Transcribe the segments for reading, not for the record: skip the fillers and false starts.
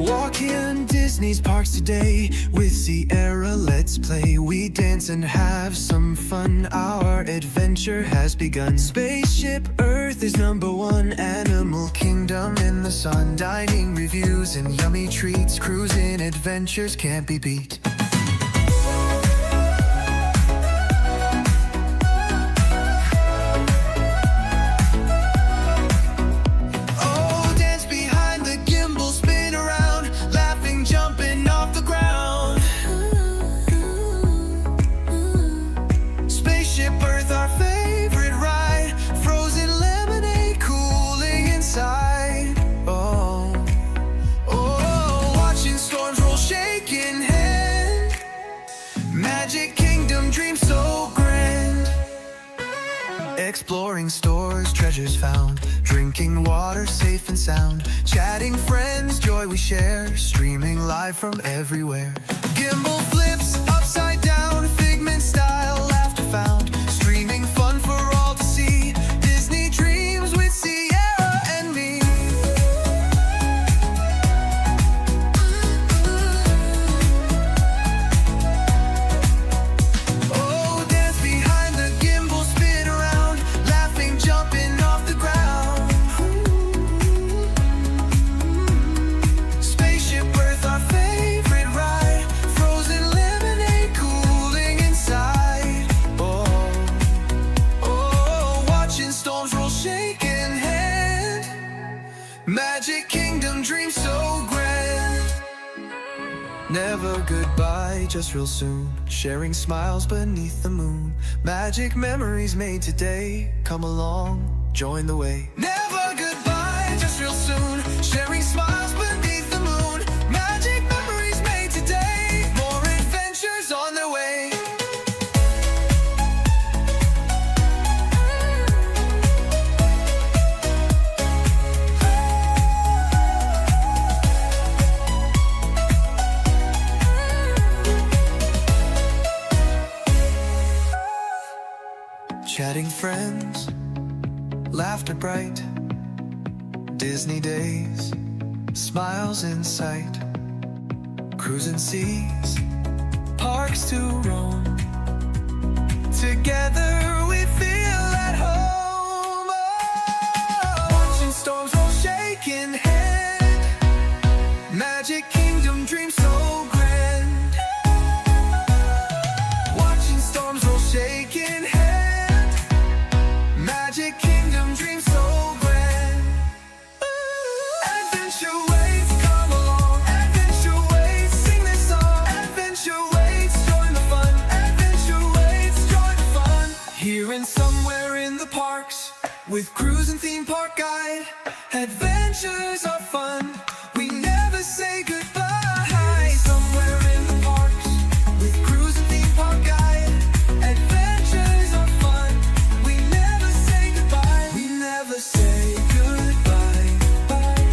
Walk in Disney's parks today with Sierra, let's play. We dance and have some fun, our adventure has begun. Spaceship Earth is #1, animal kingdom in the sun. Dining reviews and yummy treats, cruising adventures can't be beat. Exploring stores, treasures found, drinking water safe and sound, chatting friends, joy we share, streaming live from everywhere. Gimbal flips upside down, figment style, laughter found, streaming fun for all to see. Disney dreams with Sierra and me. Oh, dance behind the gimbal, spin around, laughing, jumping off the ground. Spaceship Earth, our favorite ride, frozen lemonade cooling inside. Oh, oh, watching storms roll, shaking hand. Magic Kingdom, dream so grand. Never goodbye, just real soon. Sharing smiles beneath the moon. Magic memories made today. Come along, join the way. Never goodbye, just real soon. Sharing smiles beneath the moon. Magic memories made today. More adventures on their way. Chatting friends, laughter bright, Disney days, smiles in sight, cruising seas, parks to roam. Together we feel at home. Oh, watching storms roll, shaking hand. Magic Kingdom, dream so grand. Watching storms roll, shaking hand. Magic Kingdom, dream so grand. Adventure waits, come along. Adventure waits, sing this song. Adventure waits, join the fun. Adventure waits, join the fun. Here and somewhere in the parks, with cruise and theme park guide. Adventures are fun, we never say goodbye. Somewhere in the parks, with cruise and theme park guide. Adventures are fun, we never say goodbye. We never say goodbye. Bye.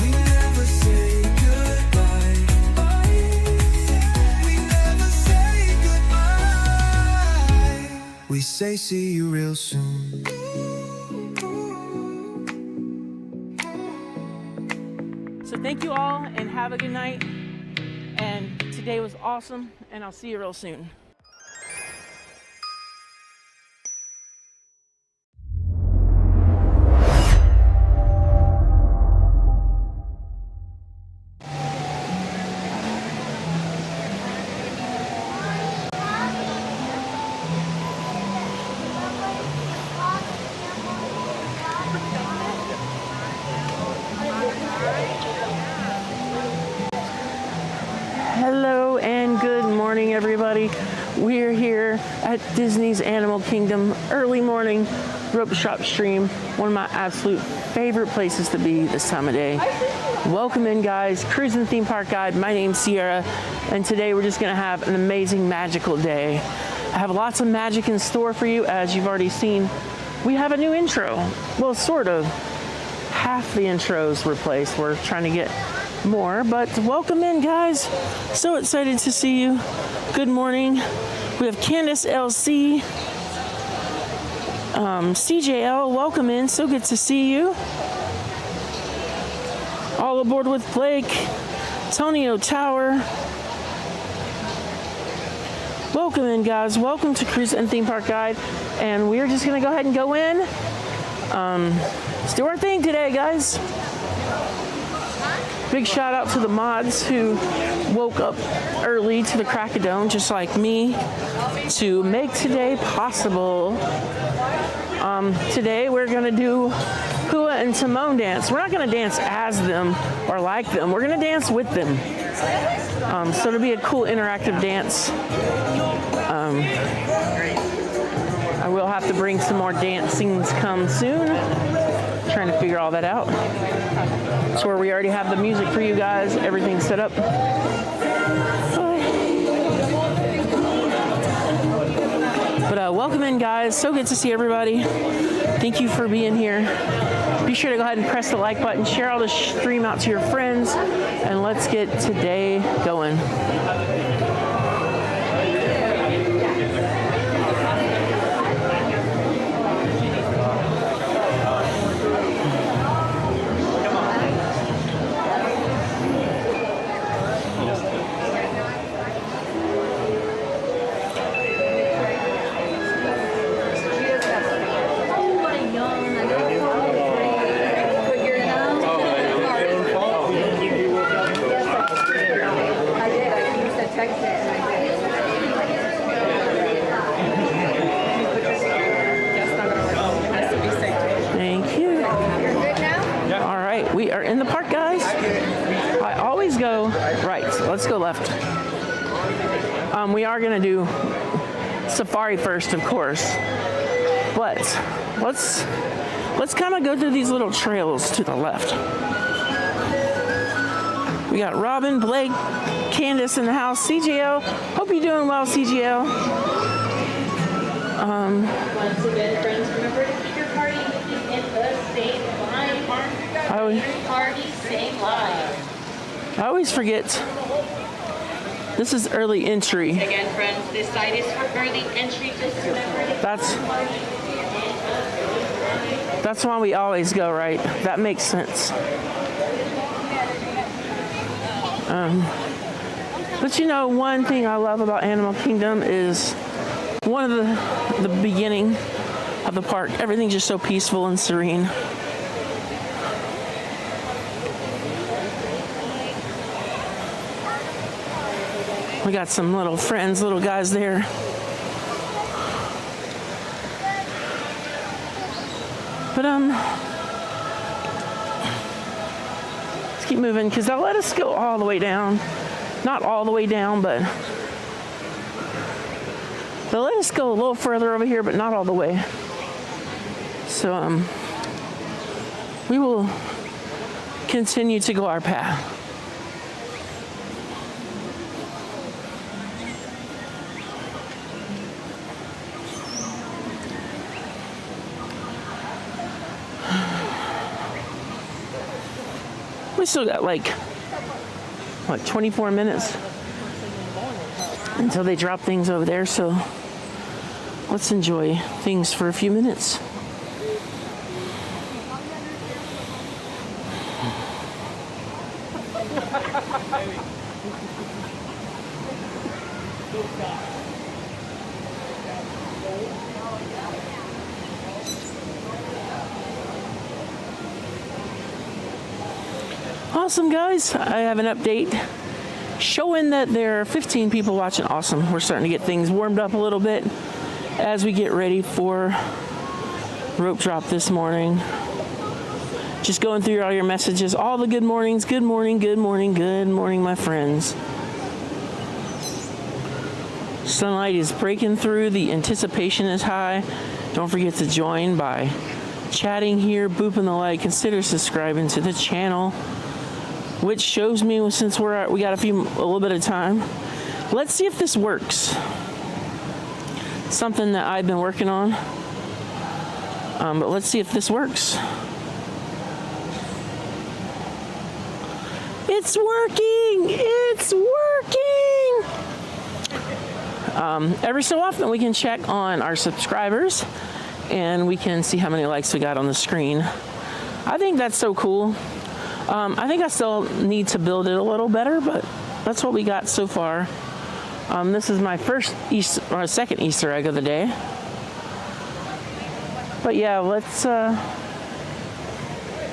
We never say goodbye. Bye. We never say goodbye. We say see you real soon. So thank you all and have a good night. And today was awesome, and I'll see you real soon. Hello and good morning, everybody. We're here at Disney's Animal Kingdom, early morning rope shop stream, one of my absolute favorite places to be this time of day. Welcome in, guys. Cruising Theme Park Guide. My name's Sierra, and today we're just gonna have an amazing, magical day. I have lots of magic in store for you, as you've already seen. We have a new intro. Well, sort of. Half the intro's replaced. We're trying to get more, but welcome in, guys. So excited to see you. Good morning. We have Candace LC, CJL, welcome in. So good to see you. All aboard with Blake, Tonio Tower. Welcome in, guys. Welcome to Cruise and Theme Park Guide. And we're just gonna go ahead and go in. Let's do our thing today, guys. Big shout out to the mods who woke up early to the crack of dawn, just like me, to make today possible. Today we're gonna do Pua and Timon dance. We're not gonna dance as them or like them. We're gonna dance with them. So it'll be a cool interactive dance. I will have to bring some more dancings come soon. Trying to figure all that out. It's where we already have the music for you guys. Everything's set up. But welcome in, guys. So good to see everybody. Thank you for being here. Be sure to go ahead and press the like button, share all the stream out to your friends, and let's get today going. We are in the park, guys. I always go right. Let's go left. We are gonna do safari first, of course, but let's kind of go through these little trails to the left. We got Robin, Blake, Candace in the house. CGL, hope you're doing well, CGL. Once again, friends, remember to keep your party in the same line. I always forget. This is early entry. Again, friends, this side is for early entry. Just remember to That's why we always go right. That makes sense. But you know, one thing I love about Animal Kingdom is one of the beginning of the park. Everything's just so peaceful and serene. We got some little friends, little guys there. But let's keep moving because they'll let us go all the way down. Not all the way down, but they'll let us go a little further over here, but not all the way. So we will continue to go our path. We still got like, what, 24 minutes until they drop things over there, so let's enjoy things for a few minutes. Awesome, guys. I have an update showing that there are 15 people watching. Awesome. We're starting to get things warmed up a little bit as we get ready for rope drop this morning. Just going through all your messages, all the good mornings. Good morning, good morning, good morning, my friends. Sunlight is breaking through. The anticipation is high. Don't forget to join by chatting here, booping the like. Consider subscribing to the channel, which shows me since we got a little bit of time. Let's see if this works. Something that I've been working on. But let's see if this works. It's working! It's working! Every so often we can check on our subscribers and we can see how many likes we got on the screen. I think that's so cool. I think I still need to build it a little better, but that's what we got so far. This is my second Easter egg of the day. But yeah, let's go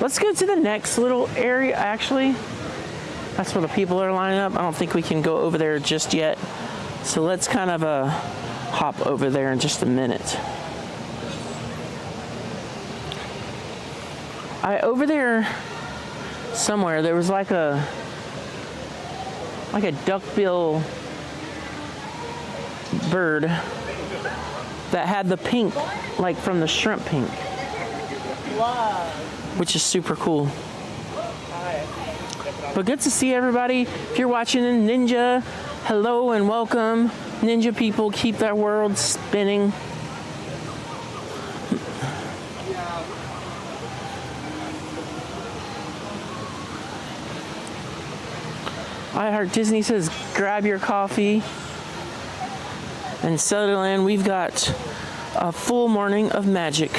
to the next little area. Actually, that's where the people are lining up. I don't think we can go over there just yet. So let's kind of hop over there in just a minute. Over there somewhere, there was like a duckbill bird that had the pink, like from the shrimp pink. Wow. Which is super cool. But good to see everybody. If you're watching in Ninja, hello and welcome. Ninja people keep that world spinning. I Heart Disney says, grab your coffee and settle in. We've got a full morning of magic.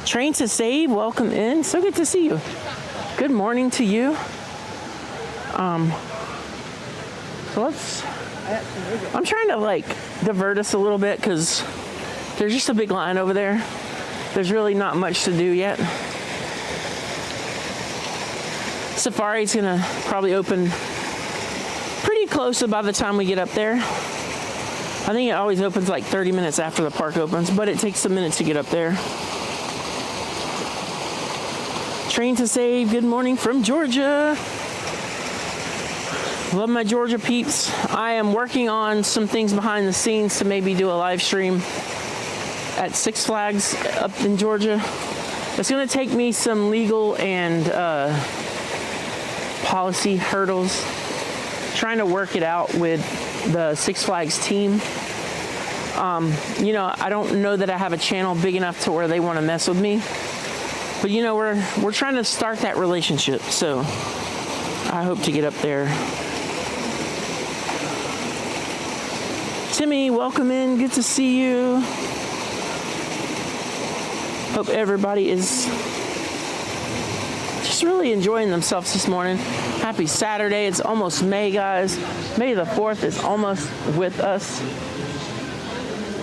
Train to Save, welcome in. So good to see you. Good morning to you. So I'm trying to like divert us a little bit because there's just a big line over there. There's really not much to do yet. Safari's gonna probably open pretty close by the time we get up there. I think it always opens like 30 minutes after the park opens, but it takes a minute to get up there. Train to Save, good morning from Georgia. Love my Georgia peeps. I am working on some things behind the scenes to maybe do a live stream at Six Flags up in Georgia. It's gonna take me some legal and policy hurdles, trying to work it out with the Six Flags team. You know, I don't know that I have a channel big enough to where they want to mess with me, but you know, we're trying to start that relationship, so I hope to get up there. Timmy, welcome in, good to see you. Hope everybody is just really enjoying themselves this morning. Happy Saturday. It's almost May, guys. May the 4th is almost with us.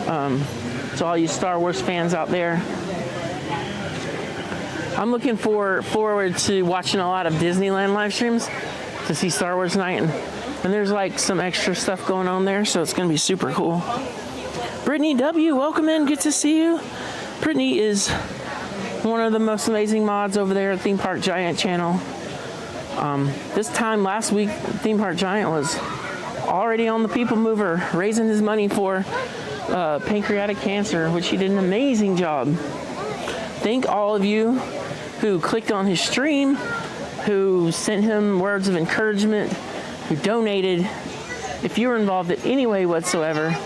To all you Star Wars fans out there. I'm looking forward to watching a lot of Disneyland live streams to see Star Wars night. And there's like some extra stuff going on there, so it's going to be super cool. Brittany W., welcome in. Good to see you. Brittany is one of the most amazing mods over there at Theme Park Giant channel. This time last week, Theme Park Giant was already on the People Mover, raising his money for pancreatic cancer, which he did an amazing job. Thank all of you who clicked on his stream, who sent him words of encouragement, who donated. If you were involved in any way whatsoever,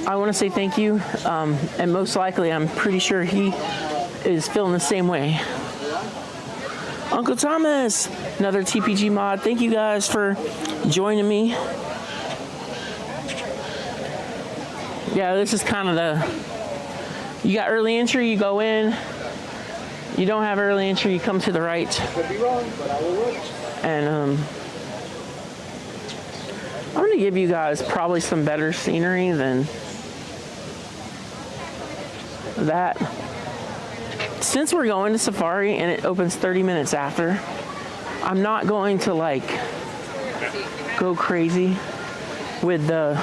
I want to say thank you. And most likely, I'm pretty sure he is feeling the same way. Uncle Thomas, another TPG mod. Thank you guys for joining me. Yeah, this is kind of you got early entry, you go in. You don't have early entry, you come to the right. Could be wrong, but I will look. And I'm gonna give you guys probably some better scenery than that. Since we're going to Safari and it opens 30 minutes after, I'm not going to like go crazy with the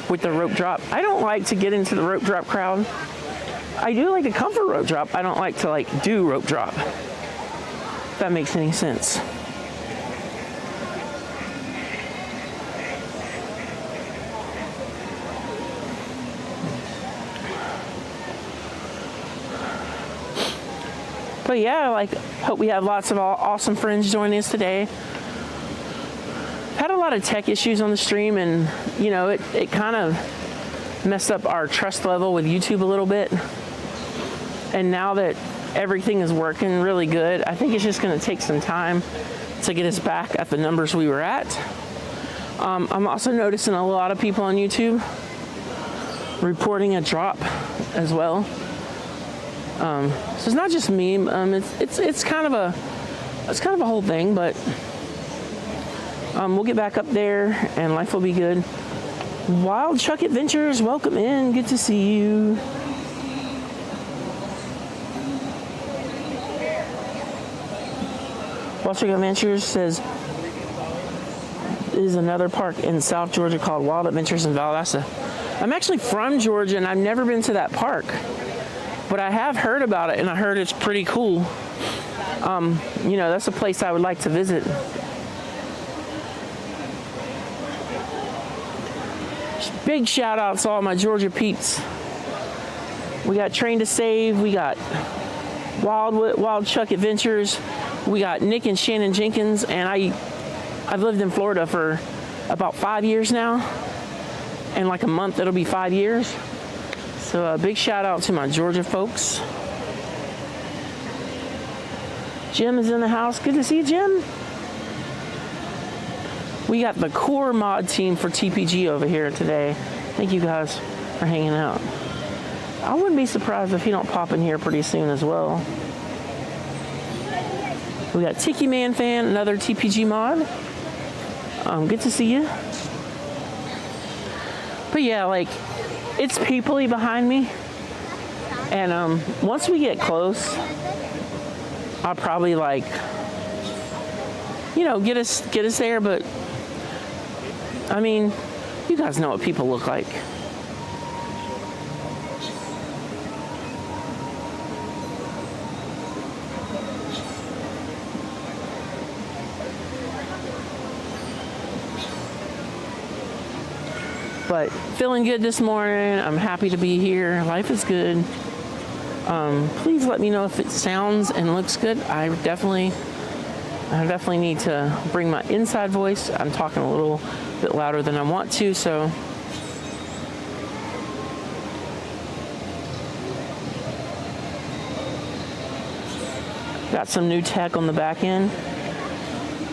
rope drop. I don't like to get into the rope drop crowd. I do like the comfort rope drop. I don't like to like do rope drop. If that makes any sense. But yeah, like, hope we have lots of awesome friends joining us today. Had a lot of tech issues on the stream, and you know, it kind of messed up our trust level with YouTube a little bit. And now that everything is working really good, I think it's just going to take some time to get us back at the numbers we were at. I'm also noticing a lot of people on YouTube reporting a drop as well. So it's not just me. It's kind of a whole thing, but we'll get back up there and life will be good. Wild Truck Adventures, welcome in. Good to see you. Wild Truck Adventures says is another park in South Georgia called Wild Adventures in Valdosta. I'm actually from Georgia and I've never been to that park, but I have heard about it and I heard it's pretty cool. You know, that's a place I would like to visit. Big shout out to all my Georgia peeps. We got Train to Save, we got Wild Truck Adventures, we got Nick and Shannon Jenkins, and I've lived in Florida for about 5 years now. In like a month, it'll be 5 years. So a big shout out to my Georgia folks. Jim is in the house. Good to see you, Jim. We got the core mod team for TPG over here today. Thank you guys for hanging out. I wouldn't be surprised if he don't pop in here pretty soon as well. We got Tiki Man Fan, another TPG mod. Good to see you. But yeah, like, it's peoply behind me. And once we get close, I'll probably, like, you know, get us there. But I mean, you guys know what people look like. But feeling good this morning. I'm happy to be here. Life is good. Please let me know if it sounds and looks good. I definitely need to bring my inside voice. I'm talking a little bit louder than I want to, so. Got some new tech on the back end,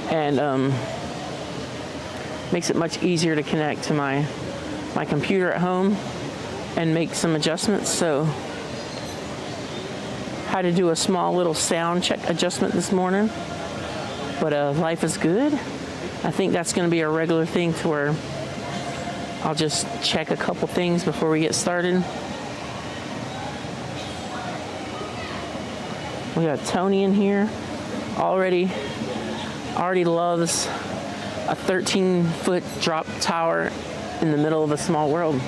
and makes it much easier to connect to my computer at home and make some adjustments. So had to do a small little sound check adjustment this morning, but life is good. I think that's going to be a regular thing to where I'll just check a couple things before we get started. We got Tony in here already loves a 13-foot drop tower in the middle of a small world.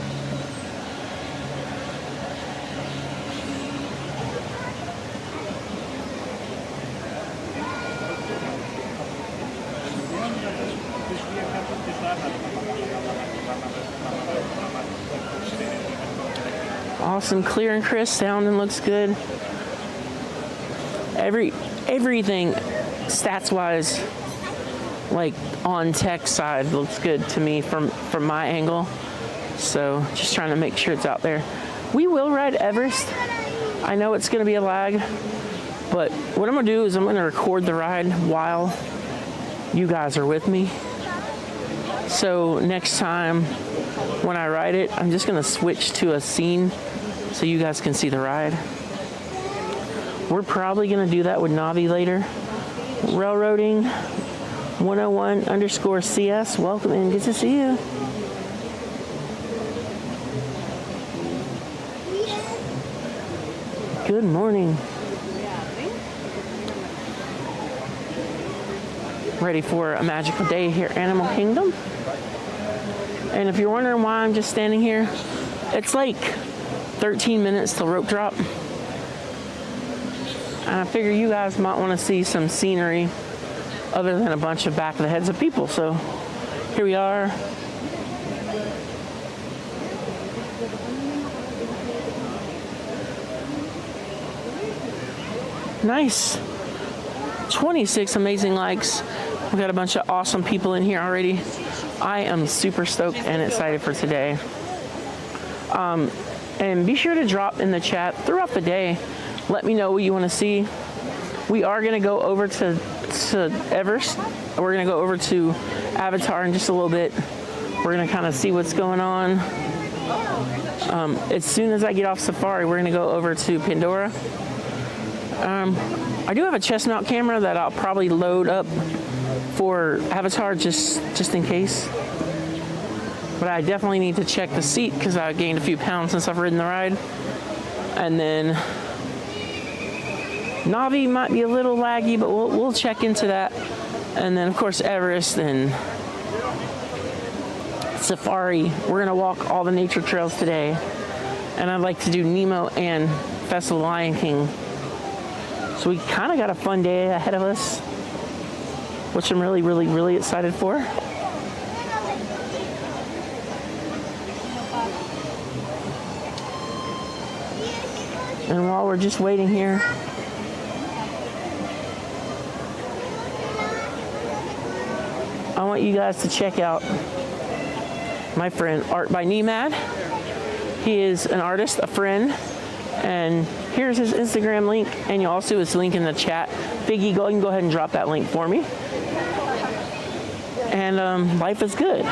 Awesome, clear and crisp sound and looks good. Everything stats wise, like on tech side, looks good to me from my angle. So just trying to make sure it's out there. We will ride Everest. I know it's going to be a lag, but what I'm going to do is I'm going to record the ride while you guys are with me. So next time when I ride it, I'm just going to switch to a scene so you guys can see the ride. We're probably going to do that with Navi later. Railroading 101_CS. Welcome in. Good to see you. Good morning. Ready for a magical day here at Animal Kingdom. And if you're wondering why I'm just standing here, it's like 13 minutes till rope drop. And I figure you guys might want to see some scenery other than a bunch of back of the heads of people. So here we are. Nice. 26 amazing likes. We got a bunch of awesome people in here already. I am super stoked and excited for today. And be sure to drop in the chat throughout the day. Let me know what you want to see. We are going to go over to Everest. We're going to go over to Avatar in just a little bit. We're going to kind of see what's going on. As soon as I get off safari, we're gonna go over to Pandora. I do have a chest mount camera that I'll probably load up for Avatar just in case. But I definitely need to check the seat because I gained a few pounds since I've ridden the ride. And then Navi might be a little laggy, but we'll check into that. And then of course Everest and Safari. We're gonna walk all the nature trails today. And I'd like to do Nemo and Festival of the Lion King. So we kind of got a fun day ahead of us, which I'm really, really, really excited for. And while we're just waiting here, I want you guys to check out my friend Art by Nemad. He is an artist, a friend, and here's his Instagram link, and you'll also see his link in the chat. Figgy, you can go ahead and drop that link for me. And life is good.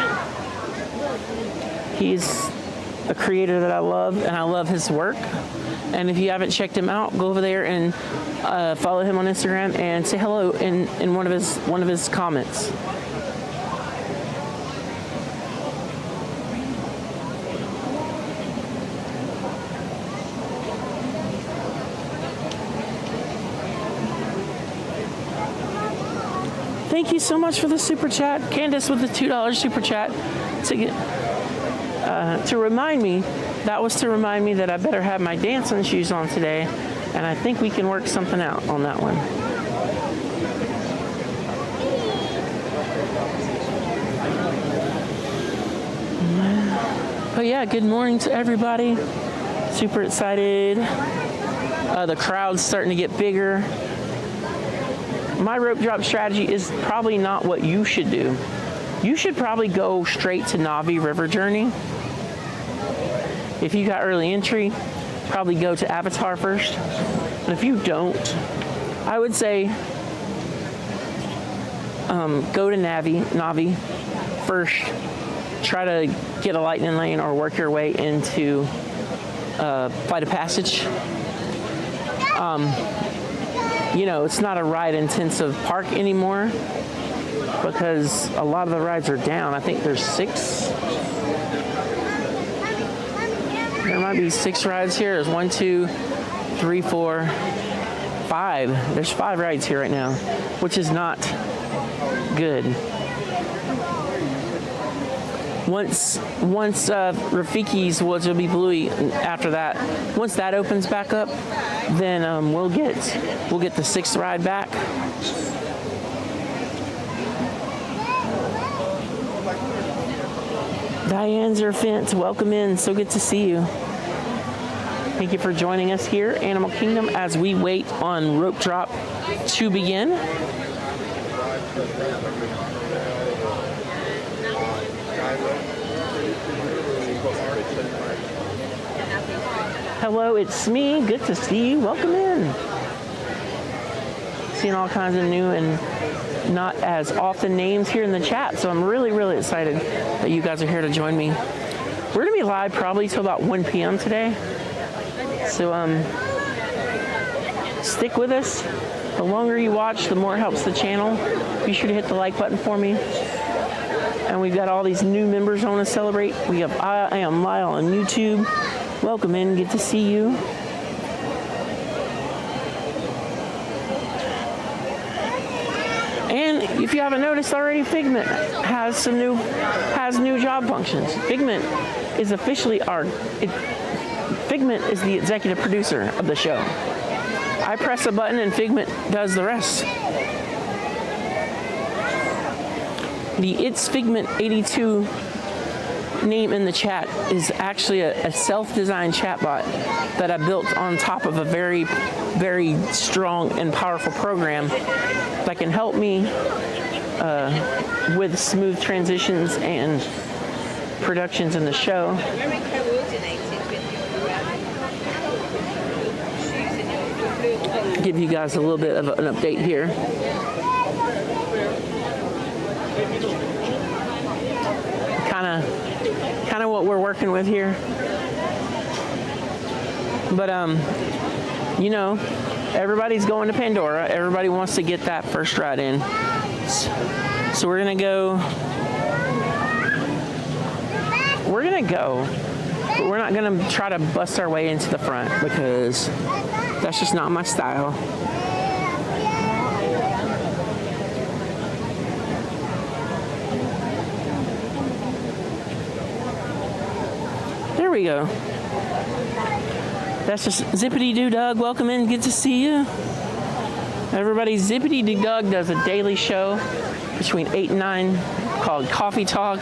He's a creator that I love, and I love his work. And if you haven't checked him out, go over there and follow him on Instagram and say hello in one of his comments. Thank you so much for the super chat, Candace with the $2 super chat to remind me. That was to remind me that I better have my dancing shoes on today, and I think we can work something out on that one. But yeah, good morning to everybody. Super excited. The crowd's starting to get bigger. My rope drop strategy is probably not what you should do. You should probably go straight to Navi River Journey. If you got early entry, probably go to Avatar first. And if you don't, I would say go to Navi first. Try to get a lightning lane or work your way into Flight of Passage. You know, it's not a ride-intensive park anymore because a lot of the rides are down. I think there's 6. There might be 6 rides here. There's 1, 2, 3, 4, 5. There's 5 rides here right now, which is not good. Once Rafiki's, which will be Bluey after that, once that opens back up, then we'll get the 6th ride back. Diane Zerfant, welcome in. So good to see you. Thank you for joining us here, Animal Kingdom, as we wait on rope drop to begin. Hello, it's me. Good to see you. Welcome in. Seeing all kinds of new and not as often names here in the chat, so I'm really, really excited that you guys are here to join me. We're gonna be live probably till about 1 p.m. today, so stick with us. The longer you watch, the more it helps the channel. Be sure to hit the like button for me. And we've got all these new members I want to celebrate. We have I Am Lyle on YouTube. Welcome in, good to see you. And if you haven't noticed already, Figment has new job functions. Figment is officially Figment is the executive producer of the show. I press a button and Figment does the rest. The It's Figment 82 name in the chat is actually a self-designed chatbot that I built on top of a very, very strong and powerful program that can help me with smooth transitions and productions in the show. Give you guys a little bit of an update here. Kind kind of what we're working with here. But you know, everybody's going to Pandora. Everybody wants to get that first ride in. So we're gonna go. But we're not gonna try to bust our way into the front because that's just not my style. There we go. That's just Zippity Doo Dog. Welcome in. Good to see you. Everybody, Zippity Doo Dog does a daily show between 8 and 9 called Coffee Talk.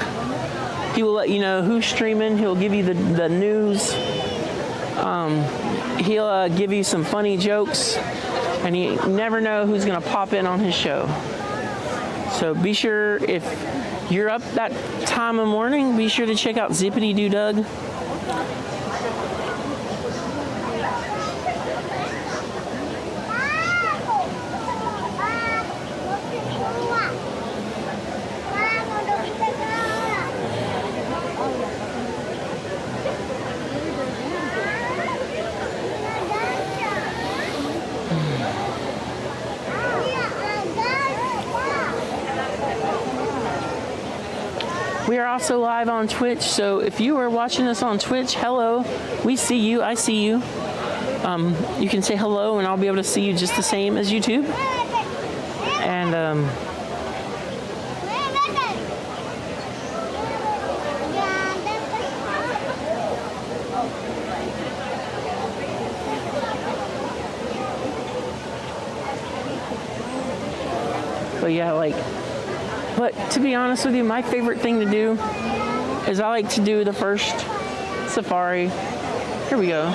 He will let you know who's streaming. He'll give you the news. He'll give you some funny jokes. And you never know who's going to pop in on his show. So be sure, if you're up that time of morning, be sure to check out Zippity Doo Dog. We are also live on Twitch, so if you are watching us on Twitch, hello, we see you, I see you. You can say hello and I'll be able to see you just the same as YouTube. And but yeah, like, but to be honest with you, my favorite thing to do is I like to do the first safari. Here we go.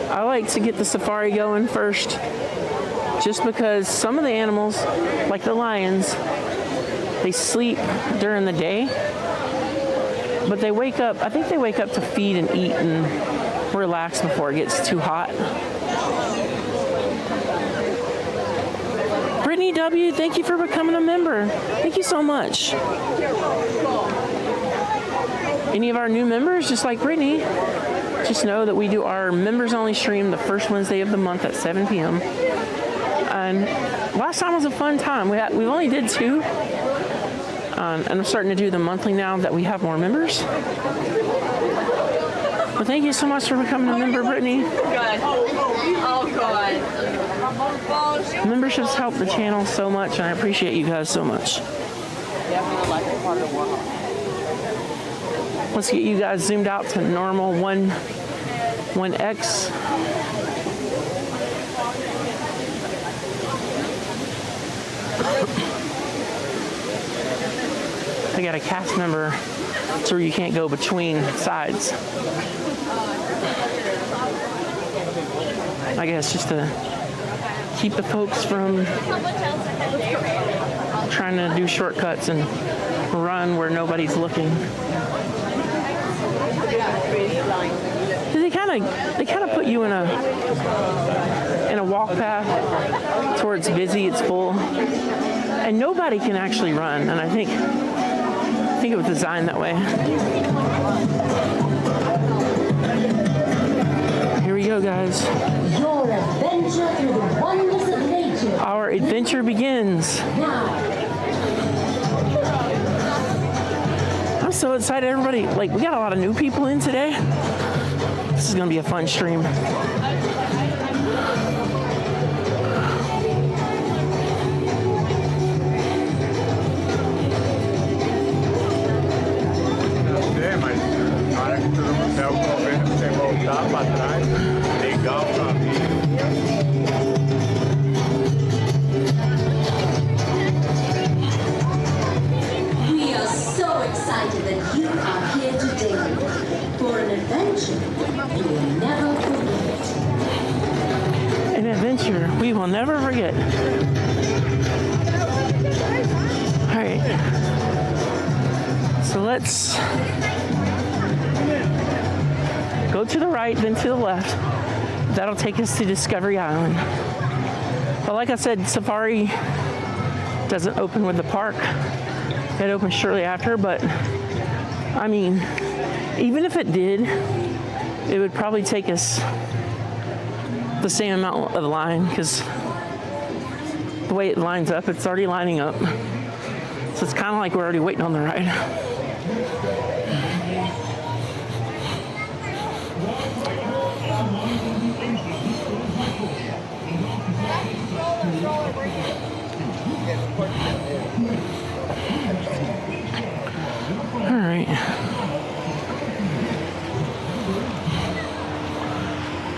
I like to get the safari going first just because some of the animals, like the lions, they sleep during the day, but they wake up, I think they wake up to feed and eat and relax before it gets too hot. Brittany W., thank you for becoming a member. Thank you so much. Any of our new members, just like Brittany, just know that we do our members only stream the first Wednesday of the month at 7 p.m. And last time was a fun time. We've only did 2. And I'm starting to do them monthly now that we have more members. Well, thank you so much for becoming a member, Brittany. Oh, God. Memberships help the channel so much, and I appreciate you guys so much. Let's get you guys zoomed out to normal 1x. I got a cast member so you can't go between sides. I guess just to keep the folks from trying to do shortcuts and run where nobody's looking. They kind of put you in a walk path to where it's busy, it's full, and nobody can actually run. And I think it was designed that way. Here we go, guys. Your adventure through the wonders of nature. Our adventure begins. I'm so excited, everybody. Like, we got a lot of new people in today. This is gonna be a fun stream. We are so excited that you are here today for an adventure you will never forget. An adventure we will never forget. All right. So let's go to the right, then to the left. That'll take us to Discovery Island. But like I said, Safari doesn't open with the park. It opens shortly after, but I mean, even if it did, it would probably take us the same amount of line because the way it lines up, it's already lining up. So it's kind of like we're already waiting on the ride. All right.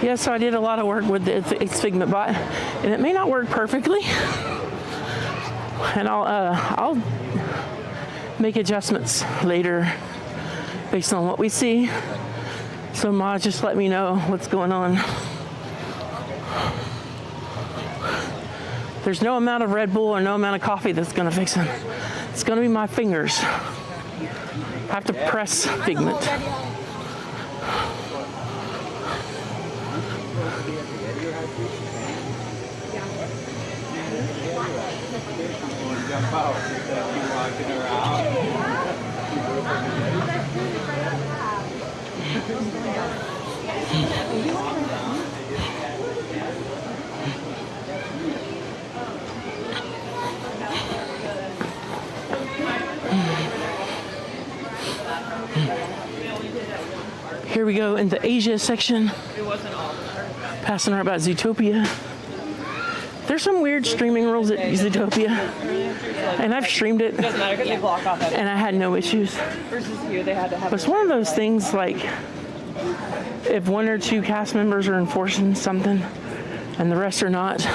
Yeah, so I did a lot of work with the Figment bot, and it may not work perfectly. And I'll make adjustments later based on what we see. So Ma, just let me know what's going on. There's no amount of Red Bull or no amount of coffee that's gonna fix it. It's gonna be my fingers. I have to press Figment. Here we go in the Asia section. Passing right about Zootopia. There's some weird streaming rules at Zootopia, and I've streamed it, Doesn't matter because they block off and I had no issues. versus here, they had to have. But it's one of those things like if one or two cast members are enforcing something and the rest are not,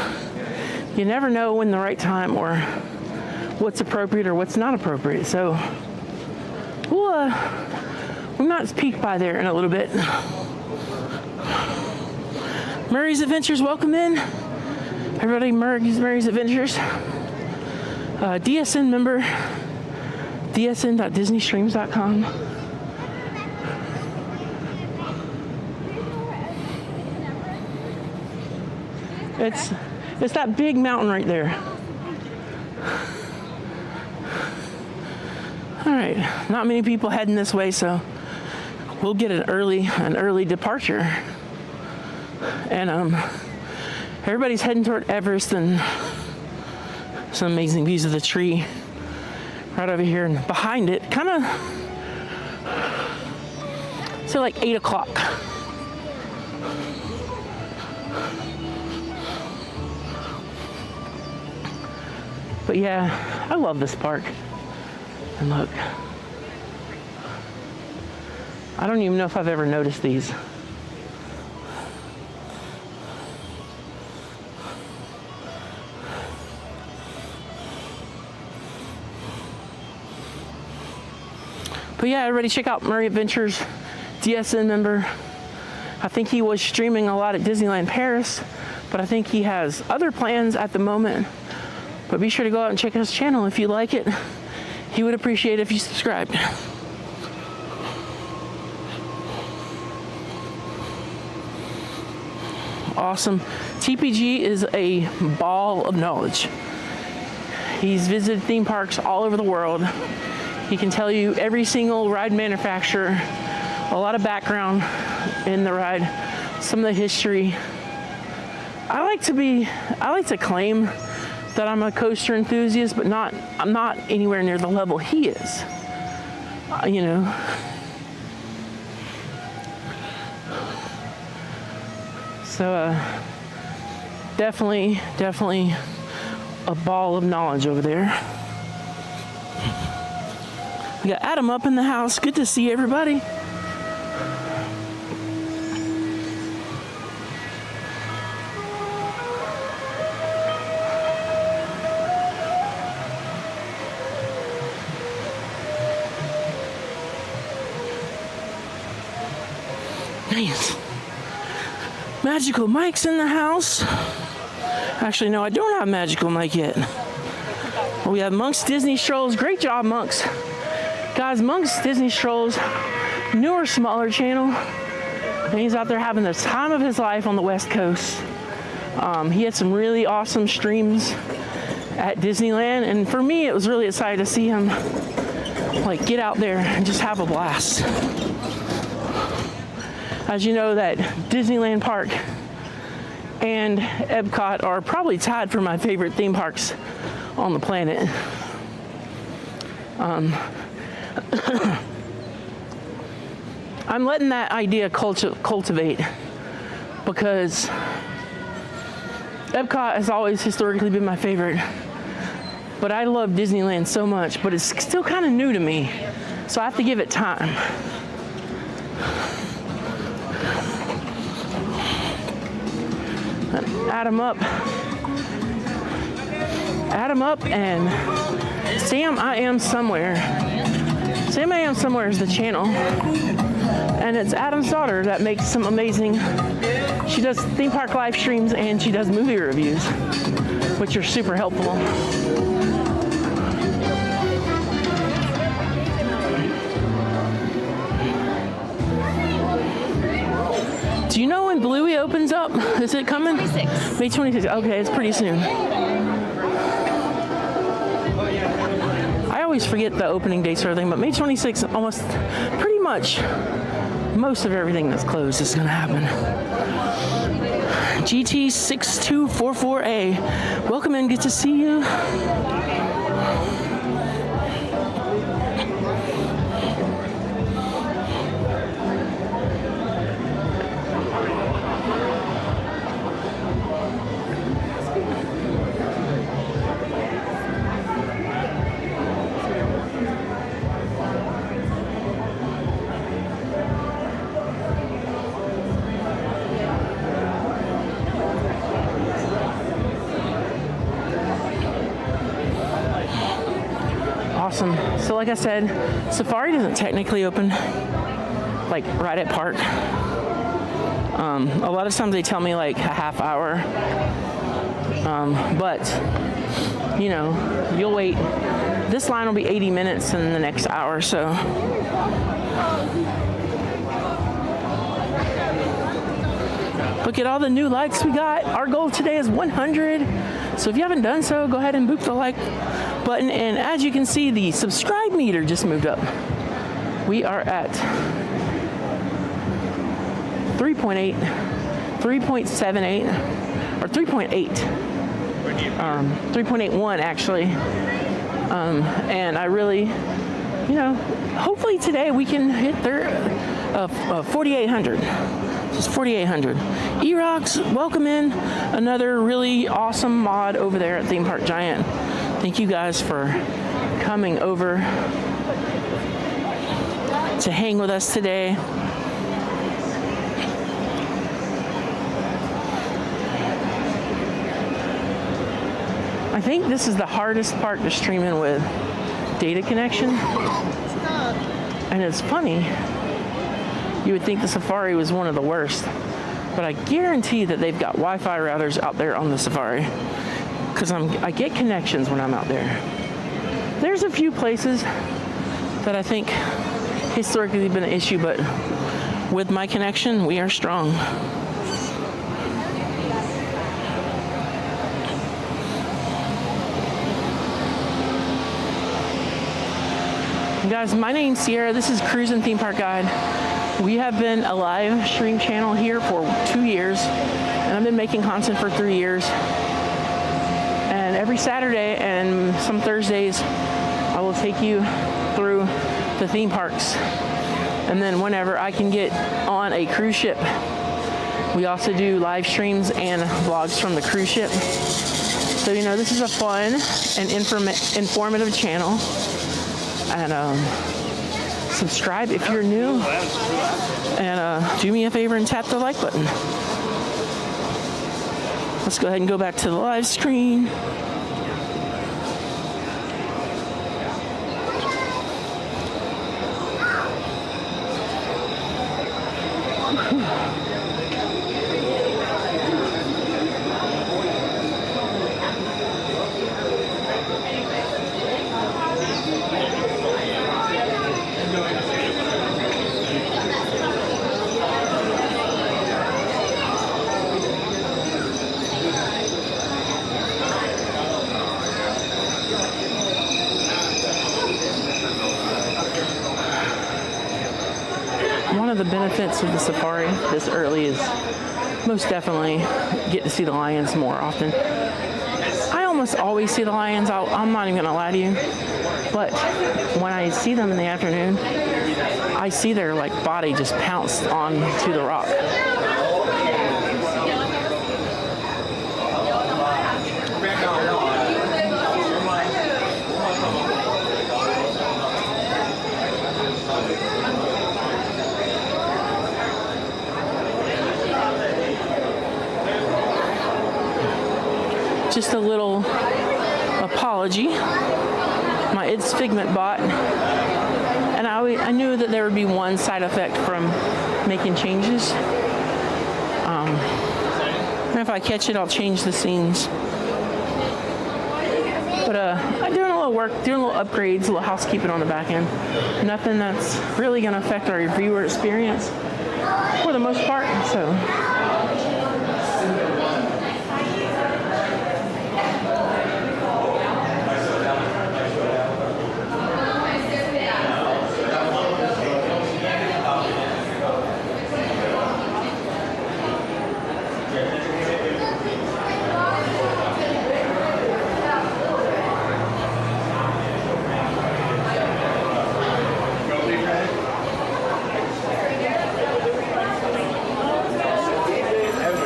you never know when the right time or what's appropriate or what's not appropriate. So we might peek by there in a little bit. Murray's Adventures, welcome in. Everybody, Murray's Adventures. DSN member, dsn.disneystreams.com. It's that big mountain right there. All right, not many people heading this way, so we'll get an early departure. And everybody's heading toward Everest, and some amazing views of the tree right over here, and behind it, kind of, so like 8 o'clock. But yeah, I love this park. And look, I don't even know if I've ever noticed these. But yeah, everybody check out Murray Adventures, DSN member. I think he was streaming a lot at Disneyland Paris, but I think he has other plans at the moment. But be sure to go out and check his channel if you like it. He would appreciate it if you subscribed. Awesome. TPG is a ball of knowledge. He's visited theme parks all over the world. He can tell you every single ride manufacturer, a lot of background in the ride, some of the history. I like to claim that I'm a coaster enthusiast, but I'm not anywhere near the level he is. You know. So definitely a ball of knowledge over there. We got Adam up in the house. Good to see everybody. Nice. Magical Mike's in the house. Actually, no, I don't have Magical Mike yet. We have Monk's Disney Strolls. Great job, Monk's. Guys, Monk's Disney Strolls, newer, smaller channel. And he's out there having the time of his life on the West Coast. He had some really awesome streams at Disneyland. And for me, it was really exciting to see him like get out there and just have a blast. As you know, that Disneyland Park and Epcot are probably tied for my favorite theme parks on the planet. I'm letting that idea cultivate because Epcot has always historically been my favorite. But I love Disneyland so much, but it's still kind of new to me. So I have to give it time. Add them up. Add them up and Sam I Am Somewhere. Sam I Am Somewhere is the channel. And it's Adam's daughter that makes some amazing, she does theme park live streams and she does movie reviews, which are super helpful. Do you know when Bluey opens up? Is it coming? May 26th. Okay, it's pretty soon. I always forget the opening dates for everything, but May 26th, almost pretty much most of everything that's closed is going to happen. GT6244A, welcome in, good to see you. Awesome. So like I said, Safari doesn't technically open like right at park. A lot of times they tell me like a half hour. But you know, you'll wait. This line will be 80 minutes in the next hour, so. Look at all the new likes we got. Our goal today is 100. So if you haven't done so, go ahead and boop the like button. And as you can see, the subscribe meter just moved up. We are at 3.8, 3.78, or 3.8. 3.81 actually. And I really, you know, hopefully today we can hit 4,800. Just 4,800. E-Rocks, welcome in. Another really awesome mod over there at Theme Park Giant. Thank you guys for coming over to hang with us today. I think this is the hardest park to stream in with data connection. And it's funny. You would think the Safari was one of the worst, but I guarantee that they've got Wi-Fi routers out there on the Safari because I get connections when I'm out there. There's a few places that I think historically have been an issue, but with my connection, we are strong. Guys, my name's Sierra. This is Cruisin' Theme Park Guide. We have been a live stream channel here for 2 years, and I've been making content for 3 years. And every Saturday and some Thursdays, I will take you through the theme parks. And then whenever I can get on a cruise ship, we also do live streams and vlogs from the cruise ship. So, you know, this is a fun and informative channel. And subscribe if you're new, and do me a favor and tap the like button. Let's go ahead and go back to the live screen. the benefits of the safari this early is most definitely get to see the lions more often. I almost always see the lions. I'm not even gonna lie to you, but when I see them in the afternoon, I see their like body just pounced onto the rock. Just a little apology. My It's Figment bot, and I knew that there would be one side effect from making changes. And if I catch it, I'll change the scenes. But I'm doing a little work, doing a little upgrades, a little housekeeping on the back end. Nothing that's really going to affect our viewer experience for the most part. So.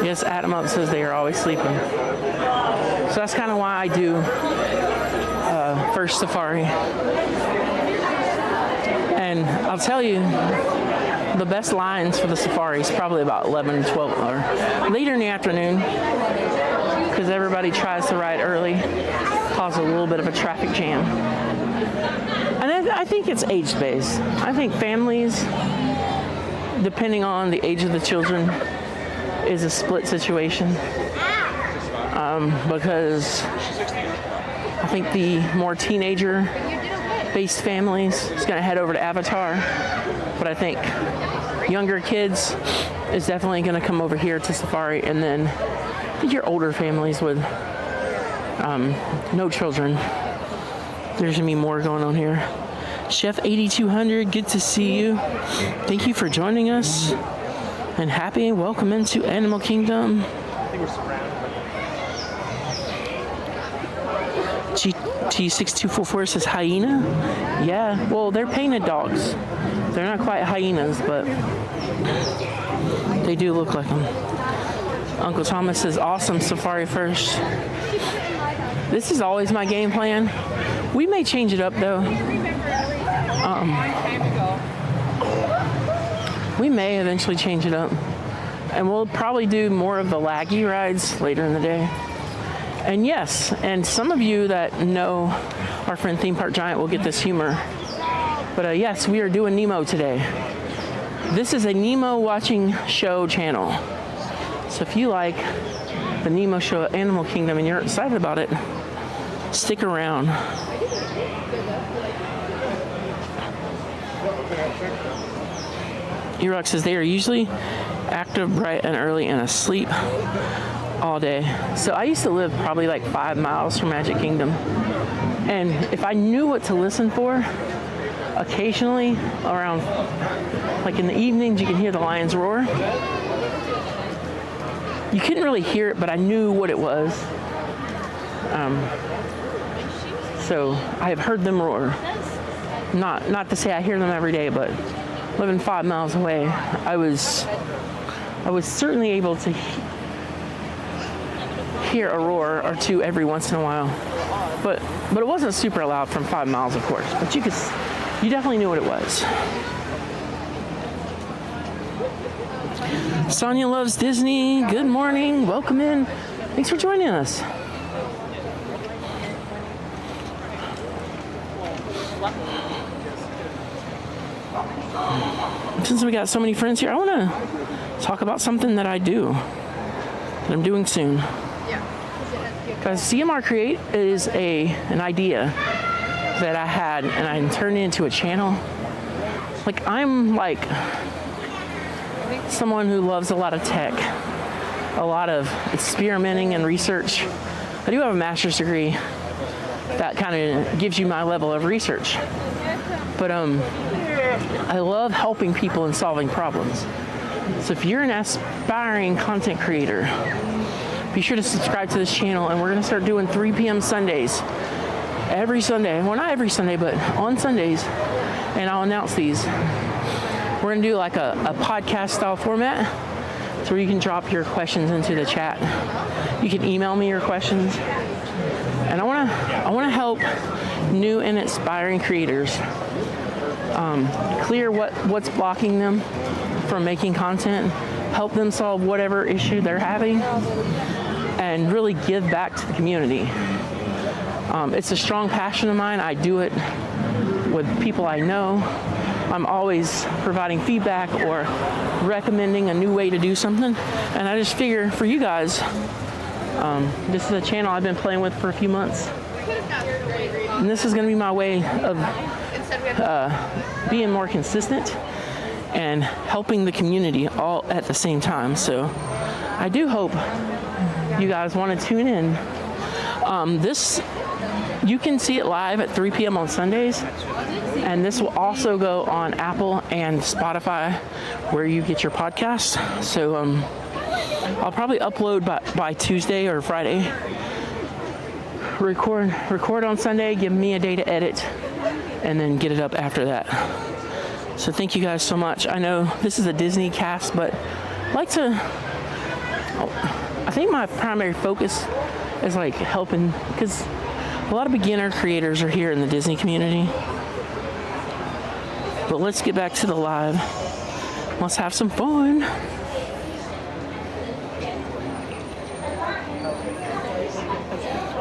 Yes, Adam Up says they are always sleeping. So that's kind of why I do first safari. And I'll tell you, the best lines for the safari is probably about 11, 12, or later in the afternoon, because everybody tries to ride early, cause a little bit of a traffic jam. And I think it's age-based. I think families, depending on the age of the children, is a split situation, because I think the more teenager-based families is going to head over to Avatar, but I think younger kids is definitely going to come over here to Safari, and then I think your older families with no children, there's going to be more going on here. Chef 8200, good to see you. Thank you for joining us. And happy and welcome into Animal Kingdom. T6244 says hyena. Yeah, well, they're painted dogs. They're not quite hyenas, but they do look like them. Uncle Thomas says awesome safari first. This is always my game plan. We may change it up though. We may eventually change it up, and we'll probably do more of the laggy rides later in the day. And yes, and some of you that know our friend Theme Park Giant will get this humor, but yes, we are doing Nemo today. This is a Nemo watching show channel, so if you like the Nemo show at Animal Kingdom and you're excited about it, stick around. E-Rock says they are usually active, bright, and early and asleep all day. So I used to live probably like 5 miles from Magic Kingdom. And if I knew what to listen for, occasionally around, like in the evenings, you can hear the lions roar. You couldn't really hear it, but I knew what it was. So I have heard them roar. Not to say I hear them every day, but living 5 miles away, I was certainly able to hear a roar or two every once in a while, but it wasn't super loud from 5 miles, of course. But you definitely knew what it was. Sonia loves Disney. Good morning. Welcome in. Thanks for joining us. Since we got so many friends here, I want to talk about something that I do, that I'm doing soon. Because CMR Create is an idea that I had, and I turned it into a channel. Like, I'm like someone who loves a lot of tech, a lot of experimenting and research. I do have a master's degree that kind of gives you my level of research. But I love helping people and solving problems. So if you're an aspiring content creator, be sure to subscribe to this channel, and we're going to start doing 3 p.m. Sundays. Every Sunday. Well, not every Sunday, but on Sundays. And I'll announce these. We're going to do like a podcast style format, so where you can drop your questions into the chat. You can email me your questions. And I want to help new and aspiring creators clear what's blocking them from making content, help them solve whatever issue they're having, and really give back to the community. It's a strong passion of mine. I do it with people I know. I'm always providing feedback or recommending a new way to do something. And I just figure for you guys, this is a channel I've been playing with for a few months. And this is going to be my way of being more consistent and helping the community all at the same time. So I do hope you guys want to tune in. You can see it live at 3 p.m. on Sundays, and this will also go on Apple and Spotify, where you get your podcasts. So I'll probably upload by Tuesday or Friday. Record on Sunday, give me a day to edit, and then get it up after that. So thank you guys so much. I know this is a Disney cast, but I think my primary focus is like helping, because a lot of beginner creators are here in the Disney community. But let's get back to the live. Let's have some fun.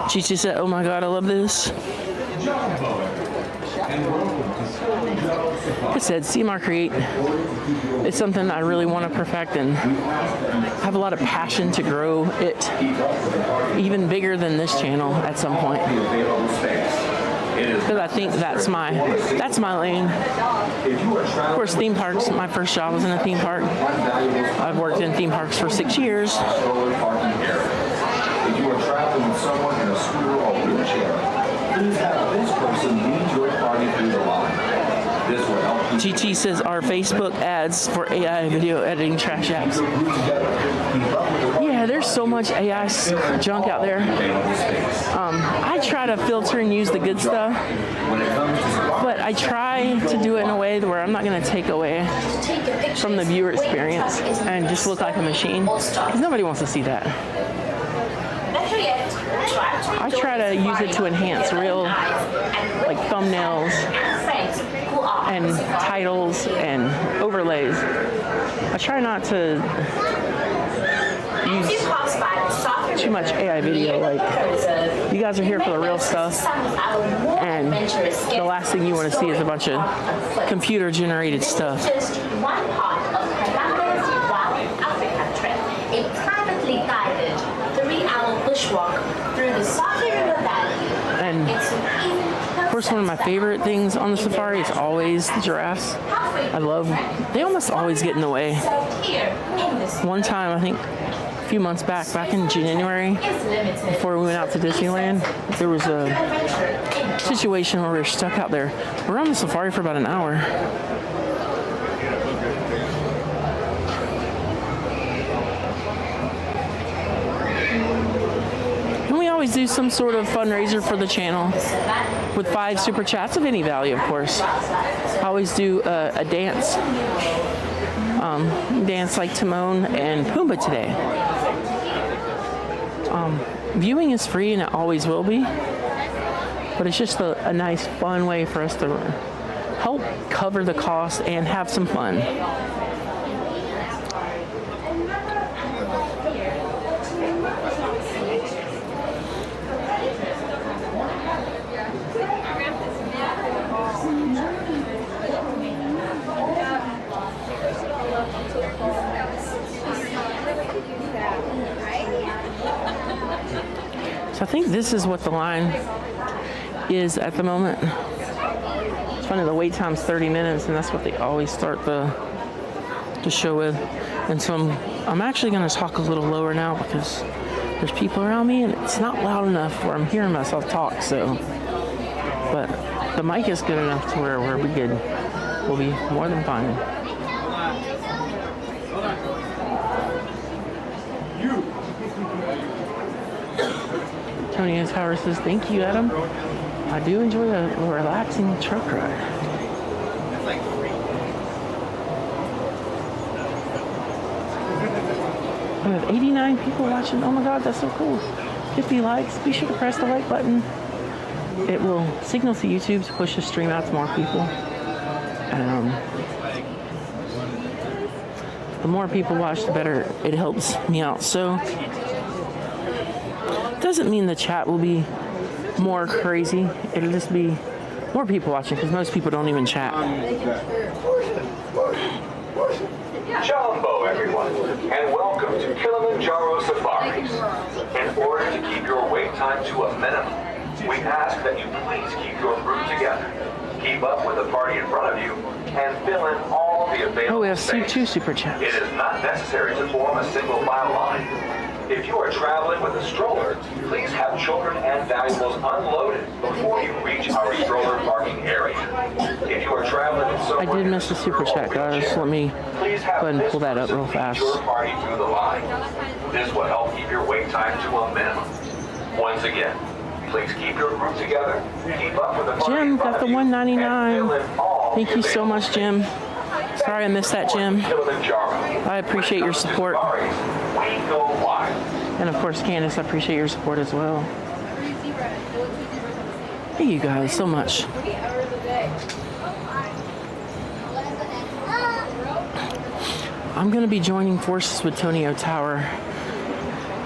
Chichi said, "Oh my God, I love this." Like I said, CMR Create is something I really want to perfect, and have a lot of passion to grow it even bigger than this channel at some point. Because I think that's my lane. Of course, theme parks. My first job was in a theme park. I've worked in theme parks for 6 years. If you are traveling with someone in a scooter or wheelchair, please have this person lead your party through the line. This will help you. GT says our Facebook ads for AI video editing trash apps. Yeah, there's so much AI junk out there. I try to filter and use the good stuff, but I try to do it in a way where I'm not going to take away from the viewer experience and just look like a machine, because nobody wants to see that. I try to use it to enhance real, like, thumbnails and titles and overlays. I try not to use too much AI video. Like, you guys are here for the real stuff, and the last thing you want to see is a bunch of computer-generated stuff. Just one part of Harambe's Wild Africa trip, a privately guided 3-hour bushwalk through the Safi River Valley. And of course, one of my favorite things on the safari is always the giraffes. They almost always get in the way. One time, I think a few months back in January, before we went out to Disneyland, there was a situation where we were stuck out there. We were on the safari for about an hour. And we always do some sort of fundraiser for the channel with 5 super chats of any value, of course. I always do a dance. Dance like Timon and Pumbaa today. Viewing is free, and it always will be. But it's just a nice, fun way for us to help cover the cost and have some fun. So I think this is what the line is at the moment. It's funny, the wait time's 30 minutes, and that's what they always start the show with. And so I'm actually going to talk a little lower now, because there's people around me, and it's not loud enough where I'm hearing myself talk. So, but the mic is good enough to where we'll be good. will be more than fun. Antonio Tower says, thank you, Adam. I do enjoy a relaxing truck ride. We have 89 people watching. Oh my God, that's so cool. 50 likes. Be sure to press the like button. It will signal to YouTube to push the stream out to more people. And the more people watch, the better it helps me out. So doesn't mean the chat will be more crazy. It'll just be more people watching because most people don't even chat. Jumbo, everyone, and welcome to Kilimanjaro Safaris. In order to keep your wait time to a minimum, we ask that you please keep your group together, keep up with the party in front of you, and fill in all the available Oh, we have space. two super chats. It is not necessary to form a single file line. If you are traveling with a stroller, please have children and valuables unloaded before you reach our stroller parking area. If you are traveling with someone I did miss the super chat, guys. Let me go ahead and pull that up real fast. your party through the line. This will help keep your wait time to a minimum. Once again, please keep your group together. Keep up with the party Jim in front got the of you, and $1.99. fill in all Thank the you so available much, Jim. Sorry I missed that, Jim. Kilimanjaro. I appreciate your support. Safaris, we go wild. And of course, Candace, I appreciate your support as well. Thank you guys so much. I'm going to be joining forces with Antonio Tower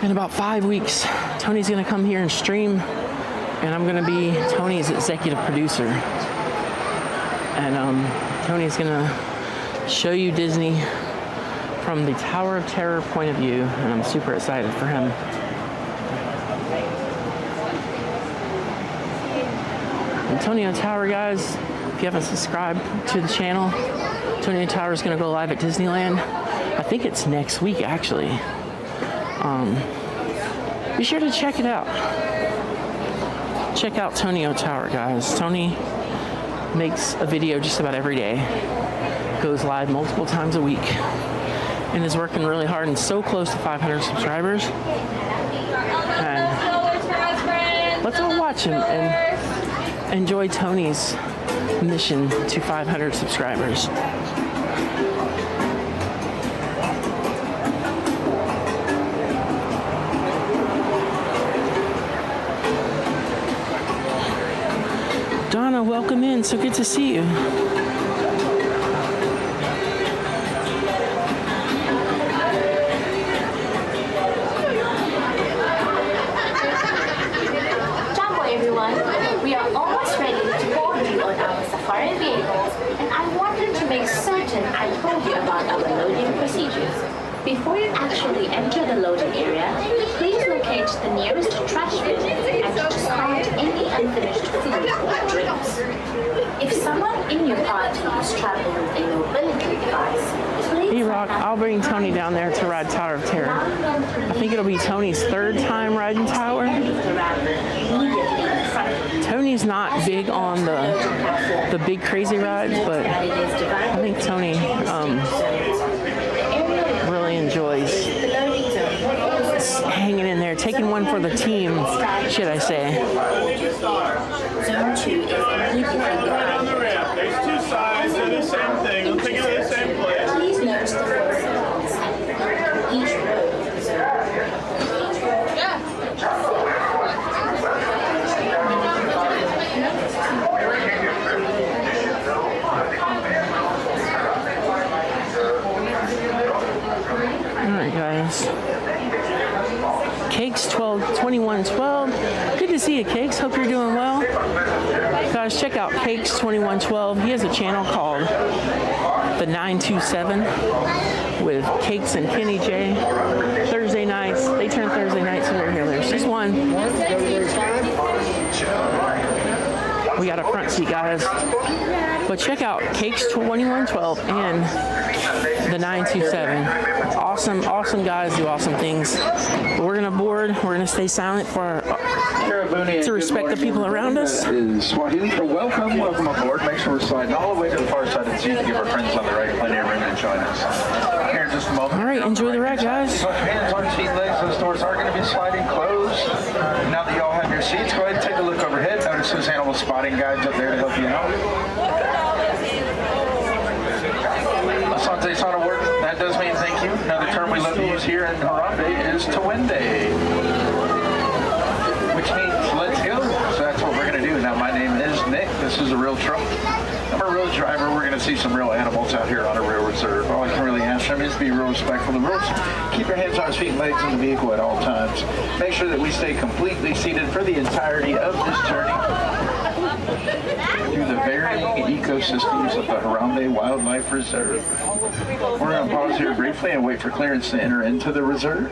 in about 5 weeks. Tony's going to come here and stream, and I'm going to be Tony's executive producer. And Tony's going to show you Disney from the Tower of Terror point of view, and I'm super excited for him. Antonio Tower, guys, if you haven't subscribed to the channel, Antonio Tower is going to go live at Disneyland. I think it's next week, actually. Be sure to check it out. Check out Antonio Tower, guys. Tony makes a video just about every day. Goes live multiple times a week. And is working really hard and so close to 500 subscribers. And let's all watch him and enjoy Tony's mission to 500 subscribers. Donna, welcome in. So good to see you. We are almost ready to board you on our safari vehicles, and I wanted to make certain I told you about our loading procedures. Before you actually enter the loading area, please locate the nearest trash bin and discard any unfinished food or drinks. If someone in your party is traveling with a mobility device, please... Hey Rock, I'll bring Tony down there to ride Tower of Terror. I think it'll be Tony's third time riding Tower. Tony's not big on the big crazy rides, but I think Tony really enjoys hanging in there, taking one for the team, should I say. Zone 2 is immediately behind. There's two sides, they're the same thing. They'll take you to the same place. Please notice the four zones. Each road is Alright guys. Cakes 2112. Good to see you, Cakes. Hope you're doing well. Guys, check out Cakes 2112. He has a channel called The 927 with Cakes and Kenny J. Thursday nights. They turn Thursday nights over here. There's just one. We got a front seat, guys. But check out Cakes 2112 and The 927. Awesome awesome guys do awesome things. But we're gonna board. We're gonna stay silent for to respect the people around us. Is Swahili for welcome aboard. Make sure we're sliding all the way to the far side of the seat to give our friends on the right plenty of room to join us. Here in just a moment. All right, enjoy the ride, guys. Put your hands on your seat legs. Those doors are going to be sliding closed. Now that you all have your seats, go ahead and take a look overhead. Notice those animal spotting guides up there to help you out. Asante Sana work. That does mean thank you. Another term we love to use here in Harambe is Tawende, which means let's go. So that's what we're going to do. Now, my name is Nick. This is a real truck. I'm a road driver. We're going to see some real animals out here on a real reserve. All I can really ask them is be real respectful of the rules. Keep your hands on his feet and legs in the vehicle at all times. Make sure that we stay completely seated for the entirety of this journey through the varying ecosystems of the Harambe Wildlife Reserve. We're going to pause here briefly and wait for clearance to enter into the reserve.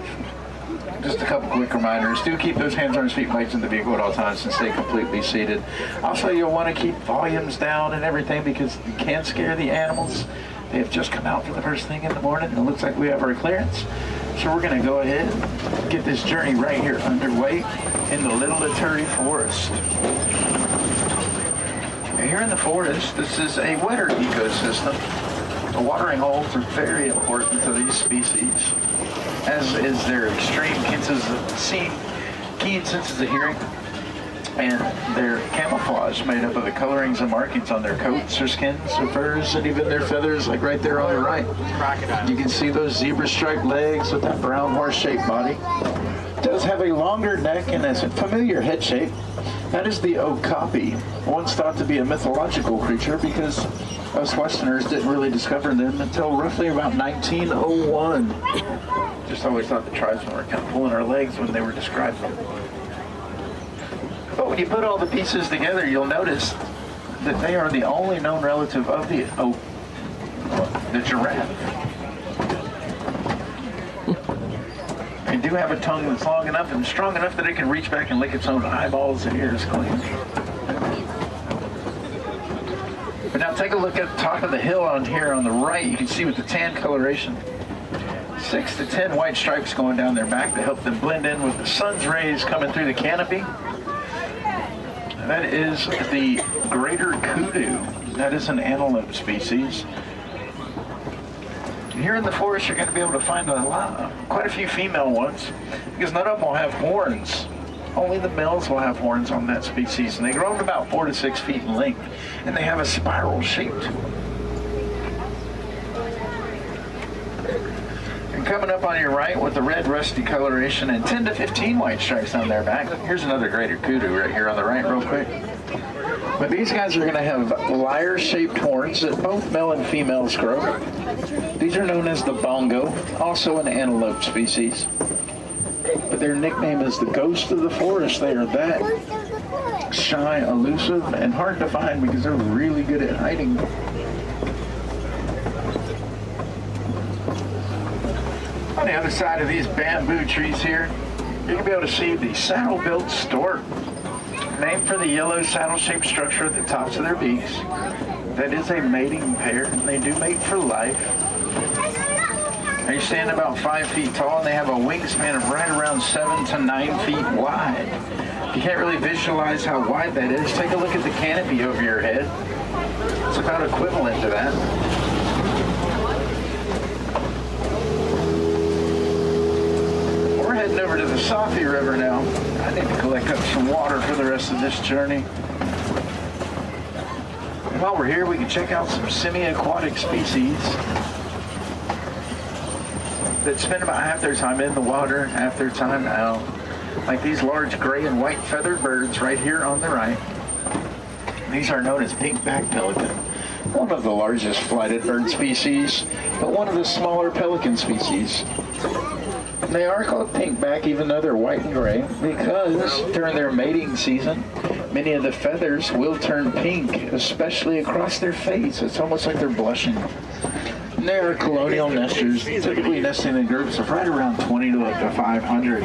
Just a couple quick reminders. Do keep those hands on your feet and legs in the vehicle at all times and stay completely seated. Also, you'll want to keep volumes down and everything because you can scare the animals. They have just come out for the first thing in the morning and it looks like we have our clearance. So we're going to go ahead and get this journey right here underway in the Little Aturi Forest. Here in the forest, this is a wetter ecosystem. The watering holes are very important to these species, as is their extreme keen senses of hearing, and their camouflage made up of the colorings and markings on their coats, their skins, their furs, and even their feathers, like right there on the right. You can see those zebra-striped legs with that brown horse-shaped body. It does have a longer neck and a familiar head shape. That is the okapi, once thought to be a mythological creature because us Westerners didn't really discover them until roughly about 1901. Just always thought the tribesmen were kind of pulling our legs when they were describing them. But when you put all the pieces together, you'll notice that they are the only known relative of the giraffe. They do have a tongue that's long enough and strong enough that it can reach back and lick its own eyeballs and ears clean. But now take a look at the top of the hill on here on the right. You can see with the tan coloration, 6 to 10 white stripes going down their back to help them blend in with the sun's rays coming through the canopy. And that is the greater kudu. That is an antelope species. Here in the forest, you're going to be able to find quite a few female ones because none of them will have horns. Only the males will have horns on that species, and they grow to about 4 to 6 feet in length, and they have a spiral shaped. And coming up on your right with the red rusty coloration and 10 to 15 white stripes on their back. Here's another greater kudu right here on the right real quick. But these guys are going to have lyre-shaped horns that both male and females grow. These are known as the bongo, also an antelope species. But their nickname is the ghost of the forest. They are that shy, elusive, and hard to find because they're really good at hiding. On the other side of these bamboo trees here, you're going to be able to see the saddle-billed stork, named for the yellow saddle-shaped structure at the tops of their beaks. That is a mating pair, and they do mate for life. They stand about 5 feet tall, and they have a wingspan of right around 7 to 9 feet wide. If you can't really visualize how wide that is, take a look at the canopy over your head. It's about equivalent to that. We're heading over to the Safi River now. I need to collect up some water for the rest of this journey. And while we're here, we can check out some semi-aquatic species that spend about half their time in the water, half their time out. Like these large gray and white feathered birds right here on the right. These are known as pink-backed pelican, one of the largest flighted bird species, but one of the smaller pelican species. They are called pinkback even though they're white and gray because during their mating season, many of the feathers will turn pink, especially across their face. It's almost like they're blushing. And they are colonial nesters, typically nesting in groups of right around 20 to up to 500.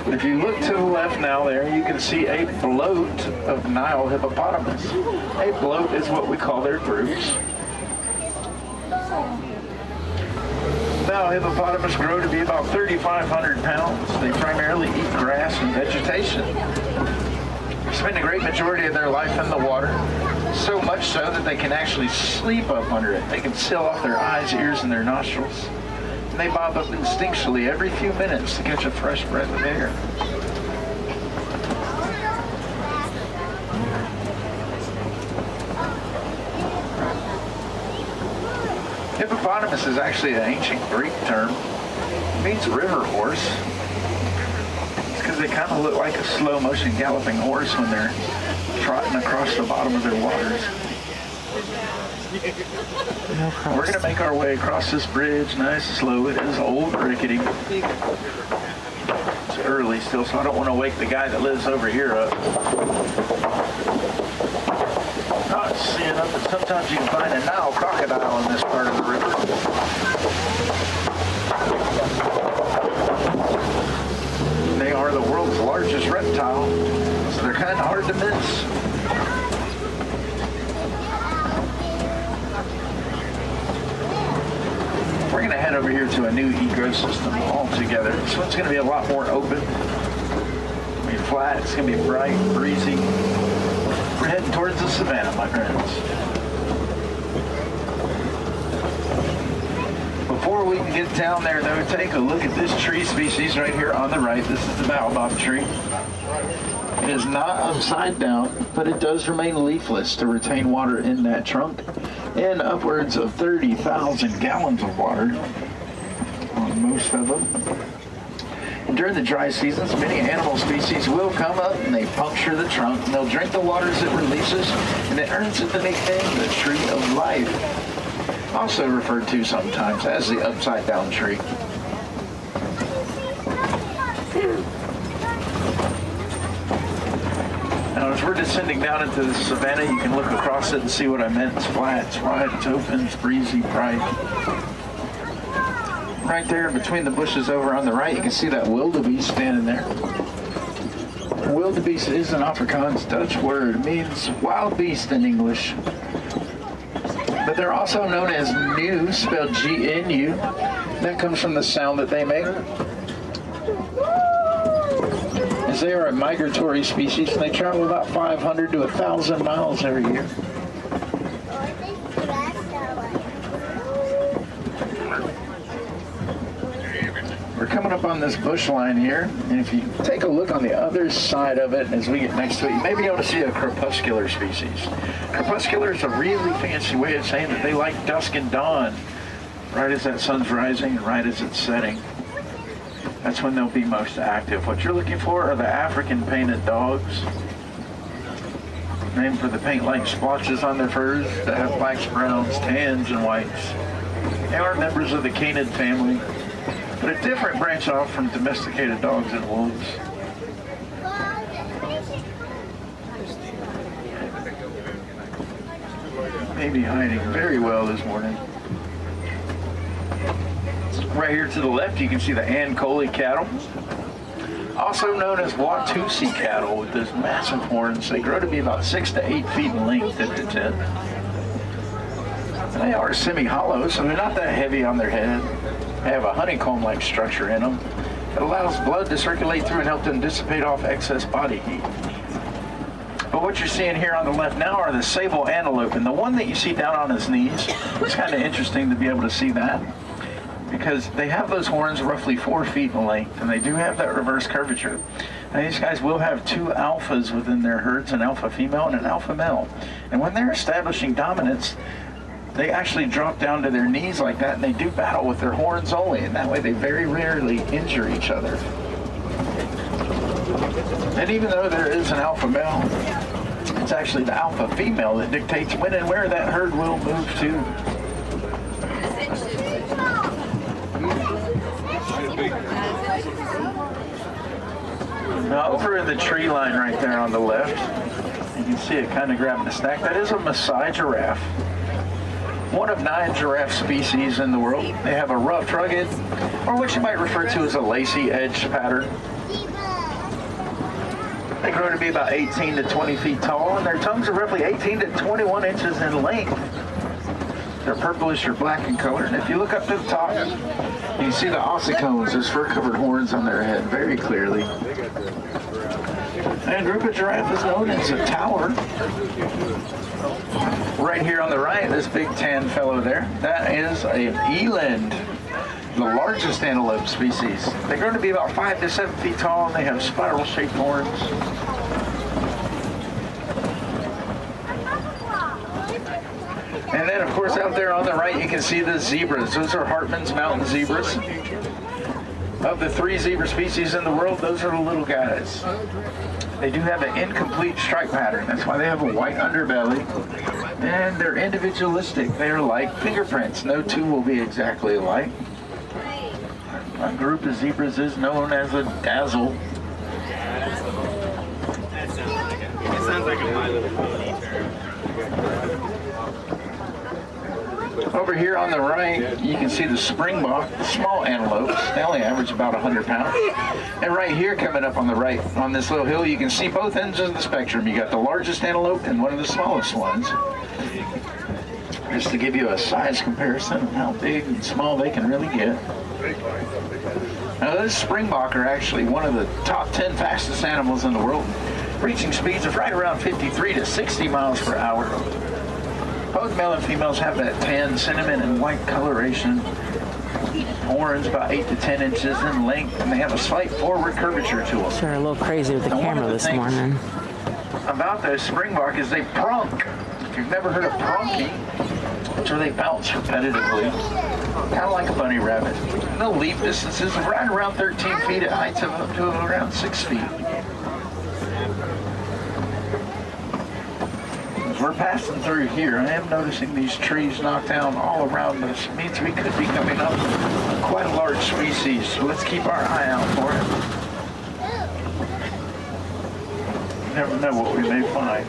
But if you look to the left now there, you can see a bloat of Nile hippopotamus. A bloat is what we call their groups. male hippopotamus grow to be about 3,500 pounds. They primarily eat grass and vegetation. They spend a great majority of their life in the water, so much so that they can actually sleep up under it. They can seal off their eyes, ears, and their nostrils. And they bob up instinctually every few minutes to catch a fresh breath of air. Hippopotamus is actually an ancient Greek term. It means river horse. It's because they kind of look like a slow motion galloping horse when they're trotting across the bottom of their waters. We're going to make our way across this bridge nice and slow. It is old rickety. It's early still, so I don't want to wake the guy that lives over here up. Not seeing up, but sometimes you can find a Nile crocodile in this part of the river. They are the world's largest reptile, so they're kind of hard to miss. We're going to head over here to a new ecosystem altogether. This one's going to be a lot more open. It's going to be flat, it's going to be bright, breezy. We're heading towards the savanna, my friends. Before we can get down there, though, take a look at this tree species right here on the right. This is the baobab tree. It is not upside down, but it does remain leafless to retain water in that trunk, and upwards of 30,000 gallons of water on most of them. During the dry seasons, many animal species will come up and they puncture the trunk and they'll drink the waters it releases, and it earns it the nickname the tree of life, also referred to sometimes as the upside down tree. Now as we're descending down into the savanna, you can look across it and see what I meant. It's flat, it's wide, it's open, it's breezy, bright. Right there between the bushes over on the right, you can see that wildebeest standing there. Wildebeest is an Afrikaans Dutch word. It means wild beast in English. But they're also known as gnu, spelled G-N-U. That comes from the sound that they make. As they are a migratory species, and they travel about 500 to 1,000 miles every year. We're coming up on this bush line here, and if you take a look on the other side of it, as we get next to it, you may be able to see a crepuscular species. Crepuscular is a really fancy way of saying that they like dusk and dawn, right as that sun's rising and right as it's setting. That's when they'll be most active. What you're looking for are the African painted dogs, named for the paint-like splotches on their furs that have blacks, browns, tans, and whites. They are members of the canid family, but a different branch off from domesticated dogs and wolves. Maybe hiding very well this morning. Right here to the left, you can see the Ankole cattle, also known as Watusi cattle, with those massive horns. They grow to be about 6 to 8 feet in length at the tip. And they are semi-hollow, so they're not that heavy on their head. They have a honeycomb-like structure in them that allows blood to circulate through and help them dissipate off excess body heat. But what you're seeing here on the left now are the sable antelope, and the one that you see down on his knees, it's kind of interesting to be able to see that, because they have those horns roughly 4 feet in length, and they do have that reverse curvature. Now these guys will have 2 alphas within their herds, an alpha female and an alpha male. And when they're establishing dominance, they actually drop down to their knees like that, and they do battle with their horns only, and that way they very rarely injure each other. And even though there is an alpha male, it's actually the alpha female that dictates when and where that herd will move to. Now over in the tree line right there on the left, you can see it kind of grabbing a snack. That is a Maasai giraffe. One of 9 giraffe species in the world. They have a rough, rugged, or what you might refer to as a lacy edge pattern. They grow to be about 18 to 20 feet tall, and their tongues are roughly 18 to 21 inches in length. They're purplish or black in color. And if you look up to the top, you can see the ossicones, those fur-covered horns on their head very clearly. And a group of giraffe is known as a tower. Right here on the right, this big tan fellow there, that is an eland, the largest antelope species. They grow to be about 5 to 7 feet tall, and they have spiral-shaped horns. And then, of course, out there on the right, you can see the zebras. Those are Hartman's mountain zebras. Of the 3 zebra species in the world, those are the little guys. They do have an incomplete stripe pattern. That's why they have a white underbelly. And they're individualistic. They're like fingerprints. No two will be exactly alike. A group of zebras is known as a dazzle. It sounds like a My Little Pony term. Over here on the right, you can see the springbok, the small antelopes. They only average about 100 pounds. And right here, coming up on the right, on this little hill, you can see both ends of the spectrum. You got the largest antelope and one of the smallest ones. Just to give you a size comparison of how big and small they can really get. Now, those springbok are actually one of the top 10 fastest animals in the world, reaching speeds of right around 53 to 60 miles per hour. Both male and females have that tan, cinnamon, and white coloration. Horns about 8 to 10 inches in length, and they have a slight forward curvature to them. They're a little crazy with the camera this morning. About those springbok is they prunk. If you've never heard of prunking, it's where they bounce repetitively, kind of like a bunny rabbit. And they'll leap distances of right around 13 feet at heights of up to around 6 feet. As we're passing through here, I am noticing these trees knocked down all around us. It means we could be coming up on quite a large species, so let's keep our eye out for it. You never know what we may find.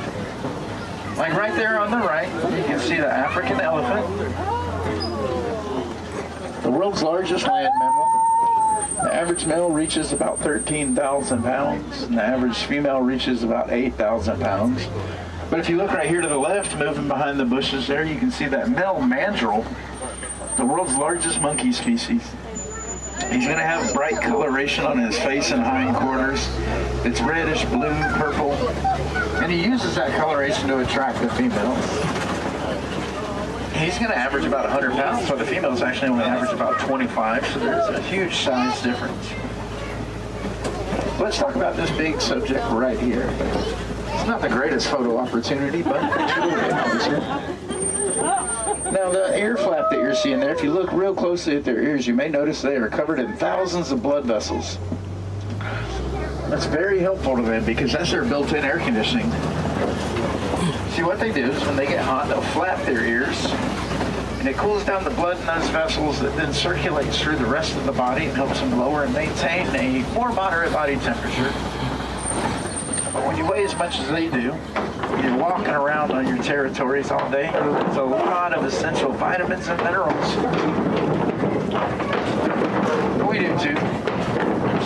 Like right there on the right, you can see the African elephant, the world's largest land mammal. The average male reaches about 13,000 pounds, and the average female reaches about 8,000 pounds. But if you look right here to the left, moving behind the bushes there, you can see that male mandrill, the world's largest monkey species. He's going to have bright coloration on his face and hindquarters. It's reddish, blue, purple. And he uses that coloration to attract the females. He's going to average about 100 pounds, so the females actually only average about 25, so there's a huge size difference. Let's talk about this big subject right here. It's not the greatest photo opportunity, but it's a little bit closer. Now, the ear flap that you're seeing there, if you look real closely at their ears, you may notice they are covered in thousands of blood vessels. That's very helpful to them because that's their built-in air conditioning. See, what they do is when they get hot, they'll flap their ears, and it cools down the blood in those vessels that then circulates through the rest of the body and helps them lower and maintain a more moderate body temperature. But when you weigh as much as they do, you're walking around on your territories all day, there's a lot of essential vitamins and minerals. We do too.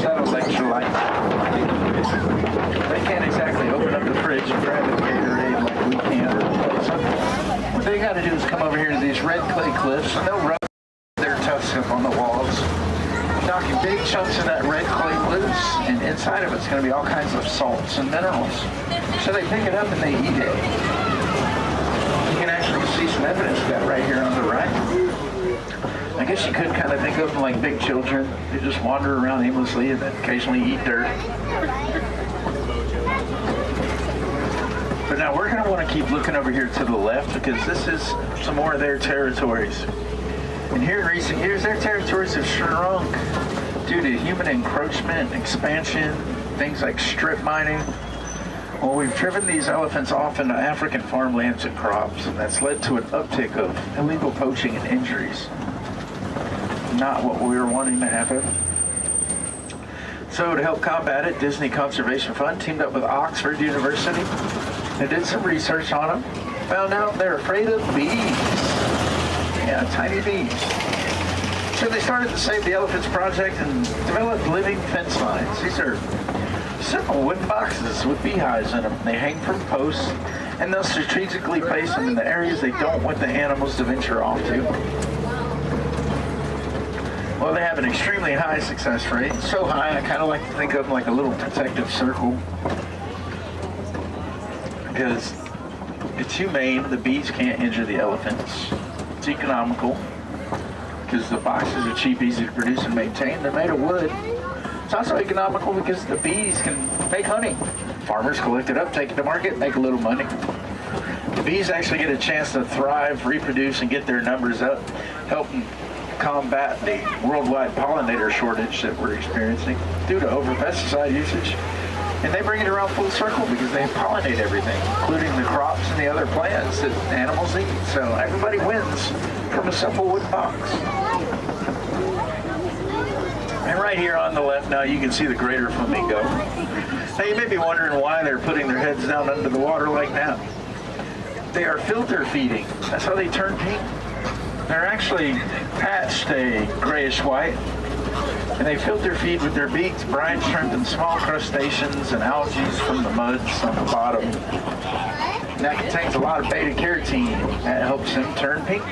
That electrolyte. They can't exactly open up the fridge and grab a Gatorade like we can. So what they got to do is come over here to these red clay cliffs, and they'll rub their tusks up on the walls, knocking big chunks of that red clay loose, and inside of it's going to be all kinds of salts and minerals. So they pick it up and they eat it. You can actually see some evidence of that right here on the right. I guess you could kind of think of them like big children who just wander around aimlessly and then occasionally eat dirt. But now we're going to want to keep looking over here to the left because this is some more of their territories. And here in recent years, their territories have shrunk due to human encroachment, expansion, things like strip mining. Well, we've driven these elephants off into African farmlands and crops, and that's led to an uptick of illegal poaching and injuries. Not what we were wanting to happen. So to help combat it, Disney Conservation Fund teamed up with Oxford University. They did some research on them, found out they're afraid of bees. Yeah, tiny bees. So they started the Save the Elephants project and developed living fence lines. These are simple wooden boxes with beehives in them. They hang from posts, and they'll strategically place them in the areas they don't want the animals to venture off to. Well, they have an extremely high success rate. So high, I kind of like to think of them like a little protective circle. Because it's humane, the bees can't injure the elephants. It's economical, because the boxes are cheap, easy to produce and maintain. They're made of wood. It's also economical because the bees can make honey. Farmers collect it up, take it to market, make a little money. The bees actually get a chance to thrive, reproduce, and get their numbers up, helping combat the worldwide pollinator shortage that we're experiencing due to over-pesticide usage. And they bring it around full circle because they pollinate everything, including the crops and the other plants that animals eat. So everybody wins from a simple wooden box. And right here on the left now, you can see the greater flamingo. Now you may be wondering why they're putting their heads down under the water like that. They are filter feeding. That's how they turn pink. They're actually patched a grayish white, and they filter feed with their beaks, brine shrimp, and small crustaceans and algae from the muds on the bottom. And that contains a lot of beta-carotene that helps them turn pink.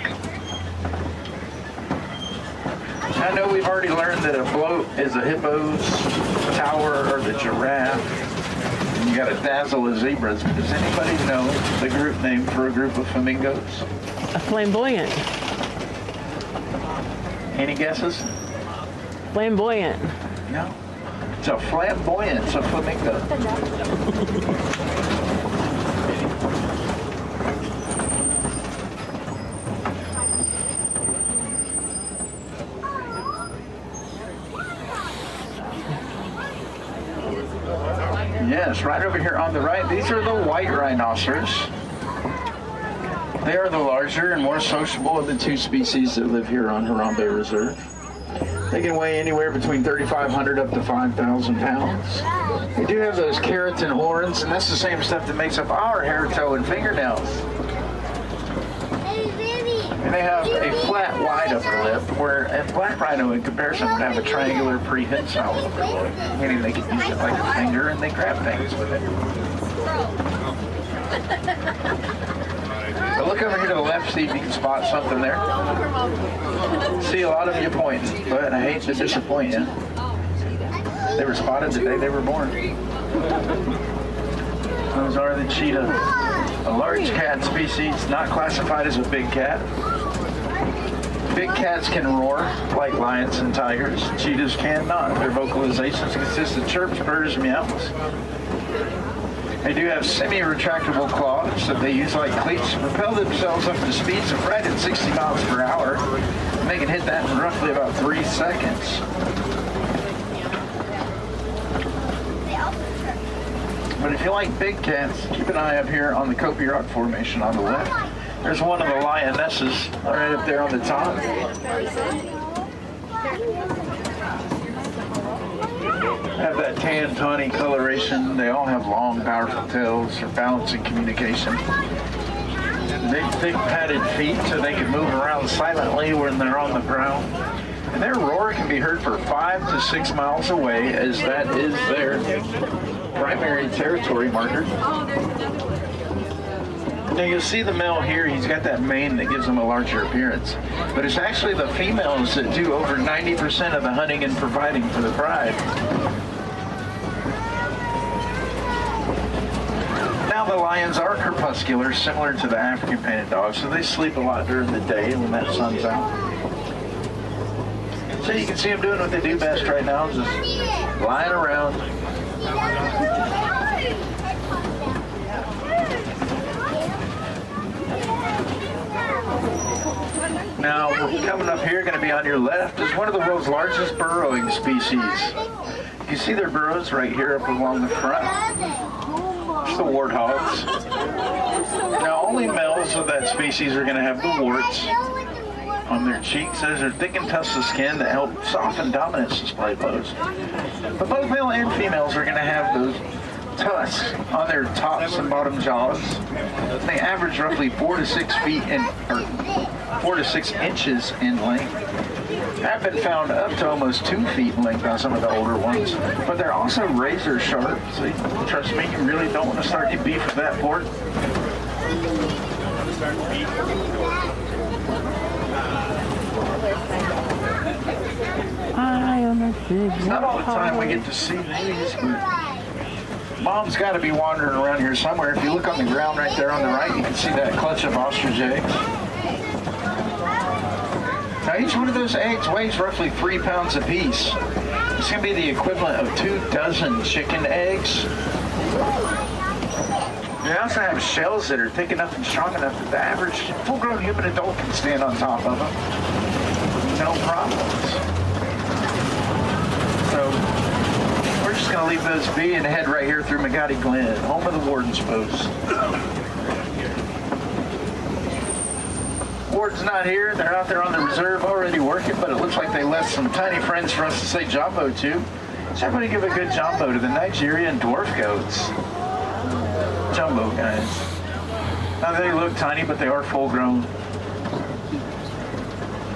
I know we've already learned that a float is a hippo's tower or the giraffe. And you got to dazzle the zebras. But does anybody know the group name for a group of flamingos? A flamboyant. Any guesses? Flamboyant. No. It's a flamboyance of flamingo. Yes, right over here on the right, these are the white rhinoceros. They are the larger and more sociable of the two species that live here on Harambe Reserve. They can weigh anywhere between 3,500 up to 5,000 pounds. They do have those keratin horns, and that's the same stuff that makes up our hair, toe, and fingernails. And they have a flat, wide upper lip, where a black rhino, in comparison, would have a triangular prehensile upper lip, meaning they can use it like a finger and they grab things with it. But look over here to the left, see if you can spot something there. See a lot of you pointing, but I hate to disappoint you. They were spotted the day they were born. Those are the cheetah, a large cat species, not classified as a big cat. Big cats can roar like lions and tigers. Cheetahs cannot. Their vocalizations consist of chirps, purrs, meows. They do have semi-retractable claws that they use like cleats to propel themselves up to speeds of right at 60 miles per hour. And they can hit that in roughly about 3 seconds. But if you like big cats, keep an eye up here on the Kopi Rock Formation on the left. There's one of the lionesses right up there on the top. Have that tan, tawny coloration. They all have long, powerful tails for balance and communication. Big, thick, padded feet so they can move around silently when they're on the ground. And their roar can be heard for 5 to 6 miles away, as that is their primary territory marker. Now you'll see the male here, he's got that mane that gives him a larger appearance. But it's actually the females that do over 90% of the hunting and providing for the pride. Now the lions are crepuscular, similar to the African painted dogs, so they sleep a lot during the day when that sun's out. So you can see them doing what they do best right now, just lying around. Now, coming up here, going to be on your left, is one of the world's largest burrowing species. You see their burrows right here up along the front. It's the warthogs. Now, only males of that species are going to have the warts on their cheeks. Those are thickened tufts of skin that help soften dominance display pose. But both male and females are going to have those tusks on their tops and bottom jaws. They average roughly 4 to 6 feet in, or 4 to 6 inches in length. Have been found up to almost 2 feet in length on some of the older ones, but they're also razor sharp. So trust me, you really don't want to start your beef with that pork. I am a big It's not all the time we get to see these, but Mom's got to be wandering around here somewhere. If you look on the ground right there on the right, you can see that clutch of ostrich eggs. Now each one of those eggs weighs roughly 3 pounds apiece. It's going to be the equivalent of 2 dozen chicken eggs. They also have shells that are thick enough and strong enough that the average full-grown human adult can stand on top of them. No problems. So we're just going to leave those be and head right here through Magadi Glen, home of the Warden's Post. Warden's not here. They're out there on the reserve already working, but it looks like they left some tiny friends for us to say jumbo to. So everybody give a good jumbo to the Nigerian dwarf goats. Jumbo guys. Now they look tiny, but they are full grown.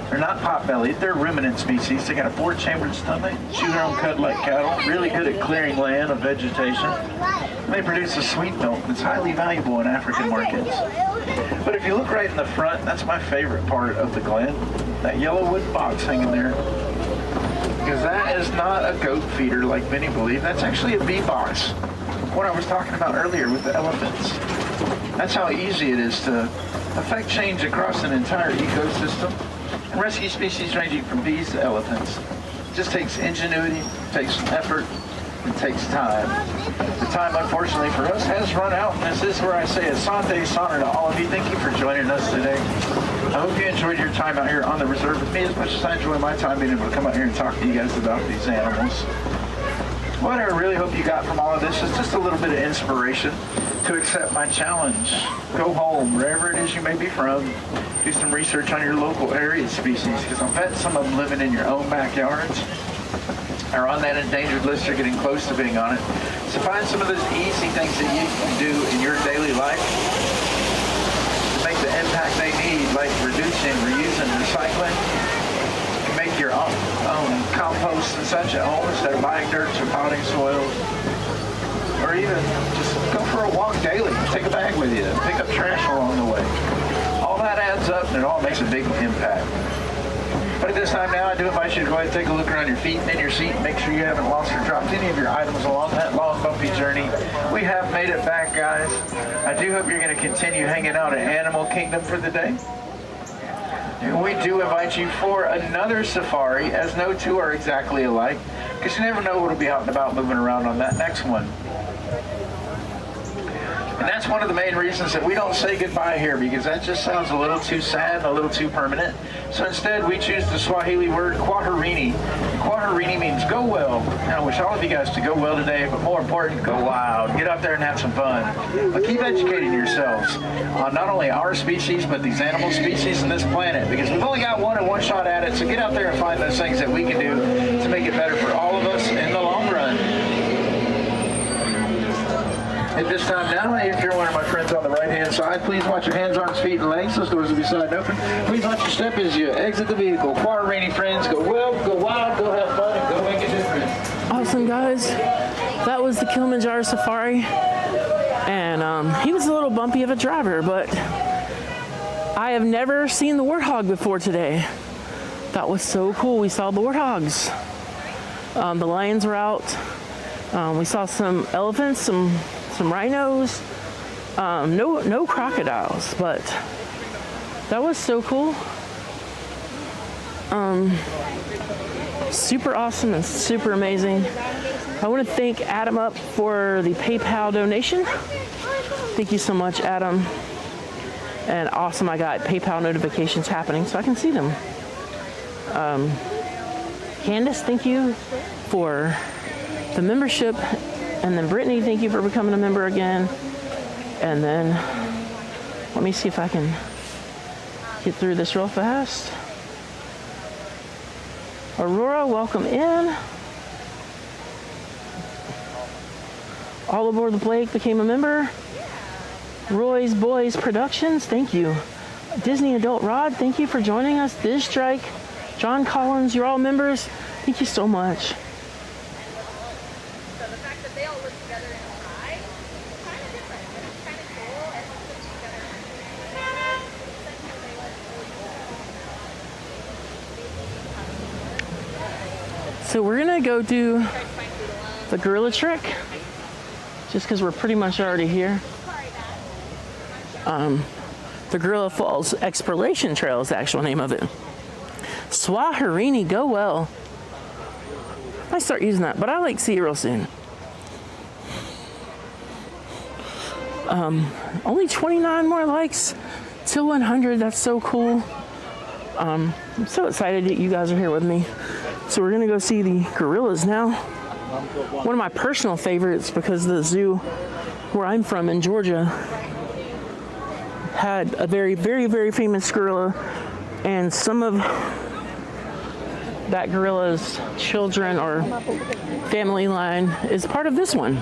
They're not pot-bellied. They're ruminant species. They got a 4-chambered stomach, chew their own cud like cattle, really good at clearing land of vegetation. And they produce a sweet milk that's highly valuable in African markets. But if you look right in the front, that's my favorite part of the glen. That yellow wood box hanging there. Because that is not a goat feeder like many believe. That's actually a bee box. What I was talking about earlier with the elephants. That's how easy it is to affect change across an entire ecosystem. And rescue species ranging from bees to elephants. It just takes ingenuity, takes some effort, and takes time. The time, unfortunately for us, has run out, and this is where I say asante sana to all of you. Thank you for joining us today. I hope you enjoyed your time out here on the reserve with me as much as I enjoy my time being able to come out here and talk to you guys about these animals. What I really hope you got from all of this is just a little bit of inspiration to accept my challenge. Go home, wherever it is you may be from. Do some research on your local area species, because I'll bet some of them living in your own backyards are on that endangered list or getting close to being on it. So find some of those easy things that you can do in your daily life to make the impact they need, like reducing, reusing, recycling. You can make your own compost and such at home instead of buying dirt or potting soils. Or even just go for a walk daily. Take a bag with you. Pick up trash along the way. All that adds up and it all makes a big impact. But at this time now, I do invite you to go ahead and take a look around your feet and in your seat. Make sure you haven't lost or dropped any of your items along that long, bumpy journey. We have made it back, guys. I do hope you're going to continue hanging out at Animal Kingdom for the day. And we do invite you for another safari, as no two are exactly alike, because you never know what will be out and about moving around on that next one. And that's one of the main reasons that we don't say goodbye here, because that just sounds a little too sad, a little too permanent. So instead, we choose the Swahili word kwaherini. Kwaherini means go well. And I wish all of you guys to go well today, but more important, go wild. Get out there and have some fun. But keep educating yourselves on not only our species, but these animal species and this planet, because we've only got one and one shot at it. So get out there and find those things that we can do to make it better for all of us in the long run. At this time now, if you're one of my friends on the right-hand side, please watch your hands, arms, feet, and legs. Those doors will be side open. Please watch your step as you exit the vehicle. Kwaherini friends, go well, go wild, go have fun, and go make a difference. Awesome, guys. That was the Kilimanjaro Safari. And he was a little bumpy of a driver, but I have never seen the warthog before today. That was so cool. We saw the warthogs. The lions were out. We saw some elephants, some rhinos, no crocodiles, but that was so cool. Super awesome and super amazing. I want to thank Adam up for the PayPal donation. Thank you so much, Adam. And awesome, I got PayPal notifications happening so I can see them. Candace, thank you for the membership. And then Brittany, thank you for becoming a member again. And then let me see if I can get through this real fast. Aurora, welcome in. All Aboard the Blake became a member. Roy's Boys Productions, thank you. Disney Adult Rod, thank you for joining us. Diz Strike, John Collins, you're all members. Thank you so much. So we're gonna go do the gorilla trek, just because we're pretty much already here. The Gorilla Falls Exploration Trail is the actual name of it. Swaharini, go well. I might start using that, but I like to see it real soon. Only 29 more likes till 100. That's so cool. I'm so excited that you guys are here with me. So we're gonna go see the gorillas now. One of my personal favorites, because the zoo where I'm from in Georgia had a very, very, very famous gorilla, and some of that gorilla's children or family line is part of this one.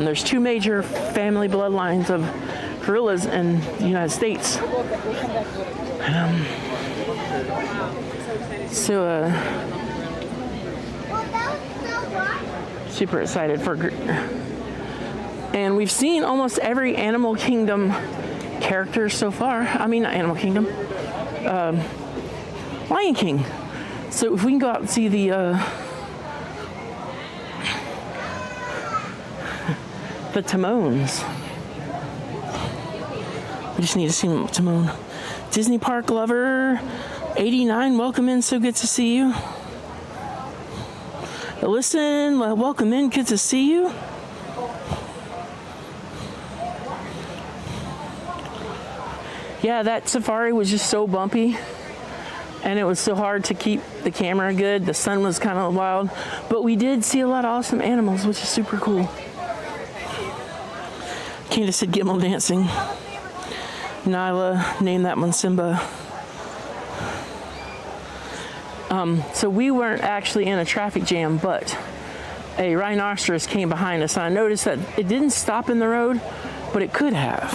There's two major family bloodlines of gorillas in the United States. Super excited for, and we've seen almost every Animal Kingdom character so far. I mean, not Animal Kingdom, Lion King. So if we can go out and see the Timons. We just need to see Timon. Disney Park Lover 89, welcome in, so good to see you. Listen, welcome in, good to see you. Yeah, that safari was just so bumpy, and it was so hard to keep the camera good. The sun was kind of wild, but we did see a lot of awesome animals, which is super cool. Candace said Gimel dancing. Nyla named that one Simba. So we weren't actually in a traffic jam, but a rhinoceros came behind us. And I noticed that it didn't stop in the road, but it could have.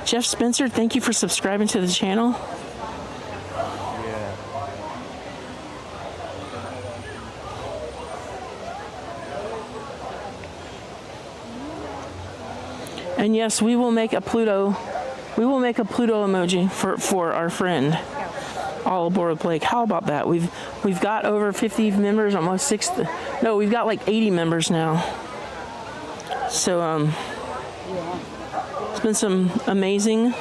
Jeff Spencer, thank you for subscribing to the channel. And yes, we will make a Pluto. We will make a Pluto emoji for our friend. All aboard Blake. How about that? We've got over 50 members, almost 60. No, we've got like 80 members now. So it's been some amazing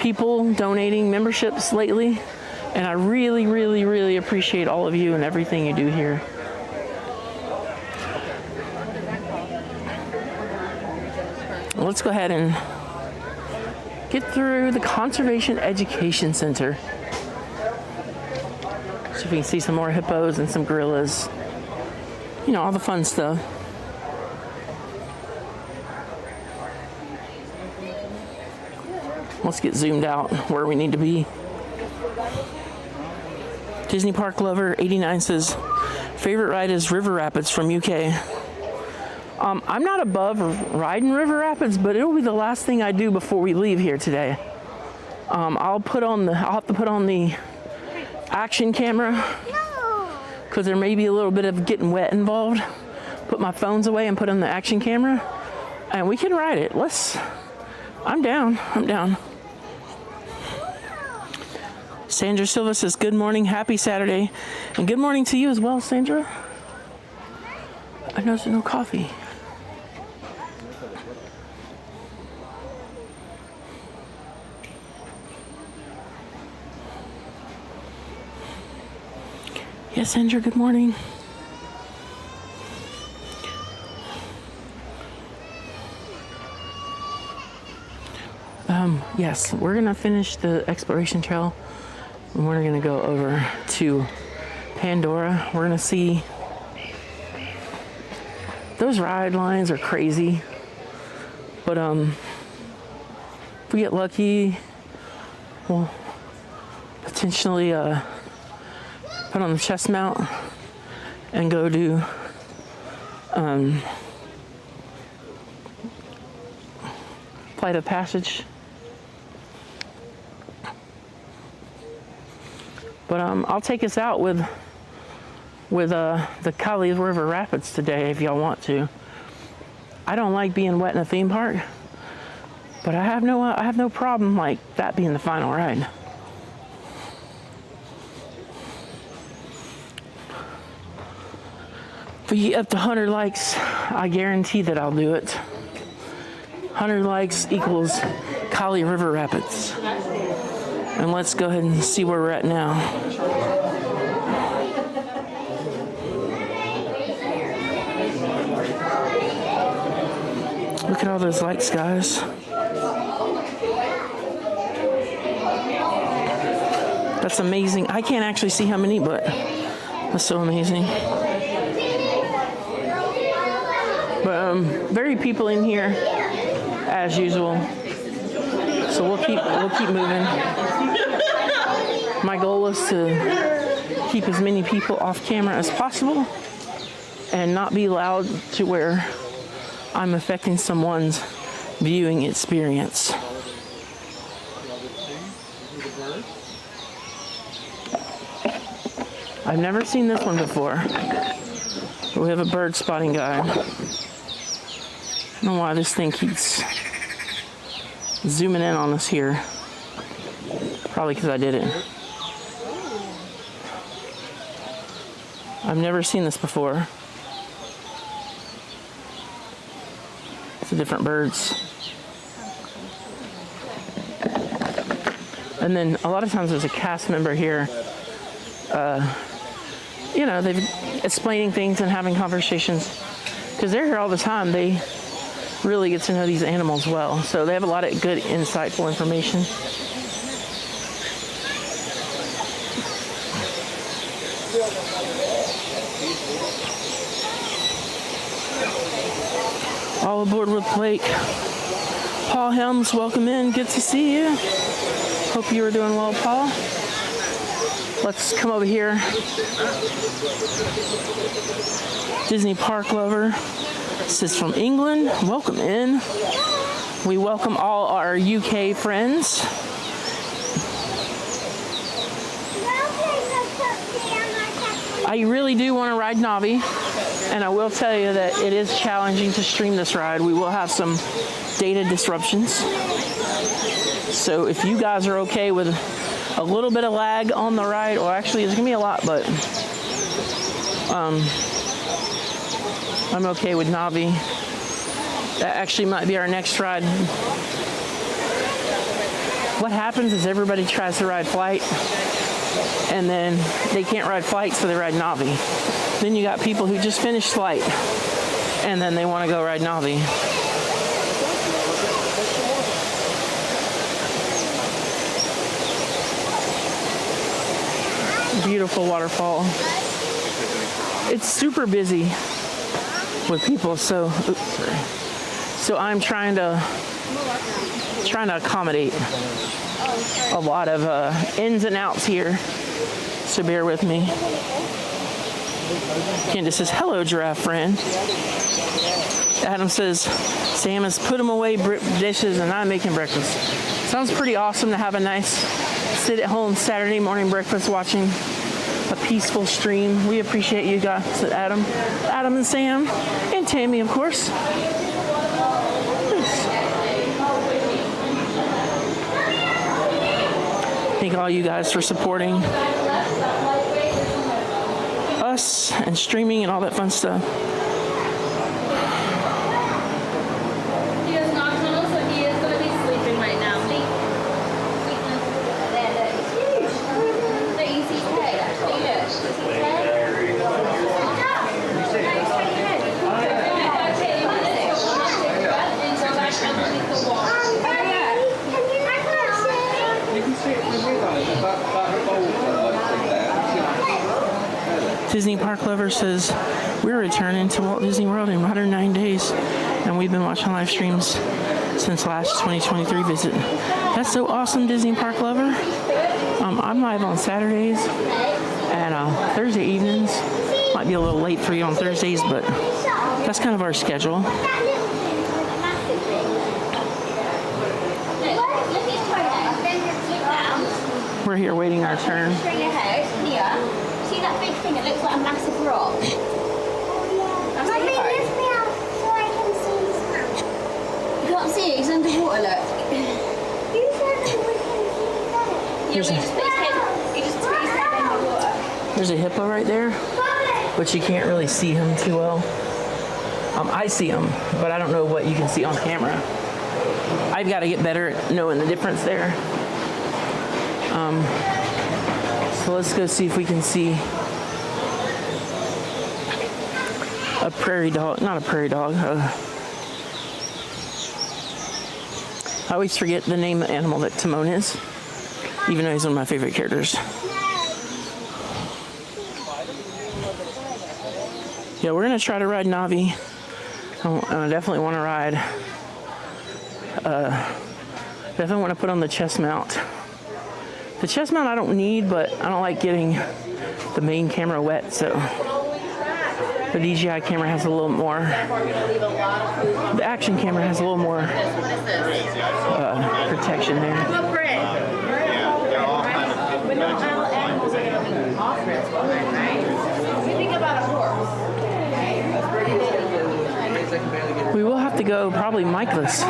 people donating memberships lately, and I really, really, really appreciate all of you and everything you do here. Let's go ahead and get through the Conservation Education Center. So if we can see some more hippos and some gorillas. You know, all the fun stuff. Let's get zoomed out where we need to be. Disney Park Lover 89 says, favorite ride is River Rapids from UK. I'm not above riding River Rapids, but it'll be the last thing I do before we leave here today. I'll have to put on the action camera, because there may be a little bit of getting wet involved. Put my phones away and put on the action camera, and we can ride it. I'm down. Sandra Silva says, good morning, happy Saturday. And good morning to you as well, Sandra. I noticed no coffee. Yes, Sandra, good morning. Yes, we're gonna finish the exploration trail, and we're gonna go over to Pandora. We're gonna see, those ride lines are crazy, but if we get lucky, we'll potentially put on the chest mount and go do Flight of Passage. But I'll take us out with the Cali River Rapids today if y'all want to. I don't like being wet in a theme park, but I have no problem like that being the final ride. If we get up to 100 likes, I guarantee that I'll do it. 100 likes equals Cali River Rapids. And let's go ahead and see where we're at now. Look at all those likes, guys. That's amazing. I can't actually see how many, but that's so amazing. But very people in here as usual. So we'll keep moving. My goal is to keep as many people off camera as possible and not be loud to where I'm affecting someone's viewing experience. I've never seen this one before. We have a bird spotting guide. I don't know why this thing keeps zooming in on us here. Probably because I did it. I've never seen this before. It's the different birds. And then a lot of times there's a cast member here. You know, they're explaining things and having conversations. Because they're here all the time. They really get to know these animals well. So they have a lot of good, insightful information. All aboard with Blake. Paul Helms, welcome in. Good to see you. Hope you are doing well, Paul. Let's come over here. Disney Park Lover. This is from England. Welcome in. We welcome all our UK friends. I really do want to ride Navi, and I will tell you that it is challenging to stream this ride. We will have some data disruptions. So if you guys are okay with a little bit of lag on the ride, or actually it's gonna be a lot, but I'm okay with Navi. That actually might be our next ride. What happens is everybody tries to ride flight, and then they can't ride flight, so they ride Navi. Then you got people who just finished flight, and then they want to go ride Navi. Beautiful waterfall. It's super busy with people, so I'm trying to accommodate a lot of ins and outs here, so bear with me. Candace says, hello, giraffe friend. Adam says, Sam has put them away dishes and I'm making breakfast. Sounds pretty awesome to have a nice sit-at-home Saturday morning breakfast watching a peaceful stream. We appreciate you guys, Adam and Sam, and Tammy, of course. Thank all you guys for supporting us and streaming and all that fun stuff. He is nocturnal, so he is going to be sleeping right now. The easy head, actually. Disney Park Lover says, we're returning to Walt Disney World in 109 days, and we've been watching live streams since last 2023 visit. That's so awesome, Disney Park Lover. I'm live on Saturdays and Thursday evenings. Might be a little late for you on Thursdays, but that's kind of our schedule. We're here waiting our turn. See that big thing? It looks like a massive rock. Mommy, lift me up so I can see some. You can't see it, it's underwater, look. You said that we can see that. Yeah, but he just put his head underwater. There's a hippo right there. Mommy, but you can't really see him too well. I see him, but I don't know what you can see on camera. I've got to get better at knowing the difference there. So let's go see if we can see a prairie dog, not a prairie dog. I always forget the name of the animal that Timon is, even though he's one of my favorite characters. Yeah, we're gonna try to ride Navi. I definitely want to ride. Definitely want to put on the chest mount. The chest mount I don't need, but I don't like getting the main camera wet, so the DJI camera has a little more. The action camera has a little more protection there. We will have to go probably miceless,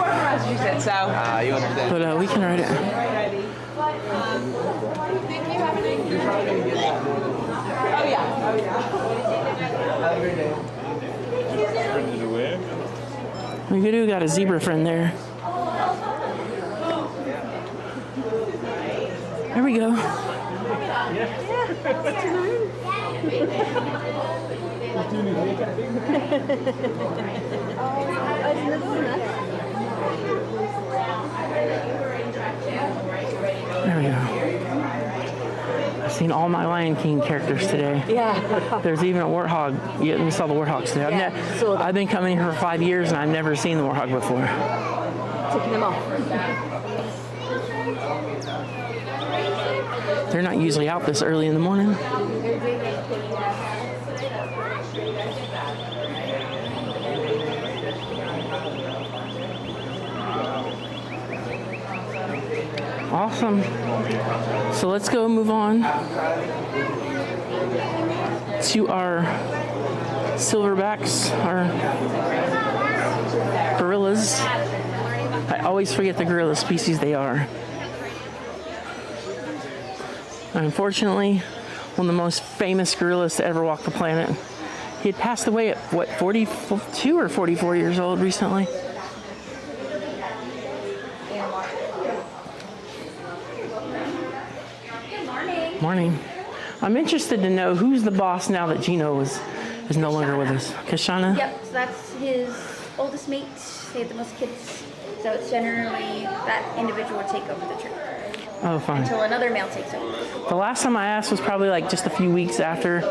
but we can ride it. Oh yeah. We got a zebra friend there. There we go. There we go. I've seen all my Lion King characters today. Yeah. There's even a warthog. Yeah, we saw the warthogs today. I've been coming here for 5 years and I've never seen the warthog before. Taking them off. They're not usually out this early in the morning. Awesome. So let's go move on to our silverbacks, our gorillas. I always forget the gorilla species they are. Unfortunately, one of the most famous gorillas to ever walk the planet. He had passed away at, 42 or 44 years old recently? Morning. I'm interested to know who's the boss now that Gino is no longer with us. Kashana? Yep, so that's his oldest mate. They have the most kids. So it's generally that individual will take over the trip. Oh, fine. Until another male takes over. The last time I asked was probably like just a few weeks after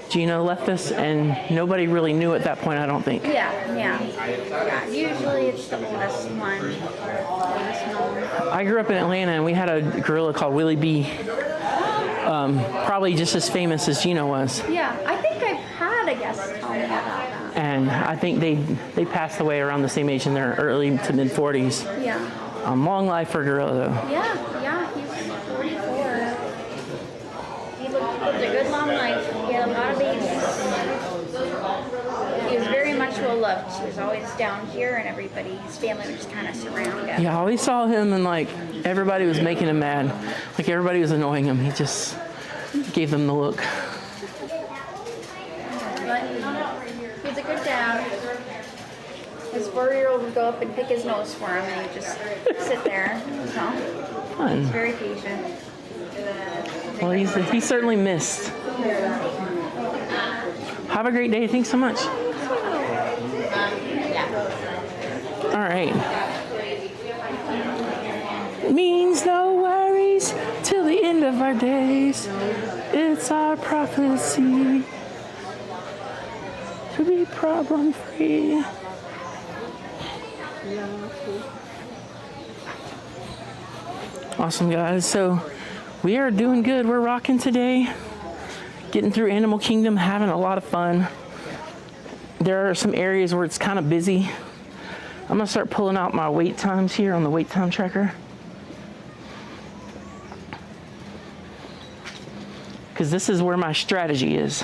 Gino left us, and nobody really knew at that point, I don't think. Yeah. Usually it's the oldest one. I grew up in Atlanta, and we had a gorilla called Willie B. Probably just as famous as Gino was. Yeah, I think I've had a guest tell me about that. And I think they passed away around the same age in their early to mid 40s. Yeah. Long life for a gorilla, though. Yeah, he's 44. He lived a good long life. He had a lot of babies. He was very much well loved. He was always down here, and his family was just kind of surrounded him. Yeah, I always saw him, and like everybody was making him mad. Like everybody was annoying him. He just gave them the look. But he's a good dad. His 4-year-old would go up and pick his nose for him, and he'd just sit there. So Fun. he's very patient. Well, he's certainly missed. Have a great day. Thanks so much. All right. Means no worries till the end of our days. It's our prophecy to be problem free. Awesome, guys. So we are doing good. We're rocking today. Getting through Animal Kingdom, having a lot of fun. There are some areas where it's kind of busy. I'm gonna start pulling out my wait times here on the wait time tracker. Because this is where my strategy is.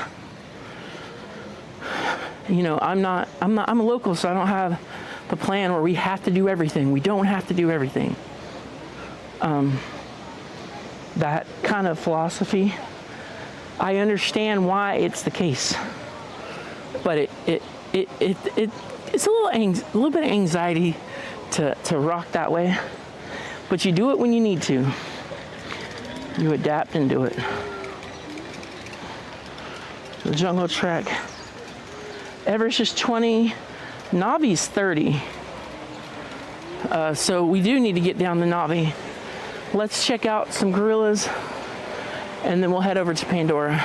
You know, I'm a local, so I don't have the plan where we have to do everything. We don't have to do everything. That kind of philosophy, I understand why it's the case. but it's a little bit of anxiety to rock that way. But you do it when you need to. You adapt and do it. The jungle trek. Everest is 20, Navi's 30. So we do need to get down to Navi. Let's check out some gorillas and then we'll head over to Pandora.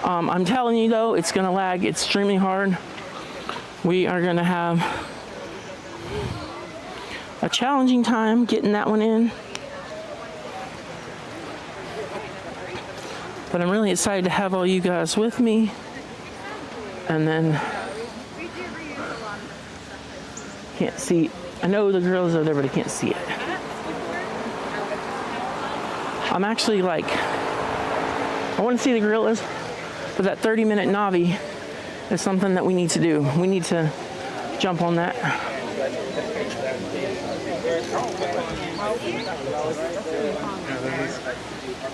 I'm telling you though, it's gonna lag extremely hard. We are gonna have a challenging time getting that one in. But I'm really excited to have all you guys with me. And then, can't see, I know the gorillas are there, but I can't see it. I'm actually like, I want to see the gorillas, but that 30-minute Navi is something that we need to do. We need to jump on that.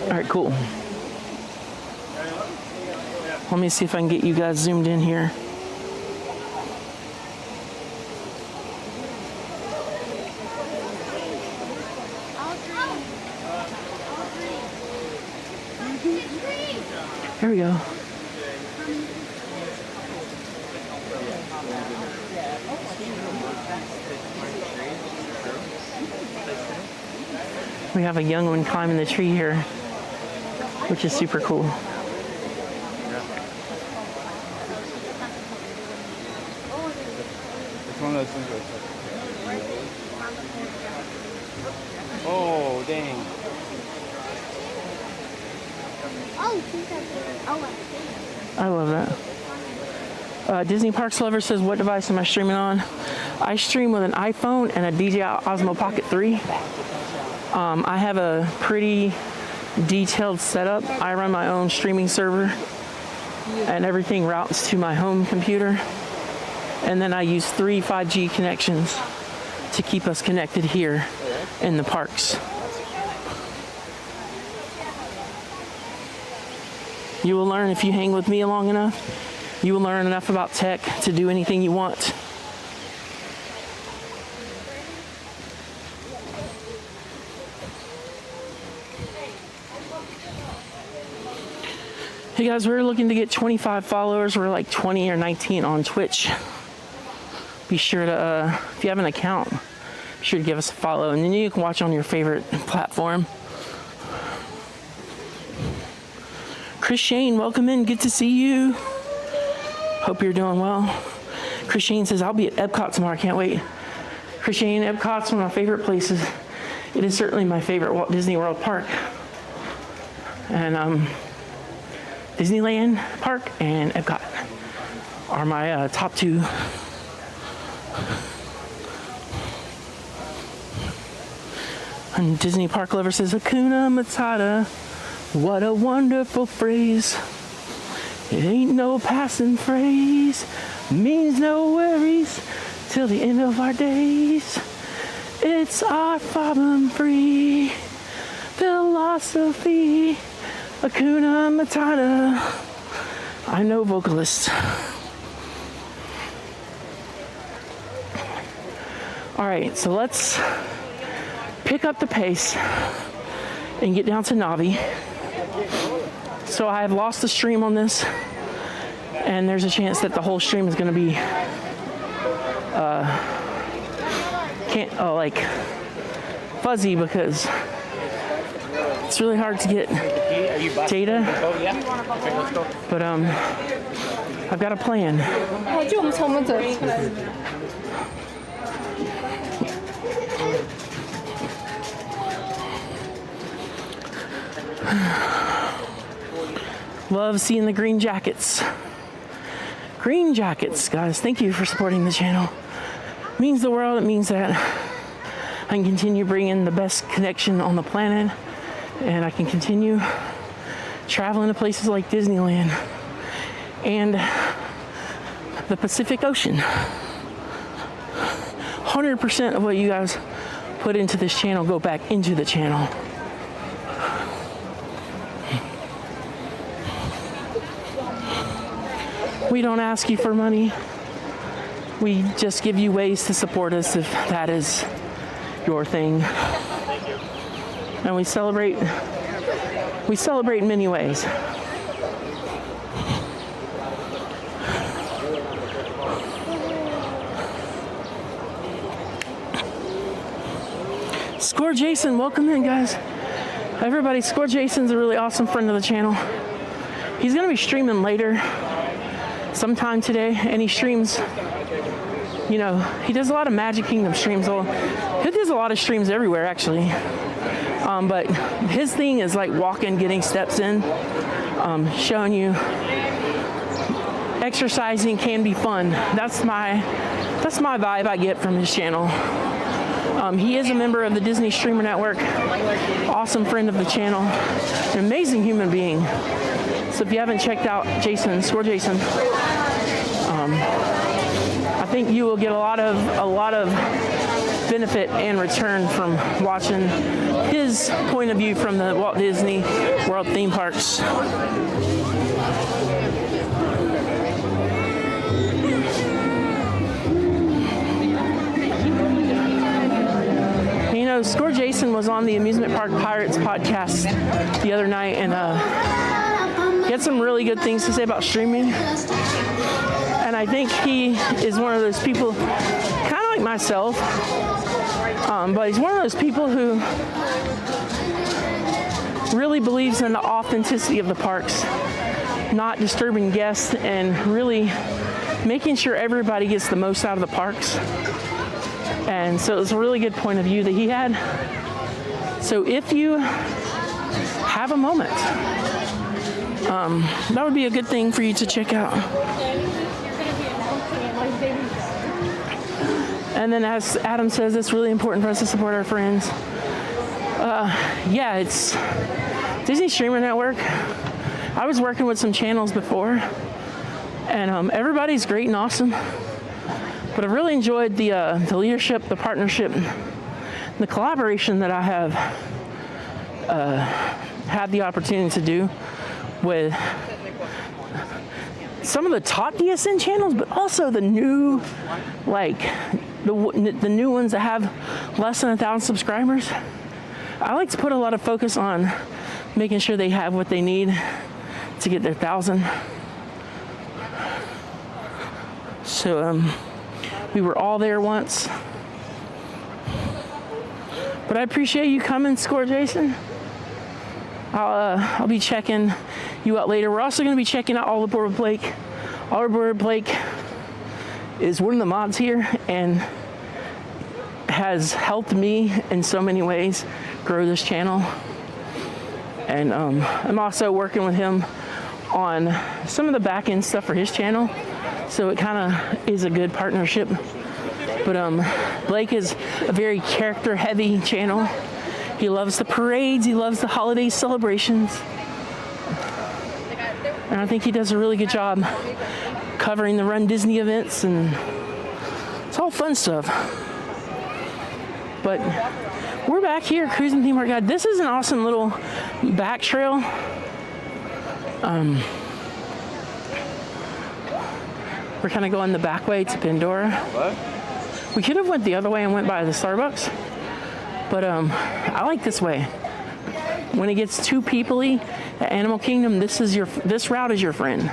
All right, cool. Let me see if I can get you guys zoomed in here. Here we go. We have a young one climbing the tree here, which is super cool. One of those things like oh, dang. I love that. Disney Parks Lover says, what device am I streaming on? I stream with an iPhone and a DJI Osmo Pocket 3. I have a pretty detailed setup. I run my own streaming server and everything routes to my home computer. And then I use 3 5G connections to keep us connected here in the parks. You will learn if you hang with me long enough. You will learn enough about tech to do anything you want. Hey guys, we're looking to get 25 followers. We're like 20 or 19 on Twitch. Be sure to, if you have an account, be sure to give us a follow, and then you can watch on your favorite platform. Chris Shane, welcome in. Good to see you. Hope you're doing well. Chris Shane says, I'll be at Epcot tomorrow. Can't wait. Chris Shane, Epcot's one of my favorite places. It is certainly my favorite Walt Disney World park. And Disneyland Park and Epcot are my top 2. And Disney Park Lover says, Hakuna Matata, what a wonderful phrase. It ain't no passing phrase, means no worries till the end of our days. It's our problem-free philosophy, Hakuna Matata. I'm no vocalist. All right, so let's pick up the pace and get down to Navi. So I have lost the stream on this, and there's a chance that the whole stream is going to be like fuzzy because it's really hard to get data. But I've got a plan. Love seeing the green jackets. Green jackets, guys. Thank you for supporting the channel. It means the world. It means that I can continue bringing the best connection on the planet, and I can continue traveling to places like Disneyland and the Pacific Ocean. 100% of what you guys put into this channel go back into the channel. We don't ask you for money. We just give you ways to support us if that is your thing. And we celebrate in many ways. Score Jason, welcome in, guys. Everybody, Score Jason's a really awesome friend of the channel. He's gonna be streaming later, sometime today, and he streams, you know, he does a lot of Magic Kingdom streams. Well, he does a lot of streams everywhere, actually. But his thing is like walking, getting steps in, showing you exercising can be fun. That's my vibe I get from his channel. He is a member of the Disney Streamer Network, awesome friend of the channel, an amazing human being. So if you haven't checked out Jason, Score Jason, I think you will get a lot of benefit and return from watching his point of view from the Walt Disney World theme parks. You know, Score Jason was on the Amusement Park Pirates podcast the other night, and he had some really good things to say about streaming. And I think he is one of those people, kind of like myself, but he's one of those people who really believes in the authenticity of the parks, not disturbing guests, and really making sure everybody gets the most out of the parks. And so it was a really good point of view that he had. So if you have a moment, that would be a good thing for you to check out. And then, as Adam says, it's really important for us to support our friends. Yeah, it's Disney Streamer Network. I was working with some channels before, and everybody's great and awesome. But I've really enjoyed the leadership, the partnership, the collaboration that I have had the opportunity to do with some of the top DSN channels, but also the new, like the new ones that have less than 1,000 subscribers. I like to put a lot of focus on making sure they have what they need to get their 1,000. So we were all there once. But I appreciate you coming, Score Jason. I'll be checking you out later. We're also going to be checking out All Aboard Blake. All Aboard Blake is one of the mods here and has helped me in so many ways grow this channel. And I'm also working with him on some of the back end stuff for his channel. So it kind of is a good partnership. But Blake is a very character heavy channel. He loves the parades, he loves the holiday celebrations. And I think he does a really good job covering the Run Disney events, and it's all fun stuff. But we're back here cruising theme park guide. This is an awesome little back trail. We're kind of going the back way to Pandora. What? We could have went the other way and went by the Starbucks, but I like this way. When it gets too people-y at Animal Kingdom, this route is your friend.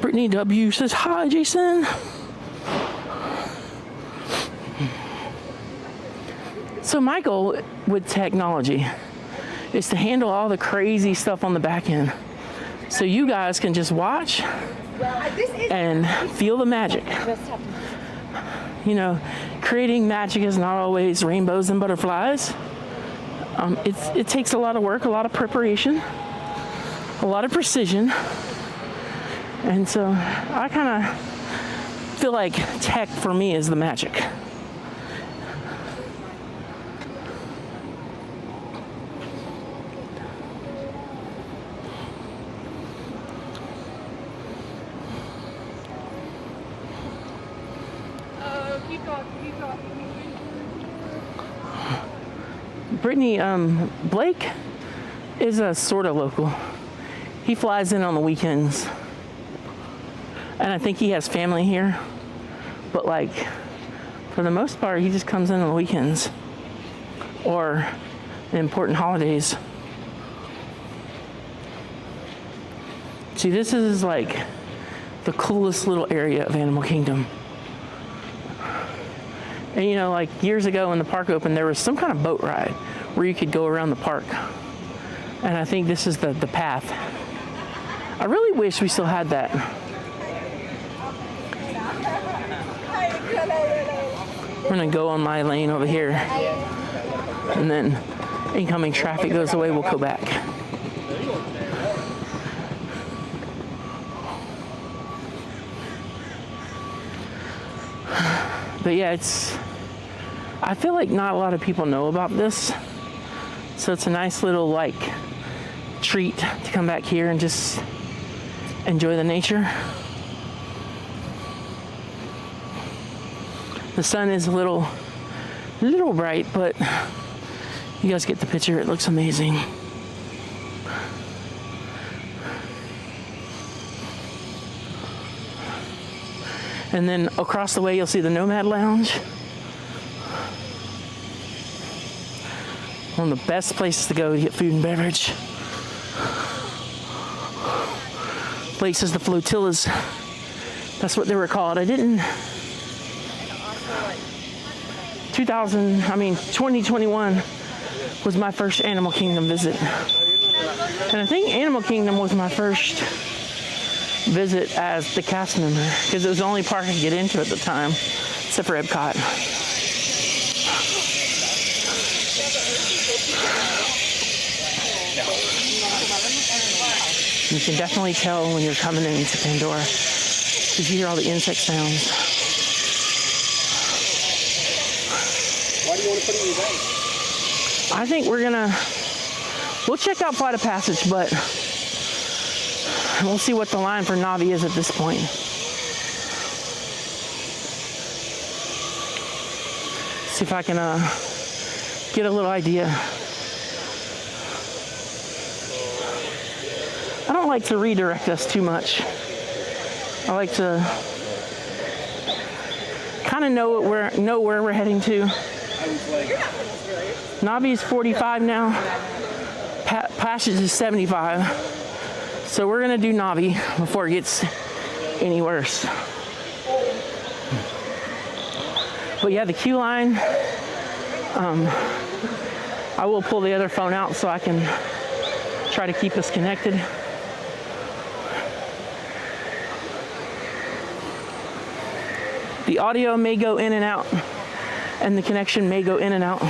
Brittany W says hi, Jason. So my goal with technology is to handle all the crazy stuff on the back end, so you guys can just watch and feel the magic. You know, creating magic is not always rainbows and butterflies. It takes a lot of work, a lot of preparation, a lot of precision. And so I kind of feel like tech for me is the magic. Brittany, Blake is a sort of local. He flies in on the weekends. And I think he has family here. But like, for the most part, he just comes in on the weekends. Or important holidays. See, this is like the coolest little area of Animal Kingdom. And you know, like years ago when the park opened, there was some kind of boat ride where you could go around the park. And I think this is the path. I really wish we still had that. We're gonna go on my lane over here. And then incoming traffic goes away, we'll go back. But yeah, I feel like not a lot of people know about this. So it's a nice little like treat to come back here and just enjoy the nature. The sun is a little bright, but you guys get the picture. It looks amazing. And then across the way, you'll see the Nomad Lounge. One of the best places to go to get food and beverage. Places, the flotillas. That's what they were called. 2021 was my first Animal Kingdom visit. And I think Animal Kingdom was my first visit as the cast member, because it was the only park I could get into at the time, except for Epcot. You can definitely tell when you're coming into Pandora, because you hear all the insect sounds. Why do you want to put it in your bag? I think we'll check out Flight of Passage, but we'll see what the line for Navi is at this point. See if I can get a little idea. I don't like to redirect us too much. I like to kind of know where we're heading to. Navi is 45 now. Passage is 75. So we're gonna do Navi before it gets any worse. But yeah, the queue line, I will pull the other phone out so I can try to keep us connected. The audio may go in and out, and the connection may go in and out.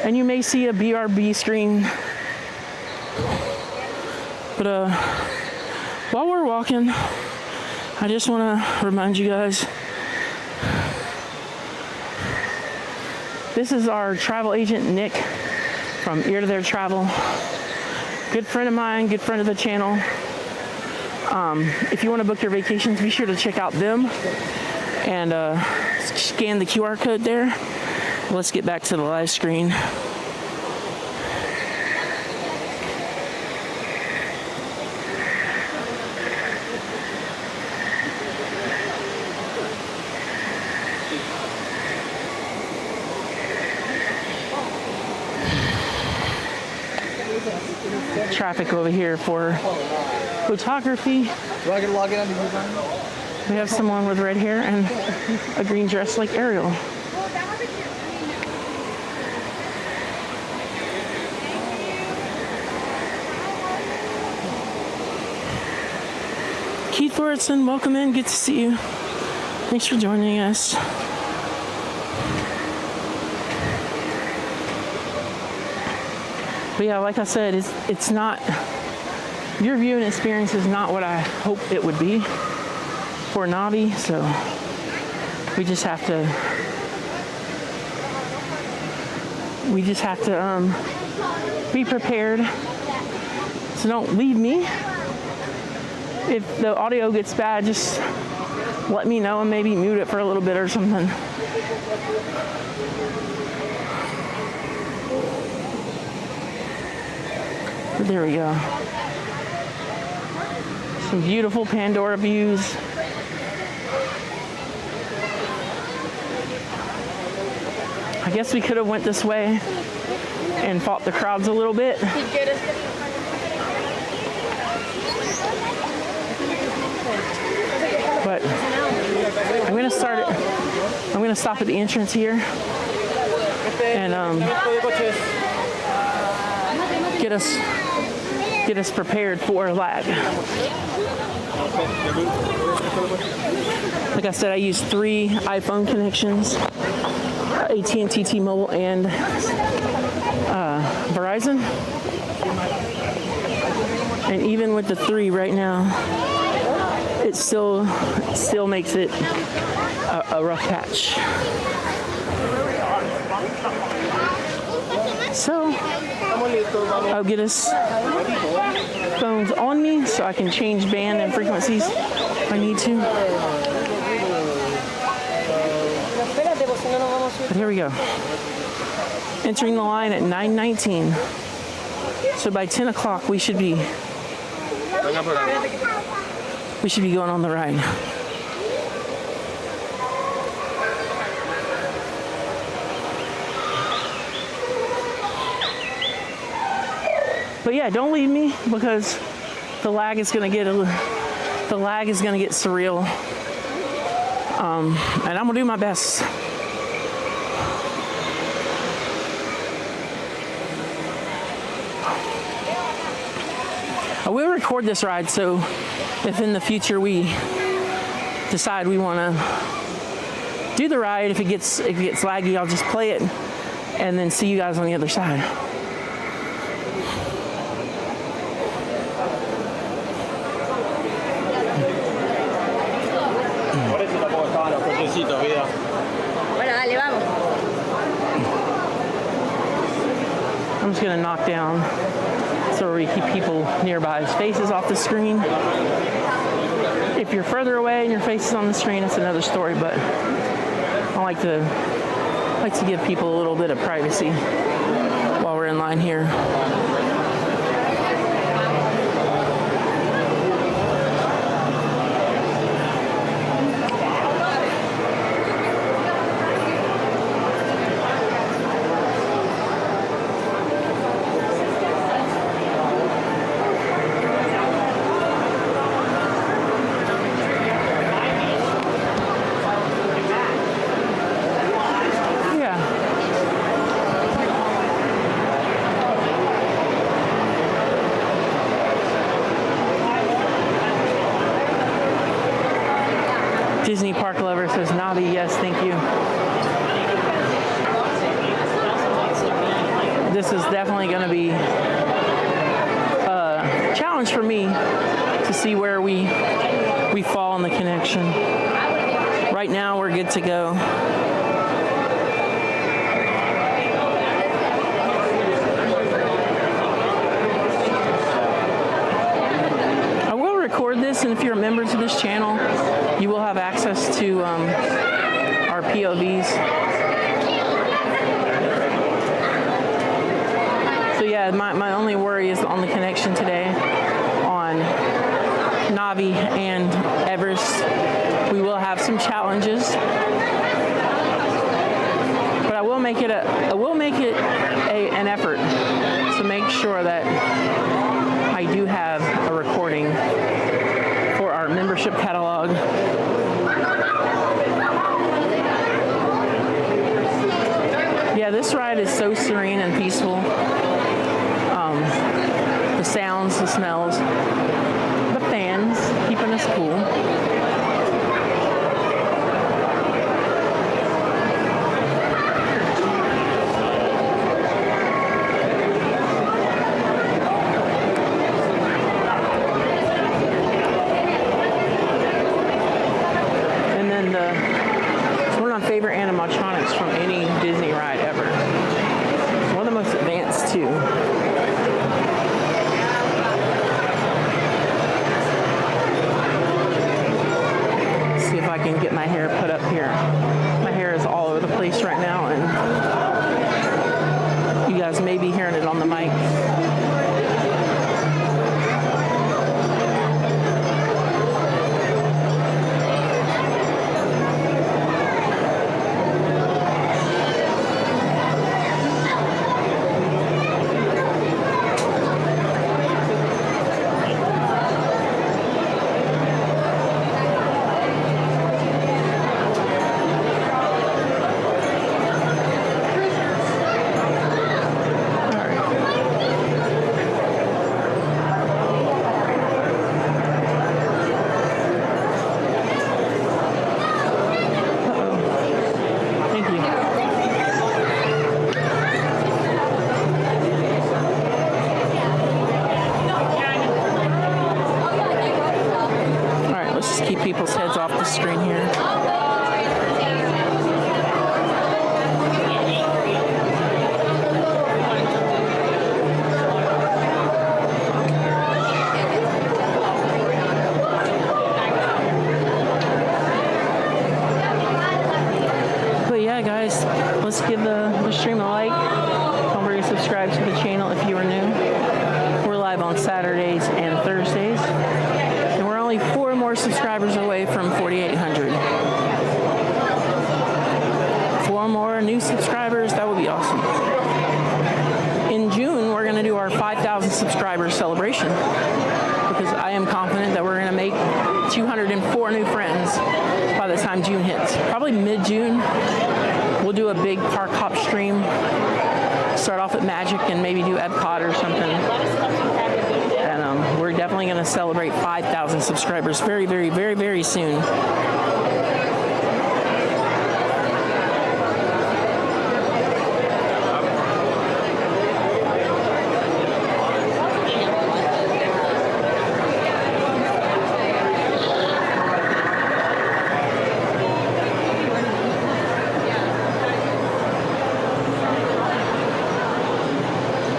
And you may see a BRB screen. But while we're walking, I just want to remind you guys, this is our travel agent, Nick, from Ear to Their Travel. Good friend of mine, good friend of the channel. If you want to book your vacations, be sure to check out them and scan the QR code there. Let's get back to the live screen. Traffic over here for photography. Do I get to log in on your phone? We have someone with red hair and a green dress like Ariel. Keith Lordson, welcome in. Good to see you. Thanks for joining us. But yeah, like I said, it's not, your viewing experience is not what I hope it would be for Navi, so we just have to be prepared. So don't leave me. If the audio gets bad, just let me know and maybe mute it for a little bit or something. There we go. Some beautiful Pandora views. I guess we could have went this way and fought the crowds a little bit. But I'm gonna stop at the entrance here and get us prepared for lag. Like I said, I used 3 iPhone connections, AT&T, T-Mobile, and Verizon. And even with the 3 right now, it still makes it a rough patch. So I'll get us phones on me so I can change band and frequencies if I need to. But here we go. Entering the line at 9:19. So by 10 o'clock we should be going on the ride. But yeah, don't leave me because the lag is gonna get surreal. And I'm gonna do my best. I will record this ride, so if in the future we decide we want to do the ride, if it gets laggy, I'll just play it and then see you guys on the other side. I'm just gonna knock down so we keep people nearby's faces off the screen. If you're further away and your face is on the screen, it's another story, but I like to give people a little bit of privacy while we're in line here. Disney Park Lover says, Navi, yes, thank you. This is definitely going to be a challenge for me to see where we fall in the connection. Right now, we're good to go. I will record this, and if you're members of this channel, you will have access to our POVs. So yeah, my only worry is on the connection today on Navi and Everest. We will have some challenges, but I will make it an effort to make sure that I do have a recording for our membership catalog. Yeah, this ride is so serene and peaceful. The sounds, the smells, the fans keeping us cool. And then it's one of my favorite animatronics from any Disney ride ever. It's one of the most advanced too. See if I can get my hair put up here. My hair is all over the place right now, and you guys may be hearing it on the mic. people's heads off the screen here. But yeah, guys, let's give the stream a like. Don't forget to subscribe to the channel if you are new. We're live on Saturdays and Thursdays. And we're only 4 more subscribers away from 4,800. 4 more new subscribers, that would be awesome. In June, we're going to do our 5,000 subscribers celebration because I am confident that we're going to make 204 new friends by the time June hits. Probably mid-June, we'll do a big park hop stream. Start off at Magic and maybe do Epcot or something. And we're definitely going to celebrate 5,000 subscribers very, very, very, very soon.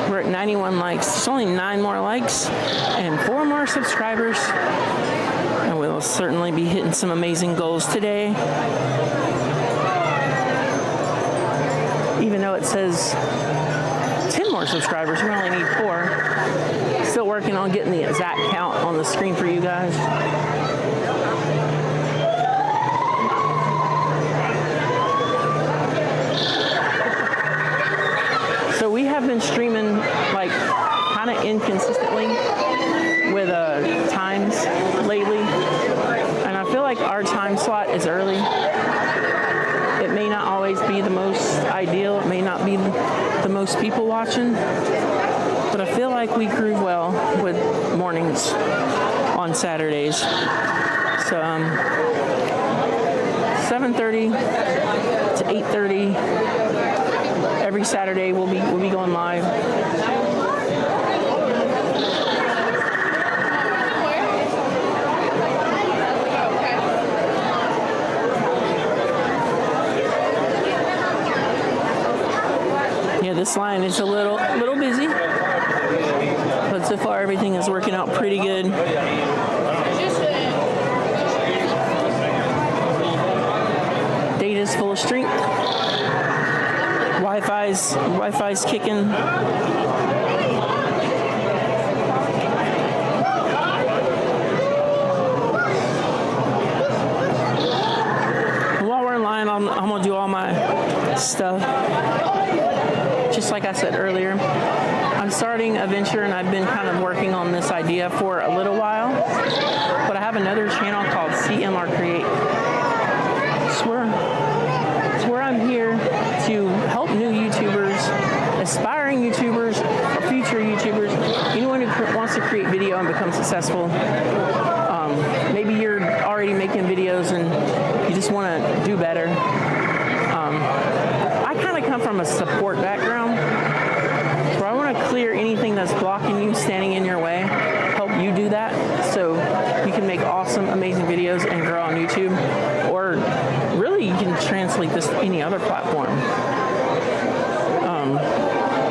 We're at 91 likes. There's only 9 more likes and 4 more subscribers. And we'll certainly be hitting some amazing goals today. Even though it says 10 more subscribers, we only need 4. Still working on getting the exact count on the screen for you guys. So we have been streaming like kind of inconsistently with times lately, and I feel like our time slot is early. It may not always be the most ideal, it may not be the most people watching, but I feel like we groove well with mornings on Saturdays. So 7:30 to 8:30 every Saturday we'll be going live. Yeah, this line is a little busy, but so far everything is working out pretty good. Data's full of strength. Wi-Fi's kicking. While we're in line, I'm gonna do all my stuff. Just like I said earlier, I'm starting a venture and I've been kind of working on this idea for a little while, but I have another channel called CMR Create. It's where I'm here to help new YouTubers, aspiring YouTubers, or future YouTubers, anyone who wants to create video and become successful. Maybe you're already making videos and you just want to do better. I kind of come from a support background, where I want to clear anything that's blocking you, standing in your way, help you do that, so you can make awesome, amazing videos and grow on YouTube, or really you can translate this to any other platform.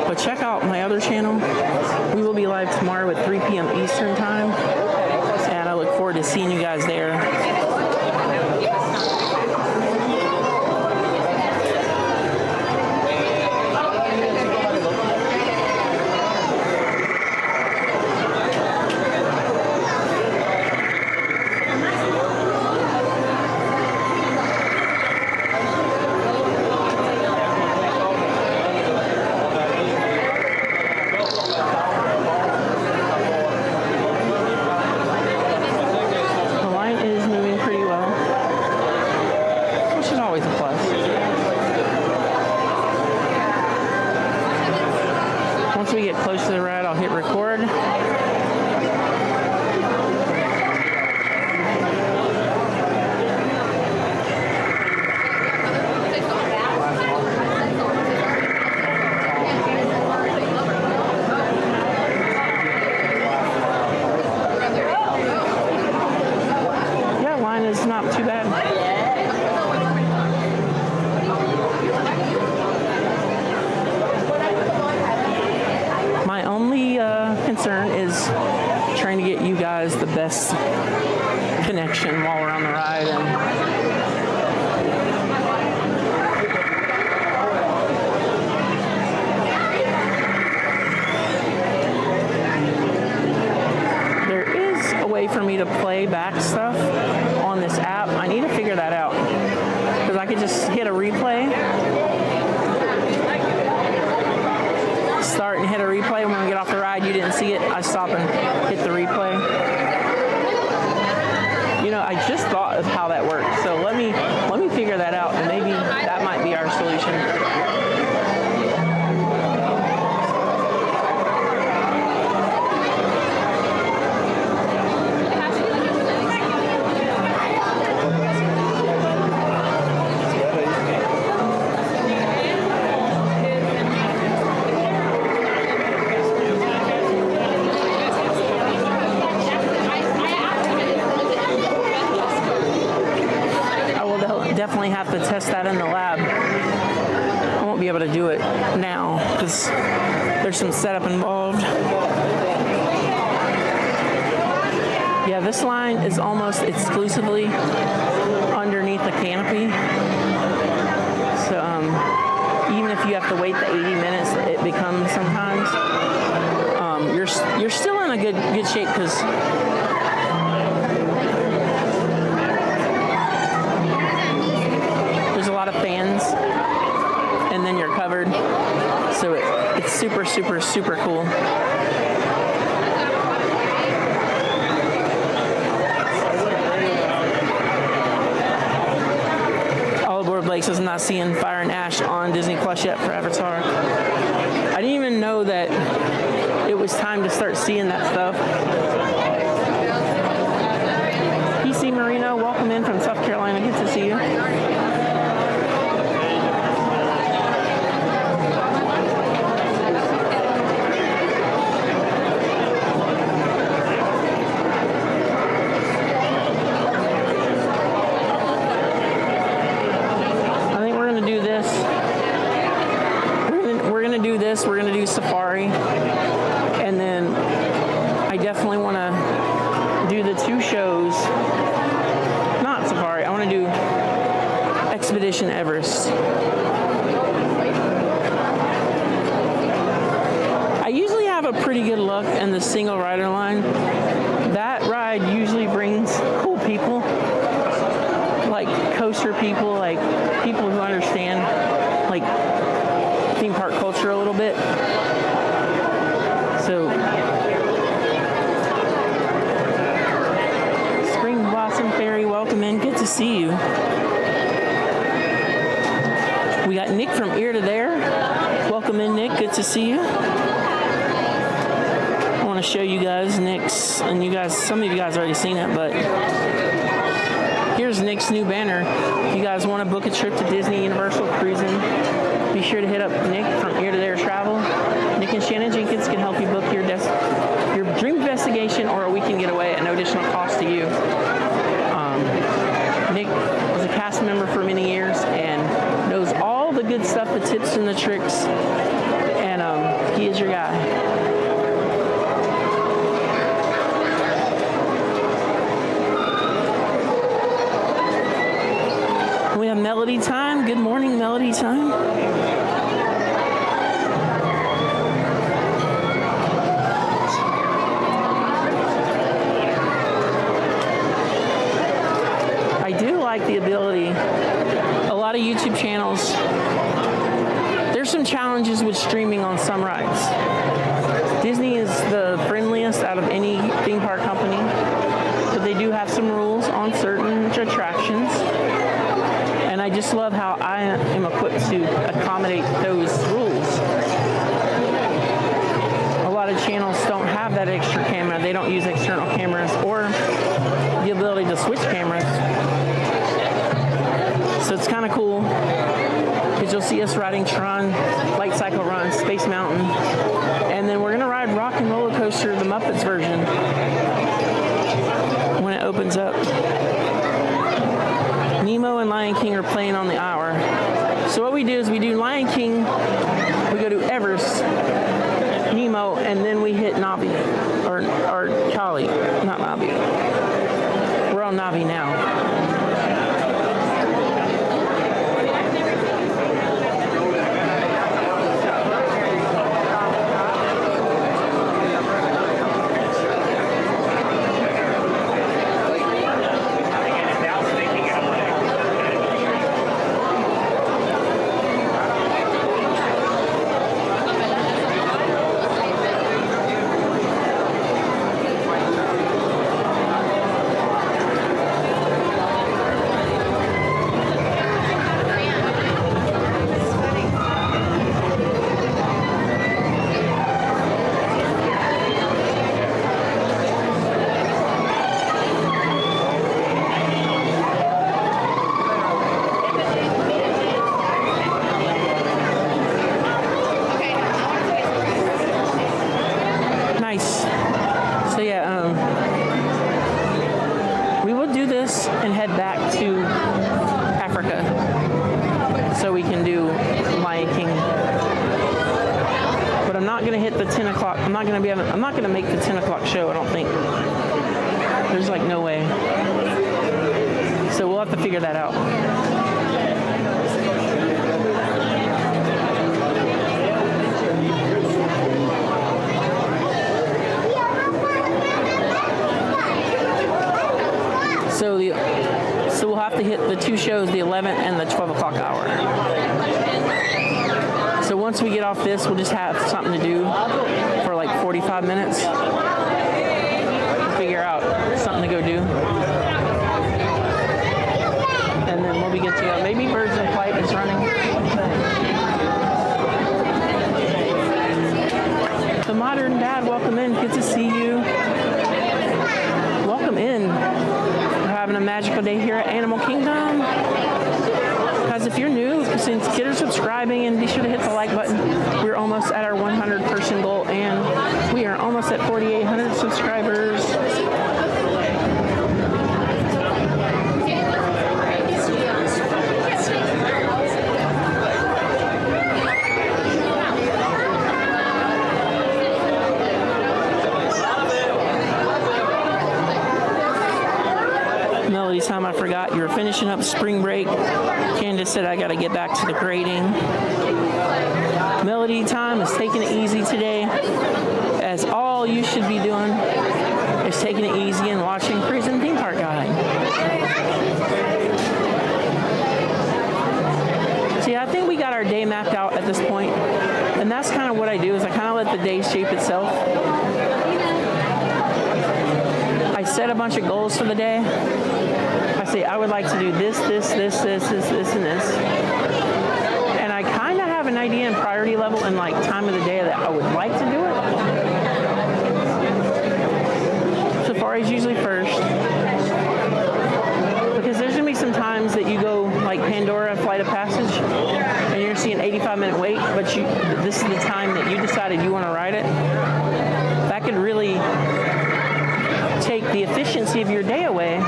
But check out my other channel. We will be live tomorrow at 3 p.m. Eastern time, and I look forward to seeing you guys there. is trying to get you guys the best connection while we're on the ride. And for me to play back stuff on this app. I need to figure that out because I could just hit a replay, start and hit a replay. When we get off the ride, you didn't see it, I stop and hit the replay. You know, I just thought of how that works, so let me figure that out, and maybe that might be our solution. Definitely have to test that in the lab. I won't be able to do it now because there's some setup involved. Yeah, this line is almost exclusively underneath the canopy. So even if you have to wait the 80 minutes, it becomes sometimes. You're still in a good shape because of fans, and then you're covered, so it's super cool. All aboard Blake says not seeing Fire and Ash on Disney Plus yet for Avatar. I didn't even know that it was time to start seeing that stuff. PC Marino, welcome in from South Carolina. Good to see you. We're going to do Safari, and then I definitely want to do the two shows, not Safari, I want to do Expedition Everest. I usually have a pretty good look in the single rider line. That ride usually brings cool people, like coaster people, like people who understand, like, theme park culture a little bit. So Spring Blossom Fairy, welcome in. Good to see you. We got Nick from Ear to There. Welcome in, Nick. Good to see you. I want to show you guys Nick's, and you guys, some of you guys already seen it, but here's Nick's new banner. If you guys want to book a trip to Disney, Universal, cruising, be sure to hit up Nick from Ear to There Travel. Nick and Shannon Jenkins can help you book your dream destination or a weekend getaway at no additional cost to you. Nick was a cast member for many years and knows all the good stuff, the tips and the tricks, and he is your guy. We have Melody Time. Good morning, Melody Time. I do like the ability, a lot of YouTube channels, there's some challenges with streaming on some rides. Disney is the friendliest out of any theme park company, but they do have some rules on certain attractions. And I just love how I am equipped to accommodate those rules. A lot of channels don't have that extra camera. They don't use external cameras or the ability to switch cameras. So it's kind of cool because you'll see us riding Tron, Light Cycle Run, Space Mountain, and then we're going to ride Rock and Roller Coaster, the Muppets version, when it opens up. Nemo and Lion King are playing on the hour. So what we do is we do Lion King, we go to Everest, Nemo, and then we hit Navi, or or Cali, not Navi. We're on Navi now. Nice. So yeah, we will do this and head back to Africa so we can do Lion King. But I'm not gonna hit the 10 o'clock. I'm not gonna make the 10 o'clock show. I don't think. There's like no way. So we'll have to figure that out. So we'll have to hit the two shows, the 11 and the 12 o'clock hour. So once we get off this, we'll just have something to do for like 45 minutes. Figure out something to go do. And then we'll be good to go. Maybe Birds in Flight is running. The Modern Dad, welcome in. Good to see you. Welcome in. Having a magical day here at Animal Kingdom. Guys, if you're new, consider subscribing and be sure to hit the like button. We're almost at our 100 person goal and we are almost at 4,800 subscribers. Time I forgot you were finishing up spring break. Candace said I got to get back to the grading. Melody time is taking it easy today, as all you should be doing is taking it easy and watching Cruising Theme Park Guide. See, I think we got our day mapped out at this point, and that's kind of what I do is I kind of let the day shape itself. I set a bunch of goals for the day. I say I would like to do this, and this. And I kind of have an idea and priority level and like time of the day that I would like to do it. Safari is usually first. Because there's going to be some times that you go like Pandora, Flight of Passage, and you're seeing 85-minute wait, but this is the time that you decided you want to ride it. That could really take the efficiency of your day away,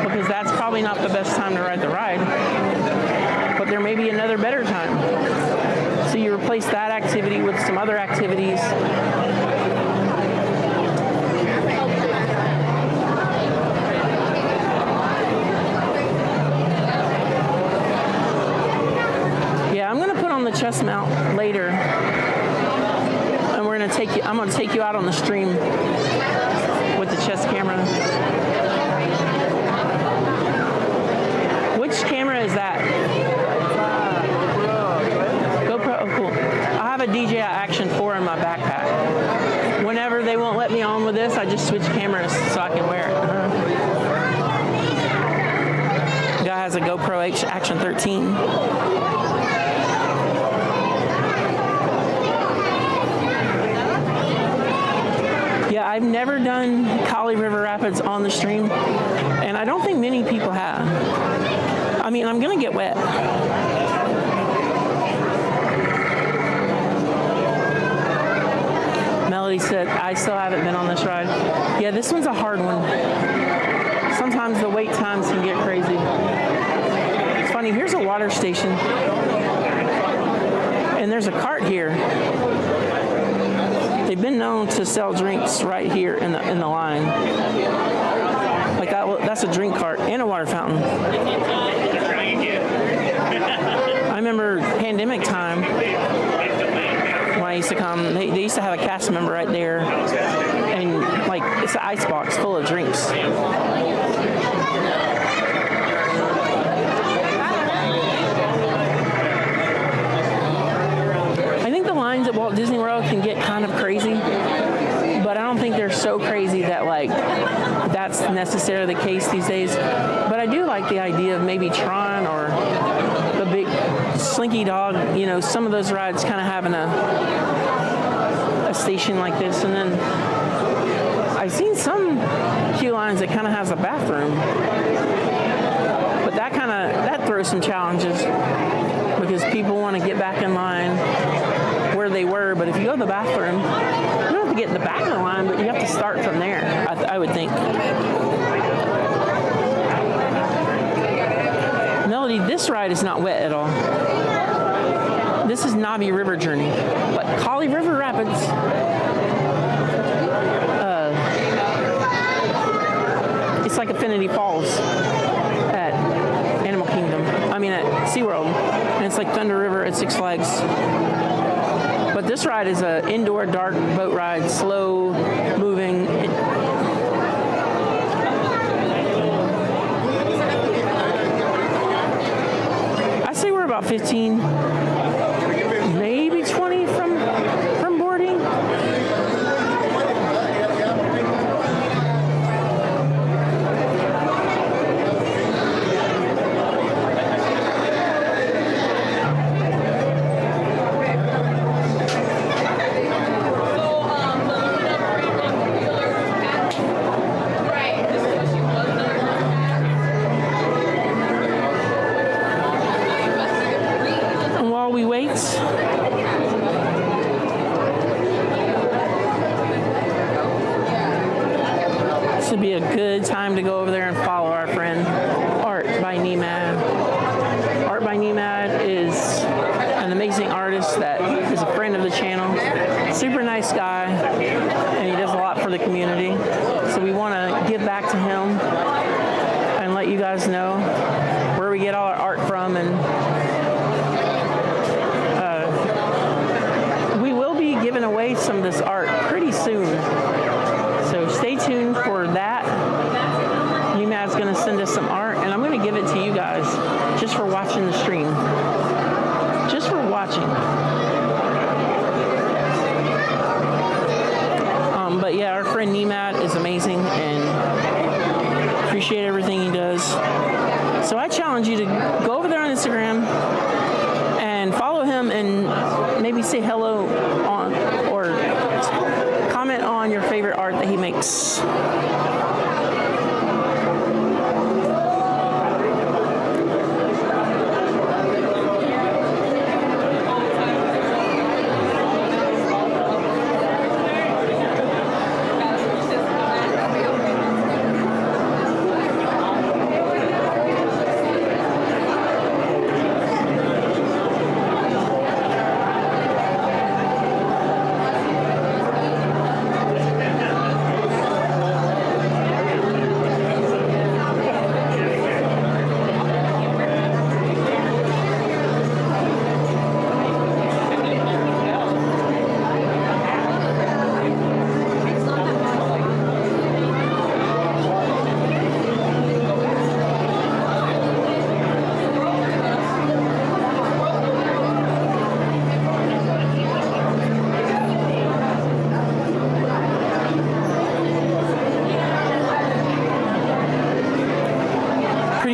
because that's probably not the best time to ride the ride, but there may be another better time. So you replace that activity with some other activities. Yeah, I'm gonna put on the chest mount later, and I'm gonna take you out on the stream with the chest camera. Which camera is that? GoPro. Oh, cool. I have a DJI Action 4 in my backpack. Whenever they won't let me on with this, I just switch cameras so I can wear it. Guy has a GoPro Action 13. Yeah, I've never done Cali River Rapids on the stream, and I don't think many people have. I mean, I'm gonna get wet. Melody said, I still haven't been on this ride. Yeah, this one's a hard one. Sometimes the wait times can get crazy. It's funny, here's a water station, and there's a cart here. they've been known to sell drinks right here in the line. Like that's a drink cart and a water fountain. I remember pandemic time when I used to come, they used to have a cast member right there, and like it's an ice box full of drinks. I think the lines at Walt Disney World can get kind of crazy, but I don't think they're so crazy that like that's necessarily the case these days. But I do like the idea of maybe Tron or the big Slinky Dog, you know, some of those rides kind of having a station like this. And then I've seen some queue lines that kind of has a bathroom, but that throws some challenges because people want to get back in line where they were. But if you go to the bathroom, you don't have to get in the back of the line, but you have to start from there, I would think. Melody, this ride is not wet at all. This is Nabi River Journey, but Cali River Rapids. It's like Infinity Falls at Animal Kingdom. I mean at SeaWorld, and it's like Thunder River at Six Flags. But this ride is an indoor dark boat ride, slow moving. I say we're about 15, maybe 20 from boarding. We wait. This would be a good time to go over there and follow our friend Art by Nemad. Art by Nemad is an amazing artist that is a friend of the channel. Super nice guy, and he does a lot for the community. So we want to give back to him and let you guys know where we get all our art from. And giving away some of this art pretty soon, so stay tuned for that. UMAD's going to send us some art, and I'm going to give it to you guys just for watching the stream, just for watching. But yeah, our friend Nemad is amazing, and appreciate everything he does. So I challenge you to go over there on Instagram and follow him, and maybe say hello on, or comment on your favorite art that he makes.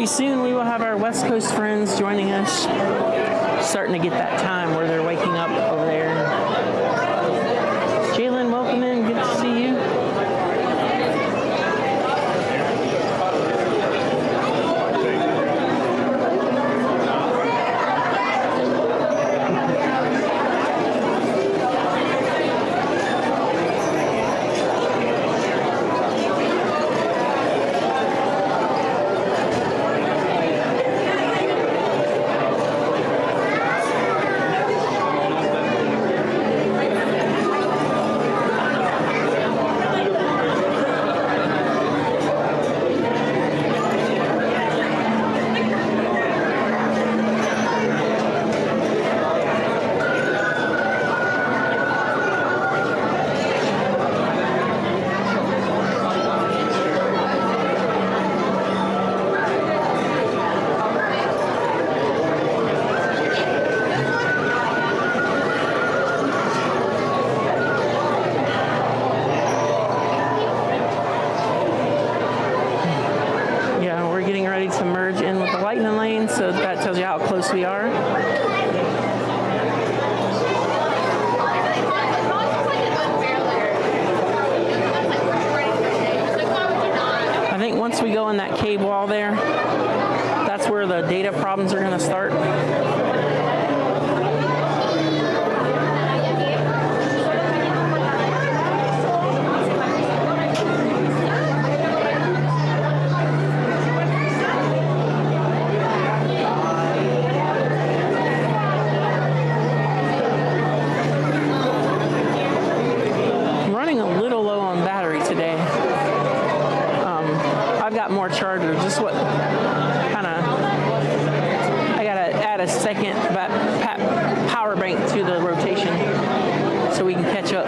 Soon we will have our West Coast friends joining us. Starting to get that time where they're waking up over there. Jalen, welcome in. Good to see you. once we go in that cave wall there, that's where the data problems are going to start. I'm running a little low on battery today. I've got more chargers. Just what kind of, I gotta add a second power bank to the rotation so we can catch up.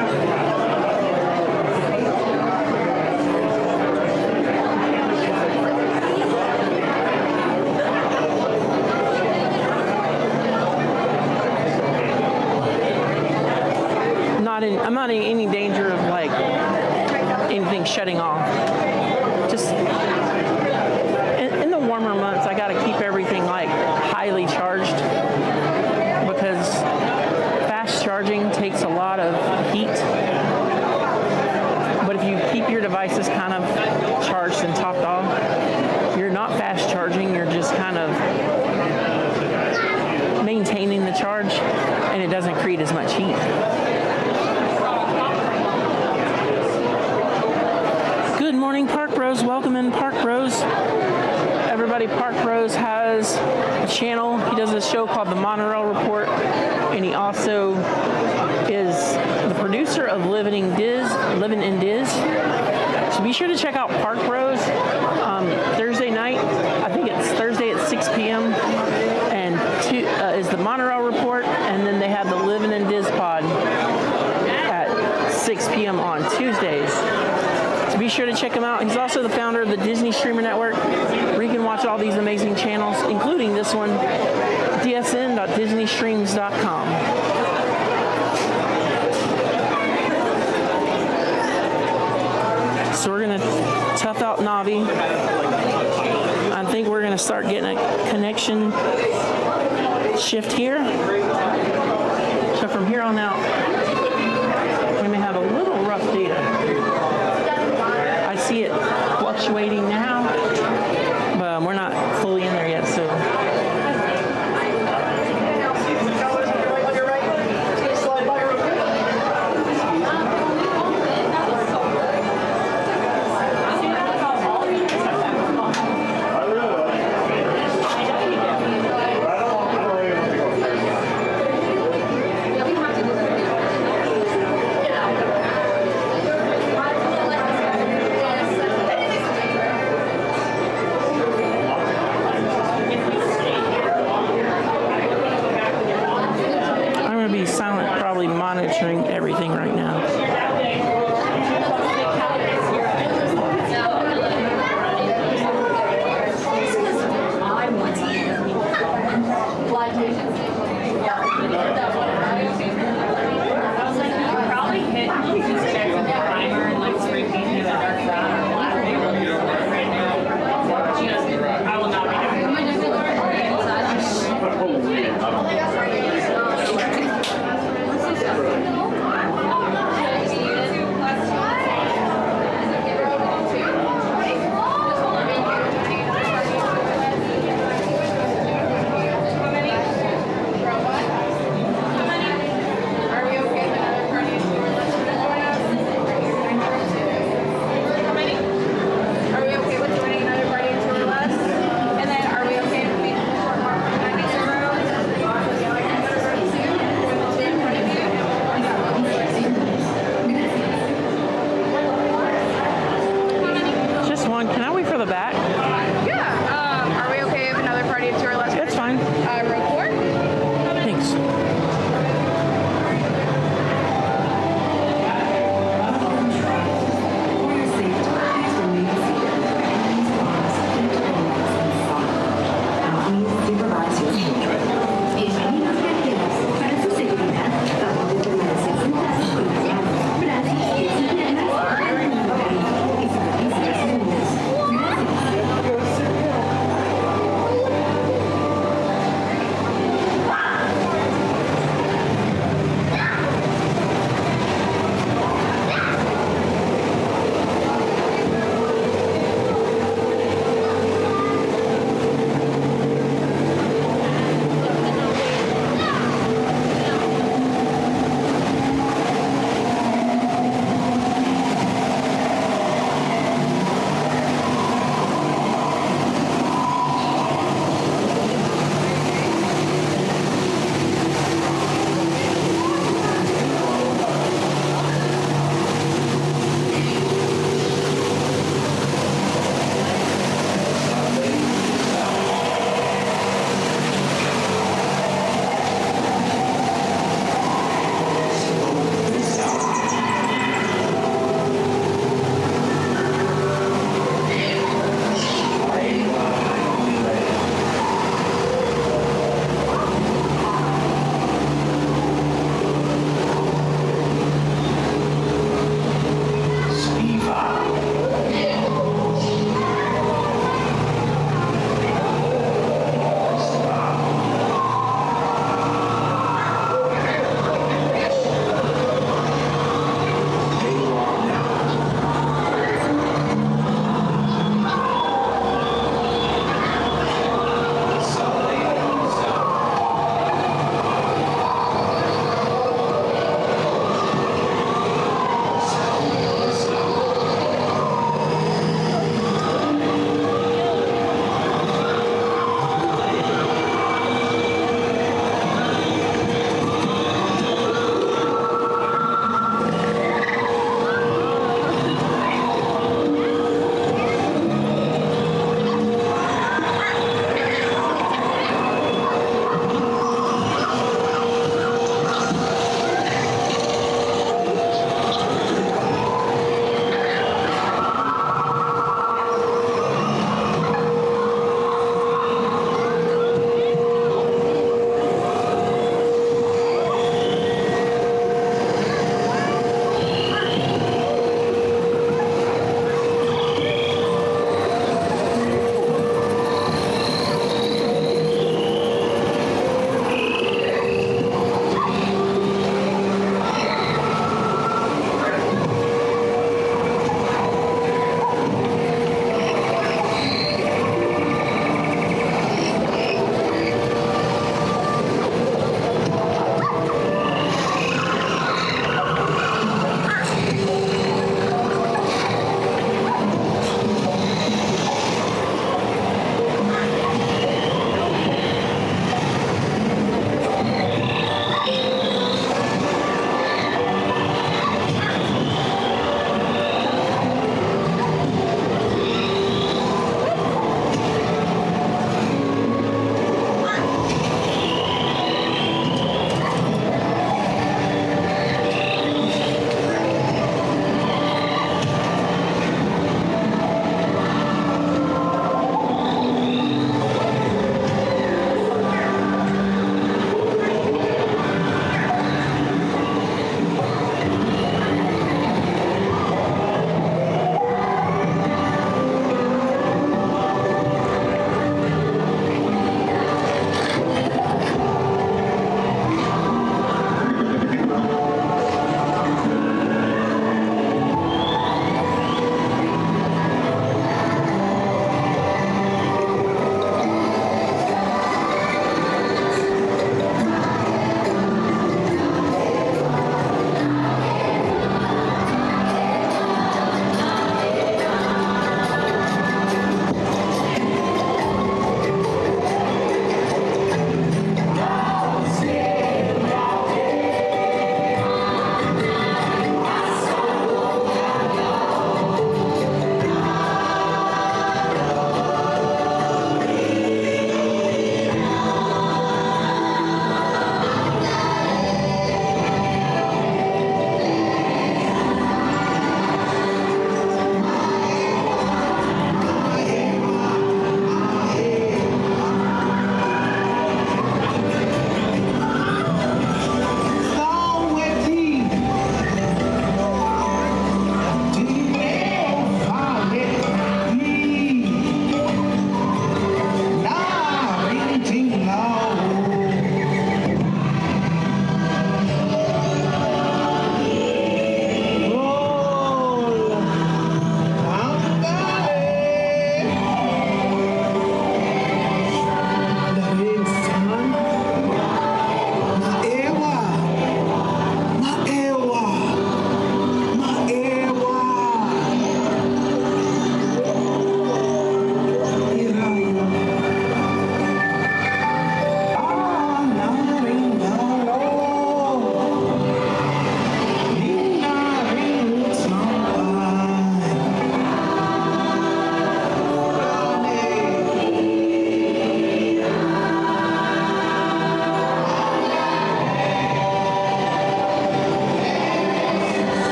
I'm not in any danger of like anything shutting off. Just in the warmer months, I got to keep everything like highly charged because fast charging takes a lot of heat. But if you keep your devices kind of charged and topped off, you're not fast charging, you're just kind of maintaining the charge and it doesn't create as much heat. Good morning, Park Bros. Welcome in, Park Bros. Everybody, Park Bros has a channel. He does a show called The Monorail Report, and he also is the producer of Living in Diz. So be sure to check out Park Bros. Thursday night, I think it's Thursday at 6 p.m. and is the Monorail Report, and then they have the Living in Diz pod at 6 p.m. on Tuesdays. So be sure to check him out. He's also the founder of the Disney Streamer Network, where you can watch all these amazing channels, including this one, dsn.disneystreams.com. So we're going to tough out Navi. I think we're going to start getting a connection shift here. So from here on out, we may have a little rough data. I see it fluctuating now, but we're not fully in there yet, so.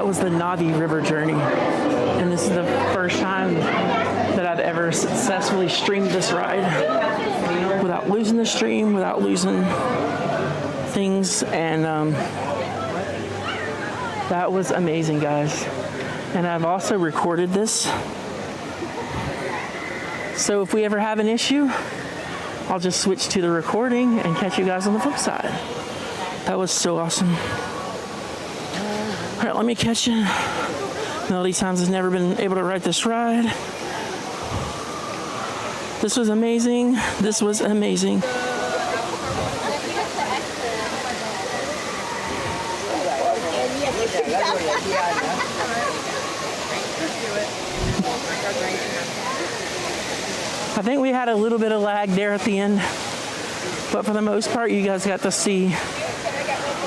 that was the Navi River journey. And this is the first time that I've ever successfully streamed this ride without losing the stream, without losing things. And that was amazing, guys. And I've also recorded this. So if we ever have an issue, I'll just switch to the recording and catch you guys on the flip side. That was so awesome. All right, let me catch you. Melody Sounds has never been able to ride this ride. This was amazing. This was amazing. I think we had a little bit of lag there at the end, but for the most part, you guys got to see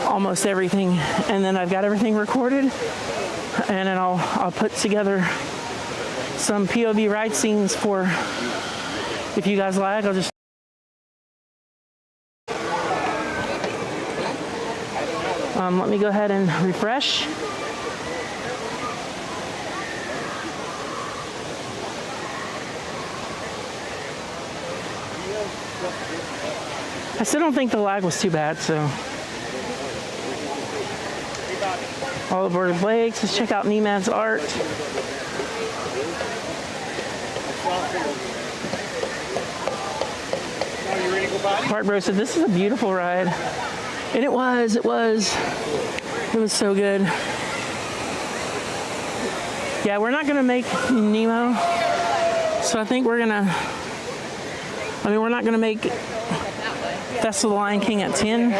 almost everything. And then I've got everything recorded, and then I'll put together some POV ride scenes for if you guys lag. I'll just let me go ahead and refresh. I still don't think the lag was too bad, so. All aboard the Blakes. Let's check out Nemad's art. Bart Bro said, this is a beautiful ride. And it was so good. Yeah, we're not gonna make Nemo. So I think we're not gonna make Festival of the Lion King at 10.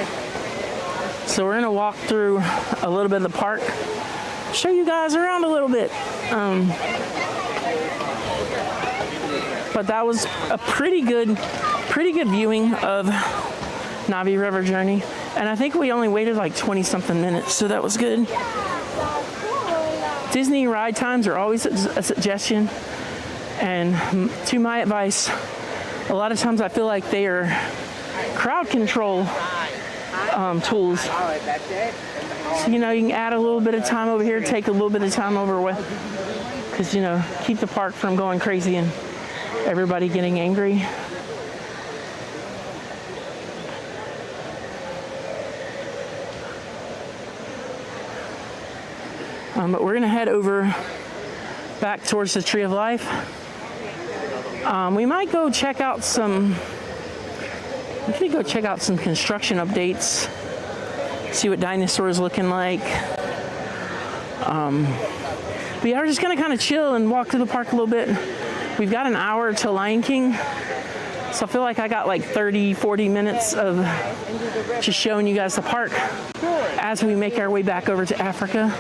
So we're gonna walk through a little bit of the park, show you guys around a little bit. But that was a pretty good viewing of Navi River Journey. And I think we only waited like 20 something minutes, so that was good. Disney ride times are always a suggestion. And to my advice, a lot of times I feel like they are crowd control tools. So, you know, you can add a little bit of time over here, take a little bit of time over with, because, you know, keep the park from going crazy and everybody getting angry. But we're gonna head over back towards the Tree of Life. We might go check out some. We could go check out some construction updates. See what dinosaurs looking like. But yeah, we're just gonna kind of chill and walk through the park a little bit. We've got an hour till Lion King, so I feel like I got like 30-40 minutes of just showing you guys the park as we make our way back over to Africa.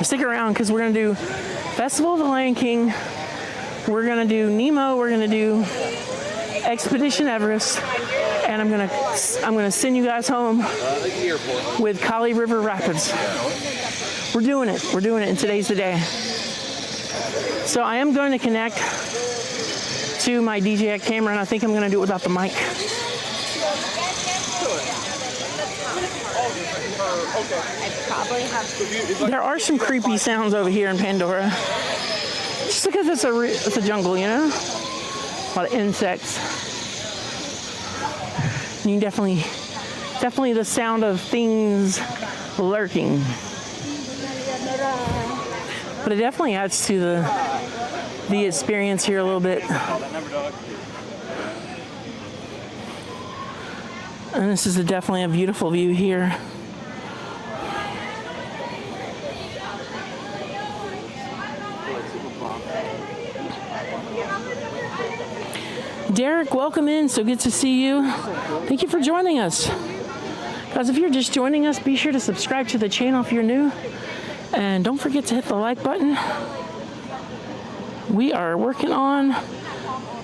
Stick around because we're gonna do Festival of the Lion King, we're gonna do Nemo, we're gonna do Expedition Everest, and I'm gonna send you guys home with Cali River Rapids. We're doing it, and today's the day. So I am going to connect to my DJI camera, and I think I'm gonna do it without the mic. There are some creepy sounds over here in Pandora. Just because it's a jungle, you know? A lot of insects. And you definitely the sound of things lurking. But it definitely adds to the experience here a little bit. And this is definitely a beautiful view here. Derek, welcome in. So good to see you. Thank you for joining us. Guys, if you're just joining us, be sure to subscribe to the channel if you're new. And don't forget to hit the like button. We are working on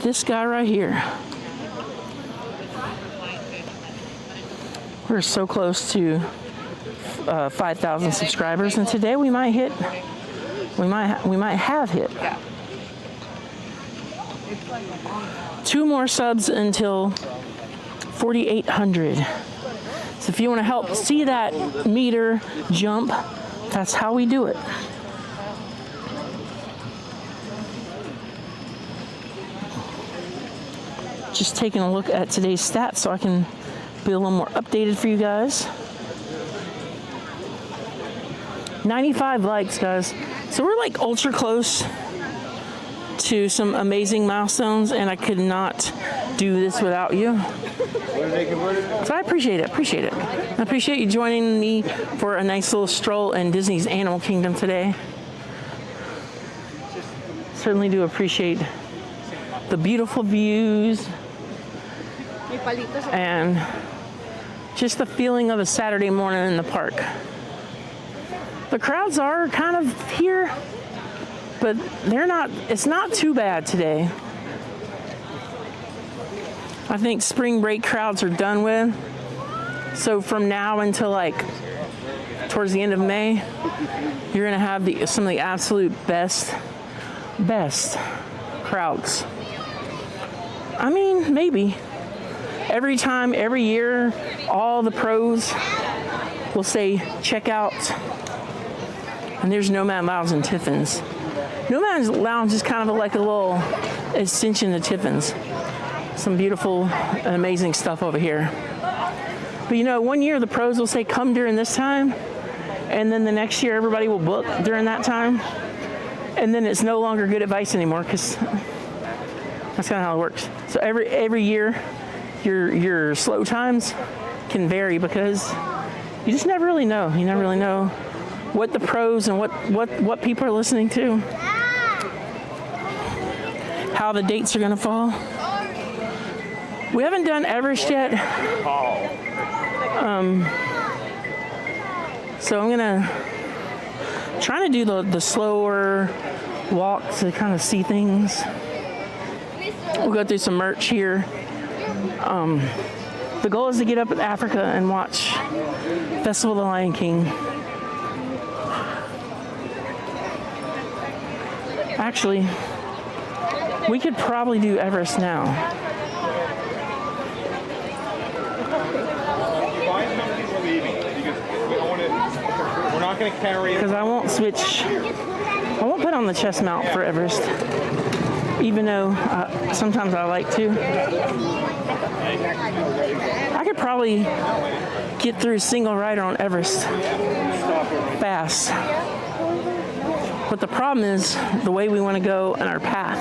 this guy right here. We're so close to 5,000 subscribers, and today we might have hit 2 more subs until 4,800. So if you want to help see that meter jump, that's how we do it. Just taking a look at today's stats so I can be a little more updated for you guys. 95 likes, guys. So we're like ultra close to some amazing milestones, and I could not do this without you. So I appreciate it, I appreciate you joining me for a nice little stroll in Disney's Animal Kingdom today. Certainly do appreciate the beautiful views and just the feeling of a Saturday morning in the park. The crowds are kind of here, but it's not too bad today. I think spring break crowds are done with. So from now until like towards the end of May, you're gonna have some of the absolute best crowds. I mean, maybe. Every year, all the pros will say, check out. And there's Nomad Lounge and Tiffin's. Nomad Lounge is kind of like a little extension of Tiffin's. Some beautiful and amazing stuff over here. But you know, one year the pros will say, come during this time. And then the next year, everybody will book during that time. And then it's no longer good advice anymore, because that's kind of how it works. So every year, your slow times can vary, because you just never really know. You never really know what the pros and what people are listening to, how the dates are going to fall. We haven't done Everest yet, so I'm gonna try to do the slower walk to kind of see things. We'll go through some merch here. The goal is to get up in Africa and watch Festival of the Lion King. Actually, we could probably do Everest now. We're not going to carry it. Because I won't put on the chest mount for Everest, even though sometimes I like to. I could probably get through single rider on Everest fast. But the problem is the way we want to go and our path.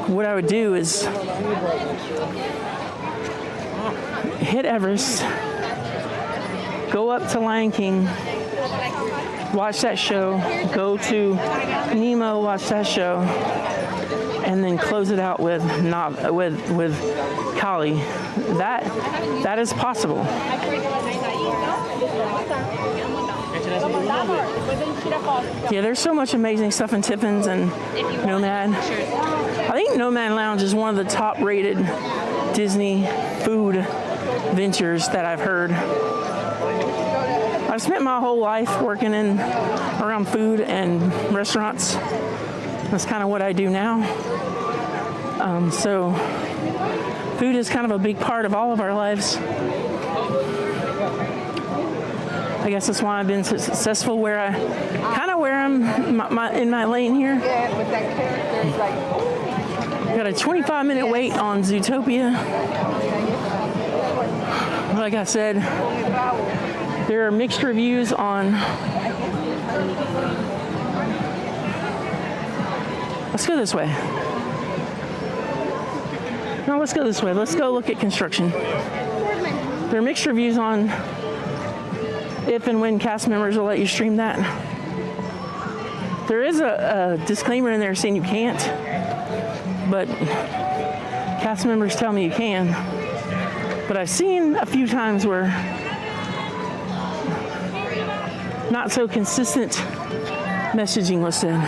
What I would do is hit Everest, go up to Lion King, watch that show, go to Nemo, watch that show, and then close it out with Cali. That is possible. Yeah, there's so much amazing stuff in Tiffin's and Nomad. I think Nomad Lounge is one of the top-rated Disney food ventures that I've heard. I've spent my whole life working around food and restaurants. That's kind of what I do now. So food is kind of a big part of all of our lives. I guess that's why I've been so successful where I'm in my lane here. Got a 25-minute wait on Zootopia. Like I said, there are mixed reviews on. Let's go this way. No, let's go this way. Let's go look at construction. There are mixed reviews on if and when cast members will let you stream that. There is a disclaimer in there saying you can't, but cast members tell me you can. But I've seen a few times where not so consistent messaging was said.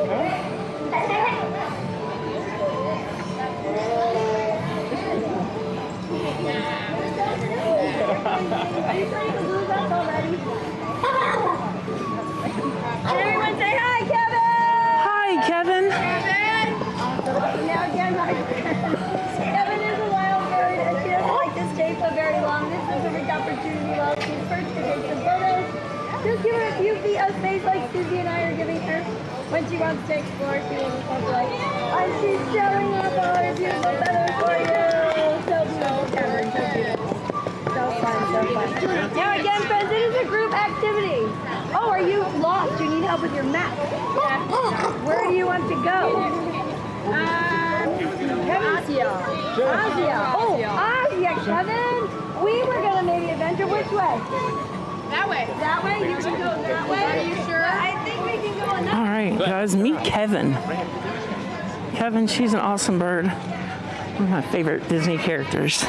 Everyone say hi, Kevin! Hi, Kevin. Now again, hi. Kevin is a wild bird and she doesn't like to stay for very long. This is a perfect opportunity while she's perched to take some photos. Just give her a few feet of space like Susie and I are giving her. When she wants to explore, she will just look like, and she's showing off all her beautiful feathers for you. So beautiful, Kevin, so beautiful. So fun, so fun. Now again, friends, it is a group activity. Oh, are you lost? You need help with your map. Where do you want to go? Asia. Oh, Asia, Kevin. We were going to maybe adventure. Which way? That way. That way? You can go that way? Are you sure? I think we can go another. All right, guys, meet Kevin. Kevin, she's an awesome bird. One of my favorite Disney characters.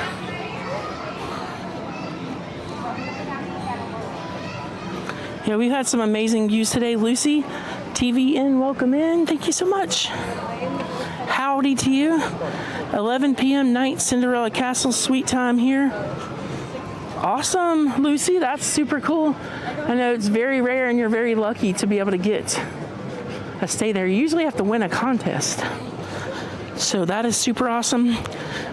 Yeah, we've had some amazing views today. Lucy, TVN, welcome in. Thank you so much. Howdy to you. 11 p.m. night, Cinderella Castle, sweet time here. Awesome, Lucy. That's super cool. I know it's very rare and you're very lucky to be able to get a stay there. You usually have to win a contest. So that is super awesome.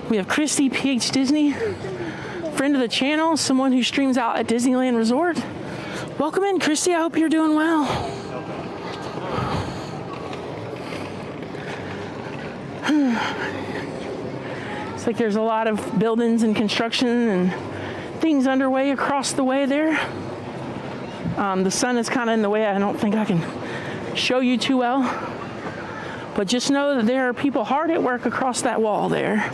We have Christy, PH Disney, friend of the channel, someone who streams out at Disneyland Resort. Welcome in, Christy. I hope you're doing well. It's like there's a lot of buildings and construction and things underway across the way there. The sun is kind of in the way. I don't think I can show you too well. But just know that there are people hard at work across that wall there.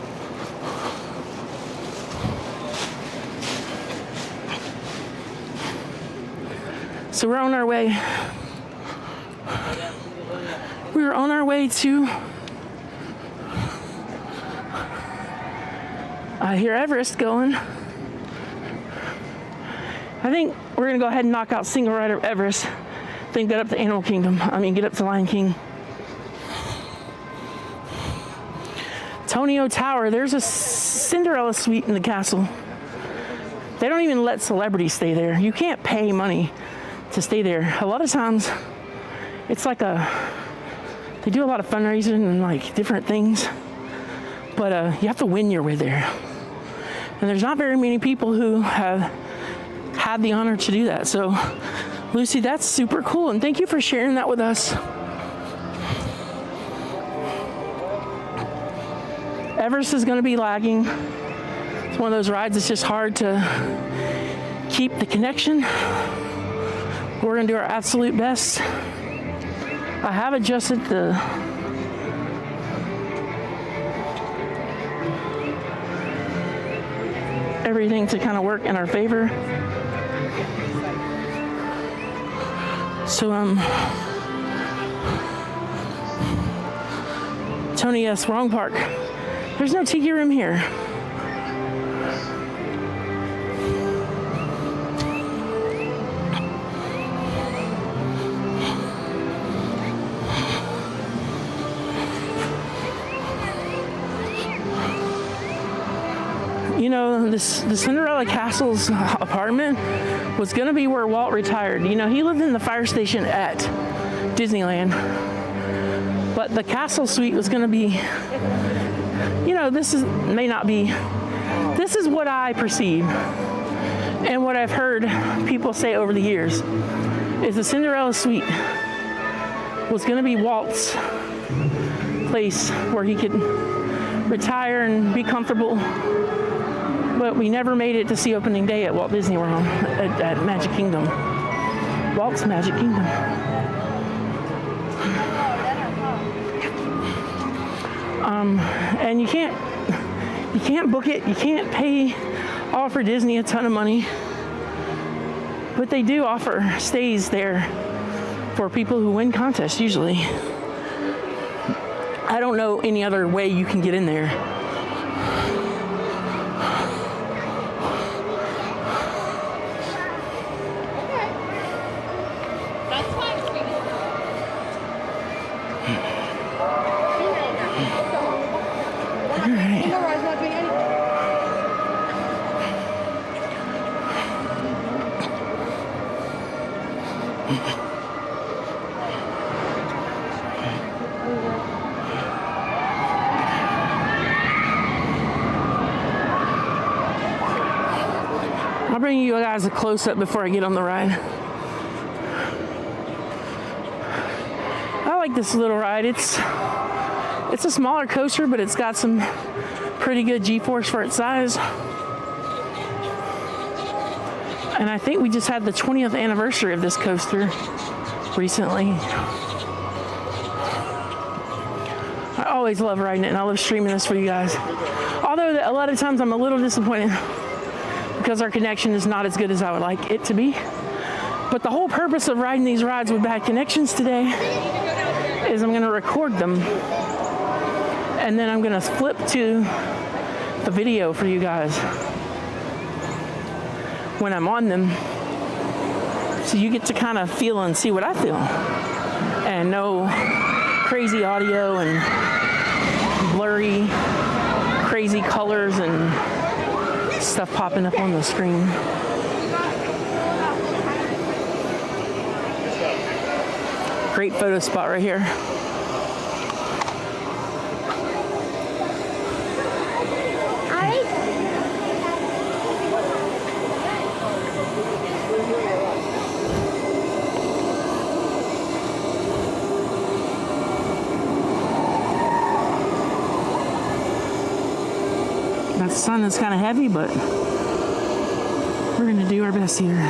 So we're on our way. We're on our way to, I hear Everest going. I think we're gonna go ahead and knock out single rider Everest, then get up to Animal Kingdom. Get up to Lion King. Tonio Tower, there's a Cinderella suite in the castle. They don't even let celebrities stay there. You can't pay money to stay there. A lot of times, it's like they do a lot of fundraising and like different things, but you have to win your way there. And there's not very many people who have had the honor to do that. So, Lucy, that's super cool, and thank you for sharing that with us. Everest is going to be lagging. It's one of those rides that's just hard to keep the connection. We're going to do our absolute best. I have adjusted everything to kind of work in our favor. So, Tony, yes, wrong park. There's no tiki room here. You know, the Cinderella Castle's apartment was going to be where Walt retired. You know, he lived in the fire station at Disneyland. But the castle suite was going to be, you know, this is what I perceive and what I've heard people say over the years is the Cinderella suite was going to be Walt's place where he could retire and be comfortable. But we never made it to see opening day at Walt Disney World, at Magic Kingdom. Walt's Magic Kingdom. And you can't book it. You can't offer Disney a ton of money. But they do offer stays there for people who win contests usually. I don't know any other way you can get in there. Laura's not doing anything. I'll bring you guys a close-up before I get on the ride. I like this little ride. It's a smaller coaster, but it's got some pretty good G-force for its size. And I think we just had the 20th anniversary of this coaster recently. I always love riding it, and I love streaming this for you guys. Although a lot of times I'm a little disappointed because our connection is not as good as I would like it to be. But the whole purpose of riding these rides with bad connections today is I'm gonna record them, and then I'm gonna flip to the video for you guys when I'm on them. So you get to kind of feel and see what I feel. And no crazy audio and blurry, crazy colors and stuff popping up on the screen. Great photo spot right here. That sun is kind of heavy, but we're going to do our best here.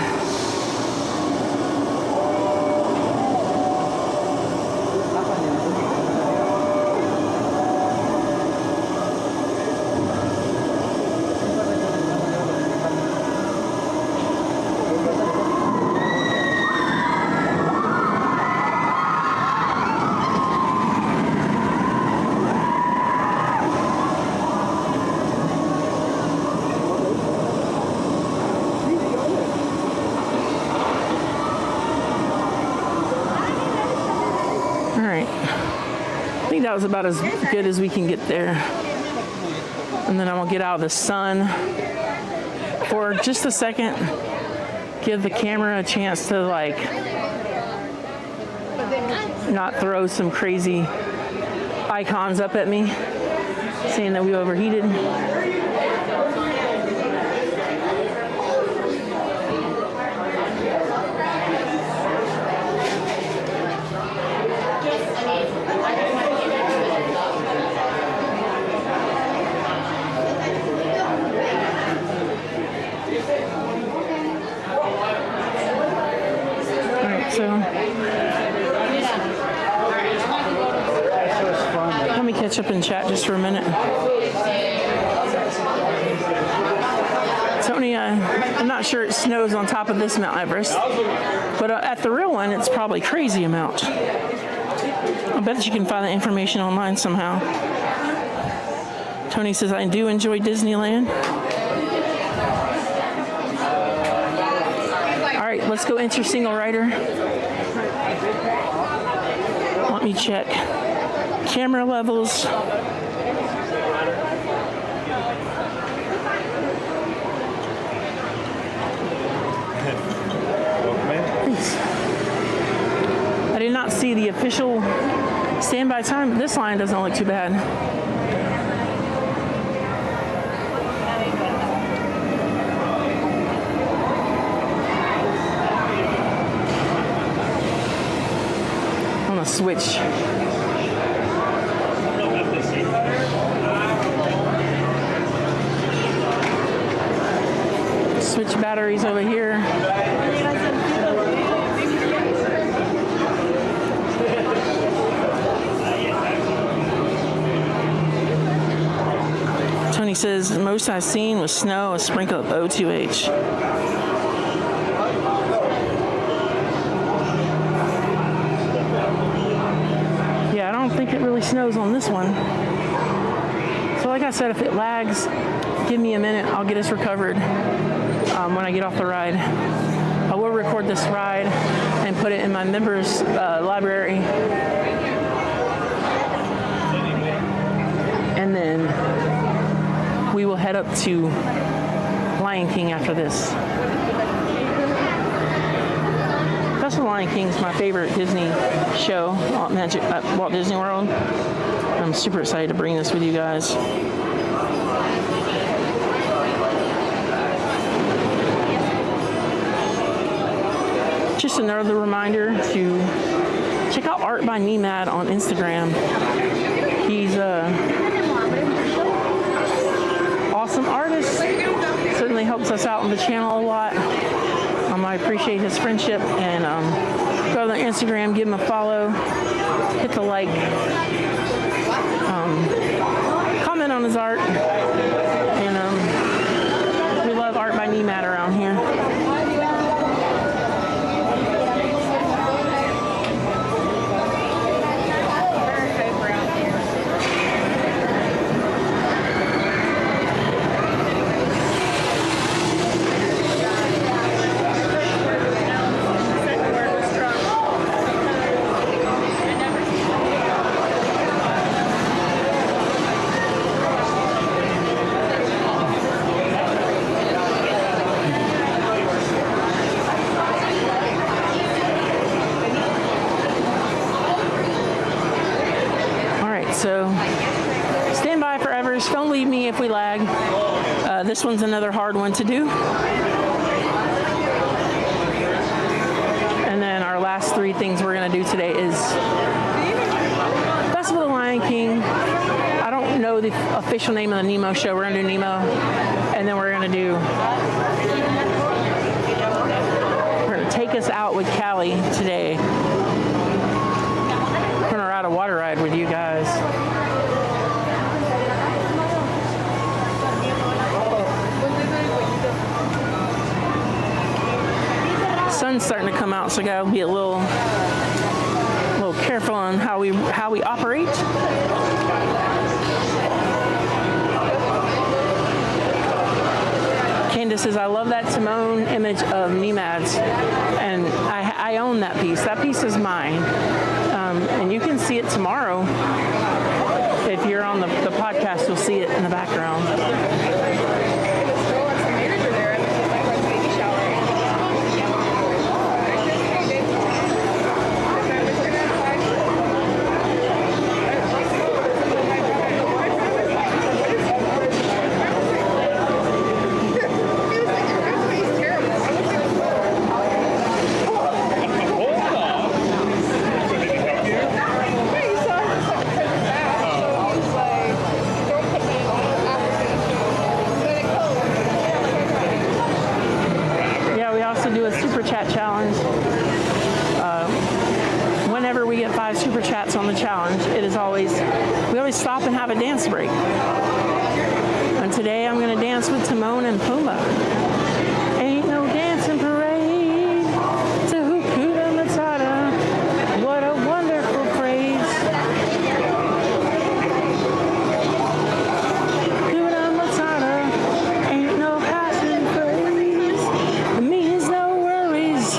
That was about as good as we can get there. And then I'm gonna get out of the sun for just a second, give the camera a chance to like not throw some crazy icons up at me saying that we overheated. So let me catch up and chat just for a minute. Tony, I'm not sure it snows on top of this Mount Everest, but at the real one, it's probably crazy amount. I bet you can find the information online somehow. Tony says, I do enjoy Disneyland. All right, let's go enter single rider. Let me check camera levels. I did not see the official standby time, but this line doesn't look too bad. I'm gonna switch. Switch batteries over here. Tony says, most I've seen was snow, a sprinkle of O2H. Yeah, I don't think it really snows on this one. So like I said, if it lags, give me a minute. I'll get us recovered when I get off the ride. I will record this ride and put it in my members library. And then head up to Lion King after this. That's Lion King's my favorite Disney show at Walt Disney World. I'm super excited to bring this with you guys. Just another reminder to check out Art by Nemad on Instagram. He's a awesome artist. Certainly helps us out on the channel a lot. I appreciate his friendship, and go to their Instagram, give him a follow, hit the like, comment on his art, and we love Art by Nemad around here. So stand by for Everest. Don't leave me if we lag. This one's another hard one to do. And then our last three things we're going to do today is Festival of Lion King. I don't know the official name of the Nemo show. We're going to do Nemo. And then we're going to take us out with Cali today. We're going to ride a water ride with you guys. Sun's starting to come out, so I gotta be a little careful on how we operate. Candace says, I love that Timon image of Nemad's, and I own that piece. That piece is mine. And you can see it tomorrow. If you're on the podcast, you'll see it in the background. Super chats on the challenge. We always stop and have a dance break. And today I'm going to dance with Timon and Pumbaa. Ain't no dancing parade to Hakuna Matata. What a wonderful phrase. Hakuna Matata ain't no passing phrase. It means no worries.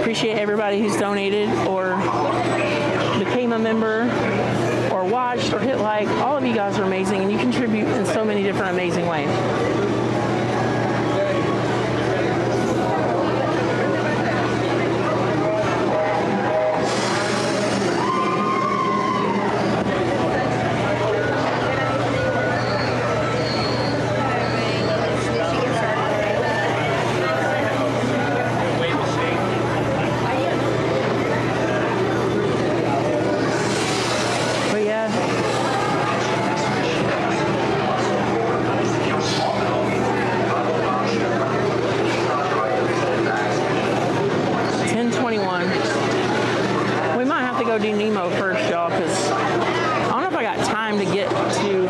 Appreciate everybody who's donated or became a member or watched or hit like. All of you guys are amazing, and you contribute in so many different amazing ways. Do Nemo first, y'all, because I don't know if I got time to get to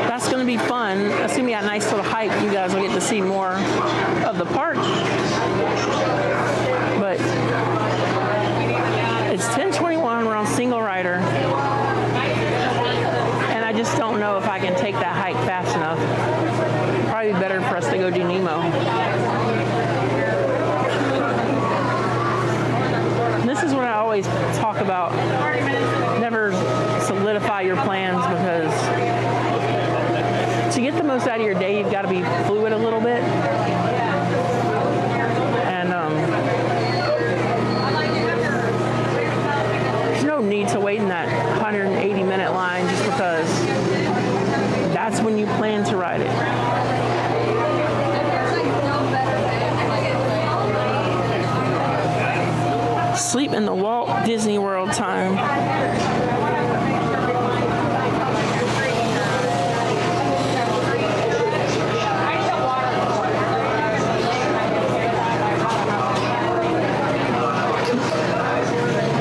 that's going to be fun. That's going to be a nice little hike. You guys will get to see more of the park, but it's 10:21. We're on single rider, and I just don't know if I can take that hike fast enough. Probably better for us to go do Nemo. in the Walt Disney World time.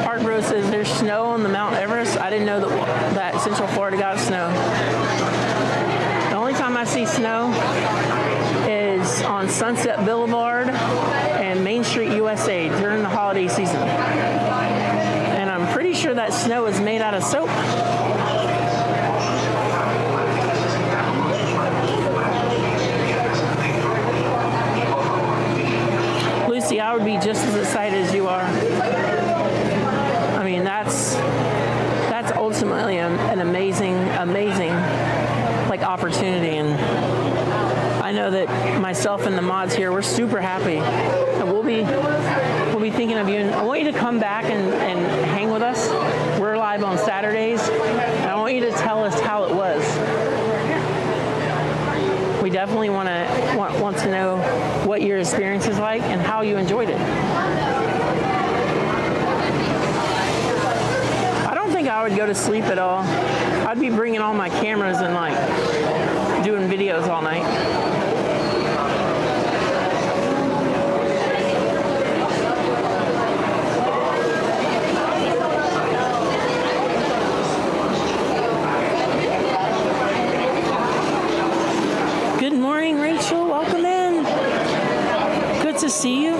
Park Bro says there's snow on the Mount Everest. I didn't know that Central Florida got snow. The only time I see snow is on Sunset Boulevard and Main Street, USA during the holiday season. And I'm pretty sure that snow is made out of soap. Lucy, I would be just as excited as you are. I mean, that's ultimately an amazing like opportunity, and I know that myself and the mods here, we're super happy, and we'll be thinking of you. And I want you to come back and hang with us. We're live on Saturdays, and I want you to tell us how it was. We definitely want to know what your experience is like and how you enjoyed it. I don't think I would go to sleep at all. I'd be bringing all my cameras and like doing videos all night. Good morning, Rachel. Welcome in. Good to see you.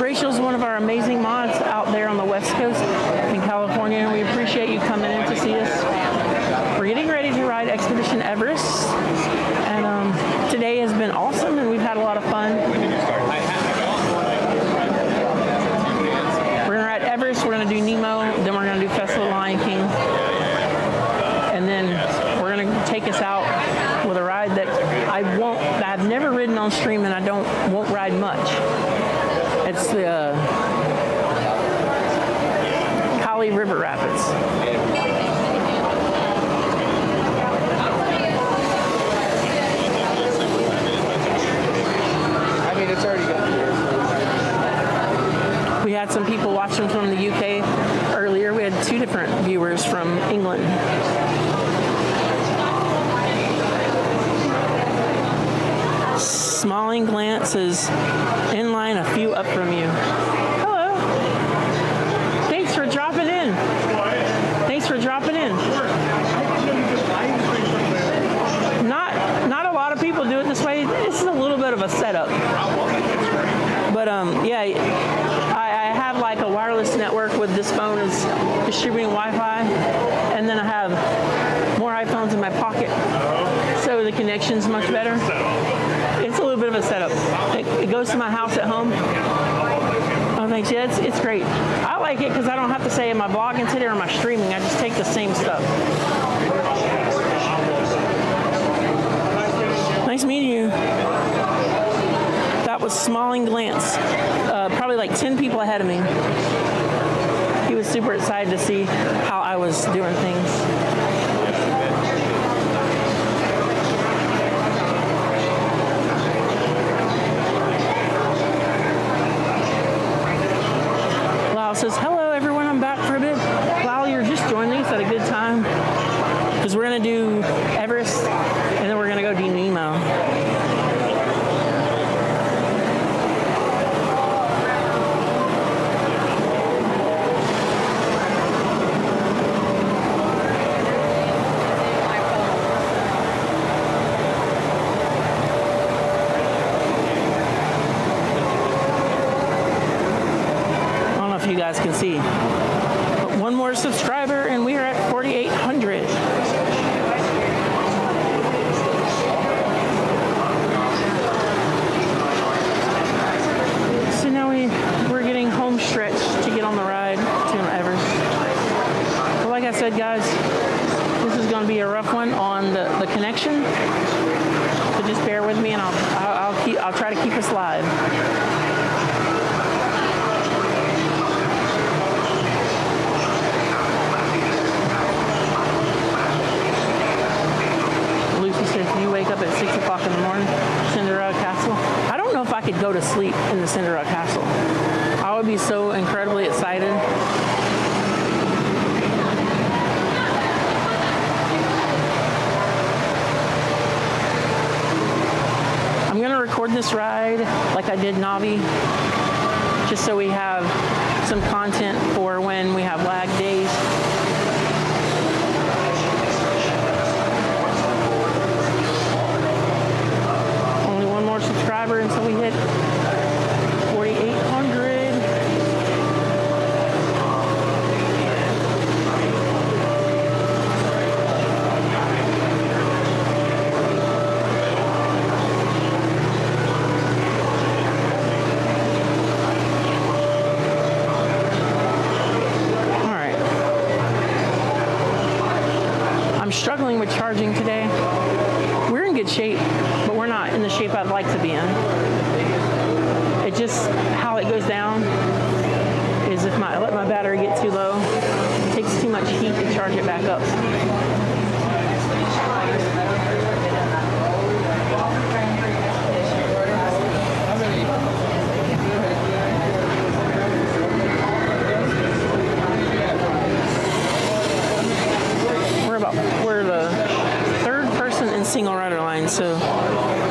Rachel's one of our amazing mods out there on the West Coast in California, and we appreciate you coming in to see us. We're getting ready to ride Expedition Everest, and today has been awesome, and we've had a lot of fun. We're going to ride Everest, we're going to do Nemo, then we're going to do Festival of Lion King, and then we're going to take us out with a ride that I've never ridden on stream, and I won't ride much. It's the Cali River Rapids. I mean, it's already got here. We had some people watching from the UK earlier. We had 2 different viewers from England. Smiling Glance is in line a few up from you. Hello. Thanks for dropping in. Thanks for dropping in. Not a lot of people do it this way. This is a little bit of a setup. But yeah, I have like a wireless network with this phone is distributing Wi-Fi, and then I have more iPhones in my pocket, so the connection's much better. It's a little bit of a setup. It goes to my house at home. Oh, thanks. Yeah, it's great. I like it because I don't have to say, am I vlogging today or am I streaming? I just take the same stuff. Nice meeting you. That was Smiling Glance. Probably like 10 people ahead of me. He was super excited to see how I was doing things. Says, hello everyone, I'm back for a bit. Lyle, you're just joining us at a good time because we're going to do Everest and then we're going to go do Nemo. You guys can see. But one more subscriber and we are at 4,800. So now we're getting home stretch to get on the ride to Everest. But like I said, guys, this is going to be a rough one on the connection. So just bear with me, and I'll try to keep us live. You wake up at 6 o'clock in the morning, Cinderella Castle. I don't know if I could go to sleep in the Cinderella Castle. I would be so incredibly excited. I'm gonna record this ride like I did Navi, just so we have some content for when we have lag days. Only one more subscriber until we hit 4,800. I'm struggling with charging today. We're in good shape, but we're not in the shape I'd like to be in. It just, how it goes down is if I let my battery get too low, it takes too much heat to charge it back up. We're the third person in single rider line, so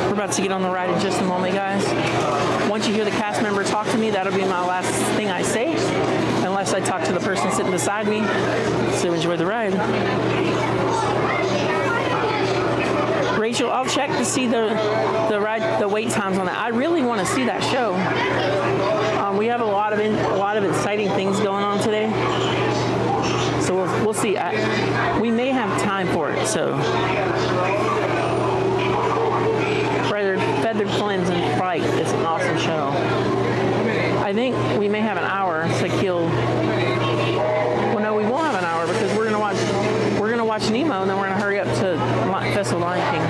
we're about to get on the ride in just a moment, guys. Once you hear the cast member talk to me, that'll be my last thing I say, unless I talk to the person sitting beside me. So enjoy the ride. Rachel, I'll check to see the wait times on that. I really want to see that show. We have a lot of exciting things going on today. So we'll see. We may have time for it. So, Feathered Flins and Fright is an awesome show. I think we may have an hour to kill. Well, no, we won't have an hour because we're gonna watch Nemo, and then we're gonna hurry up to Festival of Lion King.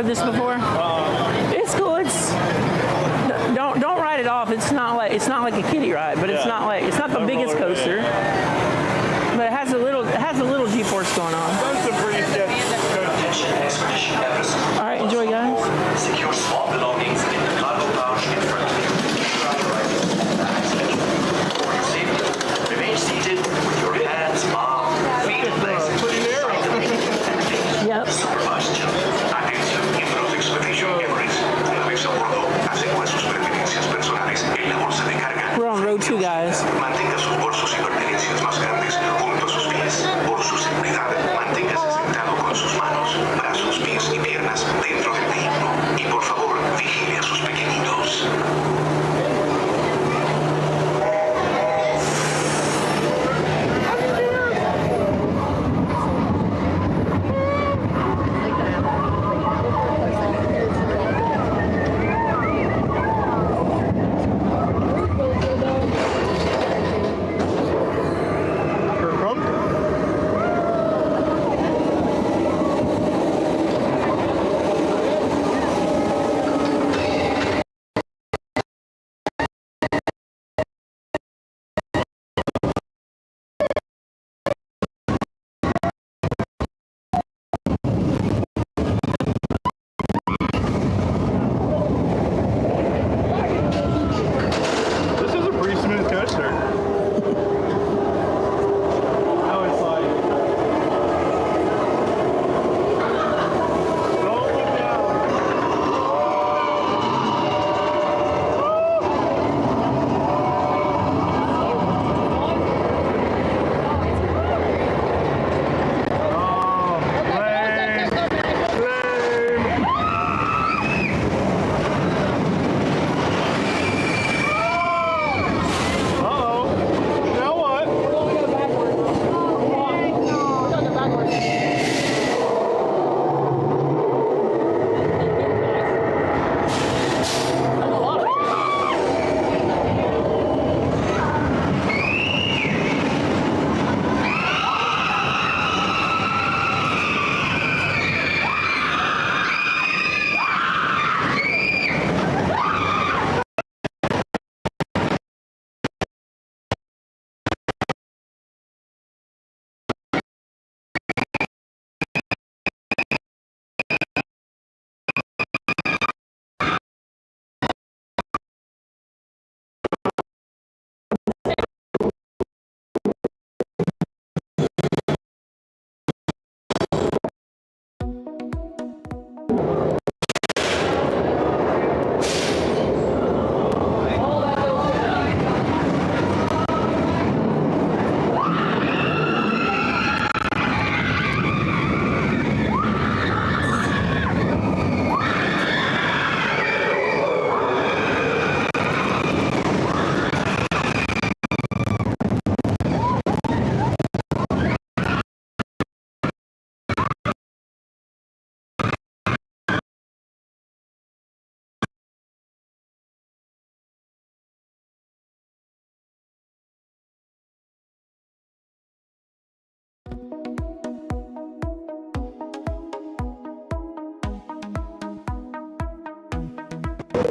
This before? It's cool. Don't write it off. It's not like a kiddie ride, but it's not the biggest coaster. But it has a little G-force going on. All right, enjoy, guys. Secure small belongings in the cargo pouch in front of you. For your safety, remain seated with your hands, arms, feet, and legs Yep. supervised. We're on row 2, guys. Mantenga sus bolsos y pertenencias más grandes junto a sus pies. Por su seguridad, manténgase sentado con sus manos, brazos, pies y piernas dentro del vehículo. Y por favor, vigile a sus pequeñitos.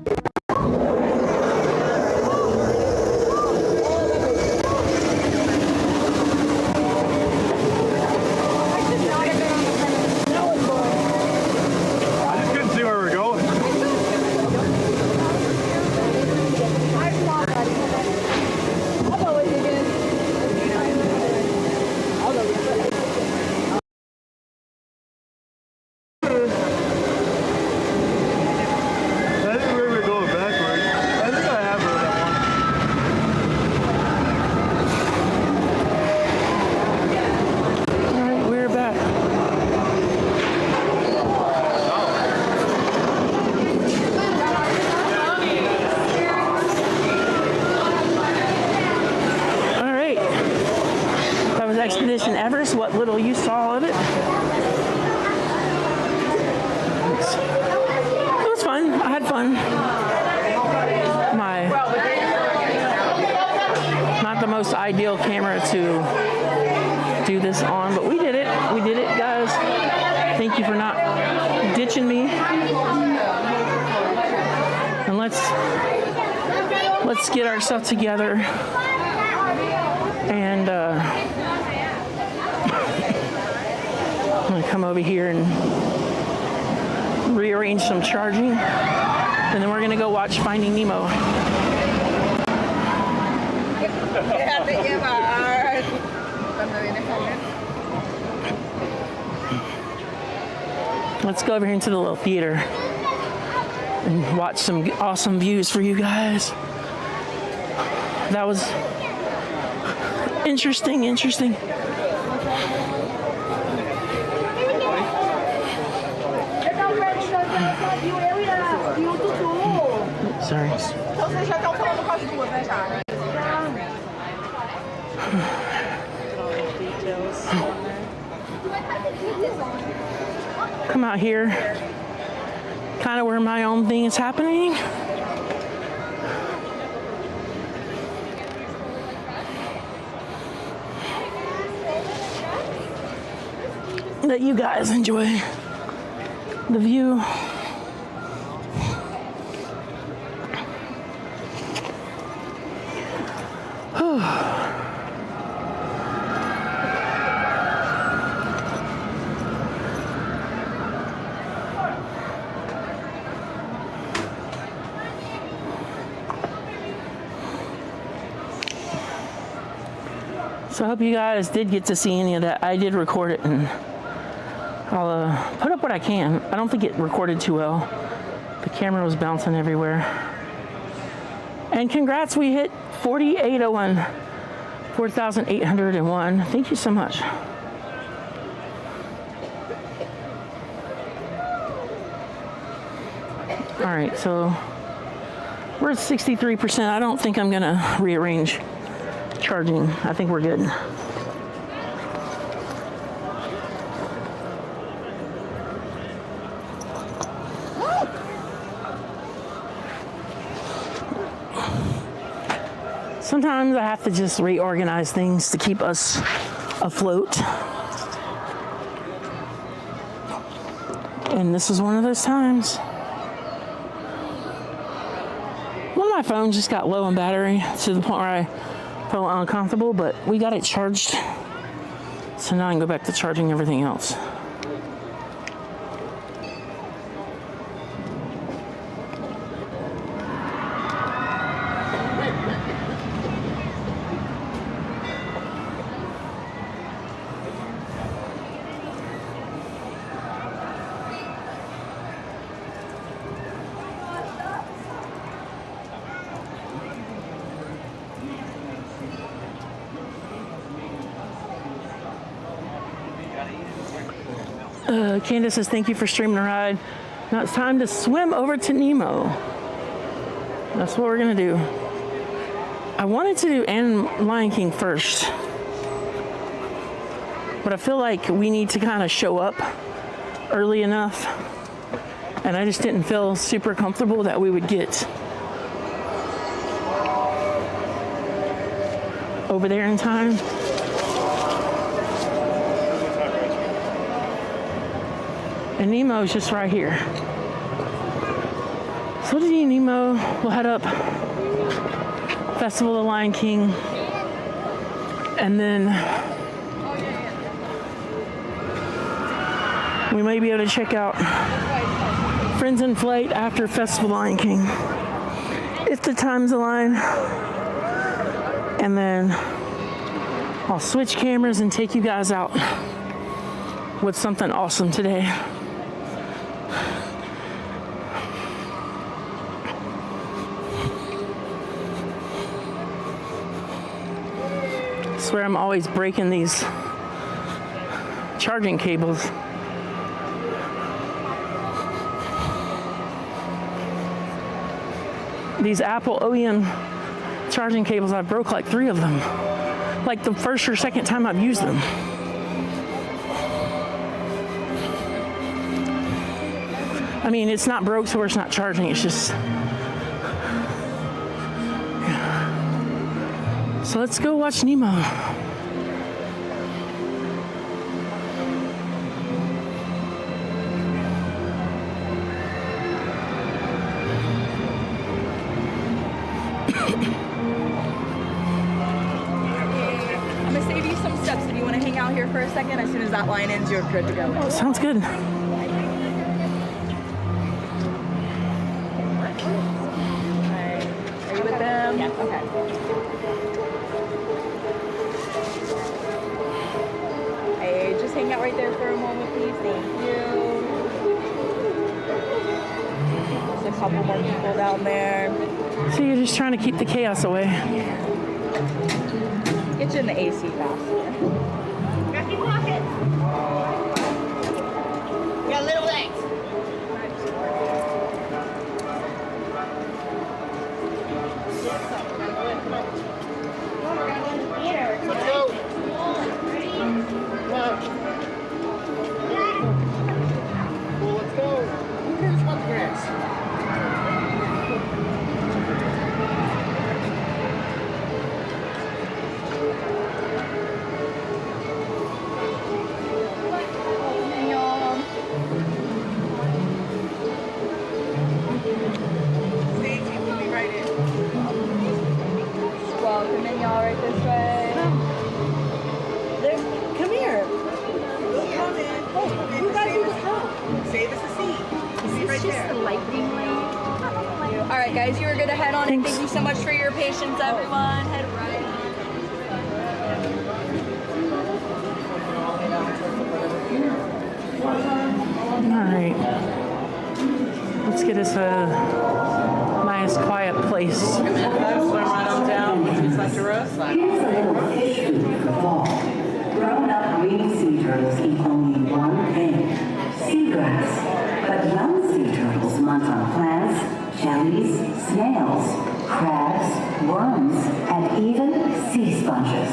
I just couldn't see where we're going. I think we were going backwards. I think I have heard that one. All right, we're back. All right. That was Expedition Everest. What little you saw of it. It was fun. I had fun. Not the most ideal camera to do this on, but we did it. We did it, guys. Thank you for not ditching me. And let's get ourselves together and I'm gonna come over here and rearrange some charging, and then we're gonna go watch Finding Nemo. Let's go over here into the little theater and watch some awesome views for you guys. That was interesting. Sorry. Então vocês já estão falando com as duas, né, já? Come out here, kind of where my own thing is happening. Let you guys enjoy the view. So I hope you guys did get to see any of that. I did record it, and I'll put up what I can. I don't think it recorded too well. The camera was bouncing everywhere. And congrats, we hit 4,801. 4,801. Thank you so much. All right, so we're at 63%. I don't think I'm gonna rearrange charging. I think we're good. Sometimes I have to just reorganize things to keep us afloat. And this is one of those times. One of my phones just got low on battery to the point where I felt uncomfortable, but we got it charged. So now I can go back to charging everything else. Candace says, thank you for streaming the ride. Now it's time to swim over to Nemo. That's what we're gonna do. I wanted to do Lion King first, but I feel like we need to kind of show up early enough, and I just didn't feel super comfortable that we would get over there in time. And Nemo's just right here. So Footage Nemo. We'll head up Festival of the Lion King, and then we may be able to check out Friends in Flight after Festival of the Lion King, if the times align. And then I'll switch cameras and take you guys out with something awesome today. I swear I'm always breaking these charging cables. These Apple OEM charging cables, I broke like 3 of them. Like the first or second time I've used them. I mean, it's not broke so it's not charging, it's just... Yeah. So let's go watch Nemo. I'm gonna save you some steps if you want to hang out here for a second. As soon as that line ends, you're good to go. Sounds good. Are you with them? Yeah. Okay. Hey, just hang out right there for a moment, please. Thank you. There's a couple more people down there. So you're just trying to keep the chaos away. Get you in the AC faster. Got your pockets. Got little legs. Let's go. Well, let's go. Who cares about the grass? Welcoming y'all right this way. Come here. Hey, you guys need to come. Save us a seat. Seat right there. All right, guys, you are good to head on. And thank you so much for your patience, everyone. Head right on. All right. Let's get us a nice quiet place. Swim right on down. It's like the roadside. Here's a little history for fall. Grown-up green sea turtles eat only one thing, seagrass. But young sea turtles munch on plants, jellies, snails, crabs, worms, and even sea sponges.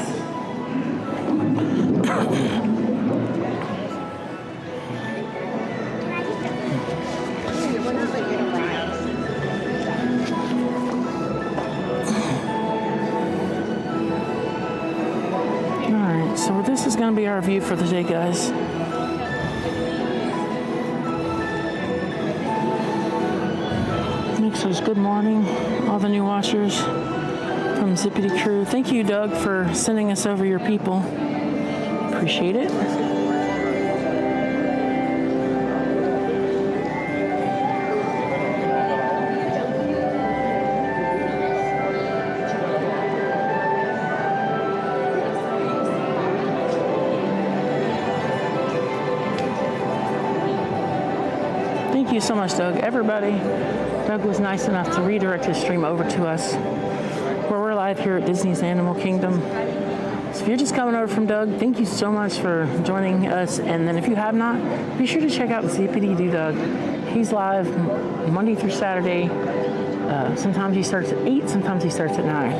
Alright, so this is going to be our view for the day, guys. Nick says good morning, all the new watchers from Zippity Crew. Thank you, Doug, for sending us over your people. Appreciate it. Thank you so much, Doug. Everybody, Doug was nice enough to redirect his stream over to us, where we're live here at Disney's Animal Kingdom. So if you're just coming over from Doug, thank you so much for joining us. And then if you have not, be sure to check out Zippity Doo Doug. He's live Monday through Saturday. Sometimes he starts at 8, sometimes he starts at 9.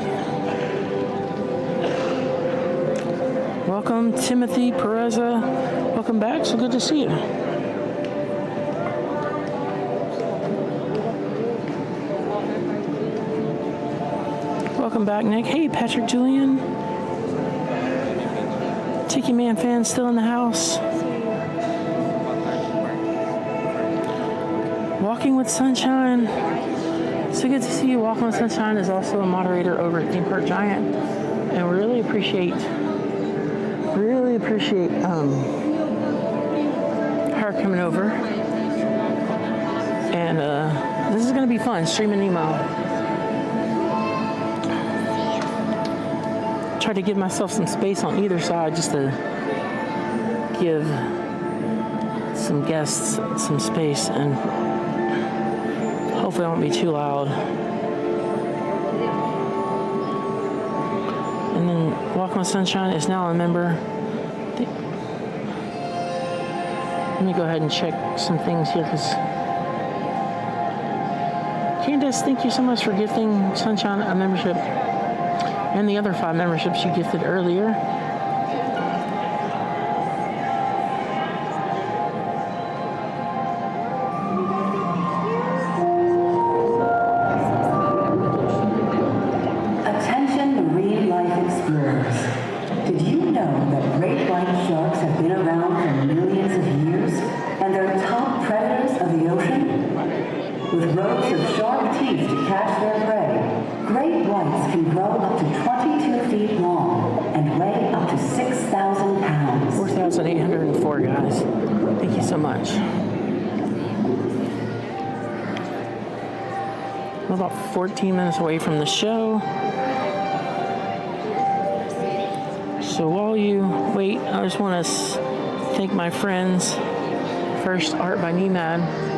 Welcome, Timothy Pereza. Welcome back. So good to see you. Welcome back, Nick. Hey, Patrick Julian. Tiki Man fans still in the house. Walking with Sunshine. So good to see you. Walk on Sunshine is also a moderator over at Theme Park Giant, and we really appreciate her coming over. And this is going to be fun, streaming Nemo. Try to give myself some space on either side just to give some guests some space, and hopefully I won't be too loud. And then Walk on Sunshine is now a member. Let me go ahead and check some things here, because Candace, thank you so much for gifting Sunshine a membership and the other 5 memberships you gifted earlier. Attention marine life explorers. Did you know that great white sharks have been around for millions of years and they're top predators of the ocean? With rows of sharp teeth to catch their prey, great whites can grow up to 22 feet long and weigh up to 6,000 pounds. 4,804, guys. Thank you so much. We're about 14 minutes away from the show. So while you wait, I just want to thank my friends. First, Art by Nemad.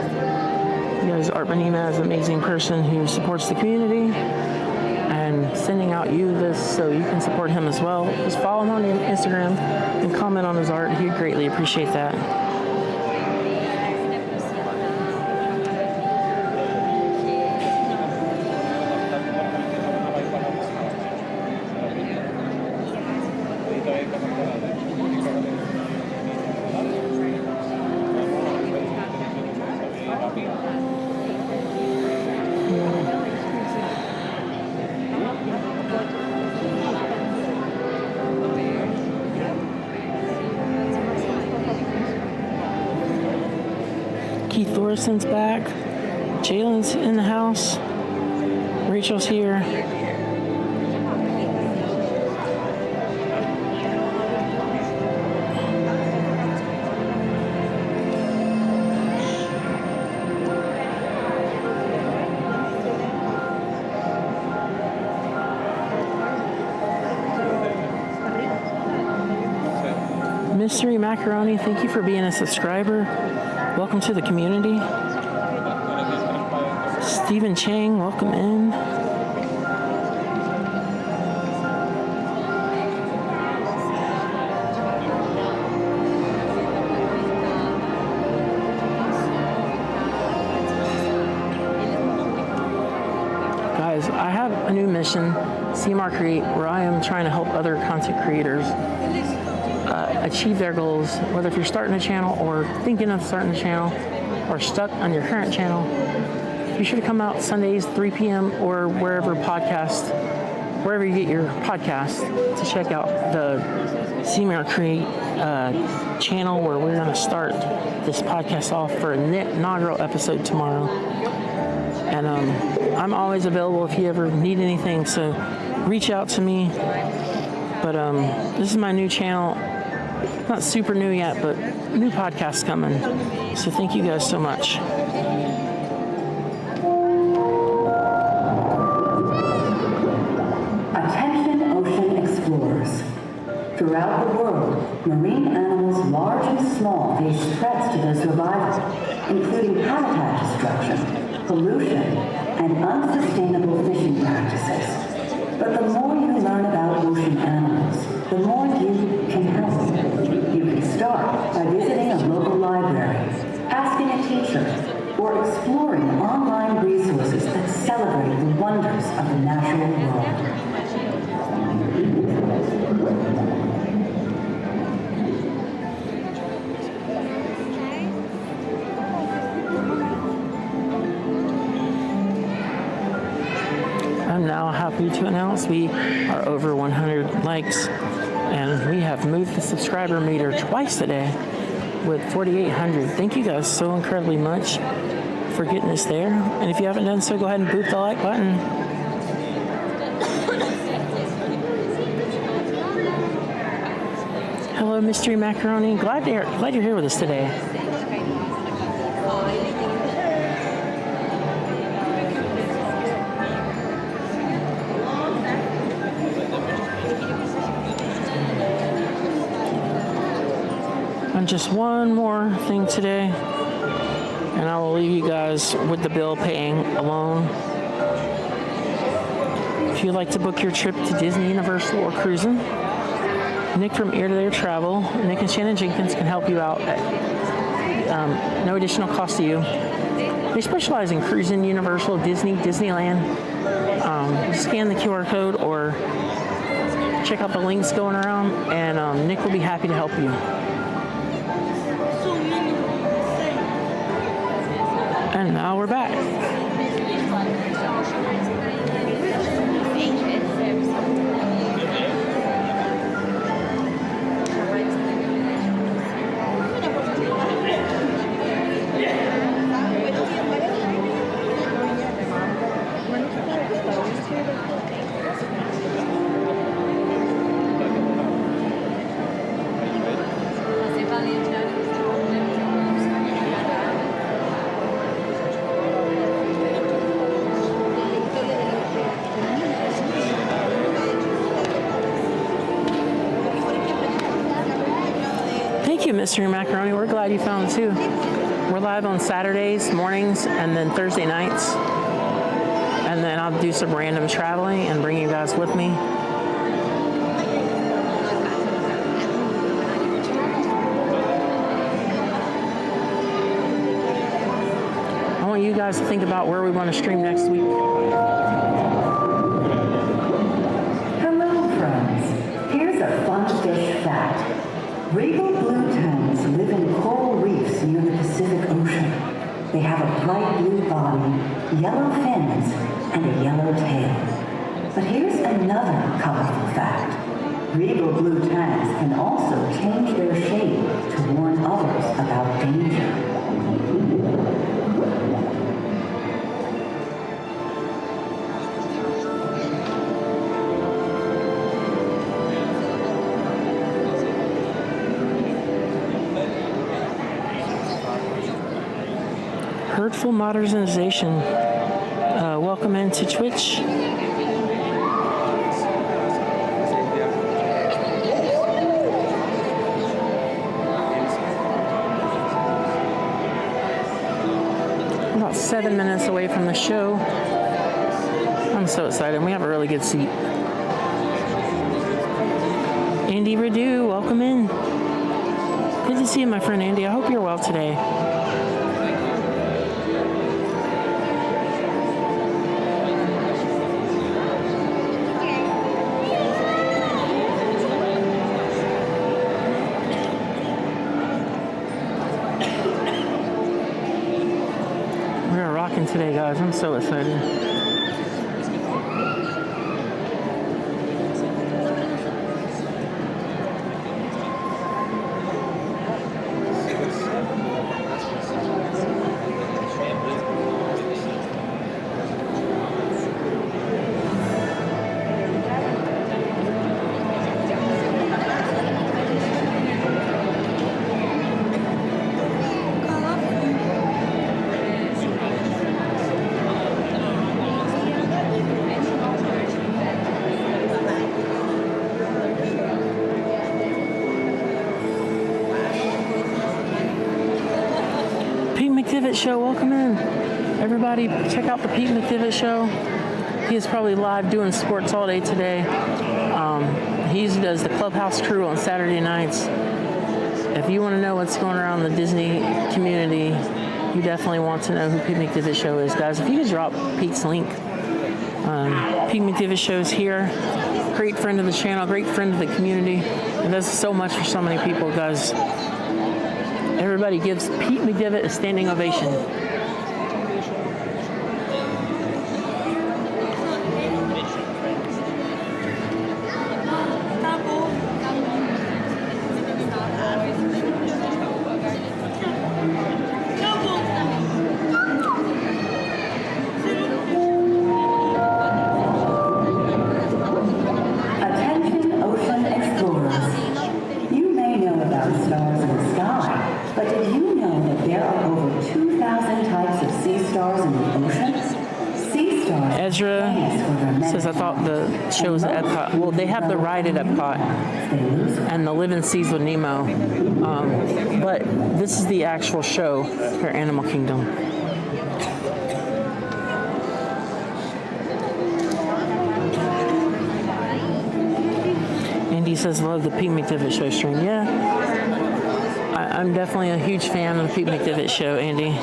You guys, Art by Nemad is an amazing person who supports the community, and sending out you this so you can support him as well. Just follow him on Instagram and comment on his art. He'd greatly appreciate that. Keith Thorison's back. Jalen's in the house. Rachel's here. Mystery Macaroni, thank you for being a subscriber. Welcome to the community. Stephen Chang, welcome in. Guys, I have a new mission, CMR Create, where I am trying to help other content creators achieve their goals, whether if you're starting a channel or thinking of starting a channel or stuck on your current channel. Be sure to come out Sundays, 3 p.m. or wherever you get your podcast, to check out the CMR Create channel, where we're going to start this podcast off for an inaugural episode tomorrow. And I'm always available if you ever need anything, so reach out to me. But this is my new channel. Not super new yet, but new podcast coming. So thank you guys so much. Attention ocean explorers. Throughout the world, marine animals large and small face threats to their survival, including habitat destruction, pollution, and unsustainable fishing practices. But the more you learn about ocean animals, the more you can help. You can start by visiting a local library, asking a teacher, or exploring online resources that celebrate the wonders of the natural world. I'm now happy to announce we are over 100 likes, and we have moved the subscriber meter twice today with 4,800. Thank you guys so incredibly much for getting us there. And if you haven't done so, go ahead and boop the like button. Hello, Mystery Macaroni. Glad you're here with us today. And just one more thing today, and I will leave you guys with the bill paying alone. If you'd like to book your trip to Disney, Universal, or cruising, Nick from Ear to There Travel, Nick and Shannon Jenkins can help you out at no additional cost to you. They specialize in cruising, Universal, Disney, Disneyland. Scan the QR code or check out the links going around, and Nick will be happy to help you. And now we're back. Mystery Macaroni, we're glad you found it too. We're live on Saturdays mornings and then Thursday nights, and then I'll do some random traveling and bring you guys with me. I want you guys to think about where we want to stream next week. Hello friends, here's a fun fish fact. Regal blue terns live in coral reefs near the Pacific Ocean. They have a bright blue body, yellow fins, and a yellow tail. But here's another colorful fact. Regal blue terns can also change their shape to warn others about danger. Hurtful modernization. Welcome into Twitch. About 7 minutes away from the show. I'm so excited. We have a really good seat. Andy Redu, welcome in. Good to see you, my friend Andy. I hope you're well today. Today, guys, I'm so excited. Show, welcome in. Everybody, check out the Pete McDivitt Show. He is probably live doing sports all day today. He usually does the Clubhouse Crew on Saturday nights. If you want to know what's going around the Disney community, you definitely want to know who Pete McDivitt Show is, guys. If you could drop Pete's link. Pete McDivitt Show's here. Great friend of the channel, great friend of the community, and does so much for so many people, guys. Everybody gives Pete McDivitt a standing ovation. stars in the ocean? Sea stars. Ezra says, I thought the show was at Epcot. Well, they have the ride at Epcot and the Living Seas with Nemo. But this is the actual show for Animal Kingdom. Andy says, love the Pete McDivitt show stream. Yeah, I'm definitely a huge fan of the Pete McDivitt show, Andy.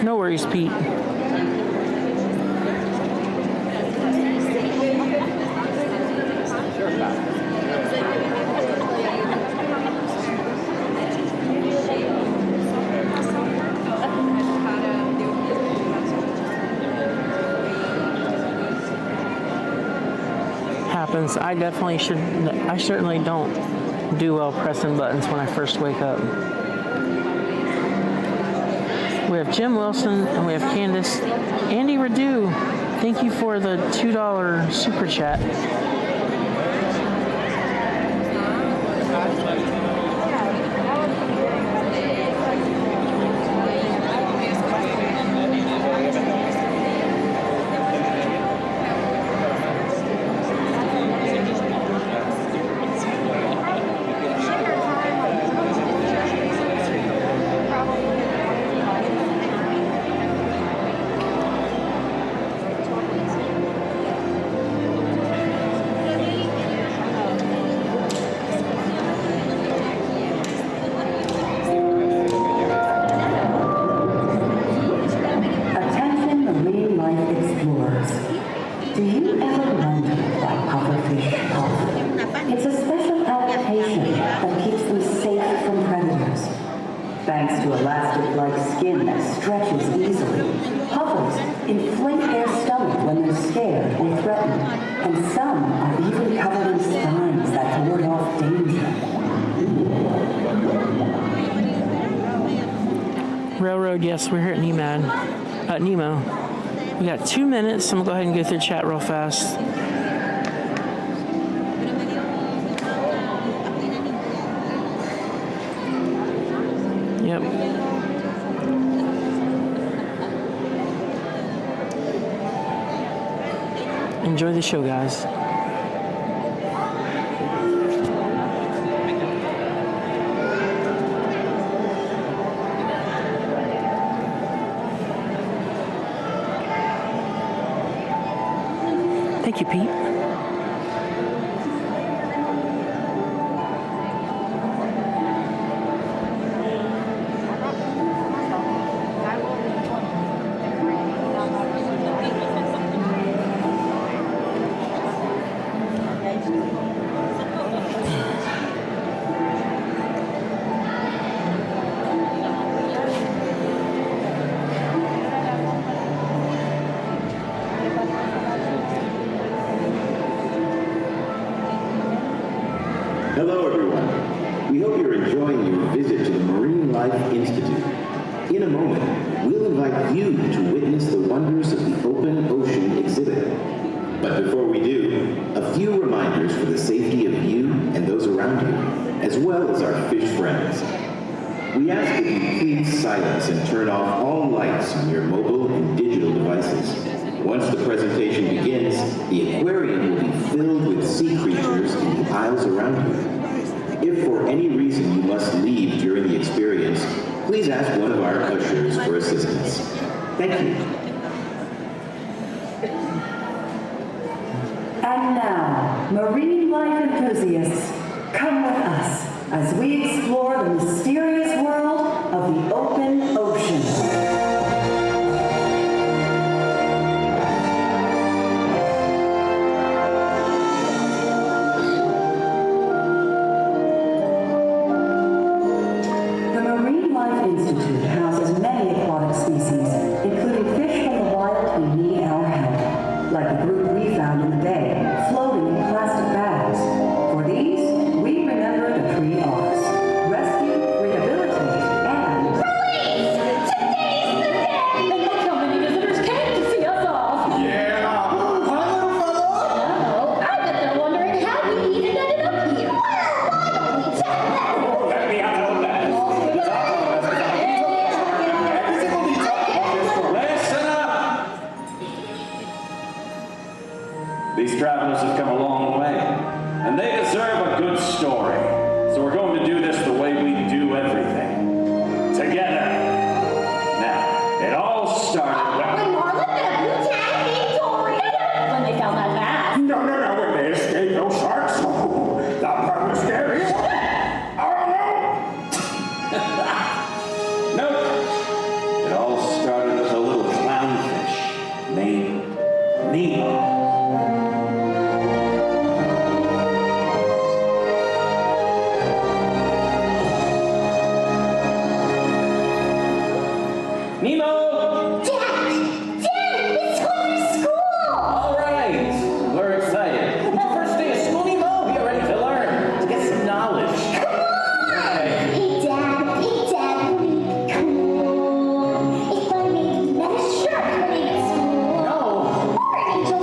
No worries, Pete. Happens. I definitely should. I certainly don't do well pressing buttons when I first wake up. We have Jim Wilson and we have Candace. Andy Radu, thank you for the $2 super chat. Yes, we're here at Nemo. We got 2 minutes, so I'm gonna go ahead and go through chat real fast. Yep. Enjoy the show, guys. Thank you, Pete. Hello, everyone. We hope you're enjoying your visit to the Marine Life Institute. In a moment, we'll invite you to witness the wonders of the Open Ocean exhibit. But before we do, a few reminders for the safety of you and those around you, as well as our fish friends. We ask that you please silence and turn off all lights on your mobile and digital devices. Once the presentation begins, the aquarium will be filled with sea creatures in the aisles around you. If if for any reason you must leave during the experience, please ask one of our ushers for assistance. Thank you. And now, marine life enthusiasts, come with us as we explore the mysterious world of the open ocean. Institute houses many aquatic species, including fish from the wild who need our help, like the group we found in the bay, floating in plastic bags. For these, we remember the 3 R's: rescue, rehabilitate, and Police! Today's the day! And look how many visitors came to see us off! Yeah! Hi, little fella! Oh, I bet they're wondering how we even ended up here. Well, why don't we tell them? Oh, let me handle that. Listen up! These travelers have come a long way, and they deserve a good story. So we're going to do this the way we do everything. Together. Now, it all started When Marlon met a blue tag named Dory. When they found that mask. No, when they escaped those sharks. Oh, that part was scary. Nope. It all started with a little clownfish named Nemo. Nemo! Dad, it's going to school. All right, we're excited. It's the first day of school, Nemo. We are ready to learn, to get some knowledge. Okay. Hey, Dad, come on. If I made you met a shark when at school. No. Or an angel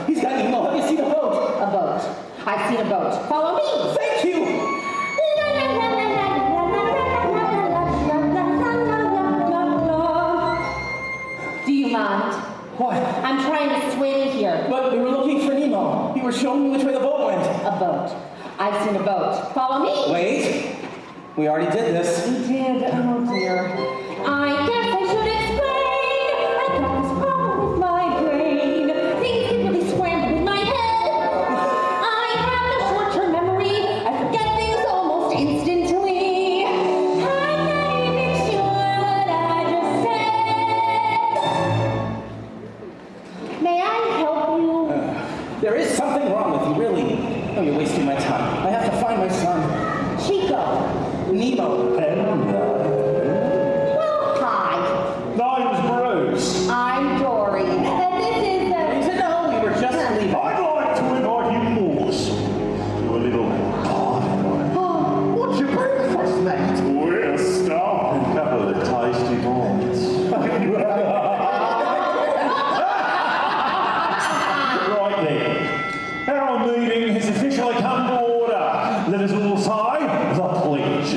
He's got Nemo. Have you seen a boat? A boat. I've seen a boat. Follow me. Thank you. Do you mind? What? I'm trying to swim here. But we were looking for Nemo. You were showing me which way the boat went. A boat. I've seen a boat. Follow me. Wait. We already did this. We did. Oh dear. I guess I should explain. I got this problem with my brain. Things get really scrambled in my head. I have a short-term memory. I forget things almost instantly. I'm not even sure what I just said. May I help you? There is something wrong with you, really. Oh, you're wasting my time. I have to find my son. Chico. Nemo. Well, hi. Name's Bruce. I'm Dory. And this is No, we were just leaving. I'd like to invite you boys to a little party. What's your breakfast, mate? We're stopping a couple of tasty bites. Right then. Our meeting has officially come to order. Let us all say the pledge.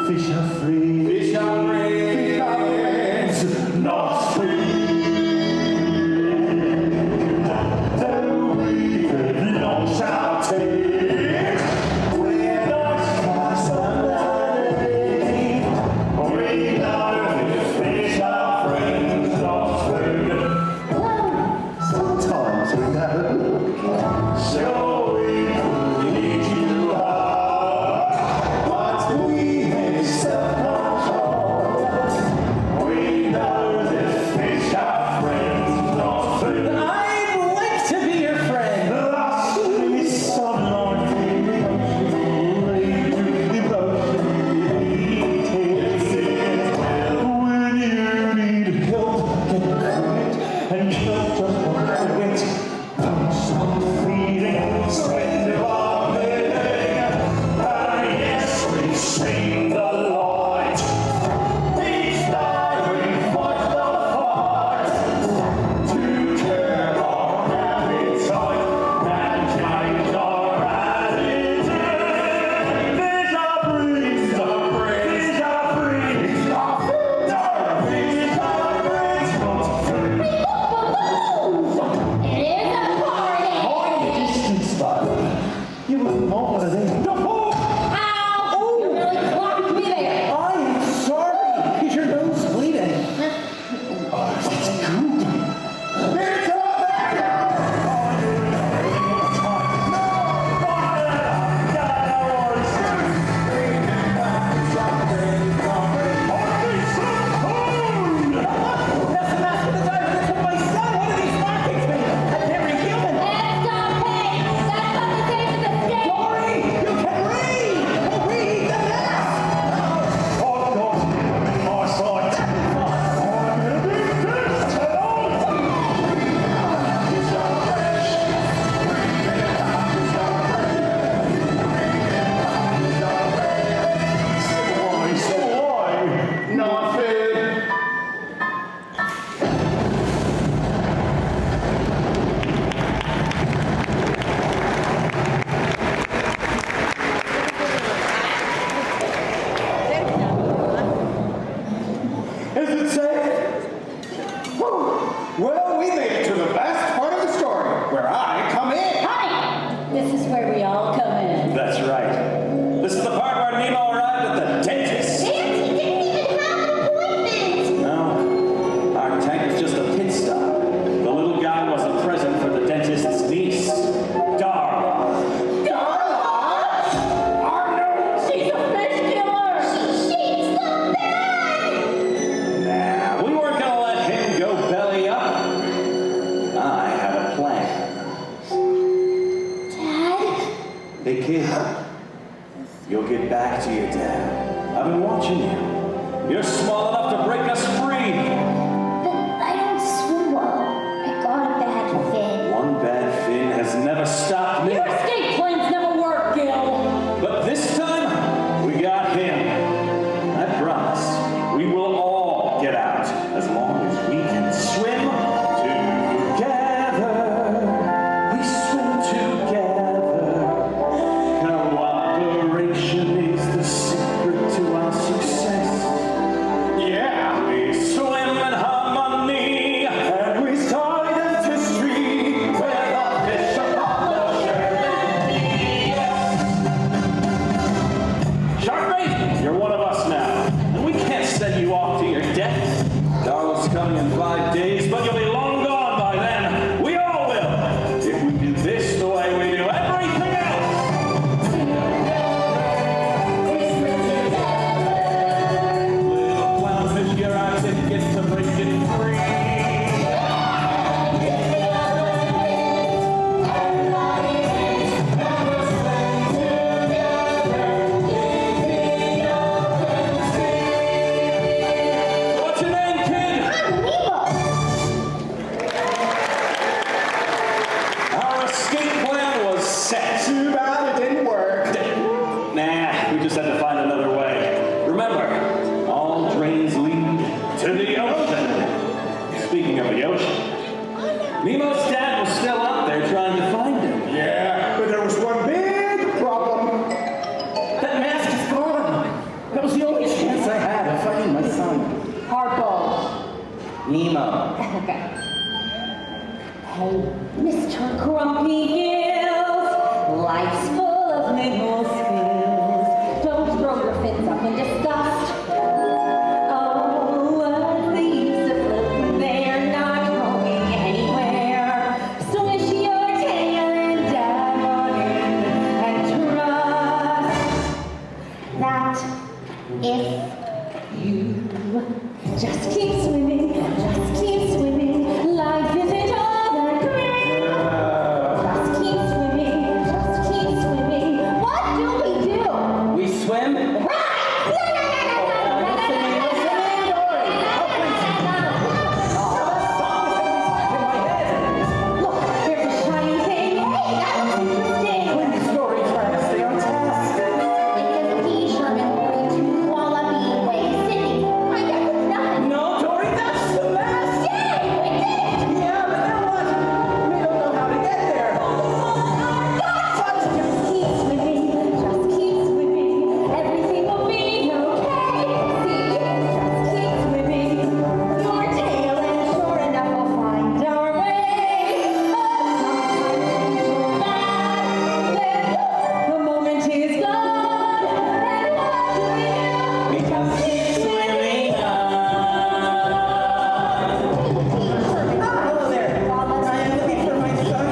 Fish are free. Fish are free. Fish are friends. Not free. Though we've lost our teeth, we're not fast underneath. We know that fish are friends, not food. Sometimes we know. So we need you hard, but we have self-control. We know that fish are friends, not food. I'd like to be your friend. The sweet sunlight in the ocean, devotion, when you need help, get credit, and help just one bit. Don't stop feeding, spend it all living. And yes, we sing the light. Each night we fight the fight to curb our appetite and change our attitude. Fish are free, fish are free, fish are free, fish are free, fish are free, not food. It is a party. Distance, though. You wouldn't want one of them. Ow! You really clocked me there. I am sorry. Is your nose bleeding? That's the mask of the diver that took my son. What are these markings mean? I can't read human. Let's stop paying. That's not the same as the state. Dory, you can read. Read the mask. I've got my sight. I'm gonna do this tonight. Why? Not food. Is it safe? Well, we made it to the best part of the story, where I come in. Honey, this is where we all come in. That's right. This is the part where Nemo arrived at the dentist. Nancy didn't even have an appointment. No, our tank was just a pit stop. The little guy wasn't present for the dentist's niece, Darla. She's a fish killer. She's the bad. Nah, we weren't gonna let him go belly up. I have a plan. Dad? Hey kid, you'll get back to your dad. I've been watching you. You're small enough to break us free. But I don't swim well. I got a bad fin. One bad fin has never stopped me. Your escape plans never work, Gil. But this time, we got him. I promise, we will all get out as long as we can swim together. grumpy gills. Life's full of Nemo skills. Don't throw your fins up in disgust. Oh, what's the use of floating? They're not going anywhere. Swish your tail and dive on in and trust that if you just keep swimming, life isn't all that great. Just keep swimming, What do we do? We swim? Look, there's a shiny thing. Hey, that looks interesting. When the story trying to stay on task. It says T-Sherman 42 Wallaby Way City. I guess it's nothing. No, Dory, that's the best. Yay, we did it! Yeah, but then what? We don't know how to get there. Just keep swimming, everything will be okay. See, just keep swimming, your tail and sure enough we'll find our way. But sometimes things go bad, then the moment is gone, and what do we do? We just keep swimming on. Hello there. I am looking for my son.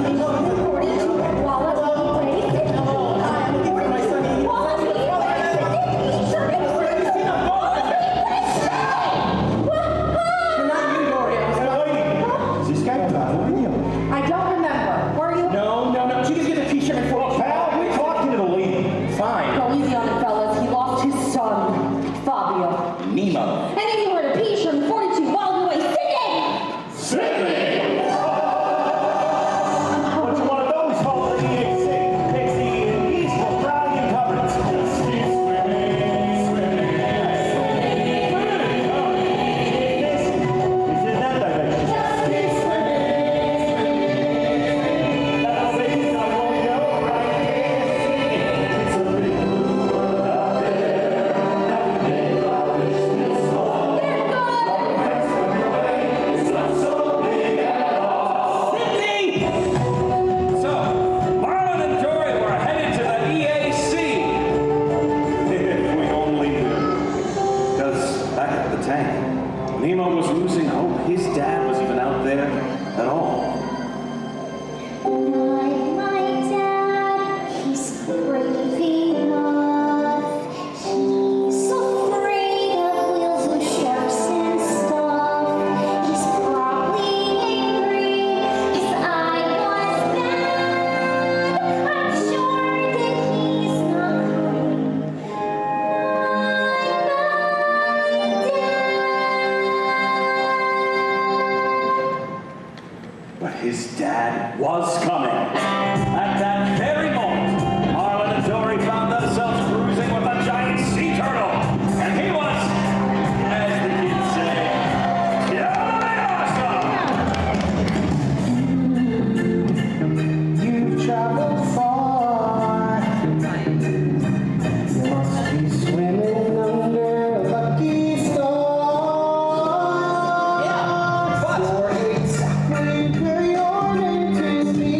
Is this guy bothering you? I don't remember. Were you? No. She just get a t-shirt and Pal, we're talking to the lady. Fine. Go easy on him, fellas. He lost his son, Fabio. Nemo. And then you were at a T-shirt 42 Wild Way Sydney! Sydney! What's one of those called the EAC? It's the East Australian coverage. Just keep swimming. It's in that direction. Just keep swimming. That lady's not going to go right here. It's a big blue world out there. Every day I wish this all. It's not so big at all. Sydney! So, Marlon and Dory were headed to the EAC. If we only knew. Because back at the tank, Nemo was losing hope his dad was even out there at all. My dad, he's braving off. He's afraid of whales and sharks and stuff. He's probably angry 'cause I was bad. I'm sure that he's not coming. But his dad was coming. At that very moment, Marlon and Dory found themselves cruising with a giant sea turtle. And he was, as the kids say, awesome! You've traveled far. You must be swimming under a lucky star. Yeah, but You're exactly where you're meant to be.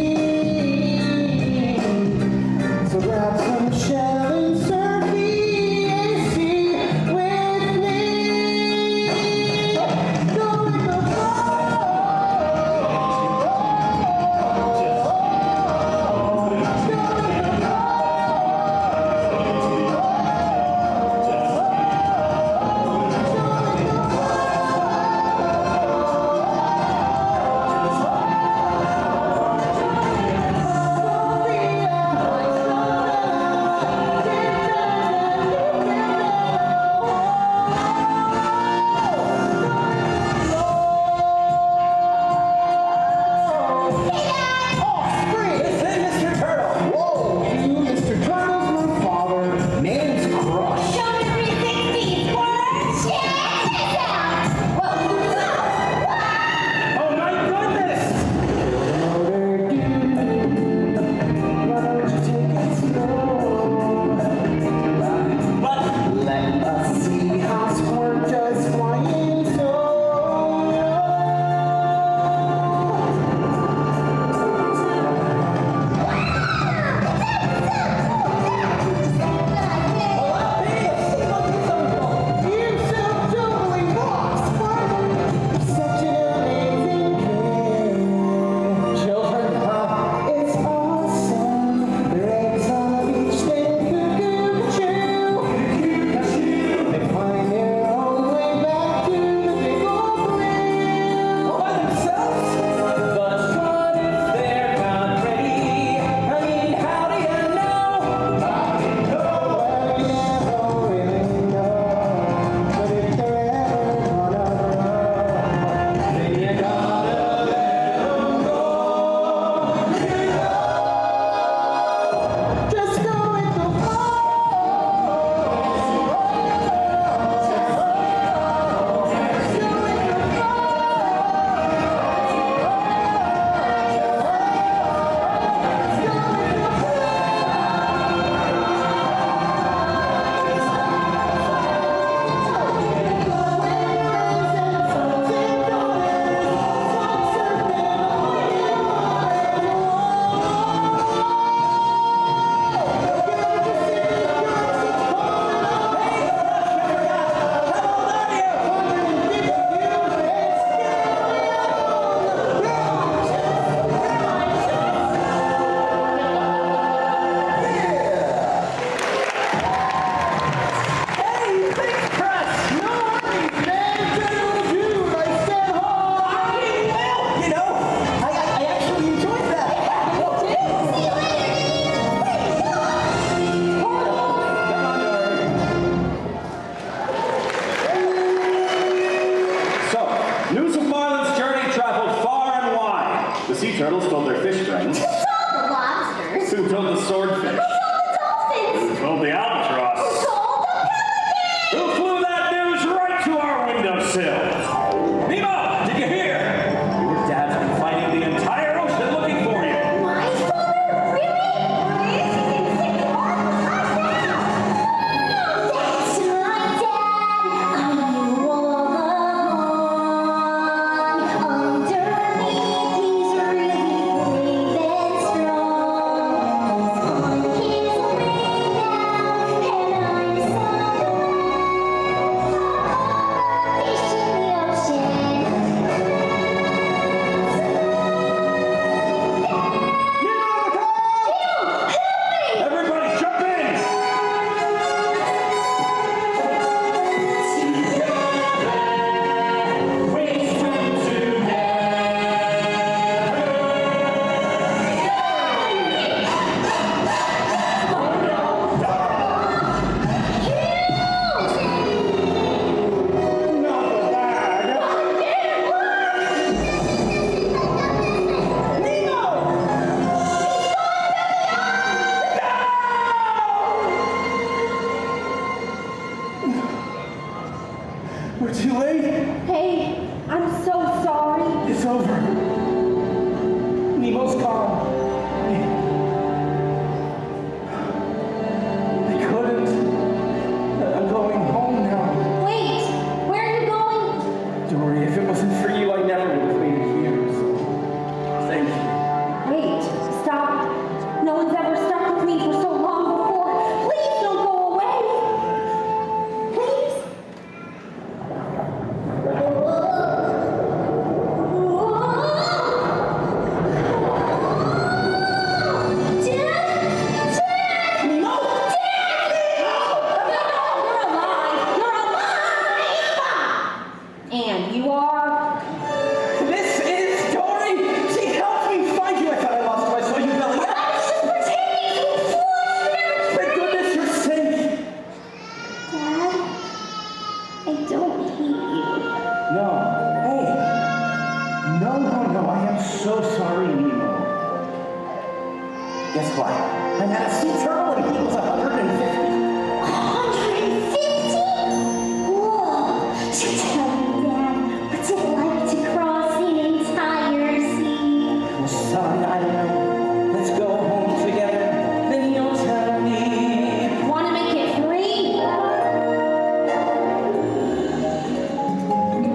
Guess what? I met a sea turtle and he was 150. 150? Whoa! So tell me, Dad, what's it like to cross the entire sea? Well, son, I don't know. Let's go home together. Then you'll tell me. Want to make it free?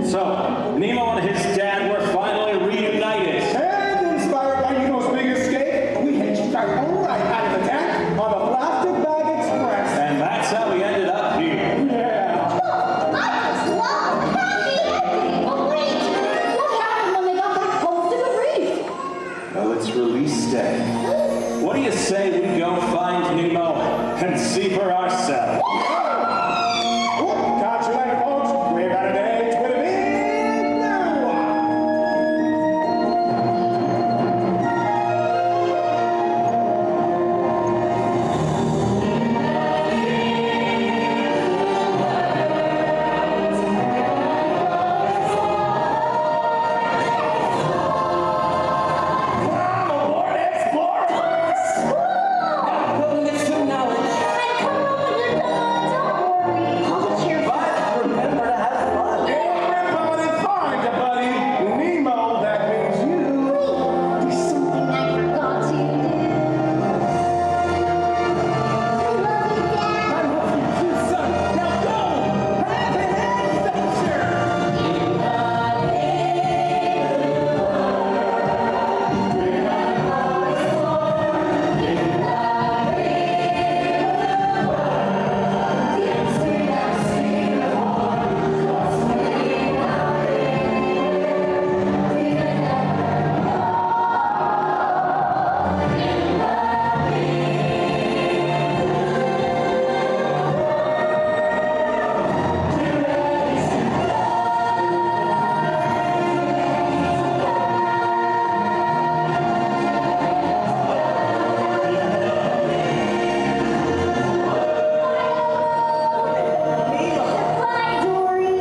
So, Nemo and his dad were finally reunited. And inspired by Nemo's big escape, we hitched our own ride out of the tank on the Plastic Bag Express. And that's how we ended up here. Yeah. I just love happy ending. But wait, what happened when they got back home to the reef? Well, it's release day. What do you say we go find Nemo and see for ourselves? Catch you later, folks. We've got a date with a big new one. Go and get some knowledge. But remember to have fun. Everybody find a buddy. Nemo, that means you. There's something I forgot to do. I love you, Dad. I'm with you too, son. Now go! Have an adventure! Bye, Dory.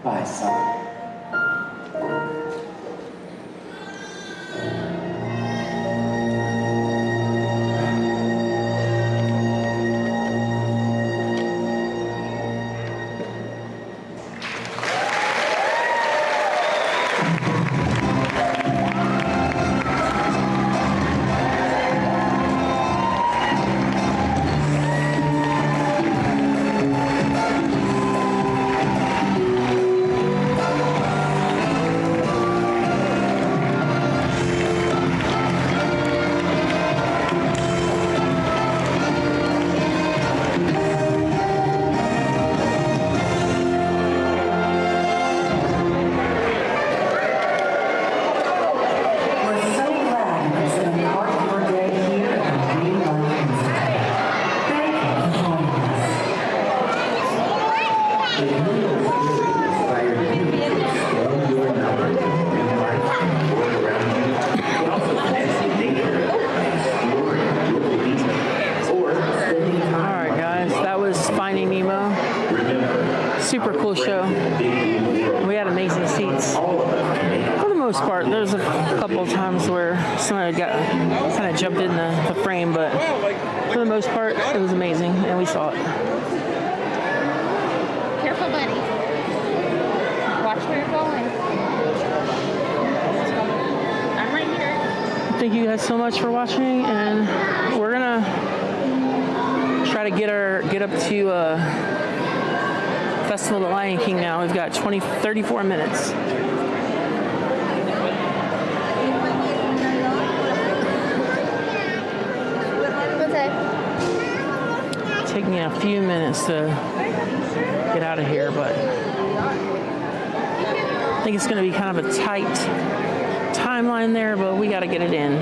Bye, son. We're so glad you could spend part of your day here at the Green Life Institute. Thank you for joining us. If you inspired you to expand your knowledge of real life and the world around you, but also fancy nature, exploring your beliefs, or spending time. All right, guys, that was Finding Nemo. Super cool show. We had amazing seats. For the most part, there's a couple of times where somebody got kind of jumped in the frame, but for the most part, it was amazing, and we saw it. Careful, buddy. Watch where you're going. I'm right here. Thank you guys so much for watching, and we're gonna try to get up to Festival of the Lion King now. We've got 34 minutes. Take me a few minutes to get out of here, but I think it's going to be kind of a tight timeline there, but we got to get it in.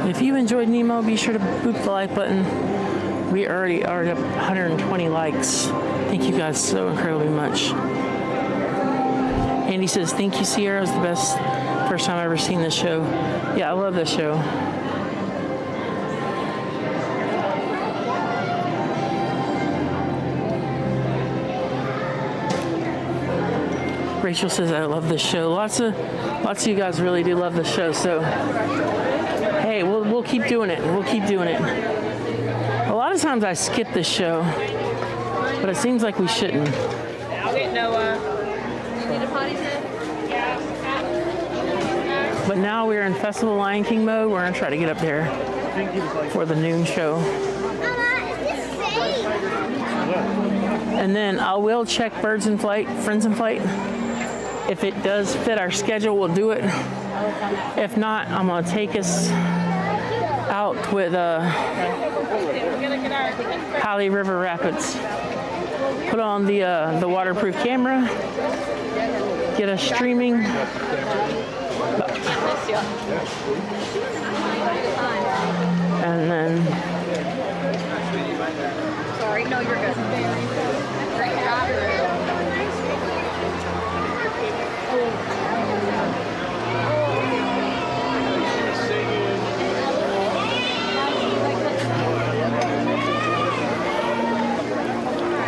If you enjoyed Nemo, be sure to boop the like button. We already are up 120 likes. Thank you guys so incredibly much. Andy says, thank you, Sierra. It was the best first time I've ever seen this show. Yeah, I love this show. Rachel says I love this show. Lots of you guys really do love the show. So hey, we'll keep doing it. We'll keep doing it. A lot of times I skip this show, but it seems like we shouldn't. Okay, Noah. You need a potty set? But now we're in Festival Lion King mode. We're gonna try to get up there for the noon show. And then I will check Birds in Flight, Friends in Flight. If it does fit our schedule, we'll do it. If not, I'm gonna take us out with Cali River Rapids. Put on the waterproof camera, get us streaming. And then Sorry, no, you're good.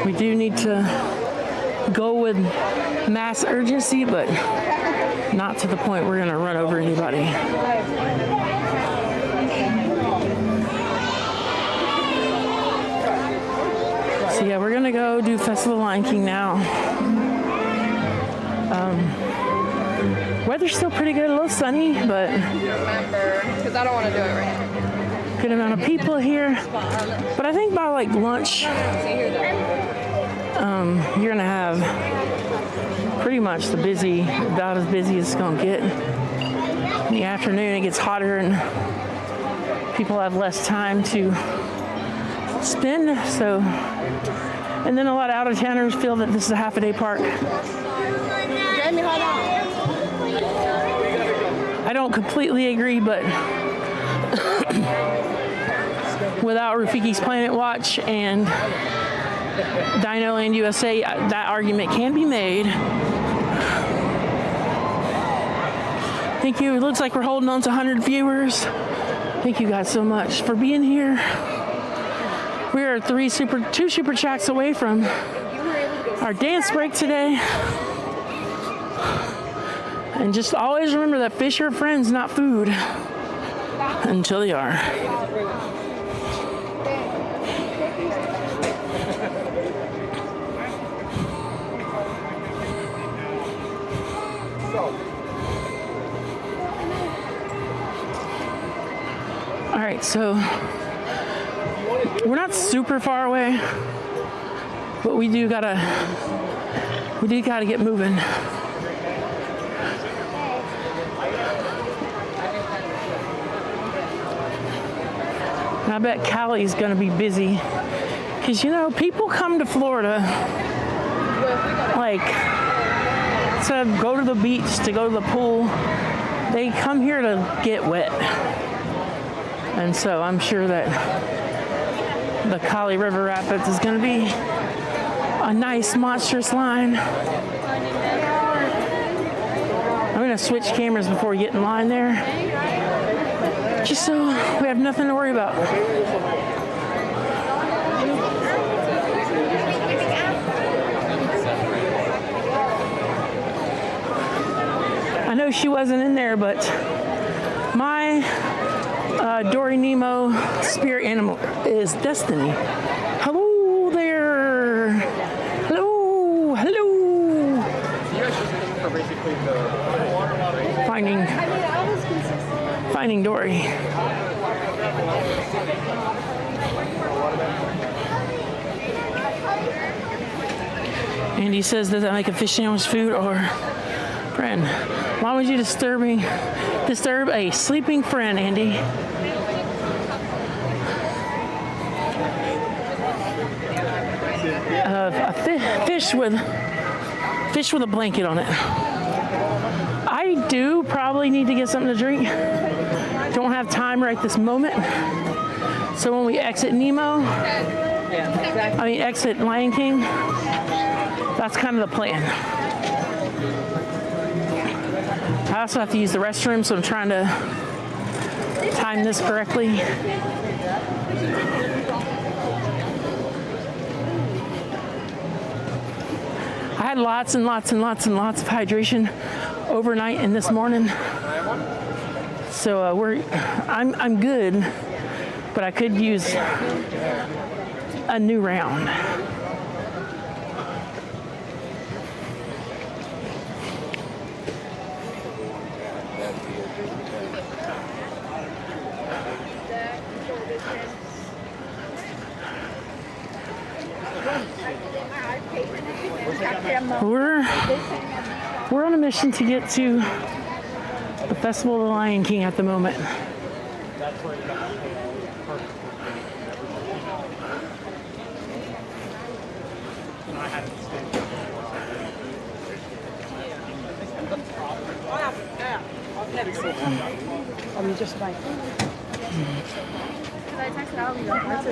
we do need to go with mass urgency, but not to the point we're gonna run over anybody. So yeah, we're gonna go do Festival Lion King now. Weather's still pretty good, a little sunny, but Remember, because I don't want to do it right now. good amount of people here. But I think by like lunch, you're gonna have pretty much about as busy as it's gonna get. In the afternoon, it gets hotter and people have less time to spend. So, and then a lot of out-of-towners feel that this is a half-a-day park. Jamie, hold on. I don't completely agree, but without Rafiki's Planet Watch and Dino Land USA, that argument can be made. Thank you. It looks like we're holding on to 100 viewers. Thank you guys so much for being here. We are two super chats away from our dance break today. And just always remember that fish are friends, not food. Until they are. All right, so we're not super far away, but we do gotta get moving. And I bet Cali's gonna be busy, because you know people come to Florida like to go to the beach, to go to the pool. They come here to get wet. And so I'm sure that the Cali River Rapids is going to be a nice, monstrous line. I'm going to switch cameras before we get in line there, just so we have nothing to worry about. I know she wasn't in there, but my Dory Nemo spirit animal is Destiny. Hello there. Hello, hello. Finding Dory. Andy says, does that make a fish sandwich food or friend? Why would you disturb a sleeping friend, Andy? A fish with a blanket on it. I do probably need to get something to drink. Don't have time right this moment. So when we exit Nemo, exit Lion King, that's kind of the plan. I also have to use the restroom, so I'm trying to time this correctly. I had lots and lots and lots and lots of hydration overnight and this morning. So I'm good, but I could use a new round. We're on a mission to get to the Festival of the Lion King at the moment.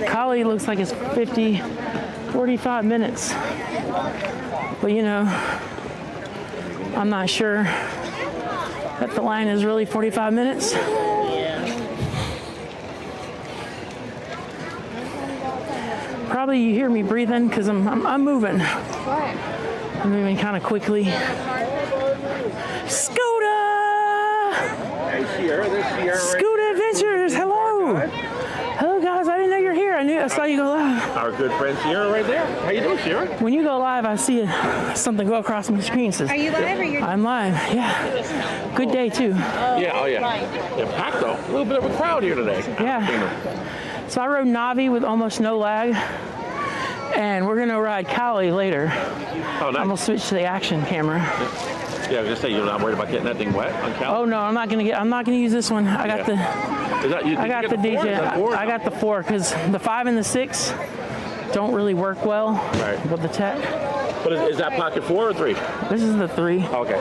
Cali looks like it's 45 minutes. But you know, I'm not sure that the line is really 45 minutes. Probably you hear me breathing because I'm moving. I'm moving kind of quickly. Scooter! Scooter Adventures, hello! Hello guys, I didn't know you're here. I saw you go live. Our good friend Sierra right there. How you doing, Sierra? When you go live, I see something go across my screen. Says, Are you live or you're... I'm live, yeah. Good day too. Yeah, oh yeah. Yeah, packed though. A little bit of a crowd here today. Yeah. So I rode Navi with almost no lag. And we're gonna ride Cali later. Oh, nice. I'm gonna switch to the action camera. Yeah, I was gonna say you're not worried about getting that thing wet on Cali. Oh no, I'm not gonna use this one. I got I got the DJ. I got the 4 because the 5 and the 6 don't really work well with the tech. But is that pocket 4 or 3? This is the 3. Okay.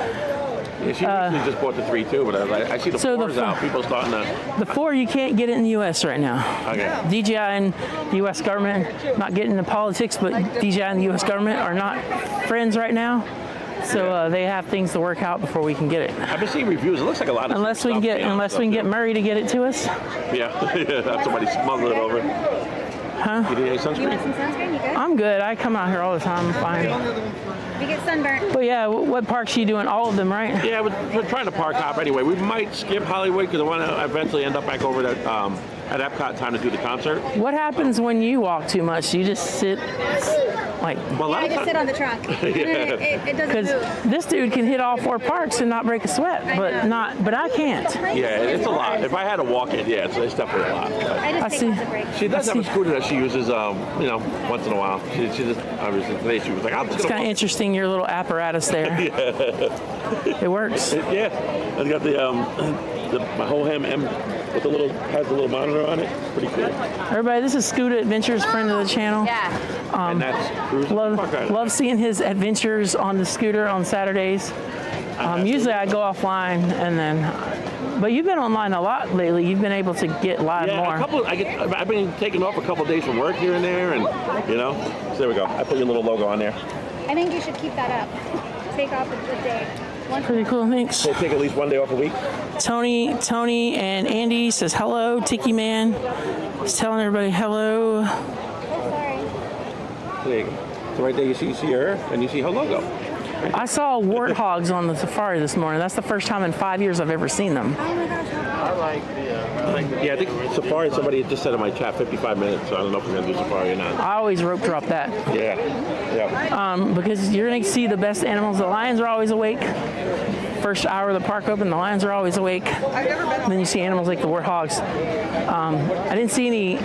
Yeah, she recently just bought the 3 too, but I see the 4s out. People starting to. The 4 you can't get it in the U.S. right now. Okay. DJI and the U.S. government, not getting into politics, but DJI and the U.S. government are not friends right now. So they have things to work out before we can get it. I've been seeing reviews. It looks like a lot of unless we can get Murray to get it to us. Yeah, have somebody smuggle it over. Huh? You need any sunscreen? You want some sunscreen? You good? I'm good. I come out here all the time. I'm fine. We get sunburnt. But yeah, what parks are you doing? All of them, right? Yeah, we're trying to park hop anyway. We might skip Hollywood because I want to eventually end up back over at Epcot time to do the concert. What happens when you walk too much? You just sit like... Well, I just sit on the trunk. It doesn't move. Because this dude can hit all 4 parks and not break a sweat, but I can't. Yeah, it's a lot. If I had to walk it, yeah, it's definitely a lot. I just take lots of breaks. She does have a scooter that she uses, once in a while. She just obviously today she was like, It's kind of interesting, your little apparatus there. Yeah. It works. Yeah, I got my whole ham with has the little monitor on it. Pretty cool. Everybody, this is Scooter Adventures, friend of the channel. Yeah. And that's cruising. Love seeing his adventures on the scooter on Saturdays. Usually I go offline and then, but you've been online a lot lately. You've been able to get live more. I've been taking off a couple days from work here and there, and so there we go. I put your little logo on there. I think you should keep that up. Take off a day. Pretty cool, thanks. So take at least one day off a week. Tony and Andy says hello. Tiki Man is telling everybody hello. There you go. So right there you see her and you see her logo. I saw warthogs on the safari this morning. That's the first time in 5 years I've ever seen them. Yeah, I think safari, somebody just said in my chat 55 minutes, so I don't know if we're going to do safari or not. I always rope drop that. Yeah. Because you're going to see the best animals. The lions are always awake. First hour of the park open, the lions are always awake. And then you see animals like the warthogs. I didn't see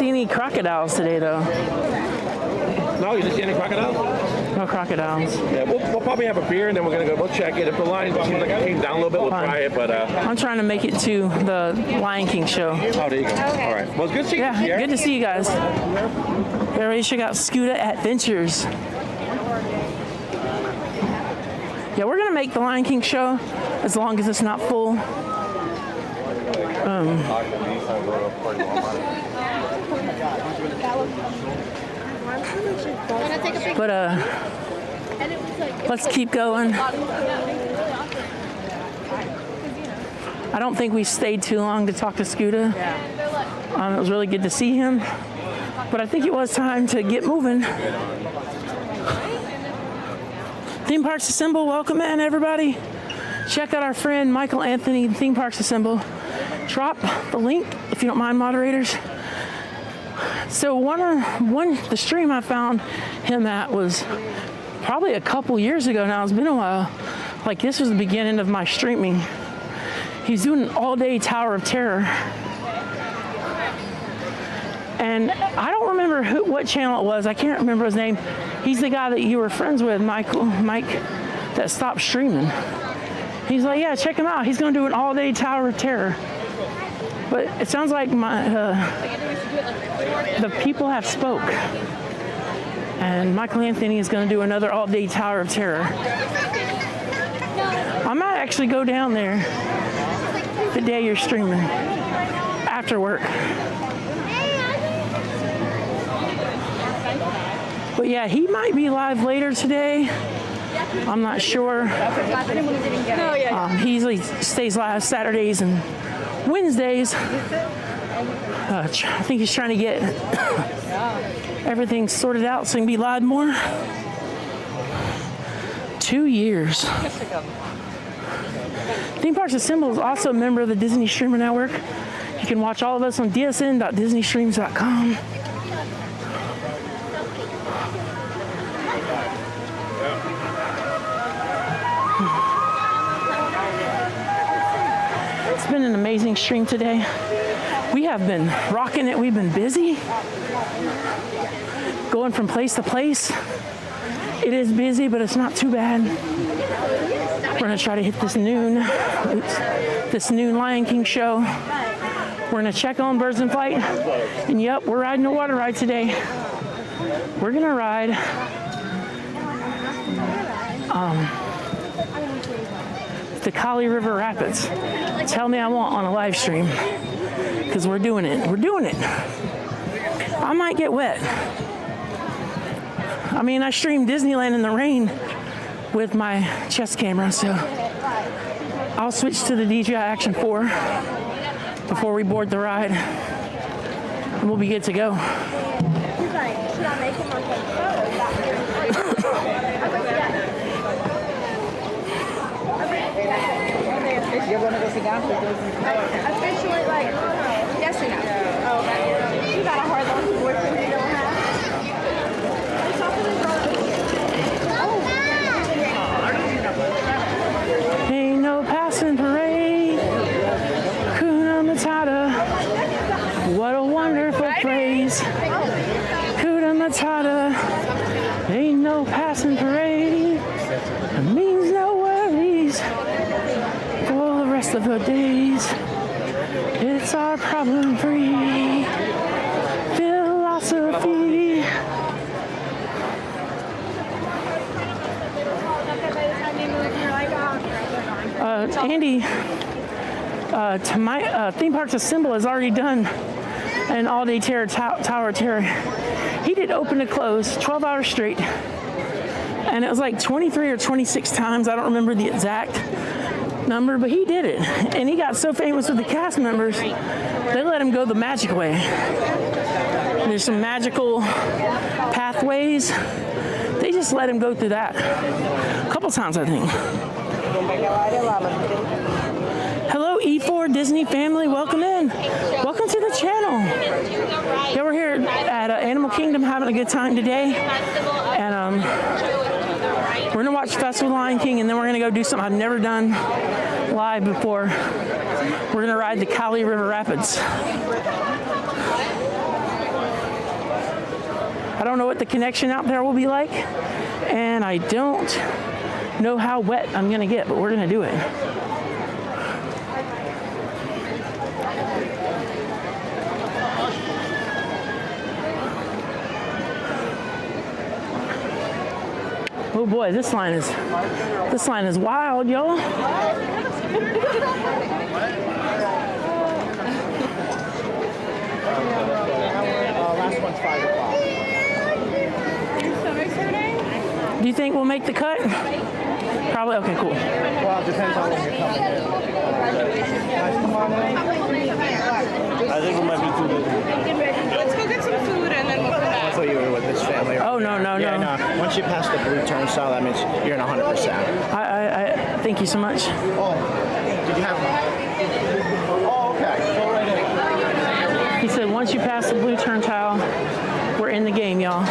any crocodiles today though. No, you didn't see any crocodiles? No crocodiles. Yeah, we'll probably have a beer and then we'll check it. If the lion seems like it came down a little bit, we'll try it. But I'm trying to make it to the Lion King show. Oh, there you go. Okay. All right. Well, it's good to see you. Yeah, good to see you guys. Everybody check out Scooter Adventures. Yeah, we're gonna make the Lion King show as long as it's not full. But let's keep going. I don't think we stayed too long to talk to Scooter. It was really good to see him, but I think it was time to get moving. Theme Parks Assemble, welcome in everybody. Check out our friend Michael Anthony, Theme Parks Assemble. Drop the link if you don't mind, moderators. So the stream I found him at was probably a couple years ago now. It's been a while. Like this was the beginning of my streaming. He's doing an all-day Tower of Terror. And I don't remember what channel it was. I can't remember his name. He's the guy that you were friends with, Mike, that stopped streaming. He's like, yeah, check him out. He's going to do an all-day Tower of Terror. But it sounds like the people have spoke. And Michael Anthony is going to do another all-day Tower of Terror. I might actually go down there the day you're streaming, after work. But yeah, he might be live later today. I'm not sure. He usually stays live Saturdays and Wednesdays. I think he's trying to get everything sorted out so he can be live more. 2 years. Theme Parks Assemble is also a member of the Disney Streamer Network. You can watch all of us on dsn.disneystreams.com. It's been an amazing stream today. We have been rocking it. We've been busy, going from place to place. It is busy, but it's not too bad. We're gonna try to hit this noon Lion King show. We're gonna check on Birds in Flight. And yep, we're riding a water ride today. We're gonna ride the Cali River Rapids. Tell me I want on a live stream, because we're doing it. We're doing it. I might get wet. I mean, I streamed Disneyland in the rain with my chest camera, so I'll switch to the DJI Action 4 before we board the ride, and we'll be good to go. You're going to go sit down for officially, like, yes or no? Oh, okay. You got a hard long boyfriend you don't have? Ain't no passing parade, Kuna Matata. What a wonderful phrase, Kuna Matata. Ain't no passing parade, it means no worries for the rest of the days. It's our problem-free philosophy. Andy, to my Theme Parks Assemble has already done an all-day Tower of Terror. He did open to close, 12 hours straight, and it was like 23 or 26 times. I don't remember the exact number, but he did it, and he got so famous with the cast members, they let him go the magic way. There's some magical pathways. They just let him go through that a couple times, I think. Hello, E4 Disney family. Welcome in. Welcome to the channel. Yeah, we're here at Animal Kingdom having a good time today. And we're going to watch Festival Lion King, and then we're going to go do something I've never done live before. We're going to ride the Cali River Rapids. I don't know what the connection out there will be like, and I don't know how wet I'm going to get, but we're going to do it. Oh boy, this line is wild, y'all. Last one's 5 o'clock. Do you think we'll make the cut? Probably. Okay, cool. Well, it depends on when you're coming in. I think we might be too late. Let's go get some food and then we'll come back. That's what you were with this family. Oh, no. Yeah, no. Once once you pass the blue turnstile, that means you're in 100%. I thank you so much. Oh, did you have? Oh, okay. Go right in. He said once you pass the blue turnstile, we're in the game, y'all.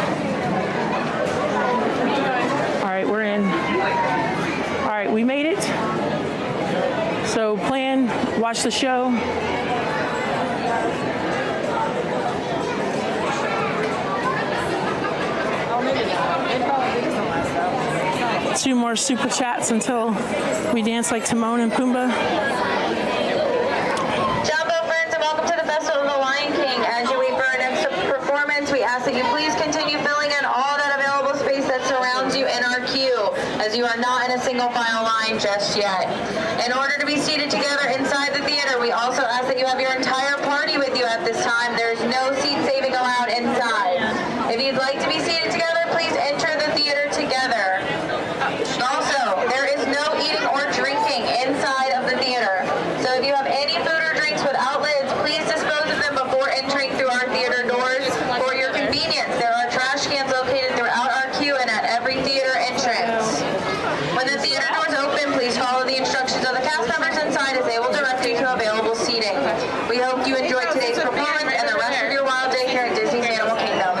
All right, we're in. All right, we made it. So plan, watch the show. Two more super chats until we dance like Timon and Pumbaa. Jumbo friends, and welcome to the Festival of the Lion King. As you wait for our next performance, we ask that you please continue filling in all that available space that surrounds you in our queue, as you are not in a single file line just yet. In order to be seated together inside the theater, we also ask that you have your entire party with you at this time. There's no seat saving allowed inside. If you'd like to be seated together, please enter the theater together. Also, there is no eating or drinking inside of the theater. So if you have any food or drinks without lids, please dispose of them before entering through our theater doors. For your convenience, there are trash cans located throughout our queue and at every theater entrance. When the theater doors open, please follow the instructions of the cast members inside as they will direct you to available seating. We hope you enjoyed today's performance and the rest of your wild day here at Disney's Animal Kingdom.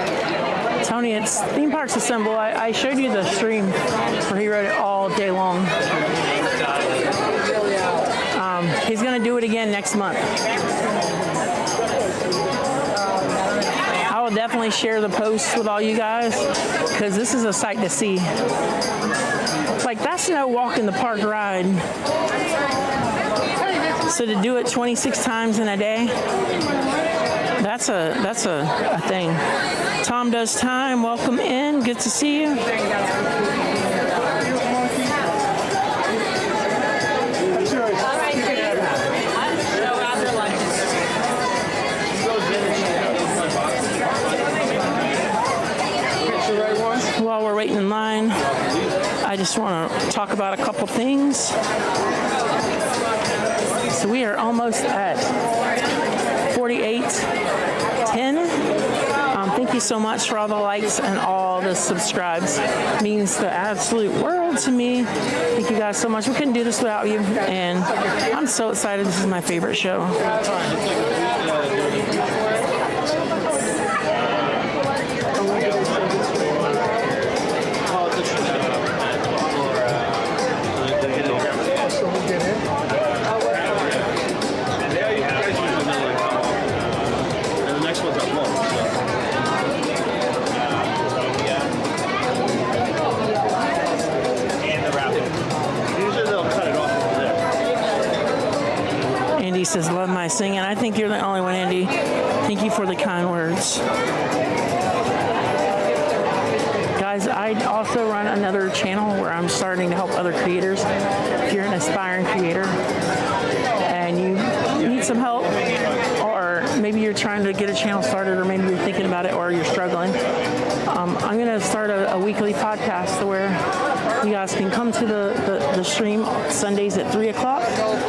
Tony, it's Theme Parks Assemble. I showed you the stream where he wrote it all day long. He's going to do it again next month. I will definitely share the posts with all you guys because this is a sight to see. Like, that's no walk in the park ride. So to do it 26 times in a day, that's a thing. Tom does time. Welcome in. Good to see you. While we're waiting in line, I just want to talk about a couple things. So we are almost at 48:10. Thank you so much for all the likes and all the subscribes. It means the absolute world to me. Thank you guys so much. We couldn't do this without you, and I'm so excited. This is my favorite show. Andy says, love my singing. I think you're the only one, Andy. Thank you for the kind words. Guys, I also run another channel where I'm starting to help other creators. If you're an aspiring creator and you need some help, or maybe you're trying to get a channel started, or maybe you're thinking about it, or you're struggling, I'm going to start a weekly podcast where you guys can come to the stream Sundays at 3 o'clock,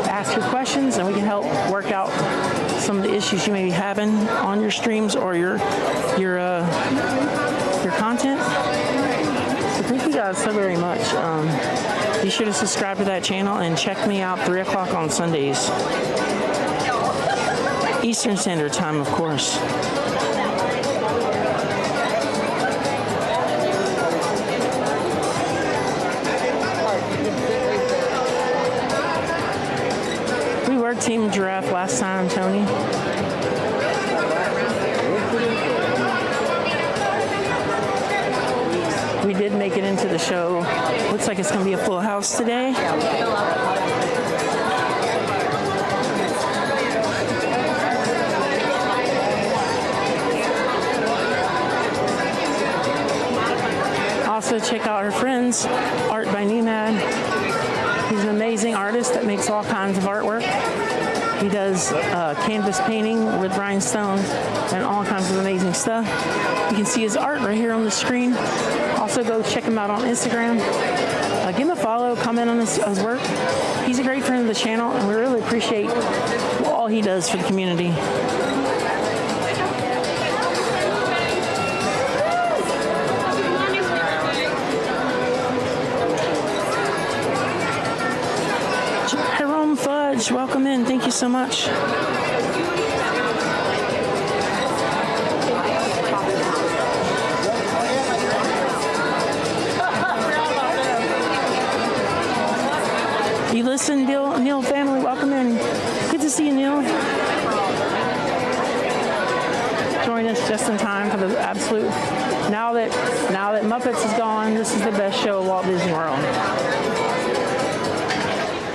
ask your questions, and we can help work out some of the issues you may be having on your streams or your content. So thank you guys so very much. Be sure to subscribe to that channel and check me out 3 o'clock on Sundays. Eastern Standard Time, of course. We were Team Giraffe last time, Tony. We did make it into the show. Looks like it's going to be a full house today. Also, check out our friends, Art by Nemad. He's an amazing artist that makes all kinds of artwork. He does canvas painting with rhinestones and all kinds of amazing stuff. You can see his art right here on the screen. Also, go check him out on Instagram. Give him a follow, comment on his work. He's a great friend of the channel, and we really appreciate all he does for the community. Rich, welcome in. Thank you so much. You listen, Neil family, welcome in. Good to see you, Neil. Join us just in time for the absolute. Now that Muppets is gone, this is the best show of Walt Disney World.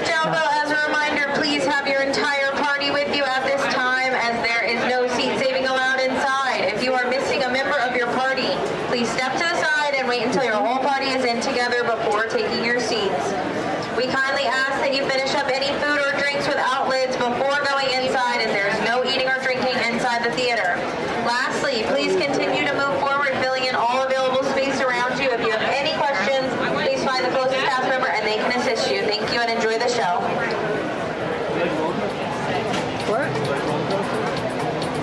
Jumbo, as a reminder, please have your entire party with you at this time, as there is no seat saving allowed inside. If you are missing a member of your party, please step to the side and wait until your whole party is in together before taking your seats. We kindly ask that you finish up any food or drinks without lids before going inside, as there's no eating or drinking inside the theater. Lastly, please continue to move forward, filling in all available space around you. If you have any questions, please find the closest staff member and they can assist you. Thank you and enjoy the show. What?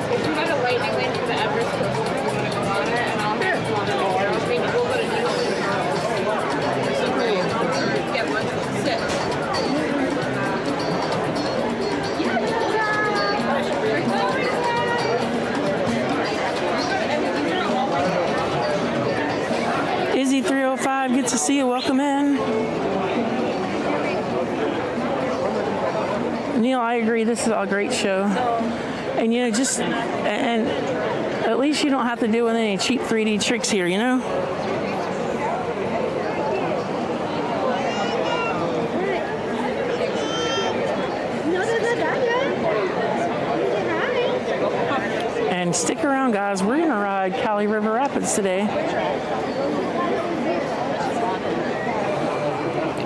If you got a lightning lane for the Everest coaster, you want to go on it, and I'll have one of those. I mean, we'll go to Nemo. Get one. Sit. Izzy 305, good to see you. Welcome in. Neil, I agree. This is a great show. And and at least you don't have to deal with any cheap 3D tricks here, you know? And stick around, guys. We're going to ride Cali River Rapids today.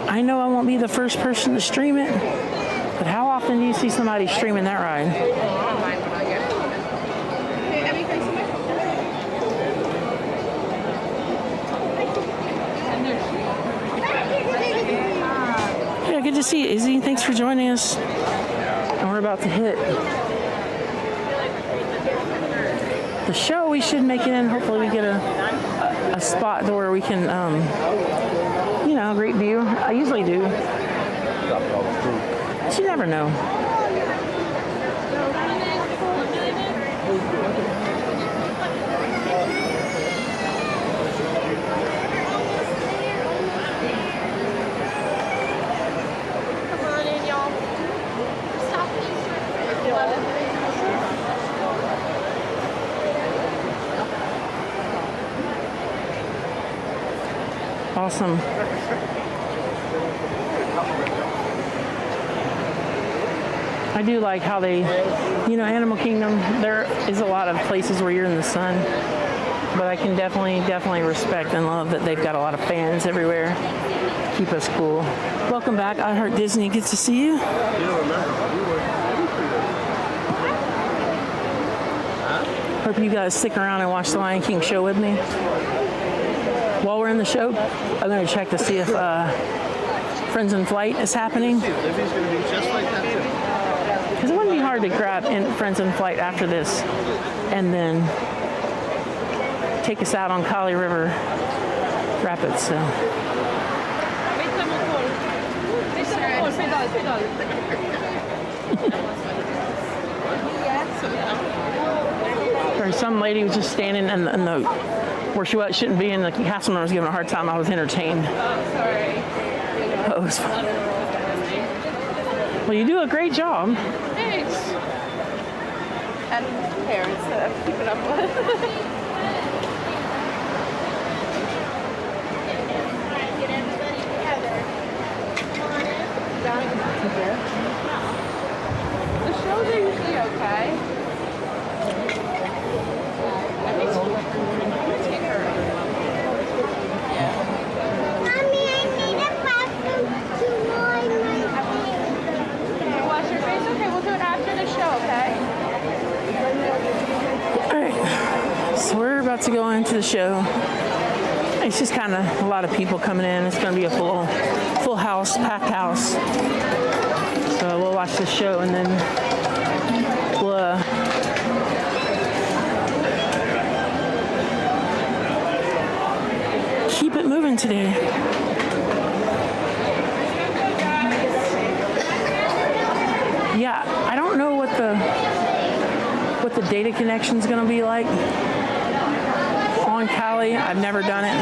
I know I won't be the first person to stream it, but how often do you see somebody streaming that ride? Yeah, good to see you, Izzy. Thanks for joining us. And we're about to hit the show. We should make it in. Hopefully we get a spot to where we can, great view. I usually do. But you never know. Come on in, y'all. Stop. Awesome. I do like how they, Animal Kingdom, there is a lot of places where you're in the sun, but I can definitely respect and love that they've got a lot of fans everywhere. Keep us cool. Welcome back, I Heart Disney. Good to see you. Hope you guys stick around and watch the Lion King show with me. While we're in the show, I'm going to check to see if Friends in Flight is happening. Because it wouldn't be hard to grab Friends in Flight after this and then take us out on Cali River Rapids. So. Or some lady was just standing in the where she shouldn't be, and the cast member was giving a hard time. I was entertained. Oh, sorry. Oh, it was fun. Well, you do a great job. Thanks. And parents that I'm keeping up with. Get everybody together. Come on in. The shows are usually okay. Mommy, I need a bathroom to wash my face. Wash your face? Okay, we'll do it after the show, okay? All right. So we're about to go into the show. It's just kind of a lot of people coming in. It's going to be a full house, packed house. So we'll watch the show and then we'll keep it moving today. connection's gonna be like on Cali. I've never done it.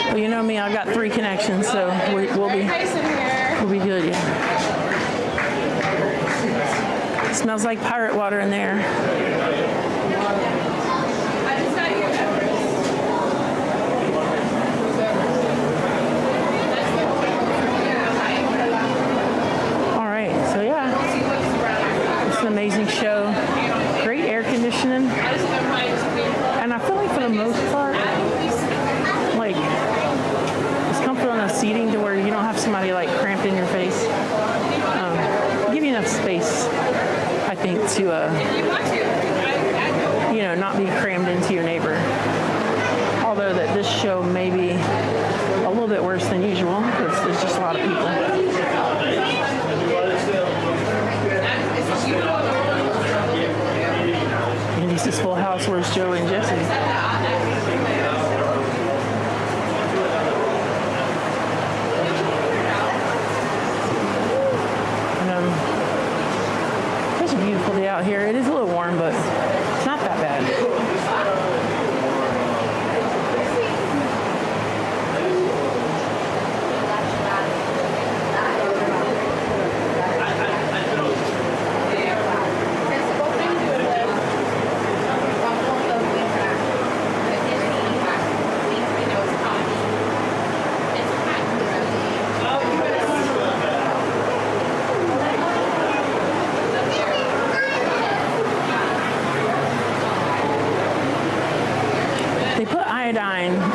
Well, you know me, I've got 3 connections, so we'll be good. Yeah. It smells like pirate water in there. All right, so yeah, it's an amazing show. Great air conditioning, and I feel like for the most part, like it's comfortable enough seating to where you don't have somebody like cramped in your face. Give you enough space, I think, to you know, not be crammed into your neighbor. Although that this show may be a little bit worse than usual because there's just a lot of people. And this is Full House. Where's Joe and Jesse? It's a beautiful day out here. It is a little warm, but it's not that bad.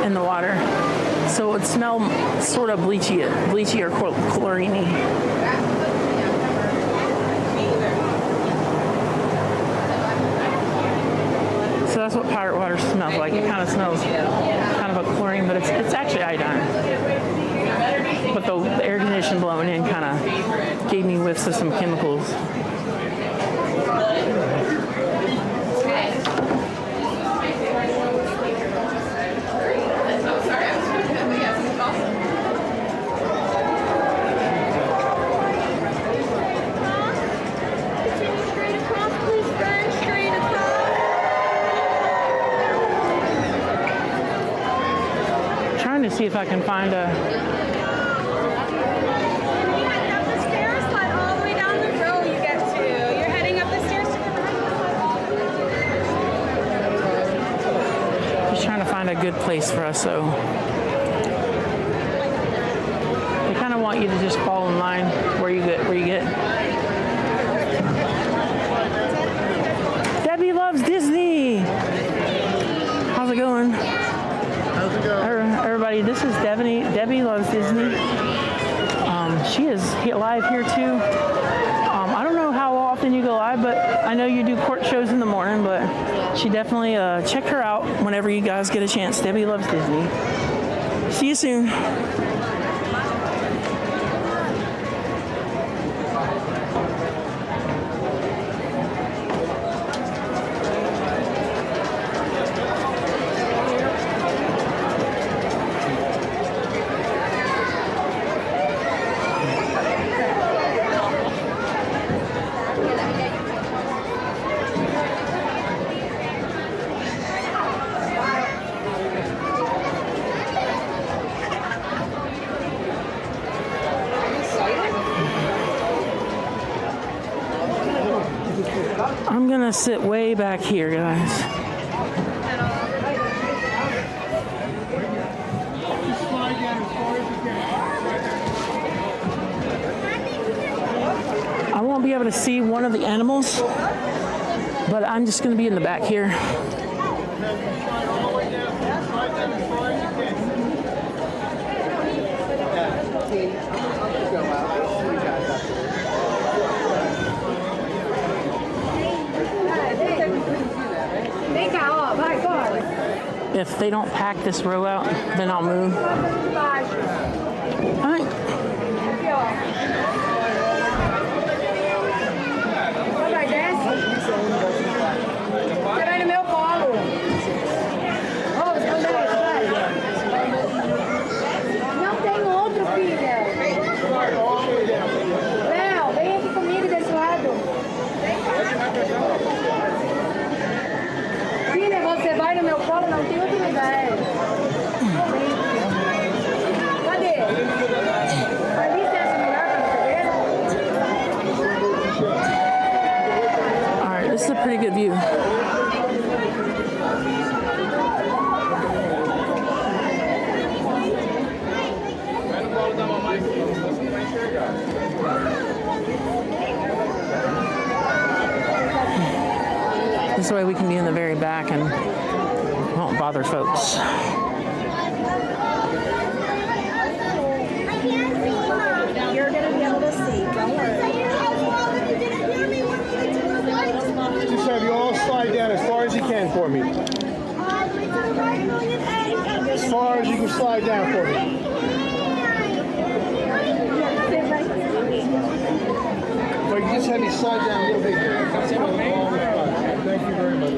In the water, so it would smell sort of bleachy or chlorine-y. So that's what pirate water smells like. It kind of smells kind of a chlorine, but it's actually iodine. But the air conditioning blowing in kind of gave me whiffs of some chemicals. See if I can find a stairs slide all the way down the road you get to. You're heading up the stairs to the just trying to find a good place for us, so they kind of want you to just fall in line where you get. Debbie loves Disney. How's it going? Everybody, this is Debbie loves Disney. She is live here too. I don't know how often you go live, but I know you do court shows in the morning, but she definitely check her out whenever you guys get a chance. Debbie loves Disney. See you soon. I'm gonna sit way back here, guys. I won't be able to see one of the animals, but I'm just gonna be in the back here. If they don't pack this row out, then I'll move. All right. Você vai no meu colo. Não tem outro, filha. Léo, vem aqui comigo desse lado. This way we can be in the very back and won't bother folks. You're going to be able to see. Don't worry. Just have you all slide down as far as you can for me. As far as you can slide down for me. If I can just have you slide down a little bit. Thank you very much.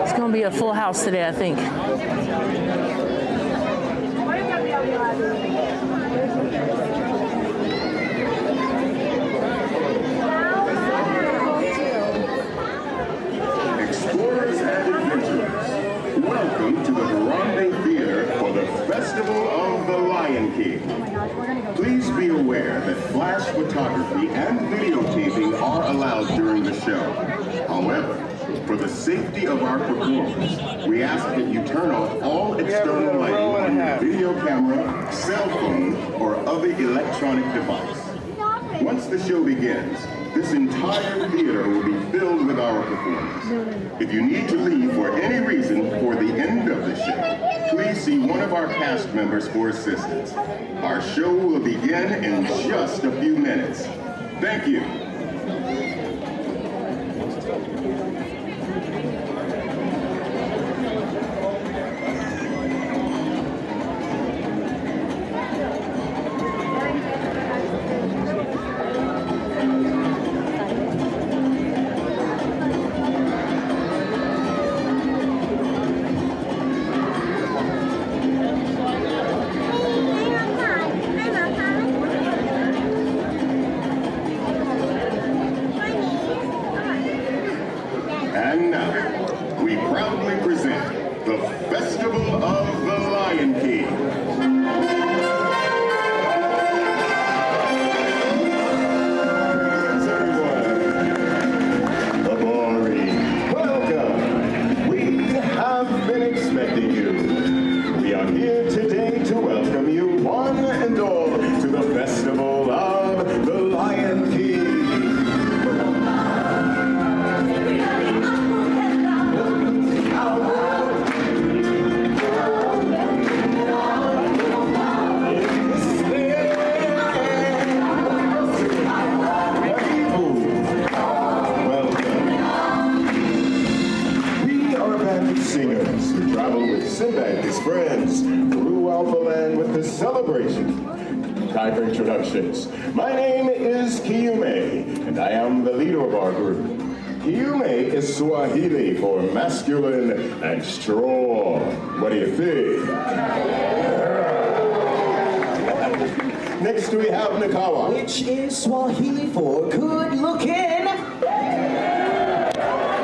It's going to be a full house today, I think. Explorers and adventurers, welcome to the Harambe Theater for the Festival of the Lion King. Please be aware that flash photography and videotaping are allowed during the show. However, for the safety of our performers, we ask that you turn off all external lighting on your video camera, cell phone, or other electronic device. Once the show begins, this entire theater will be filled with our performers. If you need to leave for any reason for the end of the show, please see one of our cast members for assistance. Our show will begin in just a few minutes. Thank you. And now, we proudly present the Festival of the Lion King. Greetings, everyone. Abori, welcome. We have been expecting you. We are here today to welcome you one and all to the Festival of the Lion King. Singers who travel with Sinbad, his friends, throughout the land with the celebration. Time for introductions. My name is Kiyume, and I am the leader of our group. Kiyume is Swahili for masculine and strong. What do you think? Next we have Nakawa, which is Swahili for good looking.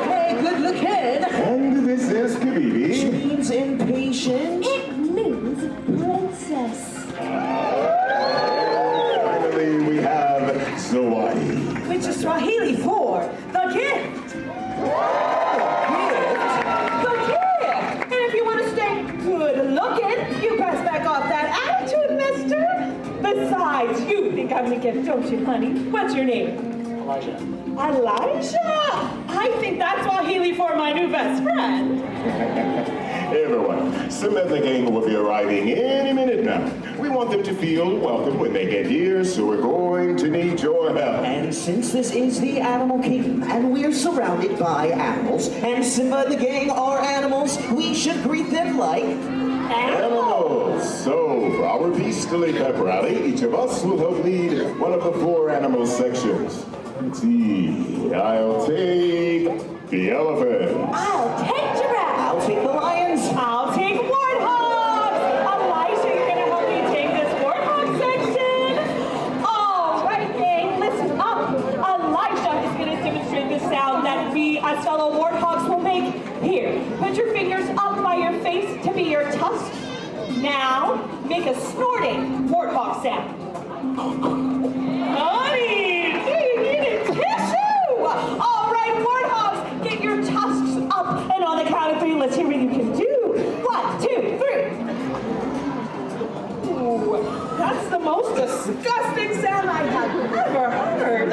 Hey, good looking. And this is Kabibi, which means impatient. It means princess. Finally, we have Zawadi, Which is Swahili for the gift. The gift. And if you want to stay good looking, you pass back off that attitude, mister. Besides, you think I'm the gift, don't you, honey? What's your name? Elijah. Elijah. I think that's Swahili for my new best friend. Hey everyone, some of the gang will be arriving any minute now. We want them to feel welcome when they get here, so we're going to need your help. And since this is the Animal Kingdom, and we're surrounded by animals, and Simba and the gang are animals, we should greet them like animals. So, for our Beastly Pep Rally, each of us will help lead one of the 4 animal sections. Let's see, I'll take the elephant. I'll take giraffe. I'll take the lions. I'll take warthogs. Elijah, you're going to help me take this warthog section? All right, gang, listen up. Elijah is going to demonstrate the sound that we, as fellow warthogs, will make. Here, put your fingers up by your face to be your tusks. Now, make a snorting warthog sound. Honey, do you need a tissue? All right, warthogs, get your tusks up, and on the count of 3, let's hear what you can do. 1, 2, 3. Ooh, that's the most disgusting sound I have ever heard.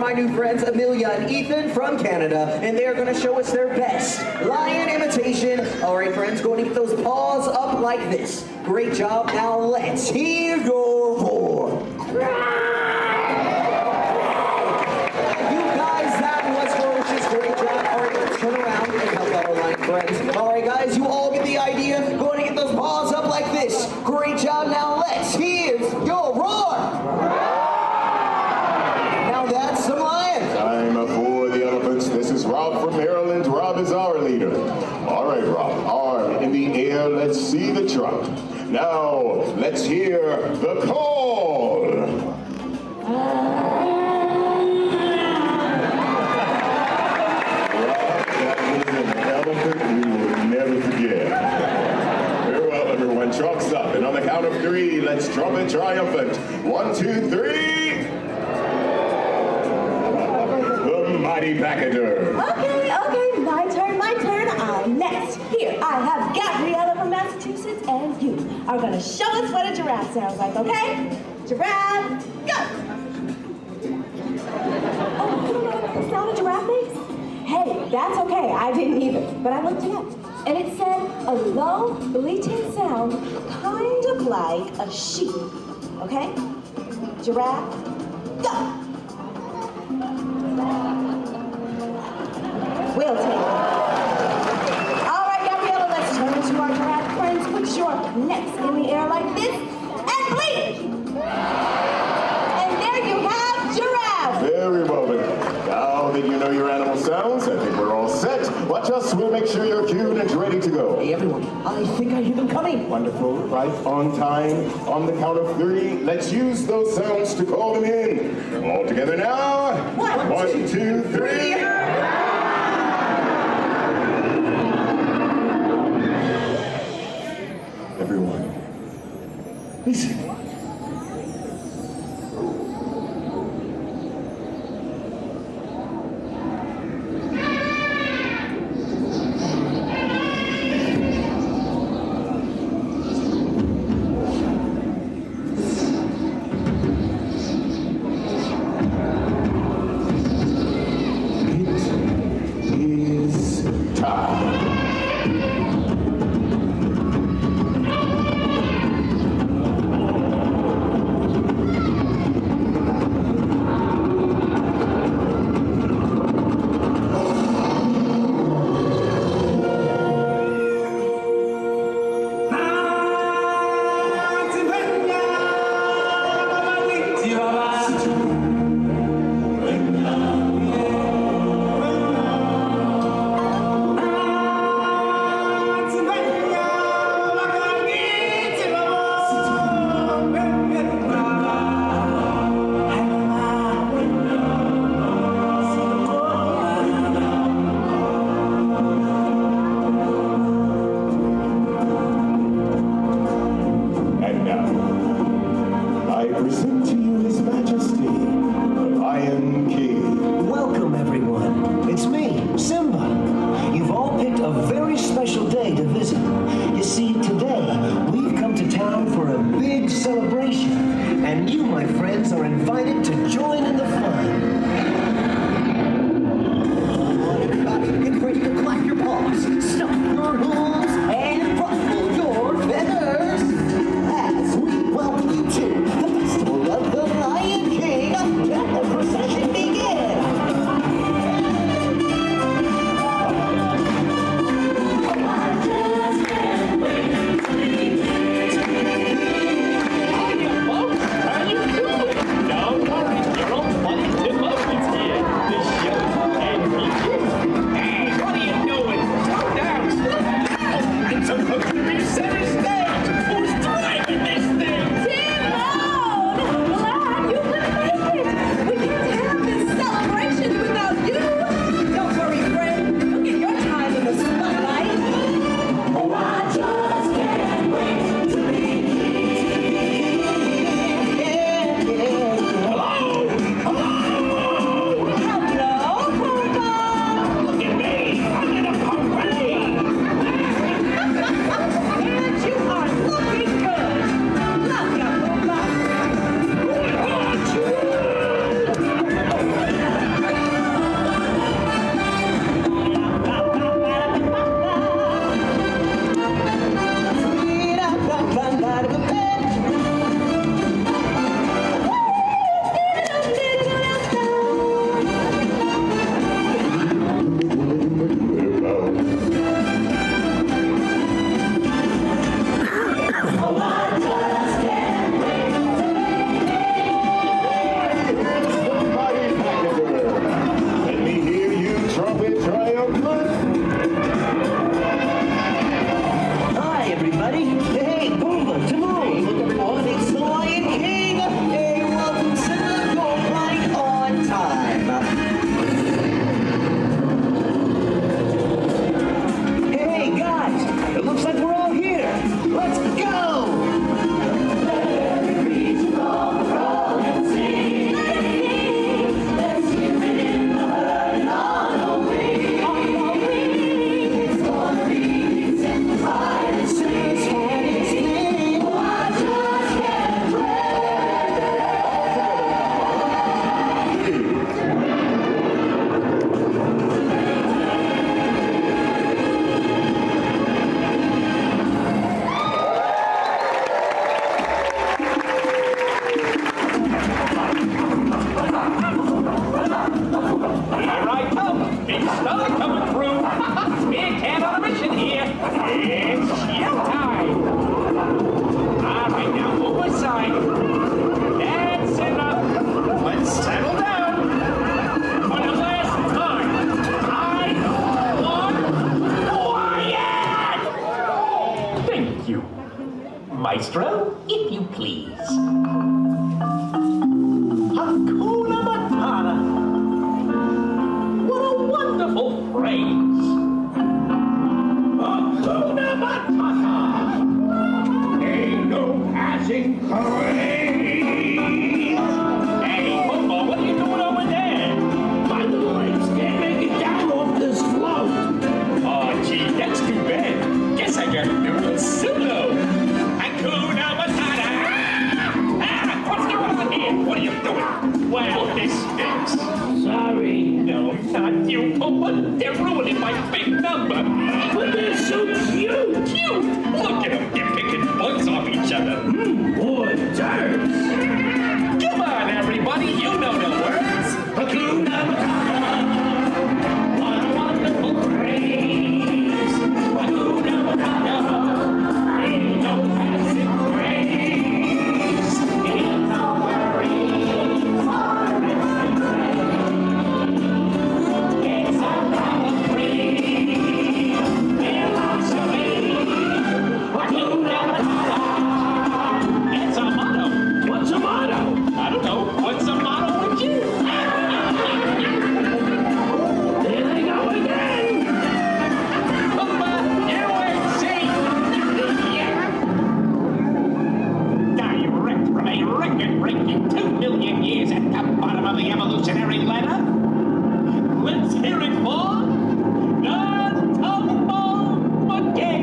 my new friends Amelia and Ethan from Canada, and they're going to show us their best lion imitation. All right, friends, go and get those paws up like this. Great job. Now let's hear your roar. You guys, that was ferocious. Great job. All right, let's turn around and help out our lion friends. All right, guys, you all get the idea. Go and get those paws up like this. Great job. Now let's hear your roar. Now that's some lions. Time for the elephants. This is Rob from Maryland. Rob is our leader. All right, Rob. Arm in the air. Let's see the trunk. Now, let's hear the call. That was an elephant we will never forget. Very well, everyone. Trunk's up. And on the count of 3, let's trumpet triumphant. 1, 2, 3. The mighty packager. Okay, my turn. I'm next. Here, I have Gabriella from Massachusetts, and you are going to show us what a giraffe sounds like, okay? Giraffe, go! Oh, you don't know what the sound of giraffe makes? Hey, that's okay. I didn't either, but I looked it up. And it said a low, bleating sound, kind of like a sheep, okay? Giraffe, go! We'll take it. All right, Gabriella, let's turn to our giraffe friends. Put your necks in the air like this and bleat. And there you have giraffe. Very well, then. Now that you know your animal sounds, I think we're all set. Watch us. We'll make sure you're cued and ready to go. Hey, everyone. I think I hear them coming. Wonderful. Right on time. On the count of 3, let's use those sounds to call them in. All together now. 1, 2, 3. Everyone, listen. It is time. Maestro, if you please. Hakuna Matata. What a wonderful phrase. Hakuna Matata. Ain't no passing craze. Hey, Momo, what are you doing over there? My little legs can't make it down off this float. Oh, gee, that's too bad. Guess I gotta do it solo. Hakuna Matata. What's going on here? What are you doing? Well, this stinks. Sorry. No, not you, Papa. They're ruining my big number. But they're so cute. Cute? Look at them. They're picking bugs off each other. Boy, dirt. Come on, everybody. You know the words. Hakuna Matata. What a wonderful phrase. Hakuna Matata. Ain't no passing craze. Ain't no worries or missing grace. It's a power free. Philosophy. Hakuna Matata. It's a motto. What's a motto? I don't know. What's a motto with you? There they go again. Papa, you ain't seen nothing yet. Direct from a record-breaking 2 million years at the bottom of the evolutionary ladder. Let's hear it for the Tumble Monkey.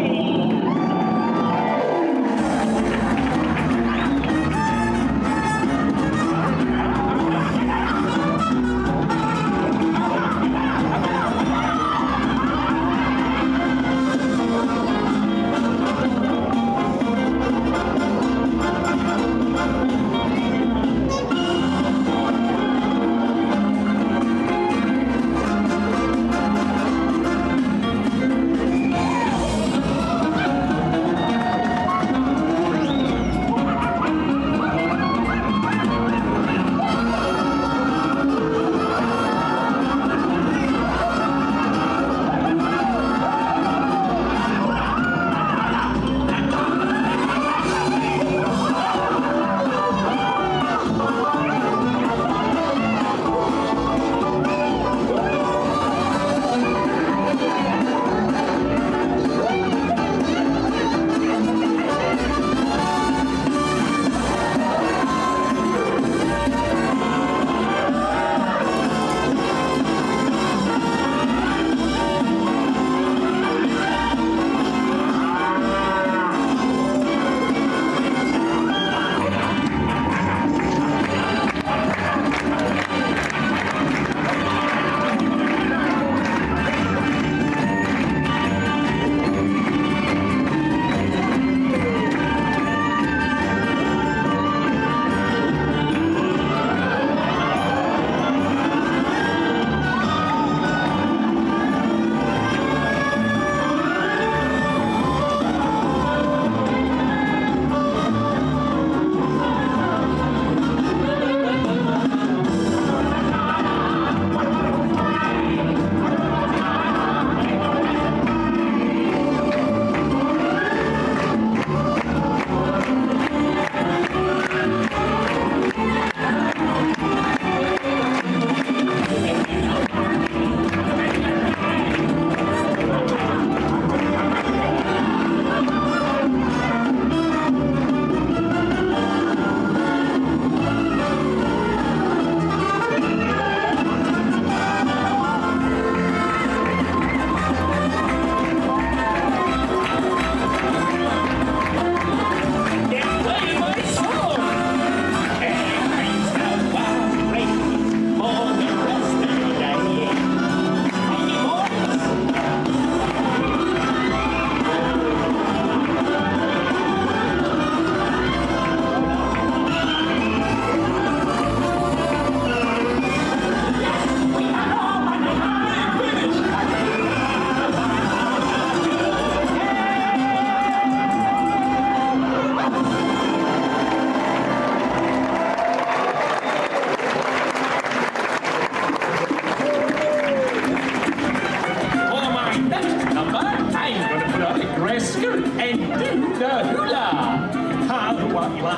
Hey,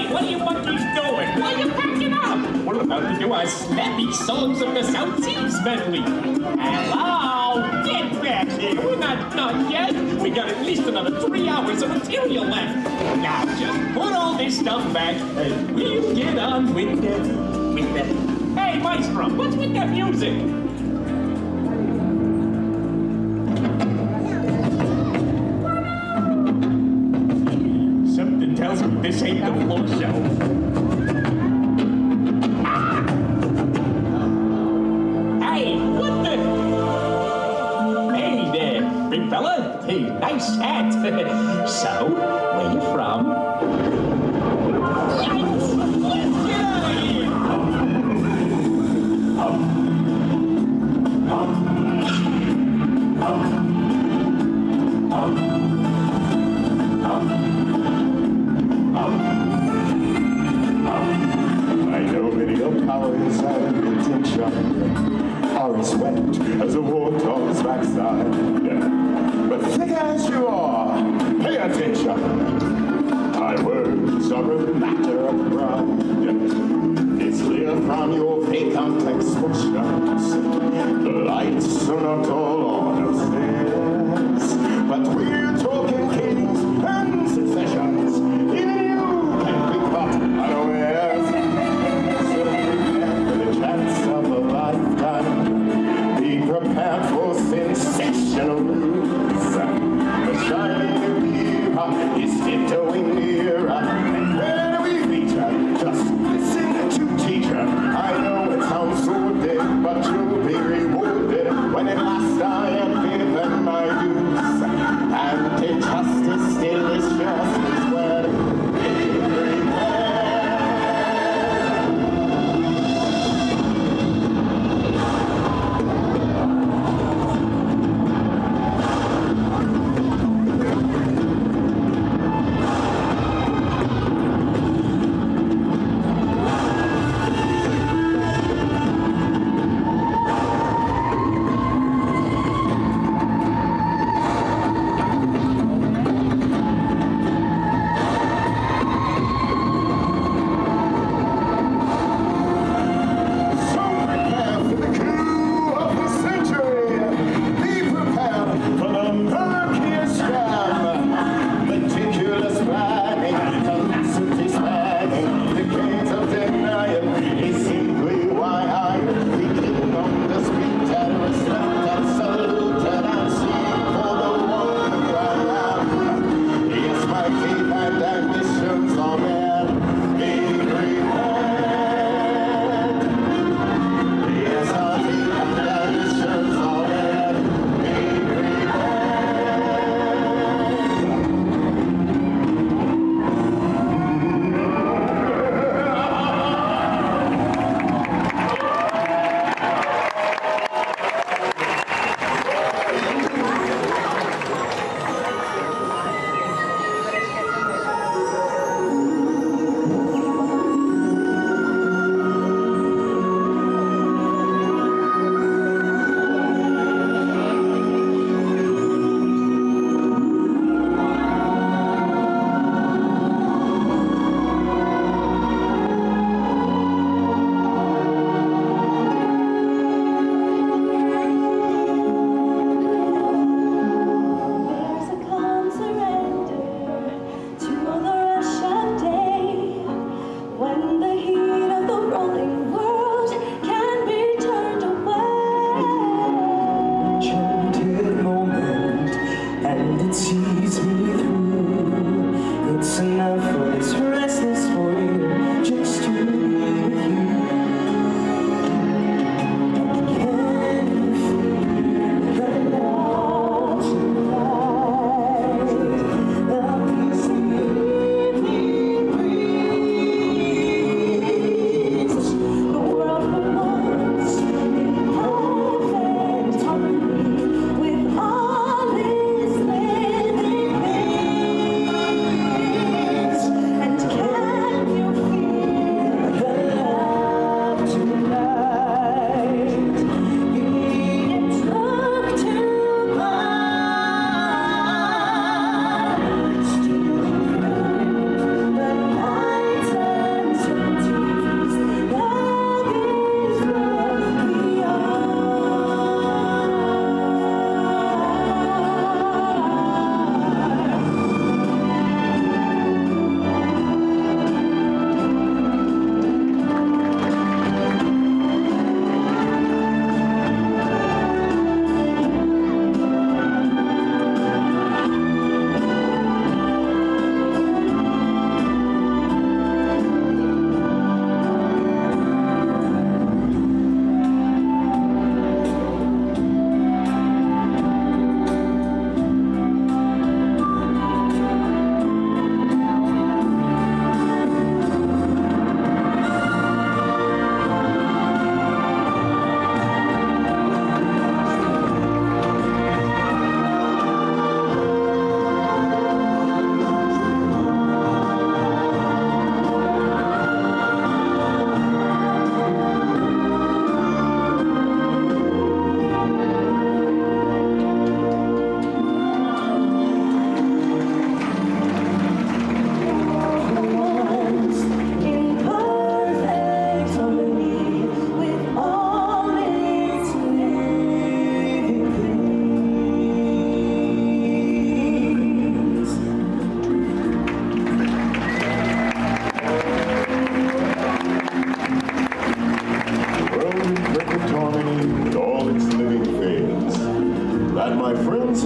what are you monkeys doing? Why are you packing up? We're about to do our snappy songs of the South Seas medley. Hello? Get back here. We're not done yet. We got at least another 3 hours of material left. Now, just put all this stuff back and we'll get on with the... Hey, Maestro, what's with that music? Something tells me this ain't the floor show. Hey, what the? Hey there, big fella. Hey, nice hat. So, where you from? Let's get out of here. I know many of powers and intention are as wet as a warthog's backside. But thick as you are, pay attention. My words are a matter of pride. It's clear from your fake complex motions. The lights are not all on upstairs, but we're talking kings and successions. Even you can be caught unawares. So prepare for the chance of a lifetime. Be prepared for sensational news. The shining era is tiptoeing nearer. And where do we feature? Just listen to teacher. I know it sounds so dead, but you'll be rewarded when at last I am given my dues. And injustice still is just as well.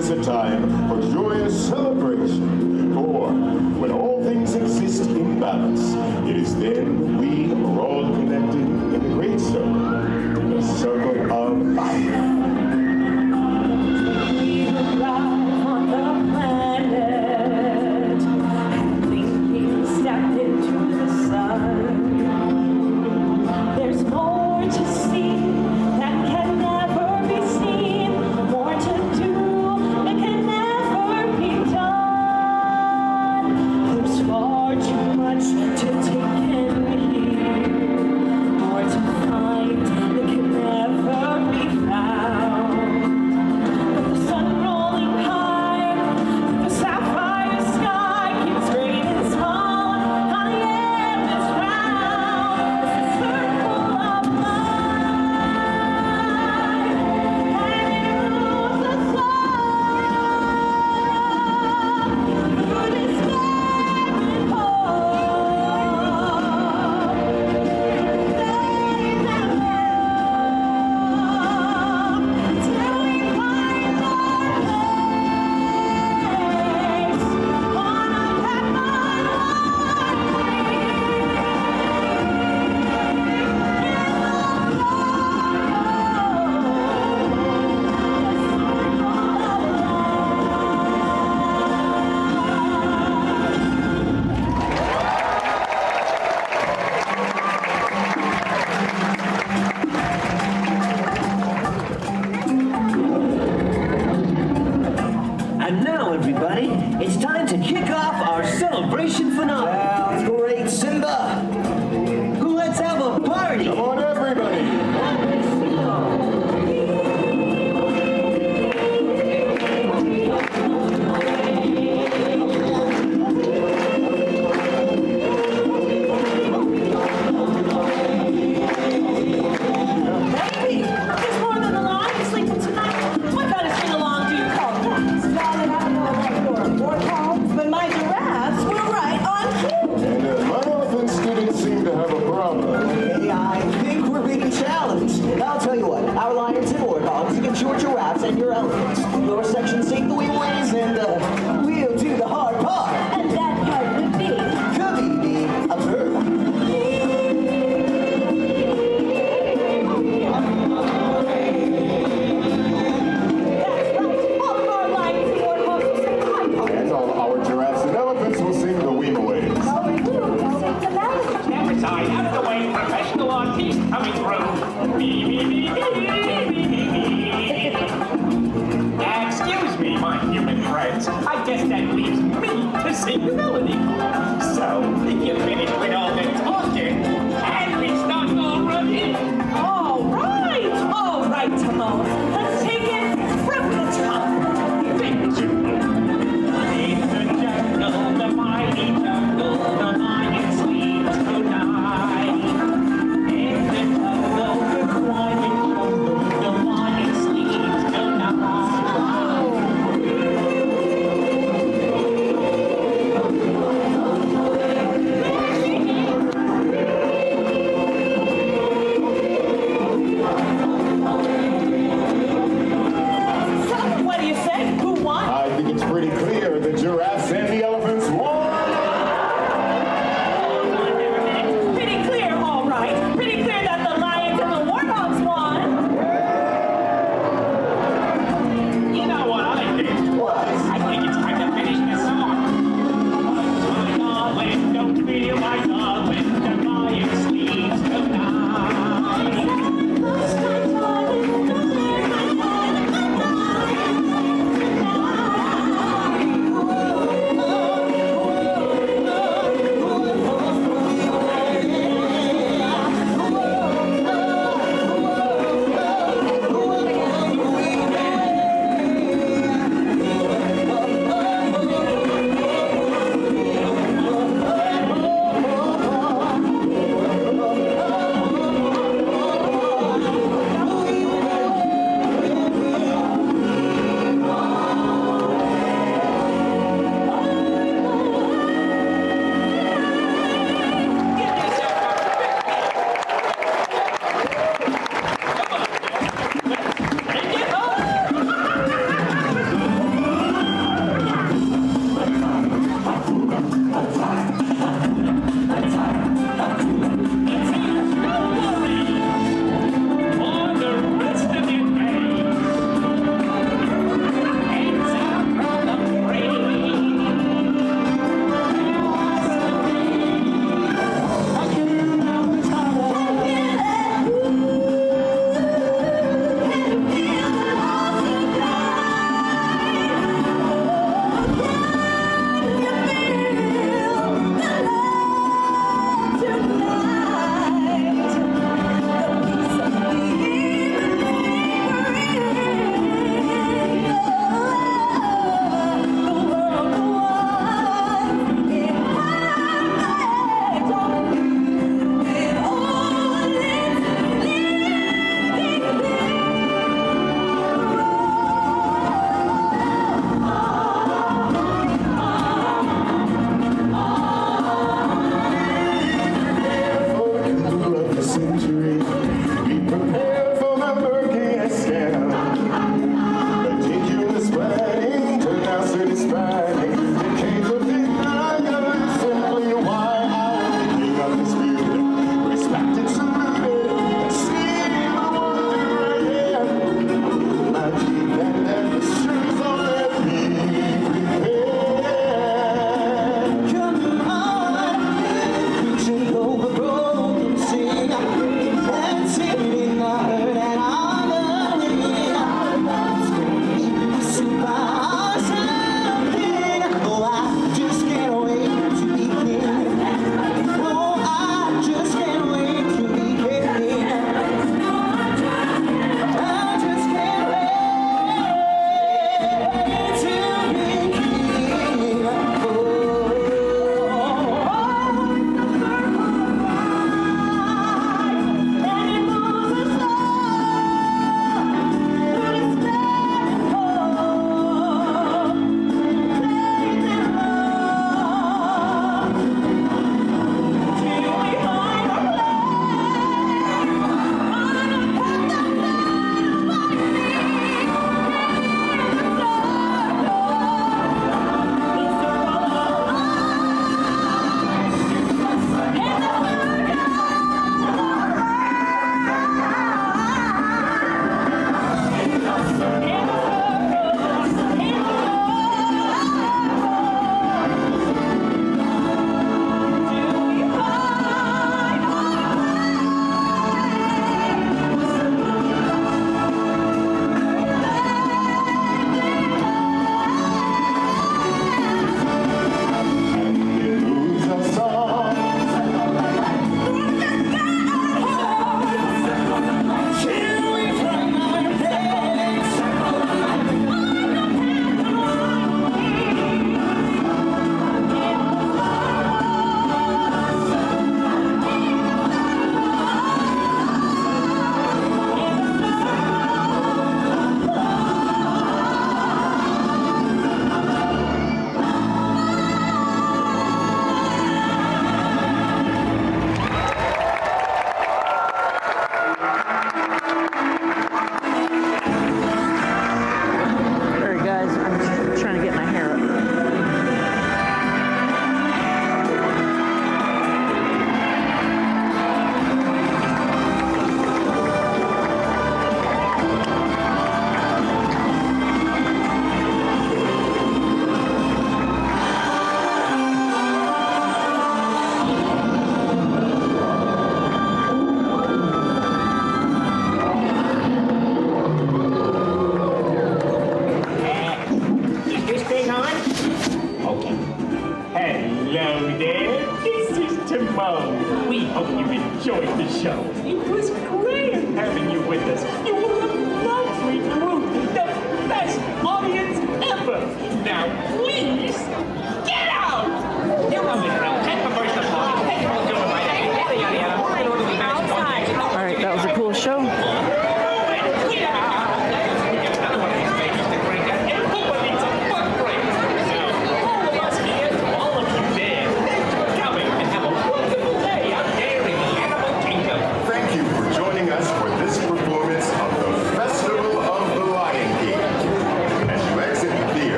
is a time for joyous celebration. For when all things exist in balance, it is then we are all connected in the great circle, the circle of life. There's more to see that can never be seen, more to do that can never be done. There's far too much to take in here, more to find that can never be found. But the sun rolling high, the sapphire sky keeps great and small, on the endless round. It's a circle of life, and it moves us on through this barren hole. Days and nights till we find our place on a path And now, everybody, it's time to kick off our celebration finale. Sounds great, Simba. Let's have a party. Come on, everybody. Baby, there's more than the lion sleeping tonight. What kind of sing-along do you call that? Darling, I don't know about your warthogs, but my giraffes were right on cue. And my elephants didn't seem to have a problem. Hey, I think we're being challenged. I'll tell you what, our lions and warthogs against your giraffes and your elephants. Your section sing the wee-ways and we'll do the hard part. And that part would be Could be a bird. That's right. All of our lions and warthogs will sing the high part. And all our giraffes and elephants will sing the weemaways. Oh, we will sing the melody. Step aside, out of the way, professional artiste coming through. Me, me, me, me, me, me, me, me. Excuse me, my human friends. I guess that leaves me to sing the melody. So, if you're finished with all the talking, and we start already. All right, Timon. Let's take it from the top. Big jungle. In the jungle, the mighty jungle, the lion sleeps tonight. In the jungle, the quiet jungle, the lion sleeps tonight.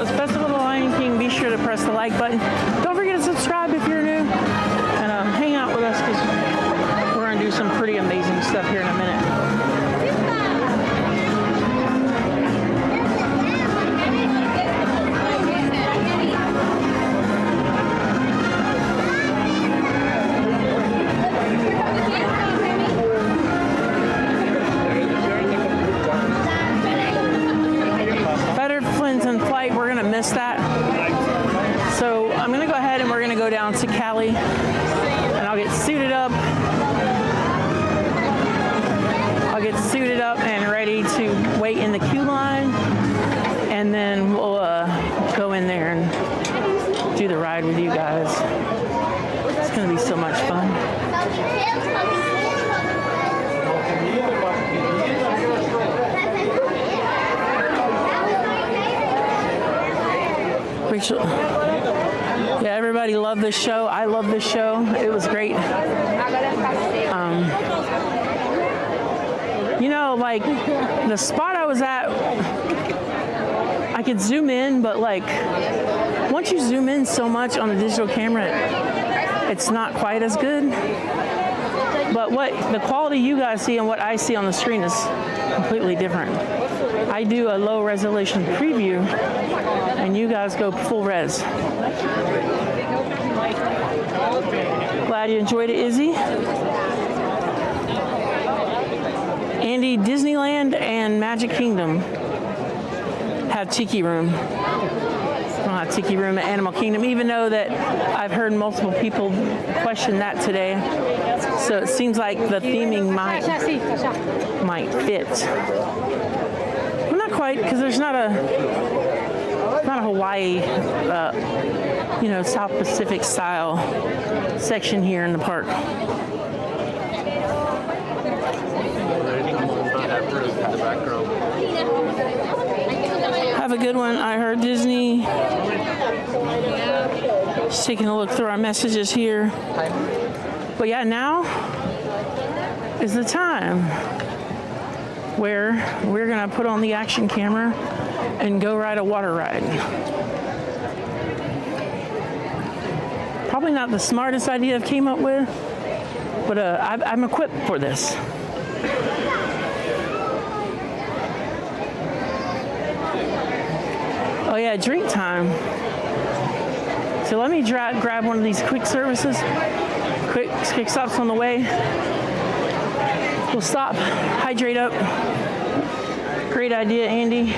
was Festival of the Lion King. Be sure to press the like button. Don't forget to subscribe if you're new. And hang out with us because we're going to do some pretty amazing stuff here in a minute. That. So I'm going to go ahead and we're going to go down to Cali and I'll get suited up. I'll get suited up and ready to wait in the queue line and then we'll go in there and do the ride with you guys. It's going to be so much fun. Yeah, everybody loved this show. I love this show. It was great. You know, like the spot I was at, I could zoom in, but like once you zoom in so much on the digital camera, it's not quite as good. But what the quality you guys see and what I see on the screen is completely different. I do a low resolution preview and you guys go full res. Glad you enjoyed it, Izzy. Andy, Disneyland and Magic Kingdom have Tiki Room. We don't have Tiki Room at Animal Kingdom, even though that I've heard multiple people question that today. So it seems like the theming might fit. Well, not quite, because there's not a Hawaii, you know, South Pacific style section here in the park. Have a good one. I heard Disney. Just taking a look through our messages here. But yeah, now is the time where we're gonna put on the action camera and go ride a water ride. Probably not the smartest idea I've came up with, but I'm equipped for this. Oh yeah, drink time. So let me grab one of these quick services. Quick stops on the way. We'll stop, hydrate up. Great idea, Andy.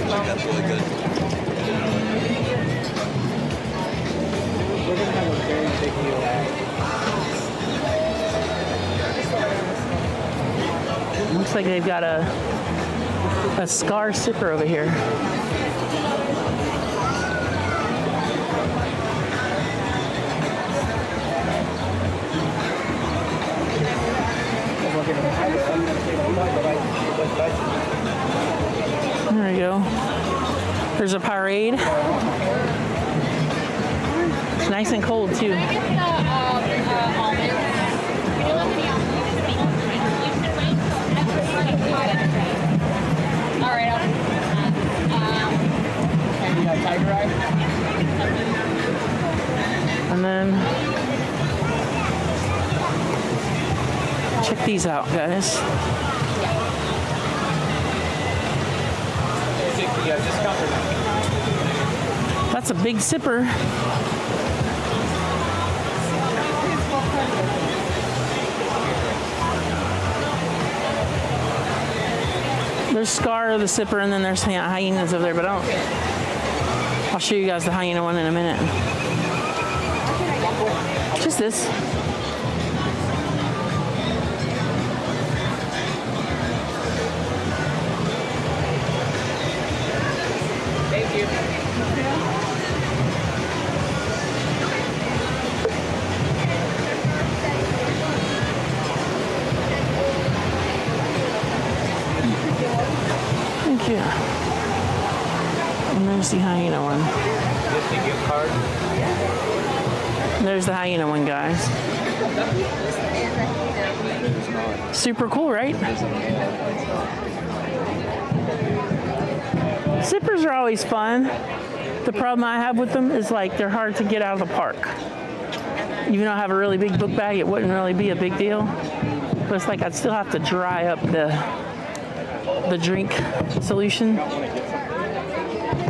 That's really good. We're gonna have a very big meal. Looks like they've got a Scar sipper over here. There you go. There's a parade. It's nice and cold too. And then check these out, guys. That's a big sipper. There's Scar, the sipper, and then there's hyenas over there, but I'll show you guys the hyena one in a minute. Just this. Thank you. Thank you. There's the hyena one. There's the hyena one, guys. Super cool, right? Zippers are always fun. The problem I have with them is like they're hard to get out of the park. Even though I have a really big book bag, it wouldn't really be a big deal. But it's like I'd still have to dry up the drink solution.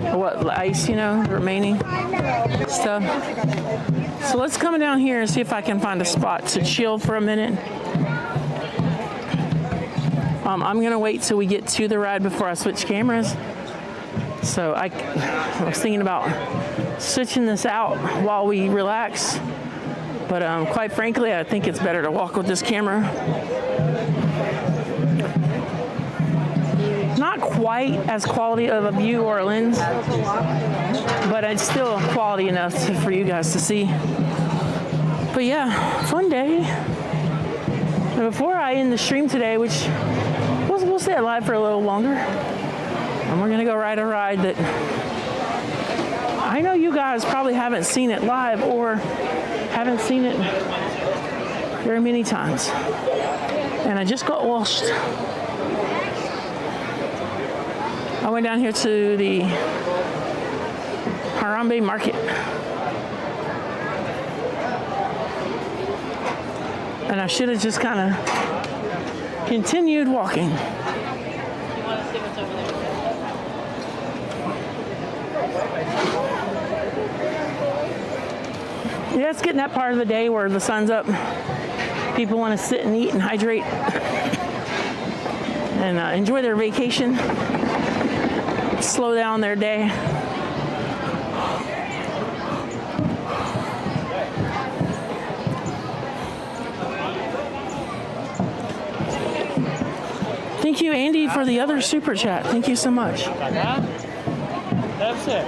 Or what, the ice, you know, the remaining stuff. So let's come down here and see if I can find a spot to chill for a minute. I'm gonna wait till we get to the ride before I switch cameras. So I was thinking about switching this out while we relax. But quite frankly, I think it's better to walk with this camera. Not quite as quality of a view or a lens, but it's still quality enough for you guys to see. But yeah, fun day. And before I end the stream today, which we'll stay alive for a little longer, and we're gonna go ride a ride that I know you guys probably haven't seen it live or haven't seen it very many times. And I just got washed. I went down here to the Harambe market. And I should have just kind of continued walking. Yeah, it's getting that part of the day where the sun's up. People want to sit and eat and hydrate and enjoy their vacation, slow down their day. Thank you, Andy, for the other super chat. Thank you so much. That's it.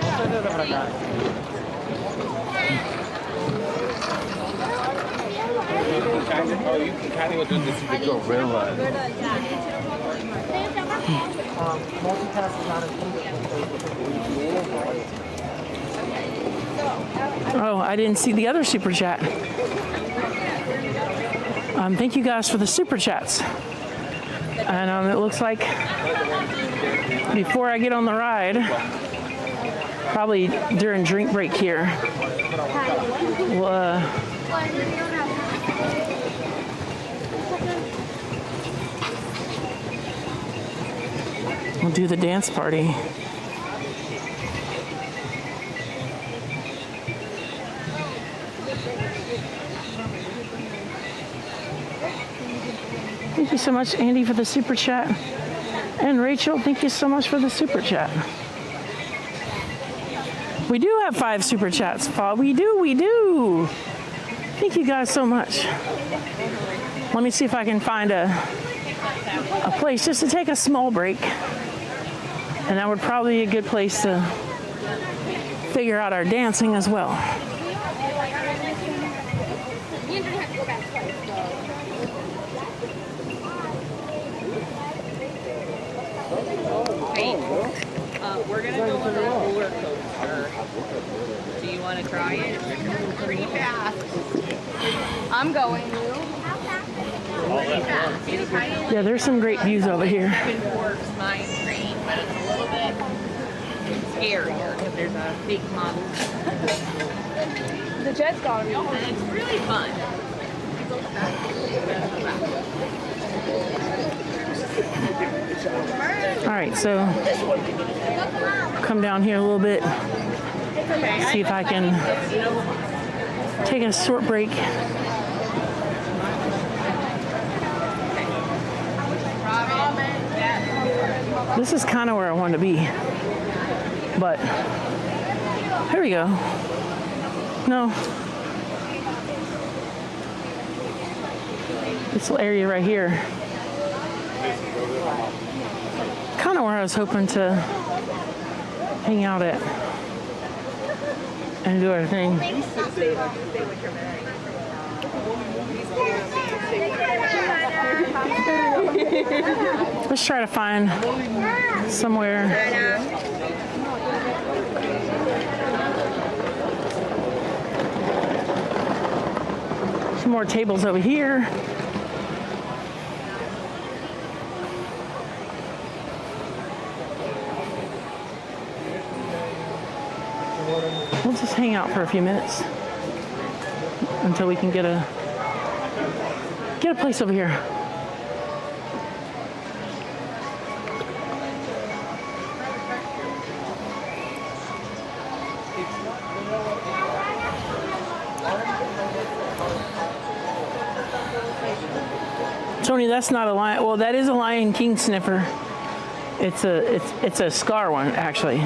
Oh, you can kind of go do this if you go real live. Oh, I didn't see the other super chat. Thank you guys for the super chats. And it looks like before I get on the ride, probably during drink break here, we'll do the dance party. Thank you so much, Andy, for the super chat. And Rachel, thank you so much for the super chat. We do have 5 super chats, Paul. We do. Thank you guys so much. Let me see if I can find a place just to take a small break. And that would probably be a good place to figure out our dancing as well. Hey, we're gonna go on a roller coaster. Do you want to try it? Pretty fast. I'm going. Yeah, there's some great views over here. Works mine train, but it's a little bit scarier because there's a big model. The jet's got me. And it's really fun. All right, so come down here a little bit, see if I can take a short break. This is kind of where I want to be, but here we go. No, this little area right here, kind of where I was hoping to hang out at and do our thing. Let's try to find somewhere Some more tables over here. We'll just hang out for a few minutes until we can get a place over here. Tony, that's not a lion. Well, that is a Lion King sniffer. It's a scar one, actually.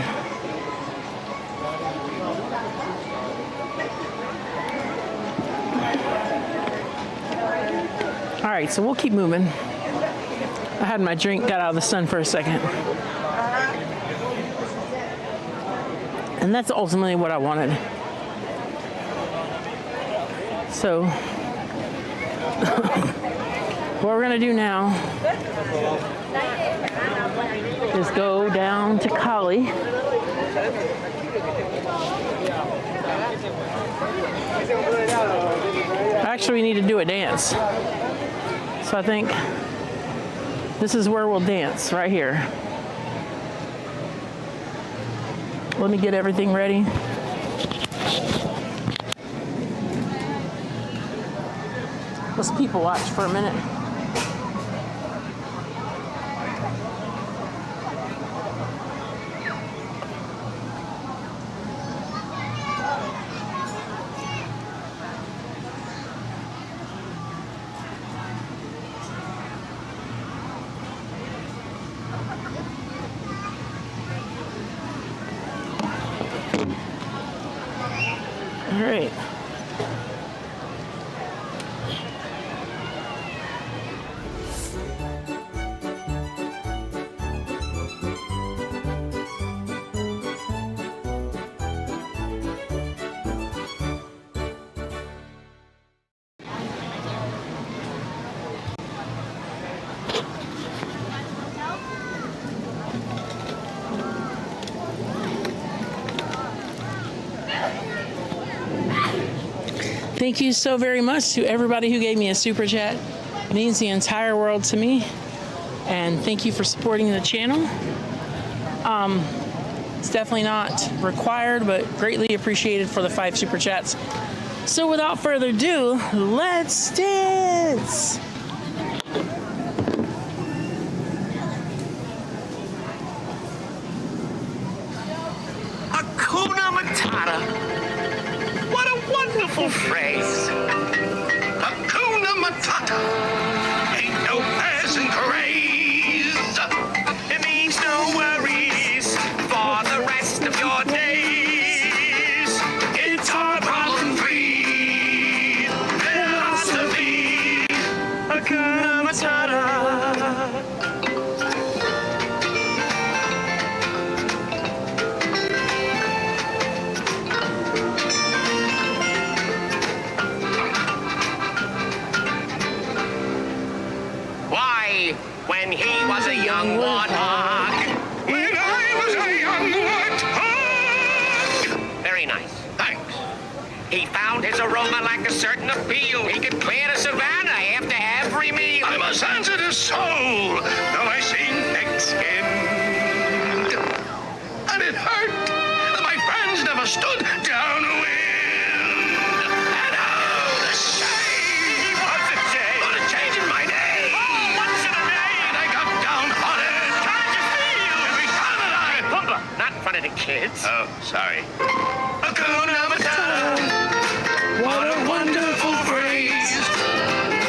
All right, so we'll keep moving. I had my drink, got out of the sun for a second. And that's ultimately what I wanted. So, what we're gonna do now is go down to Cali. Actually, we need to do a dance. So I think this is where we'll dance, right here. Let me get everything ready. Let's people watch for a minute. All right. Thank you so very much to everybody who gave me a super chat. It means the entire world to me. And thank you for supporting the channel. It's definitely not required, but greatly appreciated for the 5 super chats. So without further ado, let's dance! Hakuna Matata. What a wonderful phrase. Hakuna Matata. Ain't no passing craze. It means no worries for the rest of your days. It's our problem-free philosophy. Hakuna Matata. When he was a young warthog. When I was a young warthog. Very nice. Thanks. He found his aroma like a certain appeal. He could clear the savannah after every meal. I'm a sensitive soul, though I seem thick-skinned. And it hurt that my friends never stood downwind. And oh, the shame of the day. Oh, the change in my name. Oh, what should I made? I got downhearted. Can't you feel? Every time that I... Pumba, not in front of the kids. Oh, sorry. Hakuna Matata. What a wonderful phrase.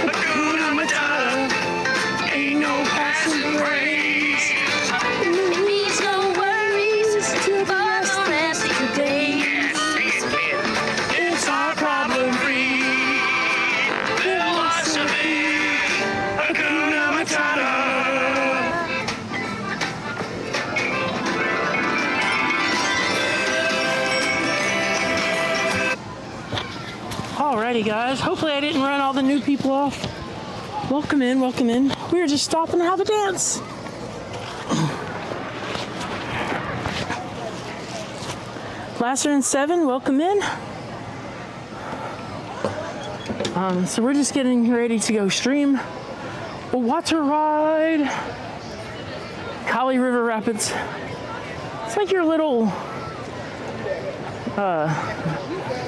Hakuna Matata. Ain't no passing craze. It means no worries for the rest of your days. Yeah, sing it, kid. It's our problem-free philosophy. Hakuna Matata. Alrighty guys, hopefully I didn't run all the new people off. Welcome in, welcome in. We were just stopping to have a dance. Blaster and 7, welcome in. So we're just getting ready to go stream a water ride. Cali River Rapids. It's like your little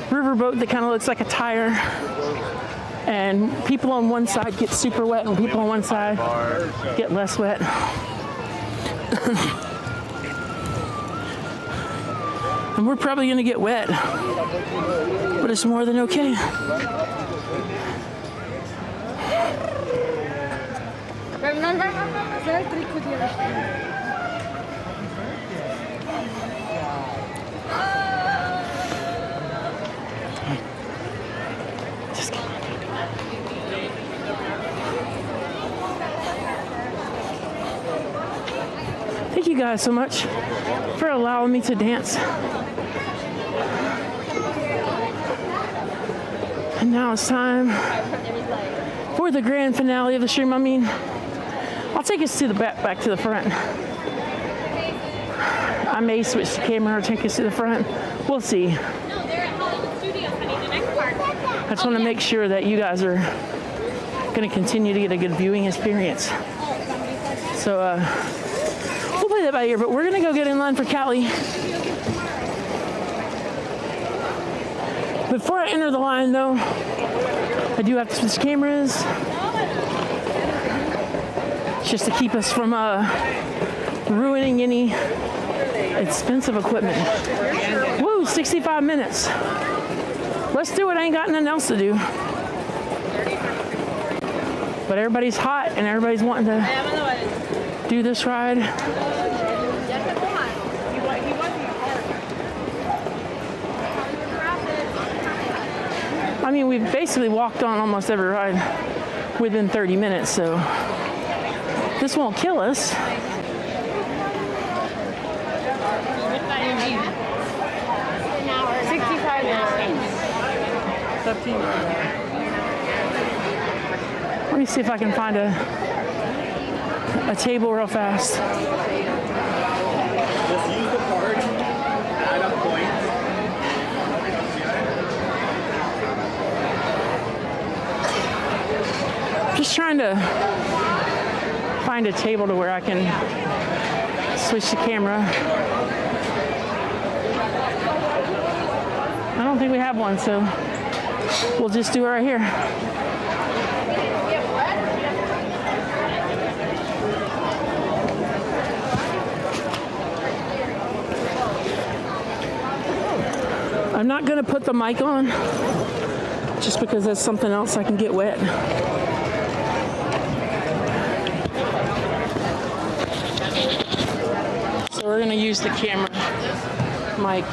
riverboat that kind of looks like a tire. And people on one side get super wet and people on one side get less wet. And we're probably gonna get wet, but it's more than okay. Thank you guys so much for allowing me to dance. And now it's time for the grand finale of the stream. I mean, I'll take us to the back to the front. I may switch the camera or take us to the front. We'll see. I just want to make sure that you guys are going to continue to get a good viewing experience. So we'll play that by ear, but we're going to go get in line for Cali. Before I enter the line, though, I do have to switch cameras just to keep us from ruining any expensive equipment. Woo, 65 minutes. Let's do it. I ain't got nothing else to do. But everybody's hot and everybody's wanting to do this ride. I mean, we've basically walked on almost every ride within 30 minutes, so this won't kill us. An hour. 65 minutes. Let me see if I can find a table real fast. Just use the card, add up points. Just trying to find a table to where I can switch the camera. I don't think we have one, so we'll just do it right here. I'm not gonna put the mic on just because that's something else I can get wet. So we're gonna use the camera mic.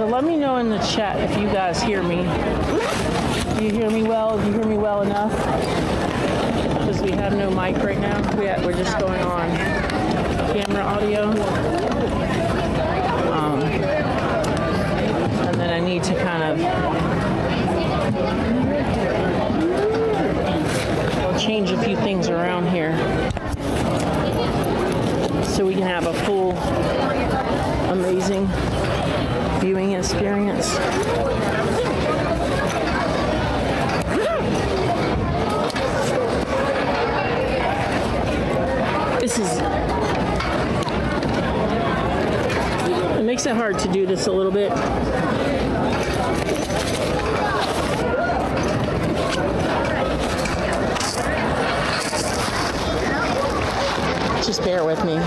Let me know in the chat if you guys hear me. Do you hear me well? Do you hear me well enough? Because we have no mic right now. We're just going on camera audio. And then I need to kind of change a few things around here so we can have a full, amazing viewing experience. experience. It makes it hard to do this a little bit. Just bear with me.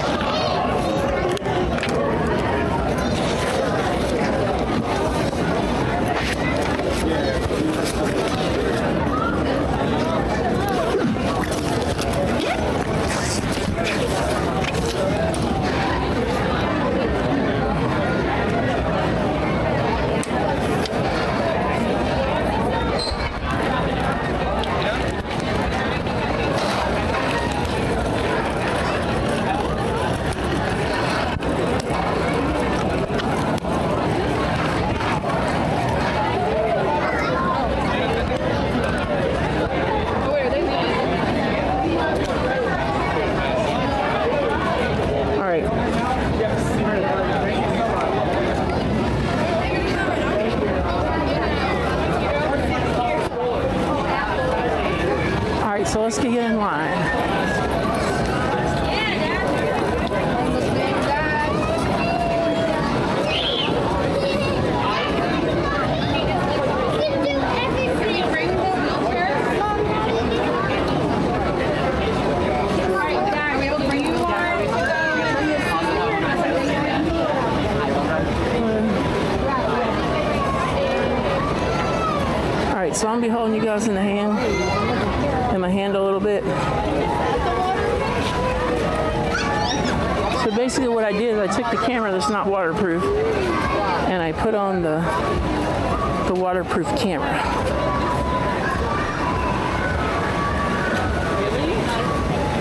So let's get in line. All right, so I'm gonna be holding you guys in the hand. My hand a little bit. So basically what I did is I took the camera that's not waterproof and I put on the waterproof camera.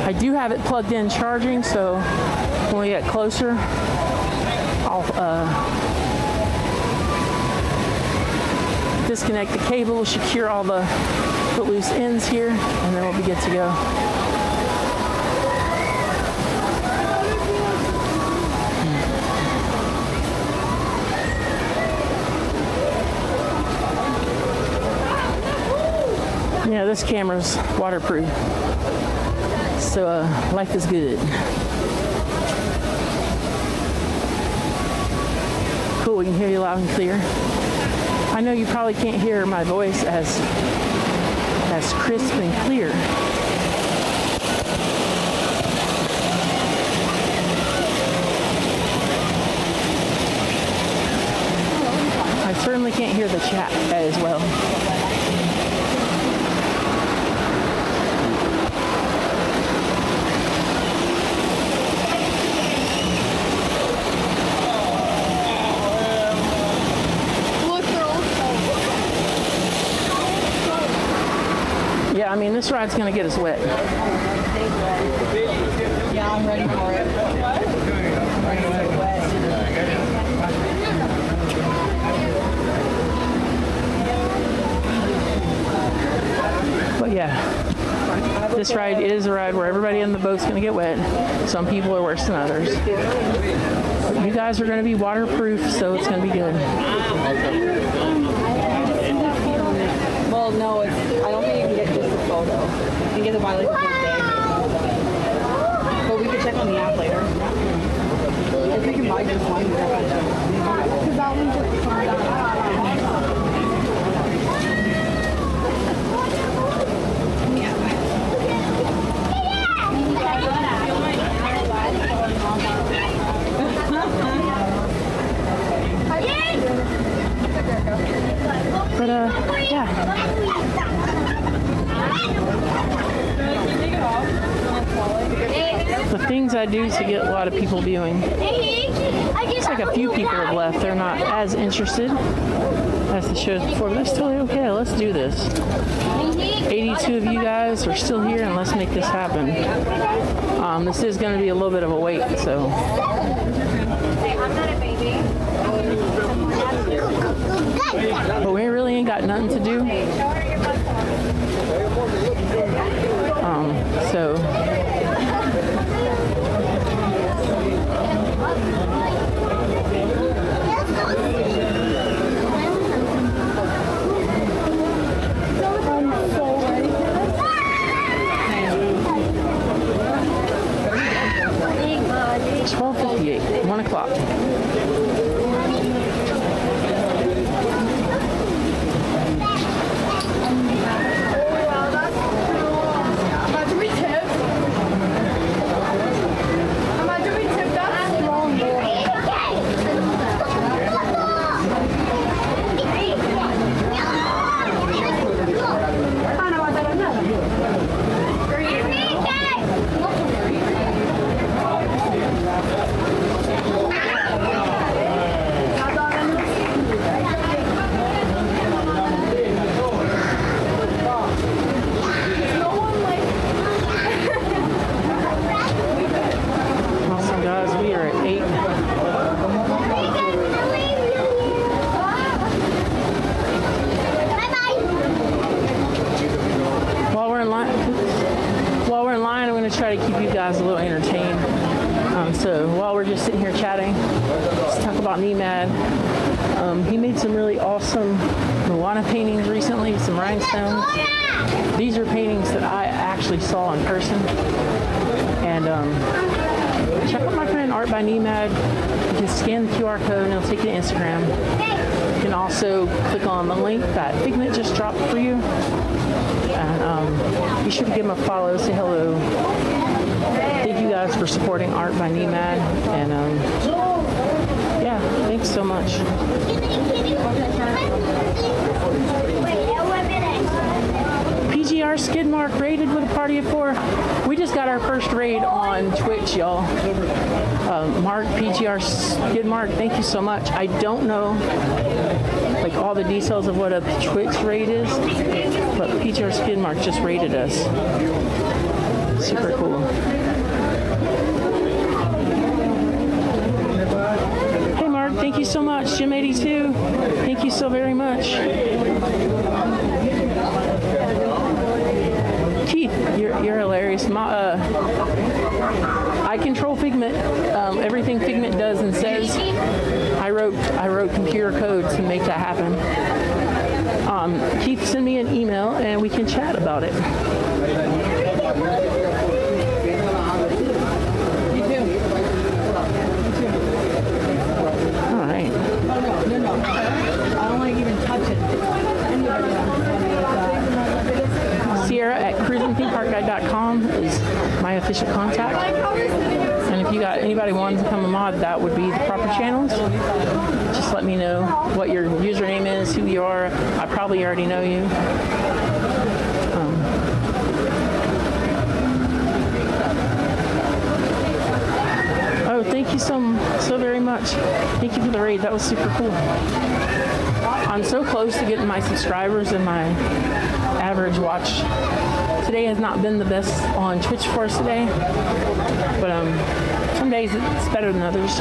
I do have it plugged in charging, so when we get closer, I'll disconnect the cable, secure all the loose ends here, and then we'll be good to go. Yeah, this camera's waterproof, so life is good. Cool, we can hear you loud and clear. I know you probably can't hear my voice as crisp and clear. I certainly can't hear the chat as well. Yeah, I mean, this ride's gonna get us wet. Yeah, I'm ready for it. But yeah, this ride is a ride where everybody in the boat's gonna get wet. Some people are worse than others. But you guys are gonna be waterproof, so it's gonna be good. Well, no, I don't think you can get just a photo. You can get the violation of the day. But we can check on the app later. If we can buy just one, because that one just But yeah. The things I do to get a lot of people viewing. Looks like a few people have left. They're not as interested as the shows before, but that's totally okay. Let's do this. 82 of you guys are still here, and let's make this happen. This is going to be a little bit of a wait, so. But we really ain't got nothing to do. So 1:58, 1 o'clock. Awesome, guys. We are at 8. While we're in line, I'm going to try to keep you guys a little entertained. So while we're just sitting here chatting, let's talk about Nemad. He made some really awesome Moana paintings recently, some rhinestones. These are paintings that I actually saw in person. And check out my friend Art by Nemad. You can scan the QR code and it'll take you to Instagram. You can also click on the link that Figment just dropped for you. And be sure to give him a follow, say hello. Thank you guys for supporting Art by Nemad. And yeah, thanks so much. PGR skid mark rated with a party of 4. We just got our first raid on Twitch, y'all. Mark, PGR skid mark, thank you so much. I don't know like all the details of what a Twitch raid is, but PGR skid mark just rated us. Super cool. Hey Mark, thank you so much. Jim82, thank you so very much. Keith, you're hilarious. I control Figment. Everything Figment does and says, I wrote computer code to make that happen. Keith, send me an email and we can chat about it. All right. No. I don't like even touch it. Sierra at cruisingthemeparkguide.com is my official contact. And if you got anybody wanting to become a mod, that would be the proper channels. Just let me know what your username is, who you are. I probably already know you. Oh, thank you so very much. Thank you for the raid. That was super cool. I'm so close to getting my subscribers and my average watch. Today has not been the best on Twitch for us today, but some days it's better than others.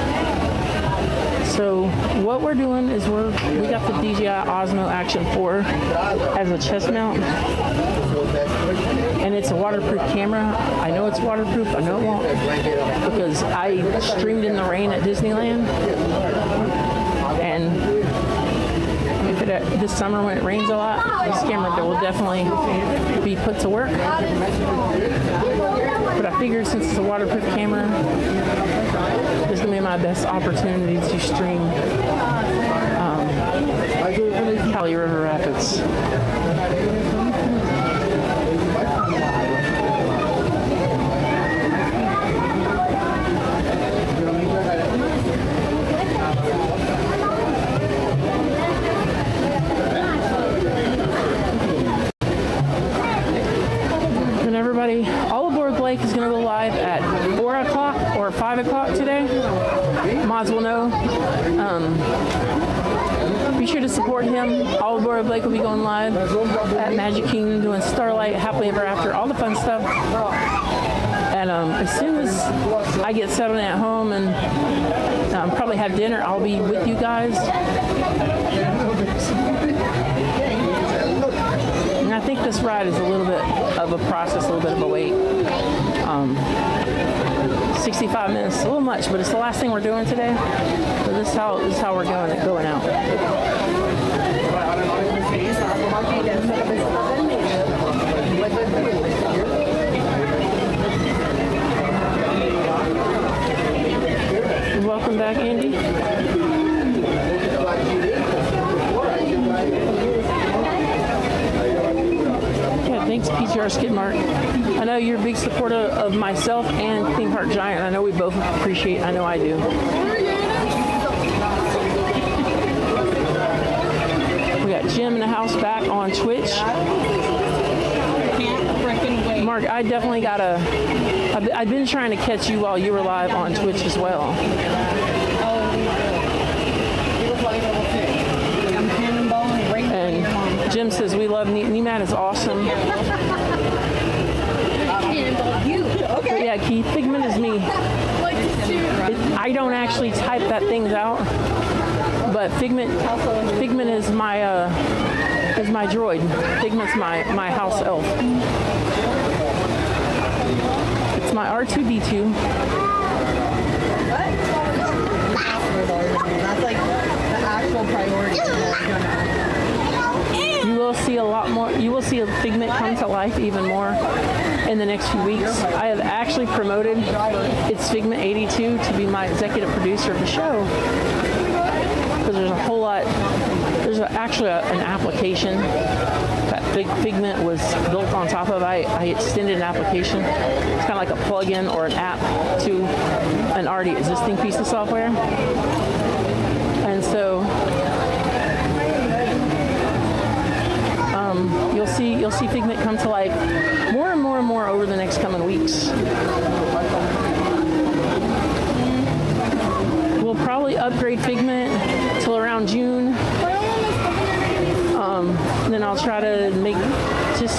So what we're doing is we got the DJI Osmo Action 4 as a chest mount, and it's a waterproof camera. I know it's waterproof. I know it won't, because I streamed in the rain at Disneyland, and this summer when it rains a lot, this camera will definitely be put to work. But I figured since it's a waterproof camera, this is going to be my best opportunity to stream Cali River Rapids. Everybody, All Aboard Blake is going to go live at 4 o'clock or 5 o'clock today. Mods will know. Be sure to support him. All Aboard Blake will be going live at Magic Kingdom doing Starlight, Happily Ever After, all the fun stuff. And as soon as I get settled at home and probably have dinner, I'll be with you guys. And I think this ride is a little bit of a process, a little bit of a wait. 65 minutes, a little much, but it's the last thing we're doing today. So this is how we're going out. Welcome back, Andy. Yeah, thanks, PGR Skid Mark. I know you're a big supporter of myself and Theme Park Giant. I know we both appreciate. I know I do. We got Jim in the house back on Twitch. Mark, I definitely gotta. I've been trying to catch you while you were live on Twitch as well. And Jim says we love Nemat is awesome. Okay. Yeah, Keith, Figment is me. I don't actually type that things out, but Figment is my droid. Figment's my house elf. It's my R2-D2. That's like the actual priority. You will see a lot more. You will see a Figment come to life even more in the next few weeks. I have actually promoted It's Figment 82 to be my executive producer of the show. Because there's a whole lot. There's actually an application that Figment was built on top of. I extended an application. It's kind of like a plug-in or an app to an already existing piece of software. And so you'll see Figment come to life more and more and more over the next coming weeks. We'll probably upgrade Figment till around June. Then I'll try to make just,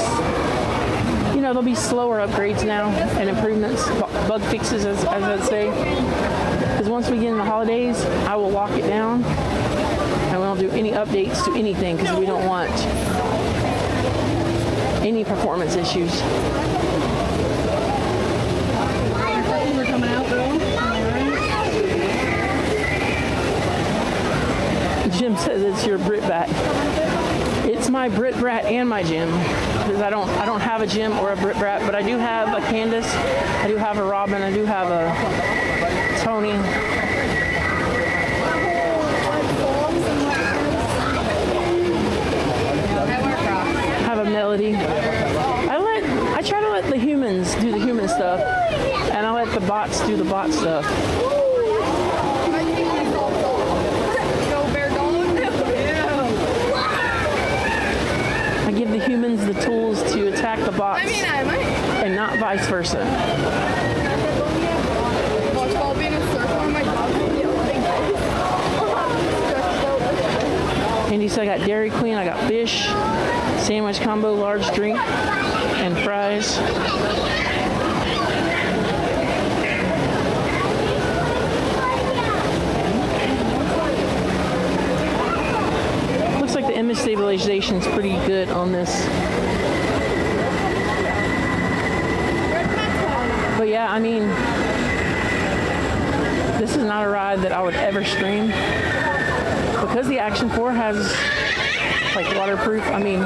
there'll be slower upgrades now and improvements, bug fixes, as I'd say. Because once we get in the holidays, I will lock it down and we won't do any updates to anything because we don't want any performance issues. We're coming out, though. Jim says it's your Brit Bat. It's my Brit Brat and my Jim, because I don't have a Jim or a Brit Brat, but I do have a Candace, I do have a Robin, I do have a Tony. I have a Melody. I try to let the humans do the human stuff, and I let the bots do the bot stuff. I give the humans the tools to attack the bots, and not vice versa. Andy said I got Dairy Queen, I got fish, sandwich combo, large drink, and fries. Looks like the image stabilization is pretty good on this. But yeah, I mean, this is not a ride that I would ever stream. Because the Action 4 has like waterproof, I mean,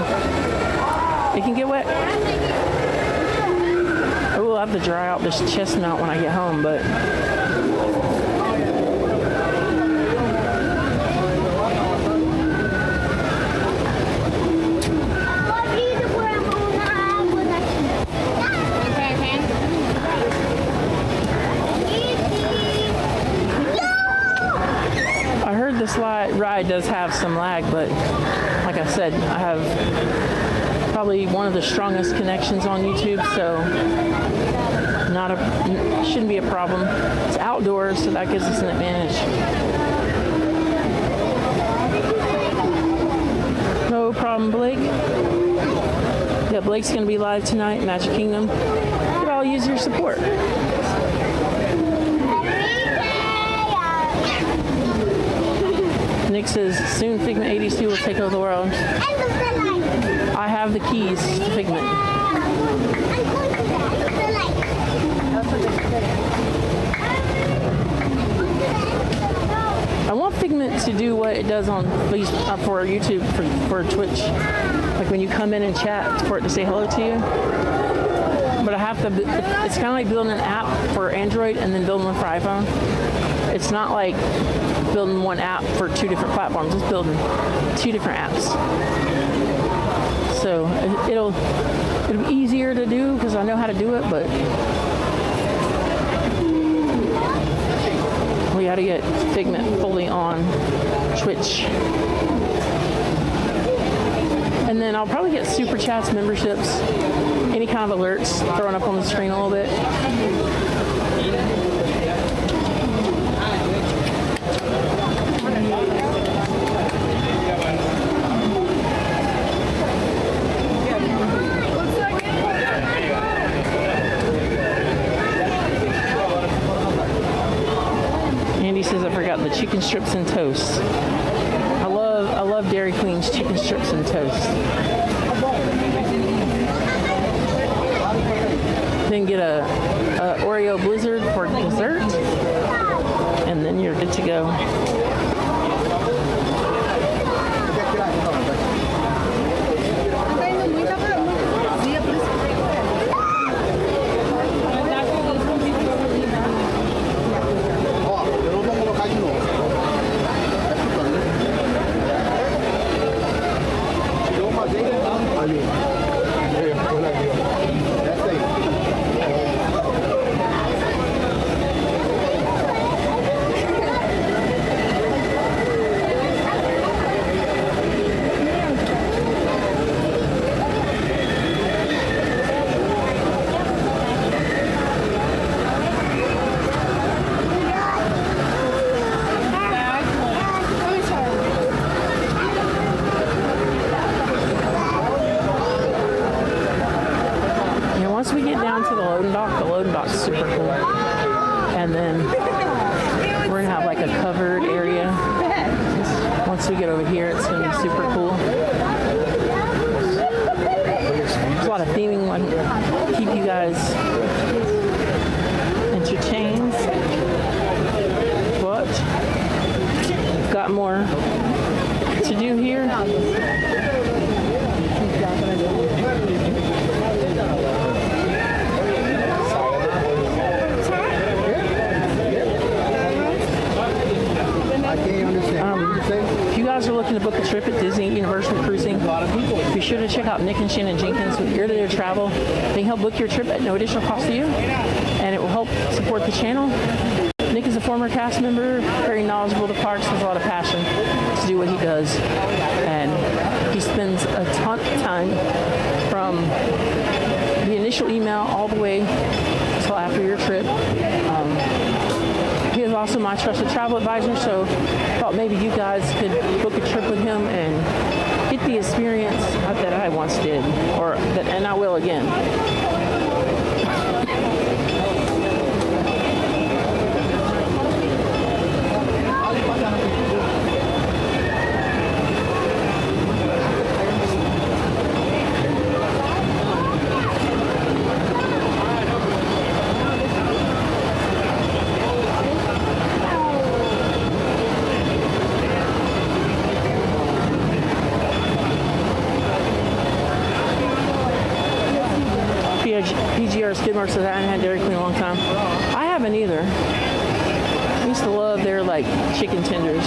it can get wet. I will have to dry out this chest mount when I get home, but this ride does have some lag, but like I said, I have probably one of the strongest connections on YouTube, so shouldn't be a problem. It's outdoors, so that gives us an advantage. No problem, Blake. Yeah, Blake's gonna be live tonight, Magic Kingdom. But I'll use your support. Nick says, soon Figment 82 will take over the world. I have the keys to Figment. I want Figment to do what it does on for YouTube, for Twitch. Like when you come in and chat, for it to say hello to you. But I have to, it's kind of like building an app for Android and then building one for iPhone. It's not like building one app for 2 different platforms. It's building 2 different apps. So it'll be easier to do because I know how to do it, but we got to get Figment fully on Twitch. And then I'll probably get Super Chats, memberships, any kind of alerts thrown up on the screen a little bit. Andy says I forgot the chicken strips and toast. I love Dairy Queen's chicken strips and toast. Then get a Oreo Blizzard for dessert, and then you're good to go. Once we get down to the loading dock's super cool. And then we're gonna have like a covered area. Once we get over here, it's gonna be super cool. There's a lot of theming, like keep you guys entertained. But we've got more to do here. If you guys are looking to book a trip at Disney Universal Cruising, be sure to check out Nick and Shannon Jenkins with Ear to Ear Travel. They can help book your trip at no additional cost to you, and it will help support the channel. Nick is a former cast member, very knowledgeable of the parks, has a lot of passion to do what he does, and he spends a ton of time from the initial email all the way until after your trip. He is also my trusted travel advisor, so I thought maybe you guys could book a trip with him and get the experience that I once did, and I will again. PGR Skidmore says I haven't had Dairy Queen in a long time. I haven't either. I used to love their like chicken tenders.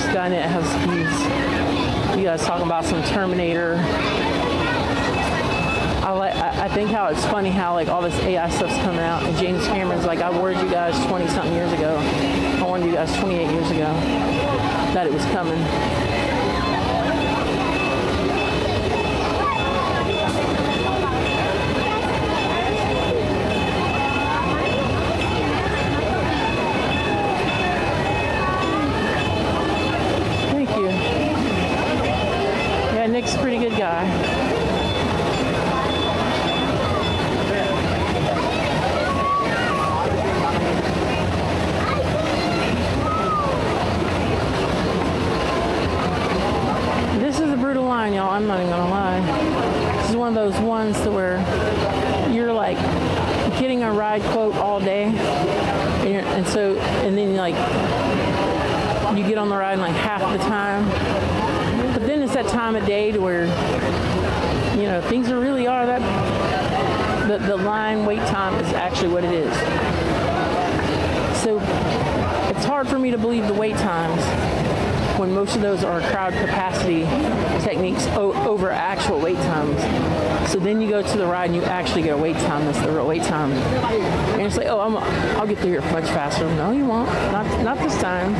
Skynet has these. You guys talking about some Terminator. I think how it's funny how like all this AI stuff's coming out, and James Cameron's like, I warned you guys 20-something years ago. I warned you guys 28 years ago that it was coming. Thank you. Yeah, Nick's a pretty good guy. Y'all, I'm not even gonna lie. This is one of those ones to where you're like getting a ride quote all day, and then like you get on the ride like half the time. But then it's that time of day to where you know, things really are that, the line wait time is actually what it is. So it's hard for me to believe the wait times when most of those are crowd capacity techniques over actual wait times. So then you go to the ride and you actually get a wait time that's the real wait time. And it's like, oh, I'll get through here much faster. No, you won't. Not this time.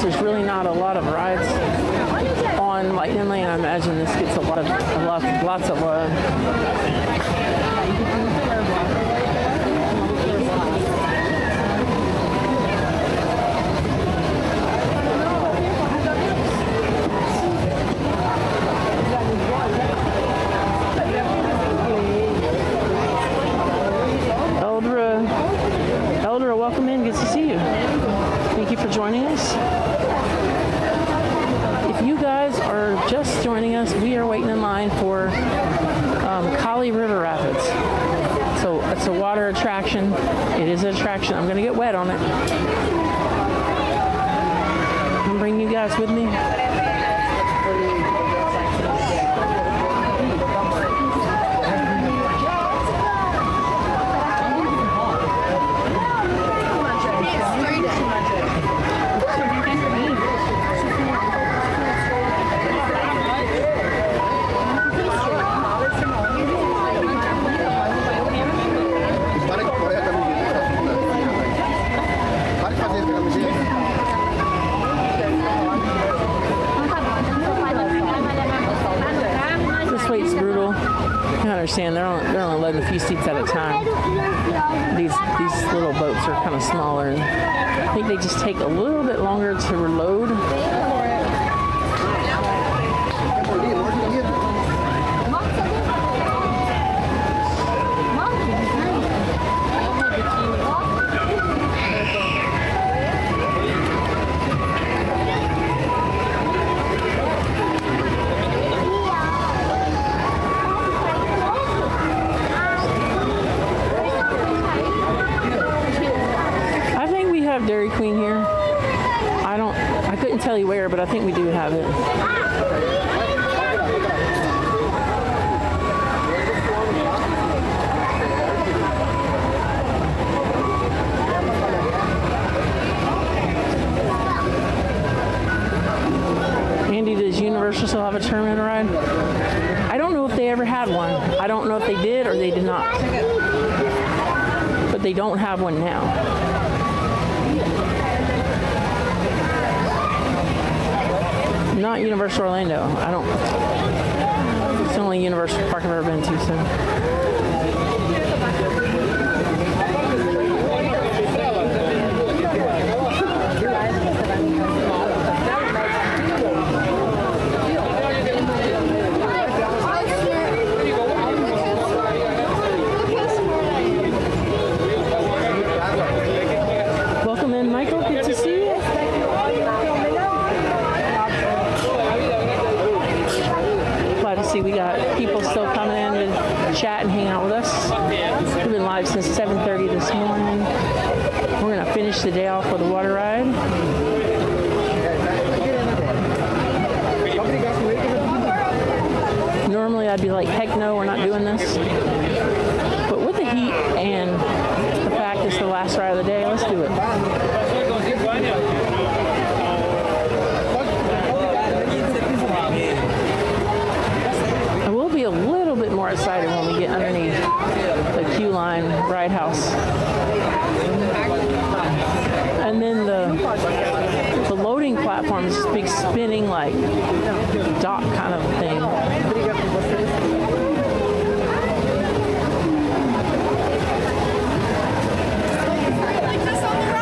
There's really not a lot of rides on Lightning Lane. I imagine this gets lots of Eldra, welcome in. Good to see you. Thank you for joining us. If you guys are just joining us, we are waiting in line for Cali River Rapids. So it's a water attraction. It is an attraction. I'm going to get wet on it. I'm bringing you guys with me. Understand they're only loading a few seats at a time. These little boats are kind of smaller, and I think they just take a little bit longer to reload. Dairy Queen here. I couldn't tell you where, but I think we do have it. Andy, does Universal still have a tournament ride? I don't know if they ever had one. I don't know if they did or they did not. But they don't have one now. Not Universal Orlando. It's the only Universal park I've ever been to, so. Welcome in, Michael. Good to see you. We got people still coming in to chat and hang out with us. We've been live since 7:30 this morning. We're going to finish the day off with a water ride. Normally I'd be like, heck no, we're not doing this. But with the heat and the fact it's the last ride of the day, let's do it. A little bit more excited when we get underneath the queue line ride house. And then the loading platform is this big spinning like dock kind of thing.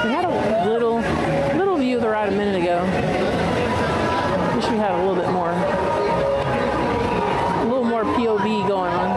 We had a little view of the ride a minute ago. Wish we had a little bit more. POV going on.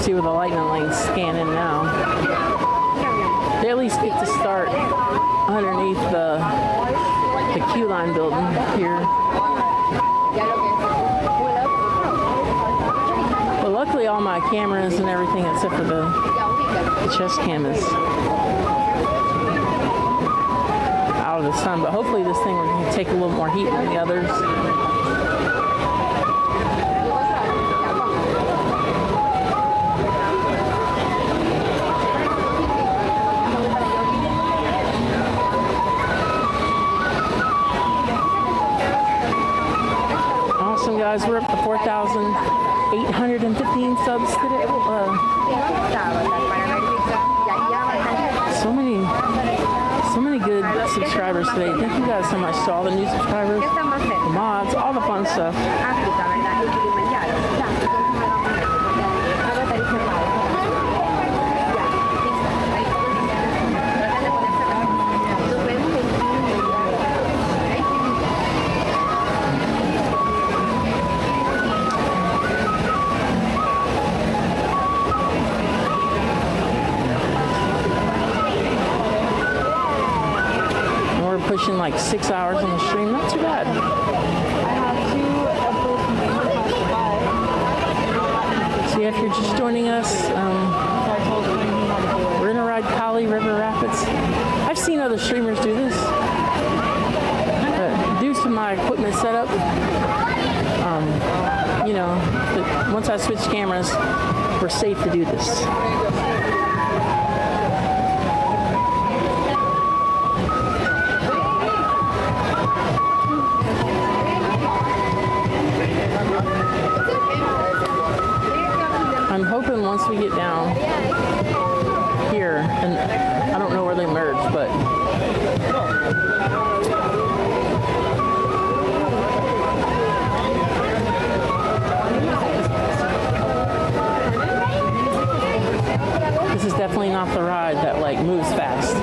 See where the lightning lane's scanning now. They at least get to start underneath the queue line building here. But luckily all my cameras and everything except for the chest cam is out of the sun. But hopefully this thing will take a little more heat than the others. Guys, we're up to 4,815 subs today. So many good subscribers today. Thank you guys so much to all the new subscribers, the mods, all the fun stuff. Pushing like 6 hours on the stream, not too bad. So yeah, if you're just joining us, we're gonna ride Cali River Rapids. I've seen other streamers do this. Due to my equipment setup, you know, once I switch cameras, we're safe to do this. I'm hoping once we get down here, and I don't know where they merge, but this is definitely not the ride that like moves fast,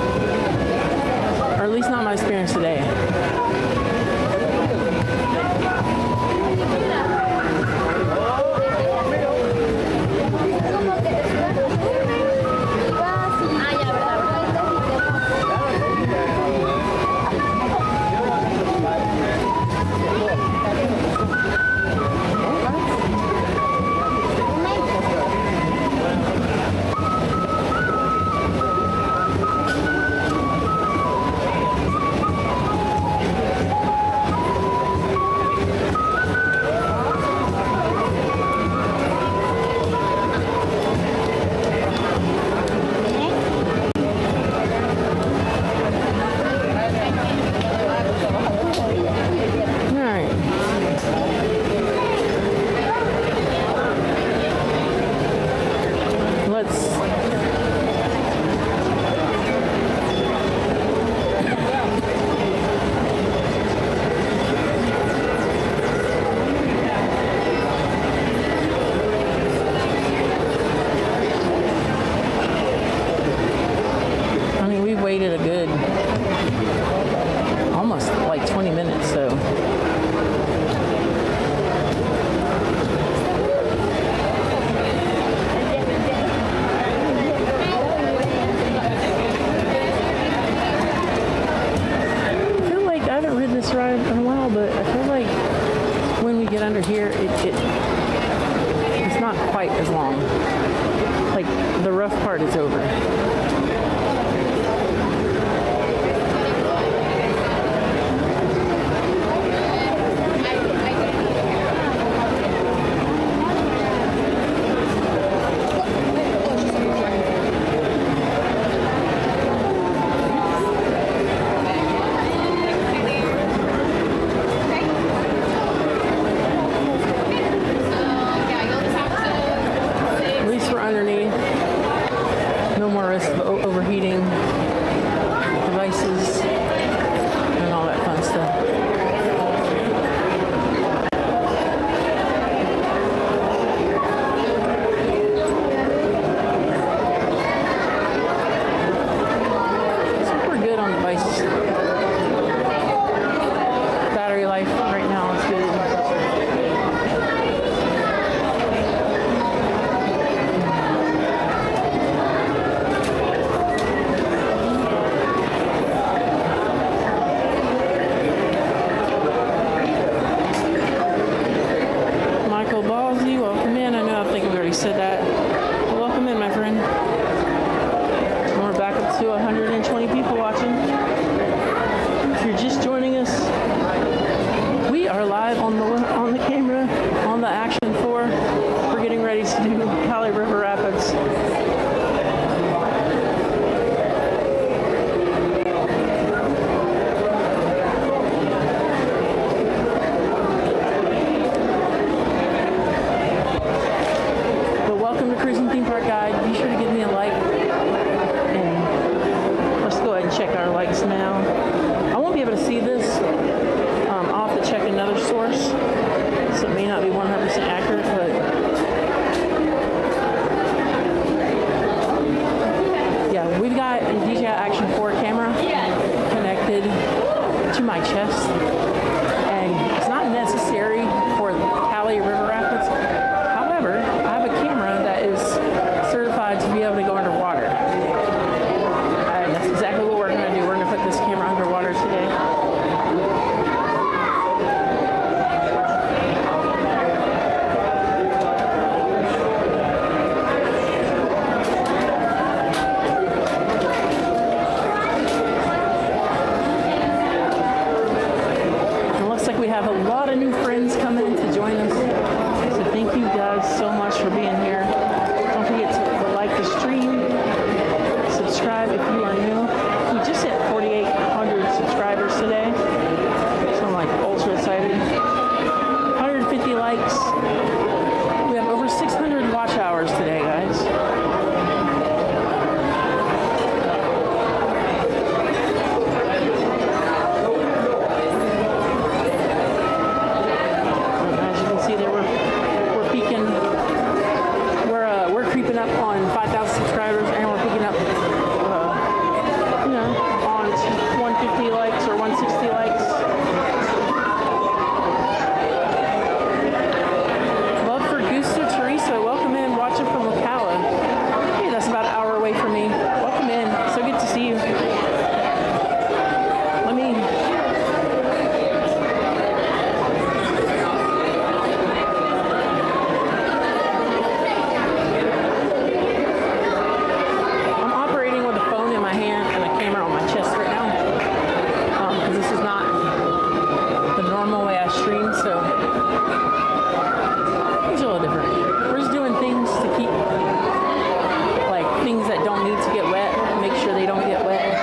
or at least not my experience today. It's not quite as long. Like the rough part is over. said that. Well, welcome in, my friend. And we're back up to 120 people watching. If you're just joining us, we are live on the camera, on the action floor. We're getting ready to do Cali River Rapids. Check our likes now. I won't be able to see this. I'll have to check another source, so it may not be 100% accurate, but yeah, we've got a DJI Action 4 camera connected to my chest, and it's not necessary for Cali River Rapids. However, I have a camera that is certified to be able to go underwater. And that's exactly what we're going to do. We're going to put this camera underwater today. It looks like we have a lot of new friends coming to join us. So thank you guys so much for being here. Don't forget to like the stream. Subscribe if you are new. We just hit 4,800 subscribers today, so I'm like ultra excited. 150 likes. We have over 600 watch hours today, guys. As you can see, there we're peaking. We're creeping up on 5,000 subscribers, and we're picking up on 150 likes or 160 likes. Love for Gusto Teresa. Welcome in, watching from Ocala. Hey, that's about an hour away from me. Welcome in. So good to see you. I'm operating with a phone in my hand and a camera on my chest right now. Because this is not the normal way I stream, so it's a little different. We're just doing things to keep, like, things that don't need to get wet, make sure they don't get wet.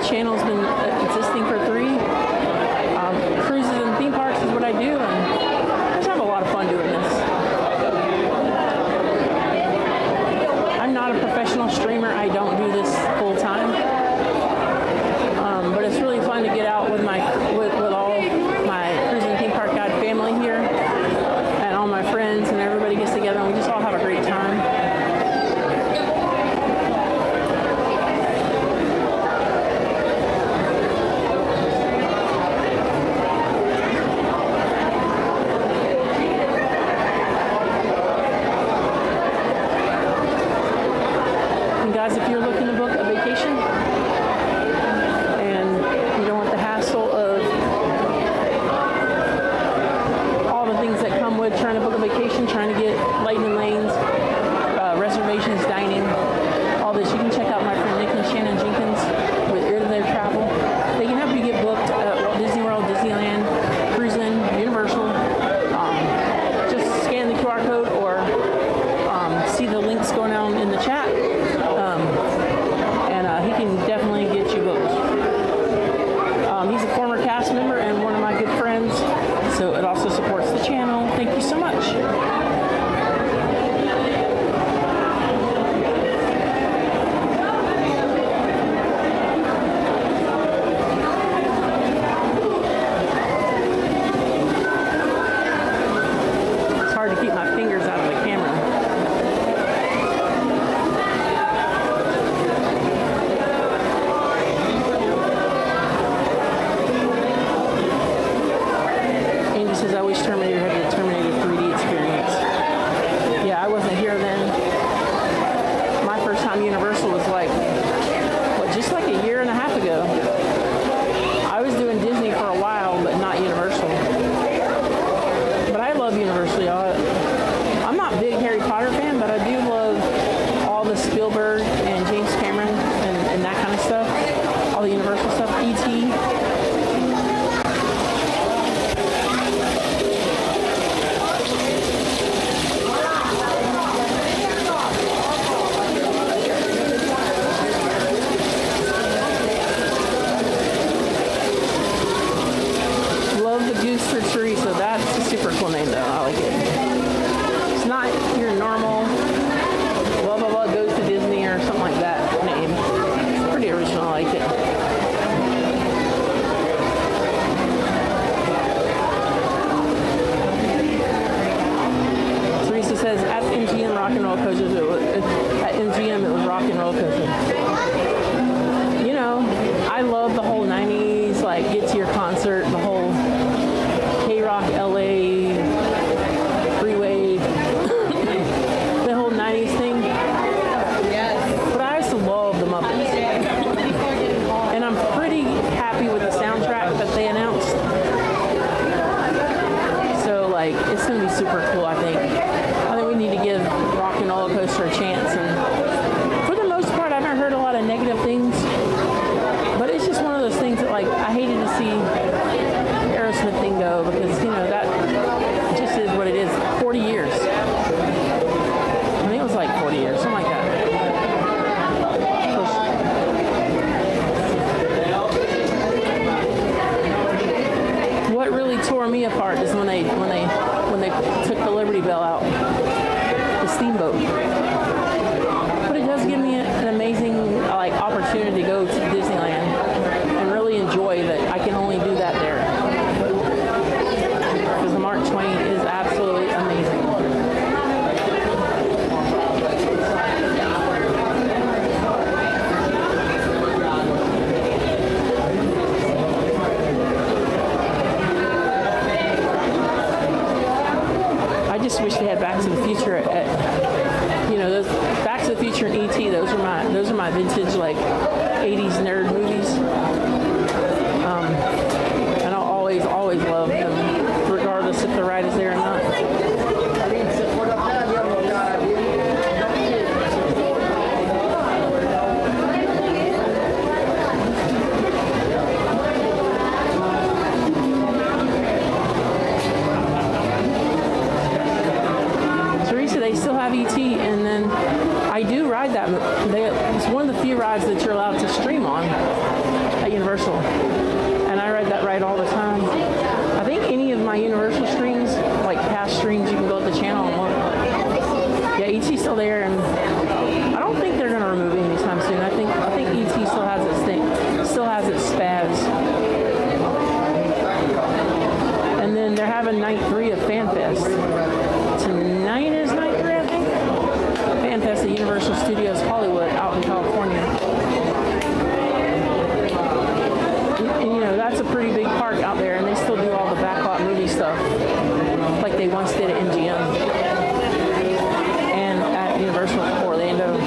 channel's been existing for 3. Cruises and theme parks is what I do, and I just have a lot of fun doing this. I'm not a professional streamer. I don't do this guys, if you're looking to book a vacation and you don't want the hassle of all the things that come with trying to book a vacation, trying to get lightning lanes, reservations, dining, all this, you can check out my friend Nick and Shannon Jenkins with Ear to Their Travel. They can help you get booked at Walt Disney World, Disneyland, Cruising, Universal. Just scan the QR code or see the links going on in the chat, and he can definitely get you booked. He's a former cast member and one of my good friends, so it also supports the channel. Thank you so much. It's hard to keep my fingers out of the camera. Andy says, I wish Terminator had the Terminator 3D experience. Yeah, I wasn't here then. My first time Universal was like, what, just like a year and a half ago. I was doing Disney for a while, but not Universal. But I love Universal, y'all. I'm not a big Harry Potter fan, but I do love all the Spielberg and James Cameron and that kind of stuff. All the Universal stuff. E.T. Love the Goose for Teresa. That's a super cool name, though. I like it. It's not your normal blah, blah, blah, goes to Disney or something like that name. It's pretty original. I like it. Teresa says, at MGM Rock and Roll Coasters, at MGM it was Rock and Roll Coasters. You know, I love the whole 90s, like, get to your concert, the whole K-Rock LA freeway, the whole 90s thing. Yes. But I used to love the Muppets. And I'm pretty happy with the soundtrack that they announced. So, like, it's going to be super cool, I think. I think we need to give Rock and Roller Coaster a chance. And for the most part, I haven't heard a lot of negative things. But it's just one of those things that, like, I hated to see Aerosmith thing go because, you know, that just is what it is. 40 years. I think it was like 40 years, something like that. What really tore me apart is when they took the Liberty Bell out, the steamboat. But it does give me an amazing like opportunity to go to Disneyland and really enjoy that I can only do that there. Because the Mark Twain is absolutely amazing. I just wish they had Back to the Future at you know, those Back to the Future and E.T. Those are my vintage like 80s nerd movies. And I'll always love them, regardless if the ride is there or not. Teresa, they still have E.T. and then I do ride that. It's one of the few rides that you're allowed to stream on at Universal. And I ride that ride all the time. I think any of my Universal streams, like past streams, you can go to the channel and look. Yeah, E.T.'s still there, and I don't think they're going to remove it anytime soon. I think E.T. still has its thing, still has its spaz. And then they're having night 3 of FanFest. Tonight is night 3, I think. FanFest at Universal Studios Hollywood out in California. And you know, that's a pretty big park out there, and they still do all the backlot movie stuff like they once did at MGM and at Universal Orlando.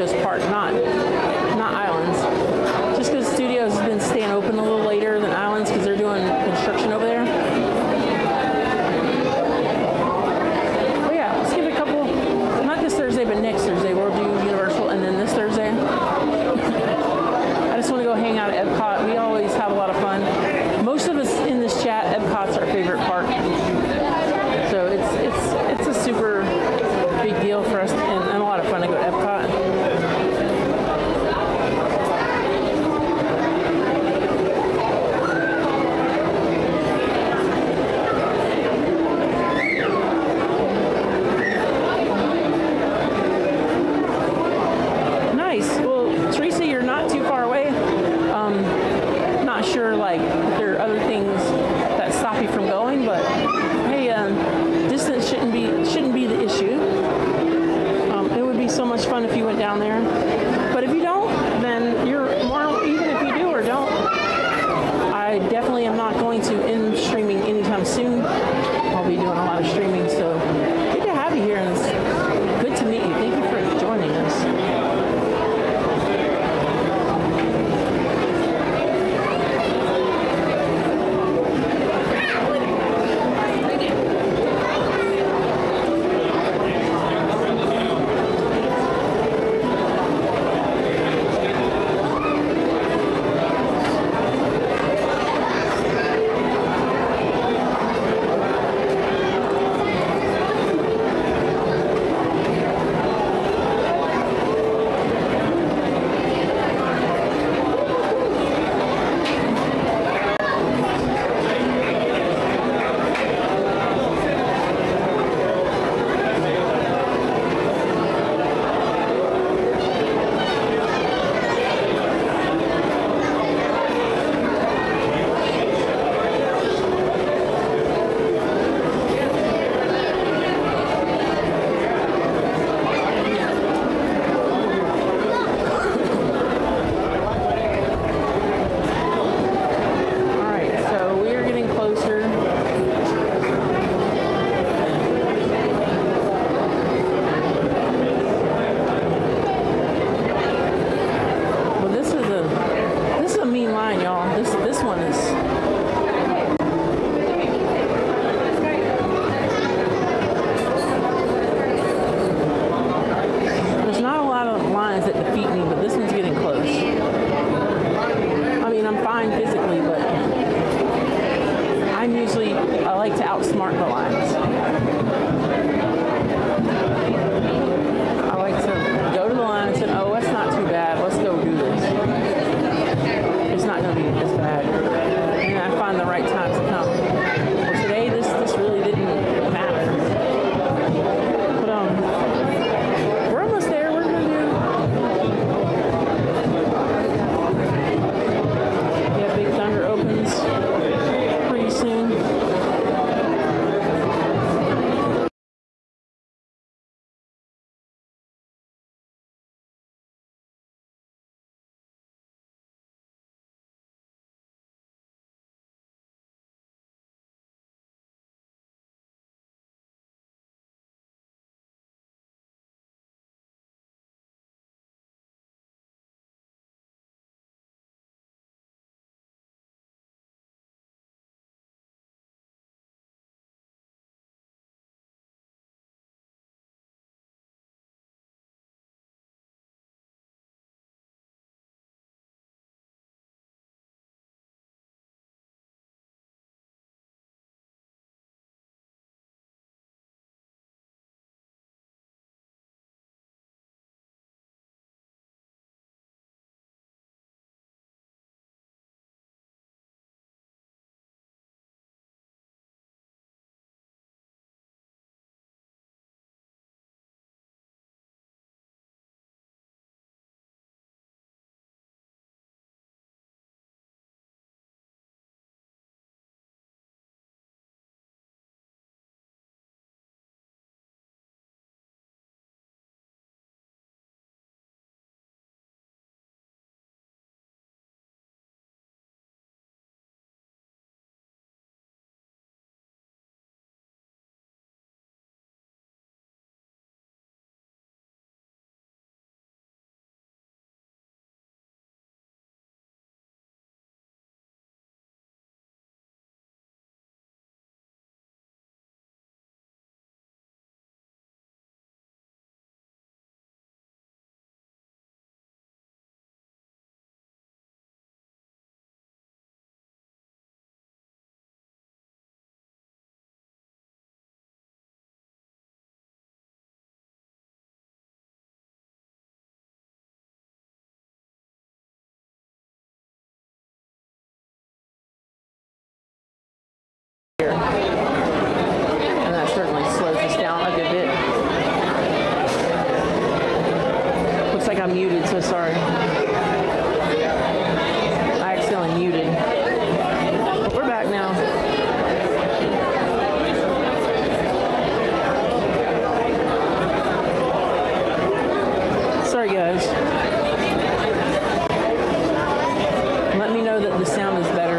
Studios Park, not Islands. Just because Studios has been staying open a little later than Islands because they're doing construction over there. But yeah, let's give it a couple, not this Thursday, but next Thursday. We'll do Universal, and then this Thursday, I just want to go hang out at Epcot. We always have a lot of fun. Most of us in this chat, Epcot's our favorite park. So it's a super big deal for us and a lot of fun to go to Epcot. Nice. Well, Teresa, you're not too far away. Not sure like if there are other things that stop you from going, but hey, distance shouldn't be the issue. It would be so much fun if you went down there. But if you don't, then you're more, even if you do or don't, I definitely am not going to end streaming anytime soon. I'll be doing a lot of streaming, so good to have you here, and it's good to meet you. Thank you for joining us. I'm muted, so sorry. I accidentally muted. But we're back now. Sorry, guys. Let me know that the sound is better.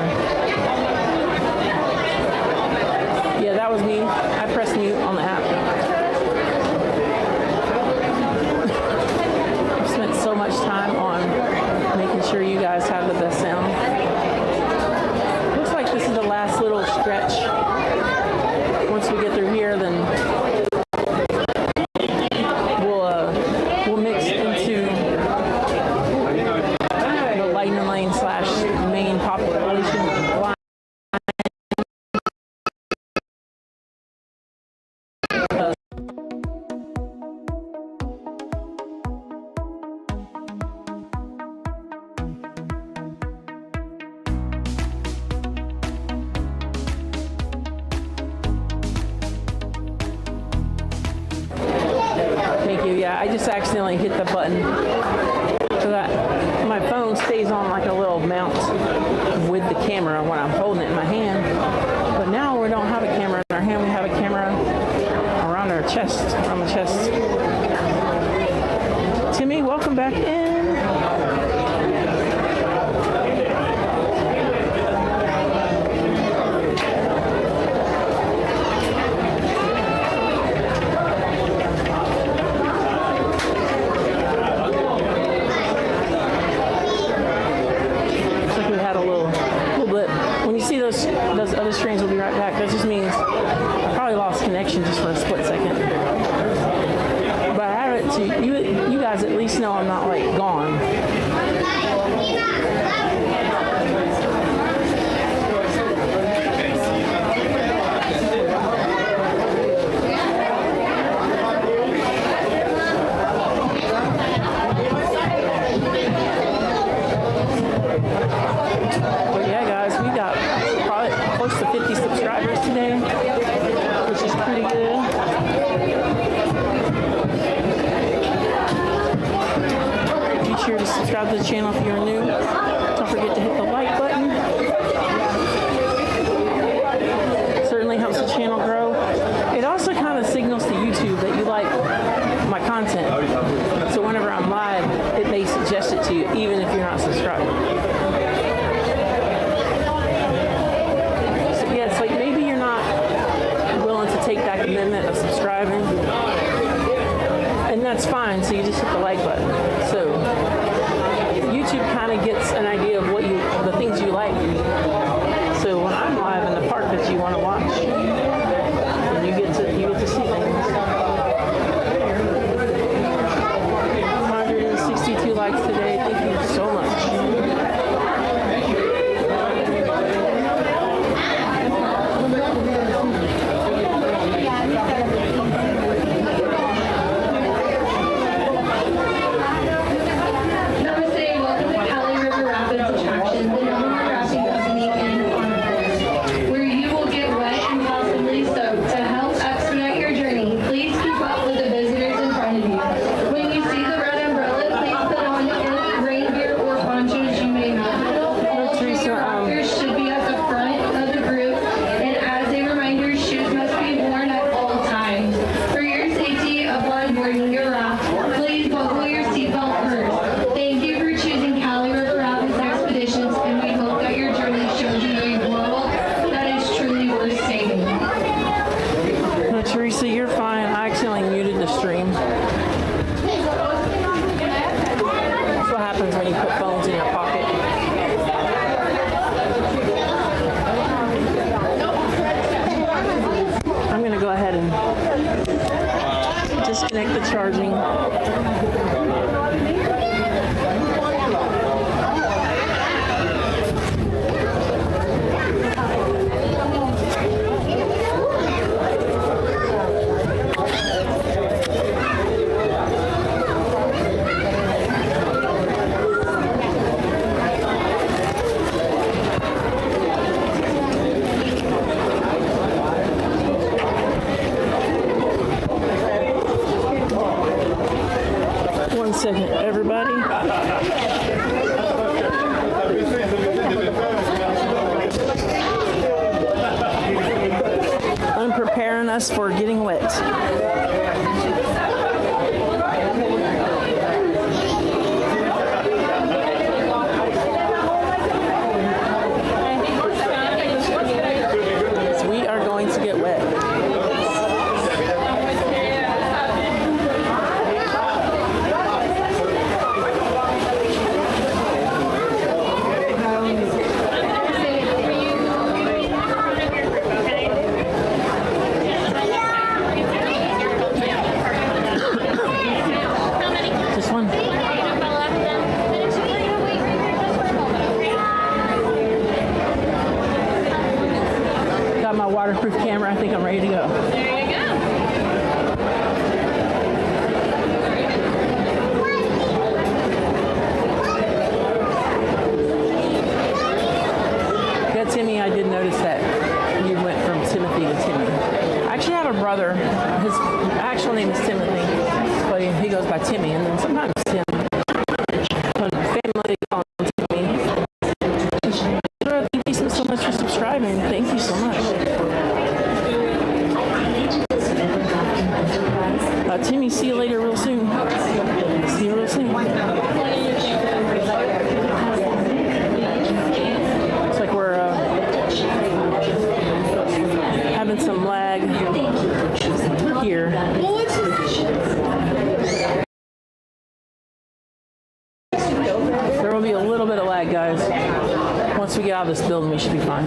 Yeah, that was me. I pressed mute on the app. I've spent so much time on making sure you guys have the best sound. Looks like this is the last little stretch. Once we get through here, then we'll mix into the lightning lane / main population line. Thank you. Yeah, I just accidentally hit the button so that my phone stays on like a little mount with the camera when I'm holding it in my hand. But now we don't have a camera in our hand. We have a camera around our chest, around the chest. Timmy, welcome back in. Those other streams will be right back. That just means I probably lost connection just for a split second. But I have it to you guys at least know I'm not like gone. But yeah, guys, we got probably close to 50 subscribers today, which is pretty good. Be sure to subscribe to the channel if you're new. Don't forget to hit the like button. Certainly helps the channel grow. It also kind of signals to YouTube that you like my content. So whenever I'm live, it may suggest it to you, even if you're not subscribed. Take that commitment of subscribing, and that's fine. So you just hit the like button. So YouTube kind of gets an idea of the things you like. So when I'm live in the park that you want to watch, then you get to see things. 162 likes today. Thank you so much. Disconnect the charging. second, everybody. I'm preparing us for getting wet. We are going to get wet. Waterproof camera. I think I'm ready to go. There you go. Yeah, Timmy, I did notice that you went from Timothy to Timmy. I actually have a brother. His actual name is Timothy, but he goes by Timmy, and then sometimes Tim. But family call him Timmy. Thank you so much for subscribing. Thank you so much. Timmy, see you later real soon. See you real soon. Looks like we're having some lag here. There will be a little bit of lag, guys. Once we get out of this building, we should be fine.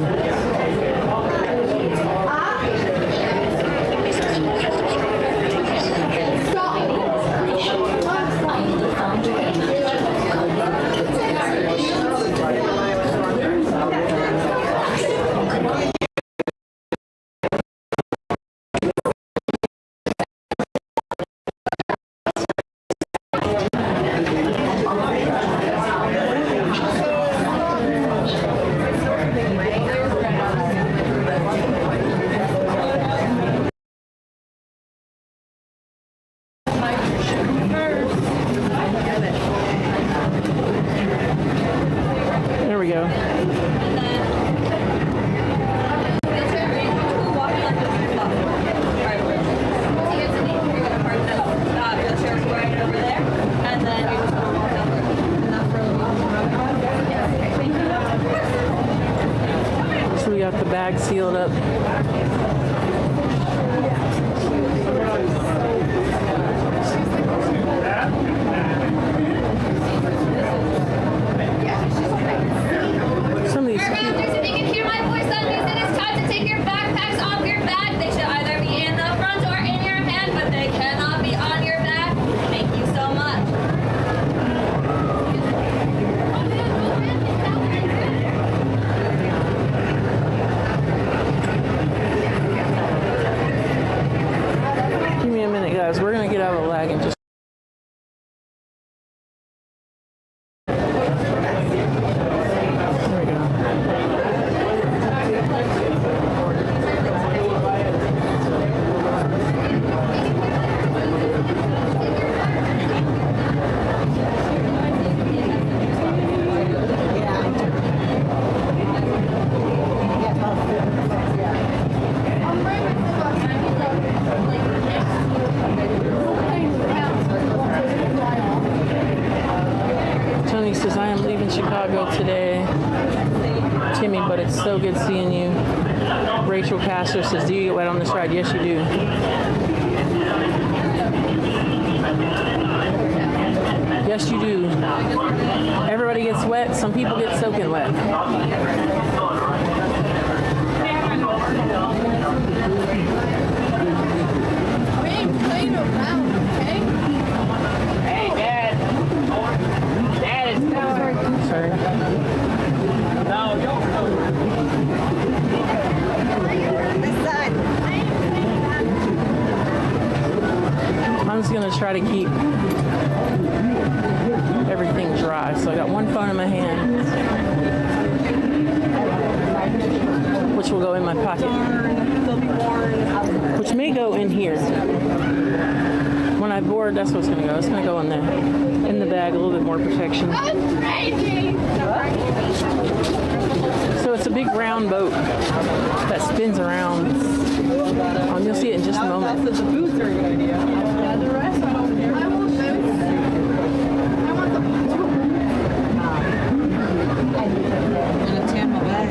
There we go. So we got the bag sealed up. Some of these. If you can hear my voice, that means it is time to take your backpacks off your back. They should either be in the front or in your hand, but they cannot be on your back. Thank you so much. Give me a minute, guys. We're gonna get out of the lag and just. Tony says, I am leaving Chicago today, Timmy, but it's so good seeing you. Rachel Castro says, do you get wet on this ride? Yes, you do. Yes, you do. Everybody gets wet. Some people get soaking wet. We ain't playing around, okay? Hey, Dad. Dad, it's time. Sorry. No, don't. This side. I'm just going to try to keep everything dry. So I got one phone in my hand, which will go in my pocket, which may go in here. When I board, that's what's going to go. It's going to go in the bag, a little bit more protection. So it's a big round boat that spins around. You'll see it in just a moment. The boots are a good idea. Yeah, the rest I don't care. I want boots. I want the boots. I'm gonna tan my bag.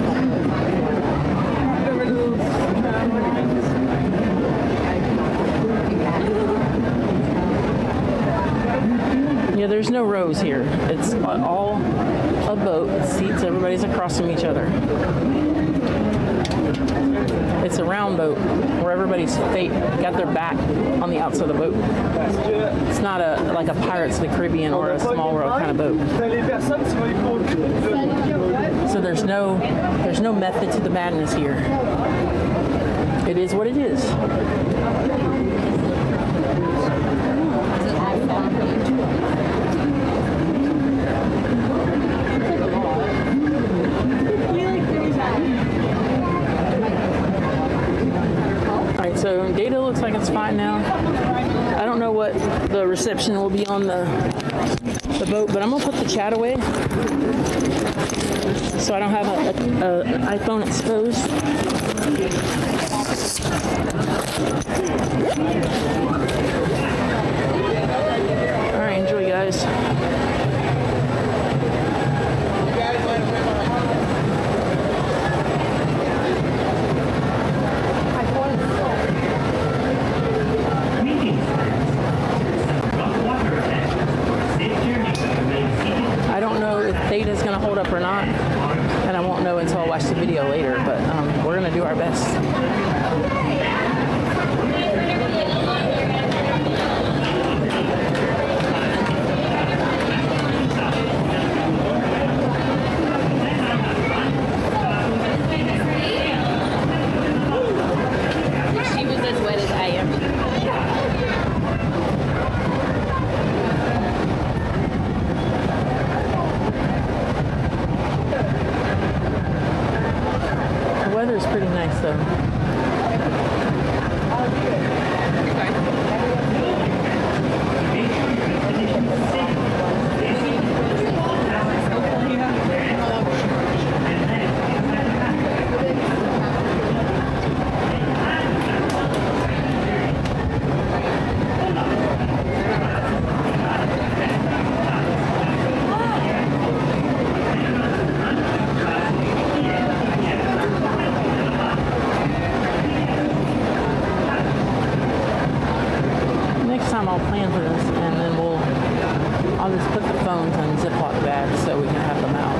Yeah, there's no rows here. It's all a boat, seats, everybody's across from each other. It's a round boat where everybody's got their back on the outside of the boat. It's not like a Pirates of the Caribbean or a Small World kind of boat. So there's no method to the madness here. It is what it is. Alright, so data looks like it's fine now. I don't know what the reception will be on the boat, but I'm gonna put the chat away so I don't have an iPhone exposed. Alright, enjoy guys. I don't know if data's going to hold up or not, and I won't know until I watch the video later, but we're going to do our best. She was as wet as I am. The weather's pretty nice though. I'll plan for this, and then I'll just put the phones in Ziploc bags so we can have them out.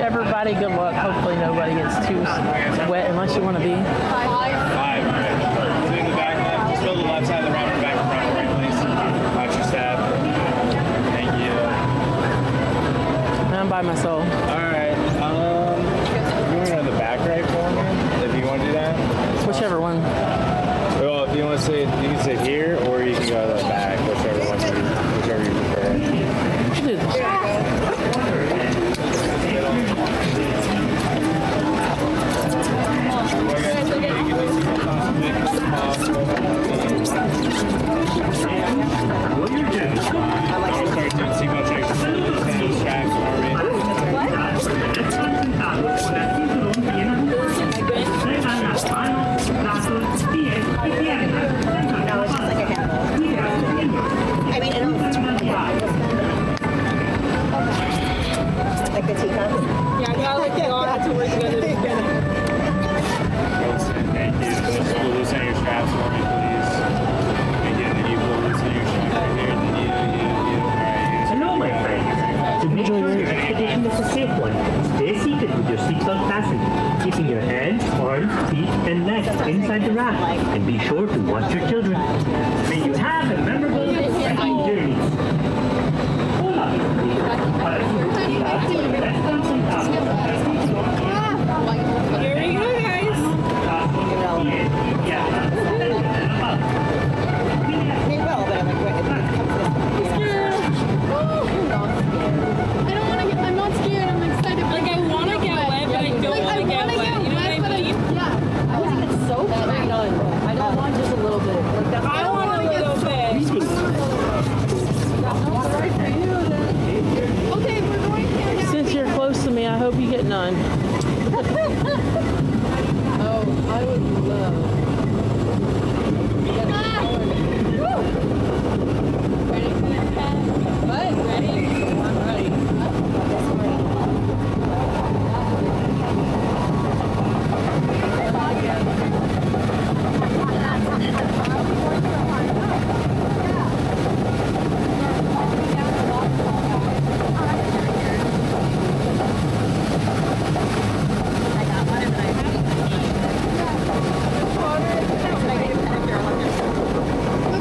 Everybody good luck. Hopefully nobody gets too wet unless you want to be. 5. Doing the back left. Just fill the left side of the round back in front, right, please. Watch your step. Thank you. I'm by myself. Alright. You want to go to the back right for me? If you want to do that? Whichever one. Well, if you want to say, you can sit here or you can go to the back, whichever you prefer. Do this. What? hands, arms, feet, and legs inside the raft. And be sure to watch your children. May you have a memorable trekking journey. Here we go, guys. I'm not scared. I'm excited. Like, I want to get wet, but I don't want to get wet. You know what I mean? I want to get soaked, but I don't want just a little bit. Like, that's I want a little bit. Okay, we're going here now. Since you're close to me, I hope you get none. Oh, I would love. Ready? What? Ready? I'm ready.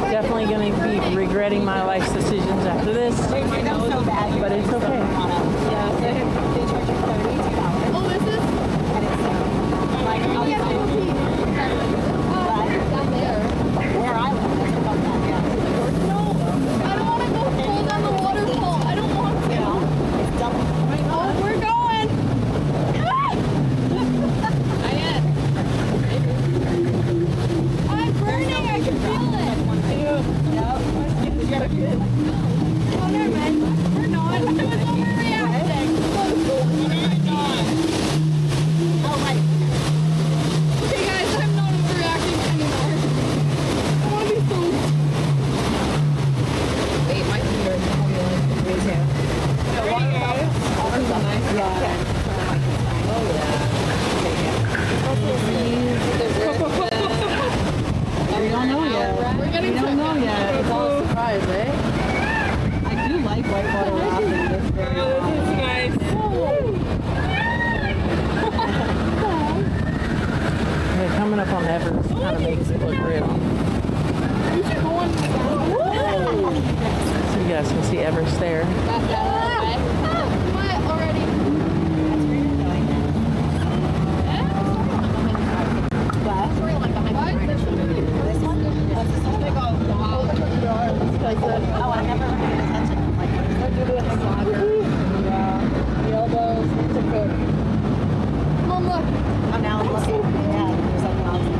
Definitely going to be regretting my life's decisions after this, but it's okay. Oh, this is? Where I live. No, I don't want to go fall down the waterfall. I don't want to. Oh, we're going. I'm burning. I can feel it. Oh, never mind. We're not. I was overreacting. Oh, my. Okay, guys, I'm not overreacting anymore. I want to be soaked. Wait, my fingers are like crazy. Yeah, we don't know yet. We're getting We don't know yet. It's all a surprise, eh? I do like whitewater rafting. It's very This is nice. Yeah, coming up on Everest kind of makes it look real. So you guys can see Everest there. What already? Oh, I never paid attention. Like, they're doing a soccer. Yeah. The elbows, it's a cook. Mom, look. I'm now looking. Yeah, there's like nothing.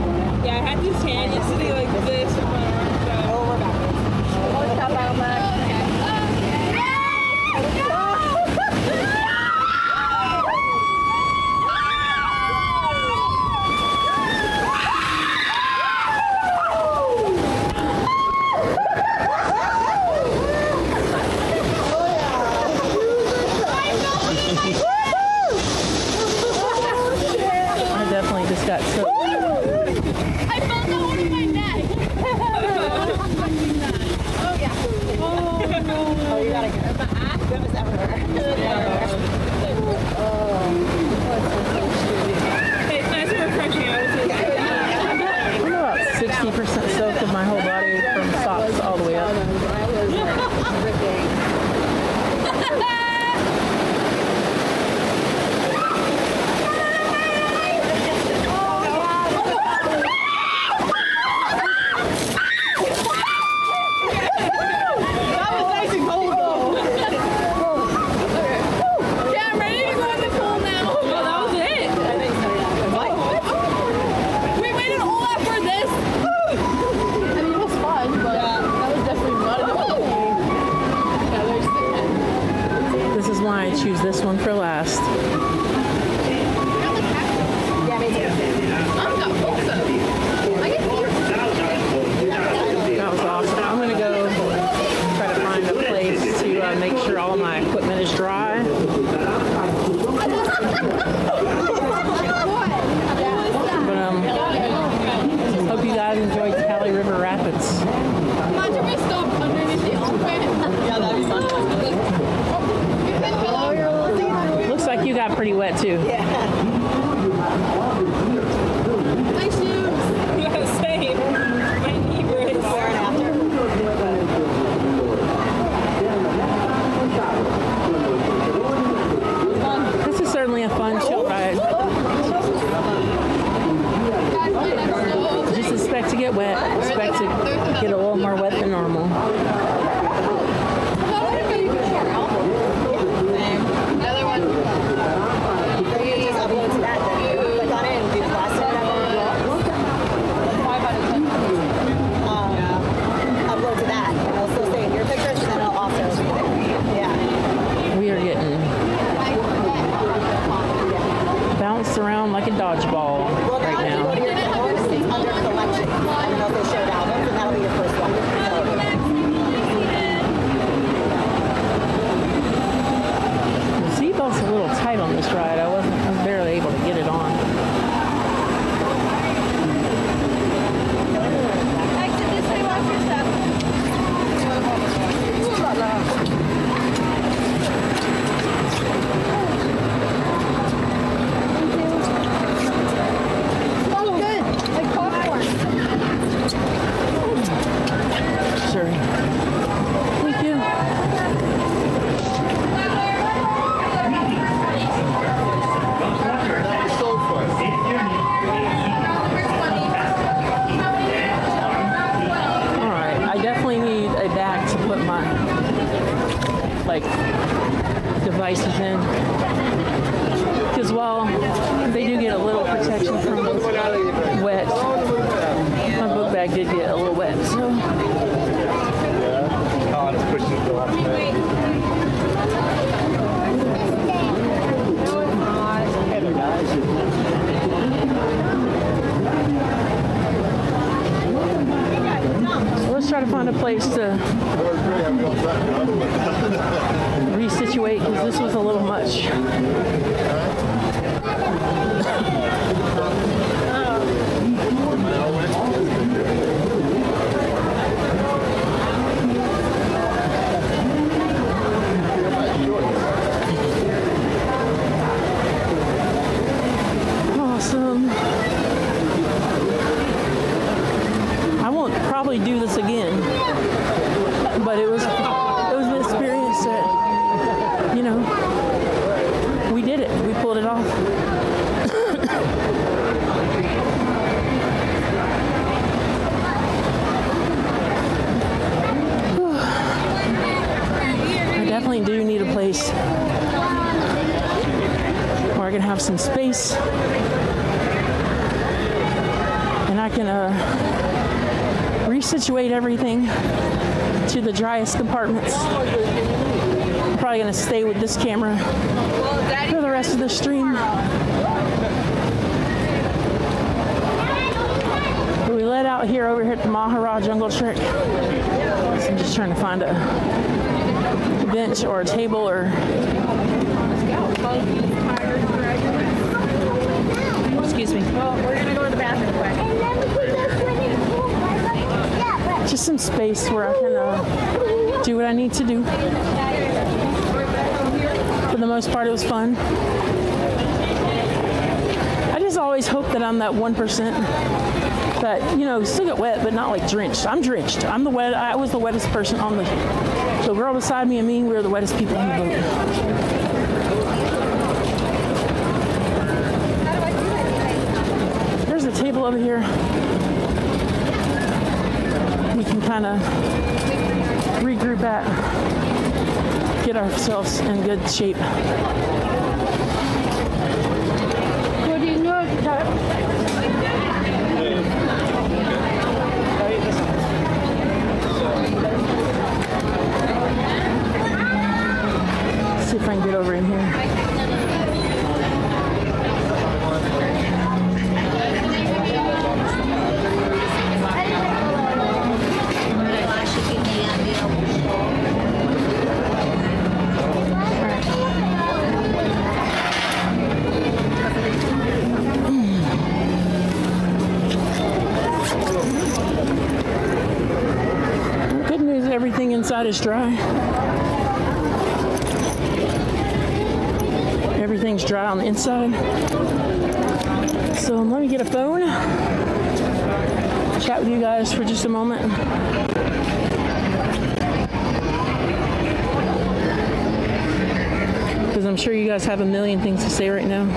Yeah, I had this hand yesterday like this with my arms out. Oh, we're back. Oh, stop out back. I definitely just got soaked. I felt the one in my neck. Oh, yeah. Oh, you gotta get it. That was everywhere. Hey, it's nice and refreshing. I was like, I'm about 60% soaked of my whole body from socks all the way up. I was dripping. that was nice and cold though. Yeah, I'm ready to go in the pool now. Oh, that was it. I think so, yeah. What? We waited all out for this. I mean, it was fun, but that was definitely not enough. Yeah, there's the This is why I choose this one for last. Yeah, me too. I'm got pizza. I get That was awesome. I'm going to go try to find a place to make sure all my equipment is dry. But hope you guys enjoyed Cali River Rapids. Imagine we stop underneath the elephant. Yeah, that'd be fun. Looks like you got pretty wet too. Yeah. get wet. Expect to get a little more wet than normal. Another one. Just upload to that, then you click on it and do the last one. 5 out of 10. Upload to that. It'll still save your pictures, and then it'll also be there. Yeah. We are getting bounced around like a dodgeball right now. Go to your photos, it's under collections. I don't know if they showed albums, and that'll be your first one. The seatbelt's a little tight on this ride. I was barely able to get it on. Exit this way, watch your step. Oh, good. Like popcorn. Sure. Thank you. Alright, I definitely need a bag to put my devices in. Because while they do get a little protection from wet, my book bag did get a little wet, so. I'll just push it off there. So let's try to find a place to resituate because this was a little much. Awesome. I won't probably do this again, but it was an experience that, we did it. We pulled it off. I definitely do need a place where I can have some space and I can resituate everything to the driest compartments. I'm probably going to stay with this camera for the rest of the stream. We let out here over here at the Mahara Jungle Trek. So I'm just trying to find a bench or a table or excuse me. Well, we're going to go to the bathroom quick. Just some space where I can do what I need to do. For the most part, it was fun. I just always hope that I'm that 1% that, still get wet, but not like drenched. I'm drenched. I was the wettest person on the girl beside me and me, we were the wettest people on the boat. There's a table over here. We can kind of regroup at, get ourselves in good shape. What do you know? See if I can get over in here. Good news, everything inside is dry. Everything's dry on the inside. So let me get a phone, chat with you guys for just a moment. Because I'm sure you guys have a million things to say right now.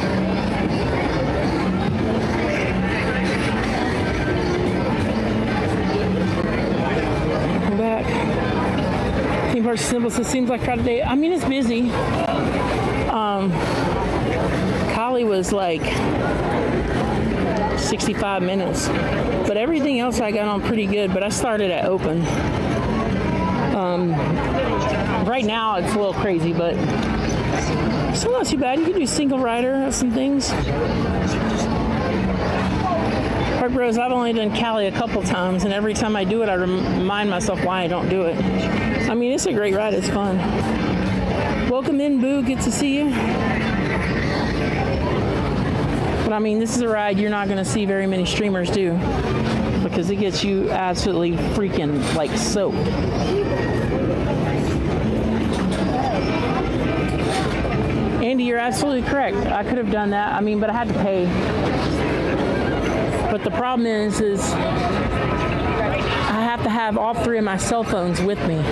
parts simple, so it seems like quite a day. I mean, it's busy. Cali was like 65 minutes, but everything else I got on pretty good, but I started at open. Right now it's a little crazy, but still not too bad. You can do single rider of some things. Park Bros, I've only done Cali a couple times, and every time I do it, I remind myself why I don't do it. I mean, it's a great ride. It's fun. Welcome in, Boo. Good to see you. But I mean, this is a ride you're not going to see very many streamers do because it gets you absolutely freaking like soaked. Andy, you're absolutely correct. I could have done that. I mean, but I had to pay. But the problem is I have to have all three of my cell phones with me.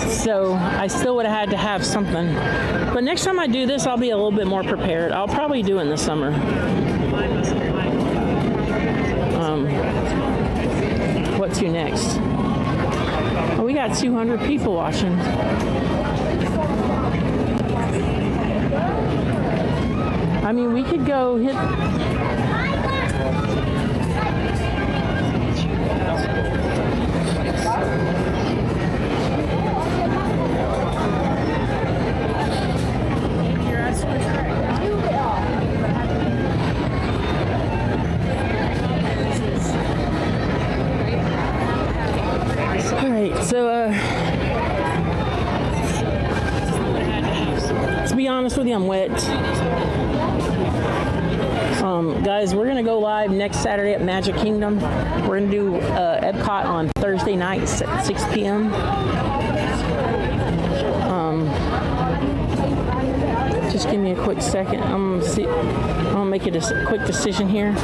So I still would have had to have something. But next time I do this, I'll be a little bit more prepared. I'll probably do it in the summer. What to next? Oh, we got 200 people watching. I mean, we could go hit... So, to be honest with you, I'm wet. Guys, we're going to go live next Saturday at Magic Kingdom. We're going to do Epcot on Thursday night at 6 p.m. Just give me a quick second. I'm going to make a quick decision here.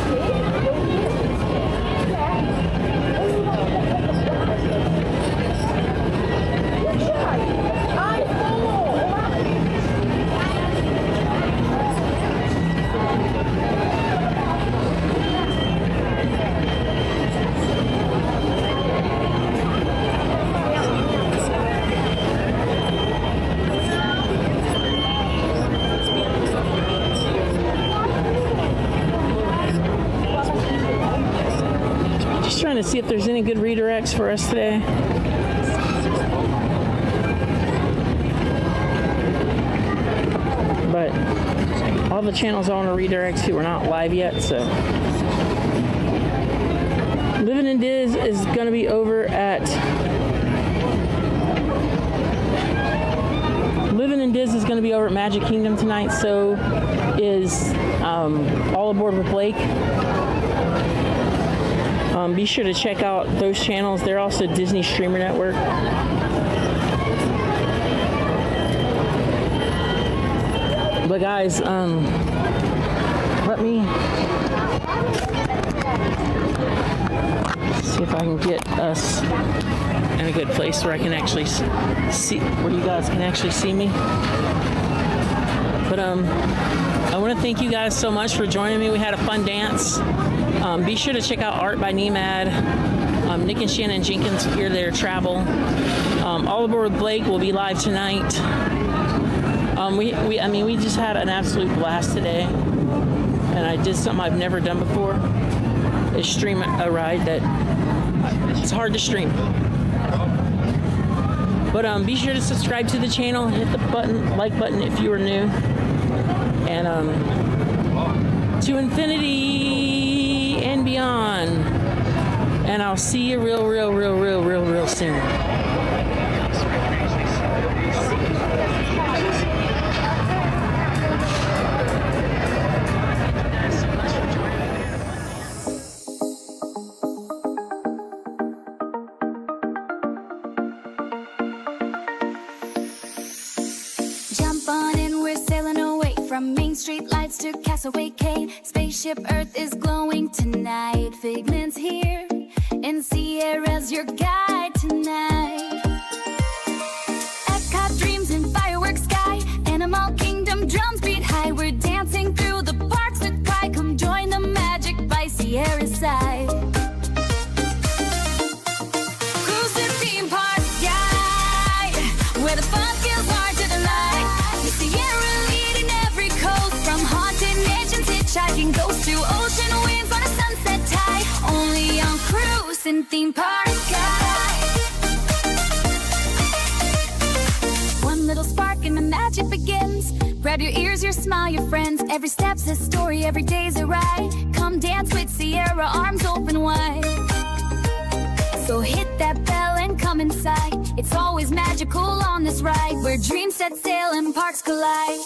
To see if there's any good redirects for us today. But all the channels I want to redirect to are not live yet, so. Living in Diz is going to be over at... Living in Diz is going to be over at Magic Kingdom tonight, so is All Aboard with Blake. Be sure to check out those channels. They're also Disney Streamer Network. But guys, let me see if I can get us in a good place where I can actually see, where you guys can actually see me. But I want to thank you guys so much for joining me. We had a fun dance. Be sure to check out Art by Nemad. Nick and Shannon Jenkins here, their travel. All Aboard with Blake will be live tonight. We just had an absolute blast today, and I did something I've never done before. Is stream a ride that it's hard to stream. But be sure to subscribe to the channel, hit the like button if you are new, and to infinity and beyond. And I'll see you real soon. Jump on in, we're sailing away from Main Street lights to Castaway Cay. Spaceship Earth is glowing tonight. Figment's here, and Sierra's your guide tonight. Epcot dreams and fireworks sky. Animal Kingdom drums beat high. We're dancing through the parks with pride. Come join the magic by Sierra's side. Cruise the theme park, yeah. Grab your ears, your smile, your friends. Every step's a story, every day's a ride. Come dance with Sierra, arms open wide. So hit that bell and come inside. It's always magical on this ride, where dreams set sail and parks collide.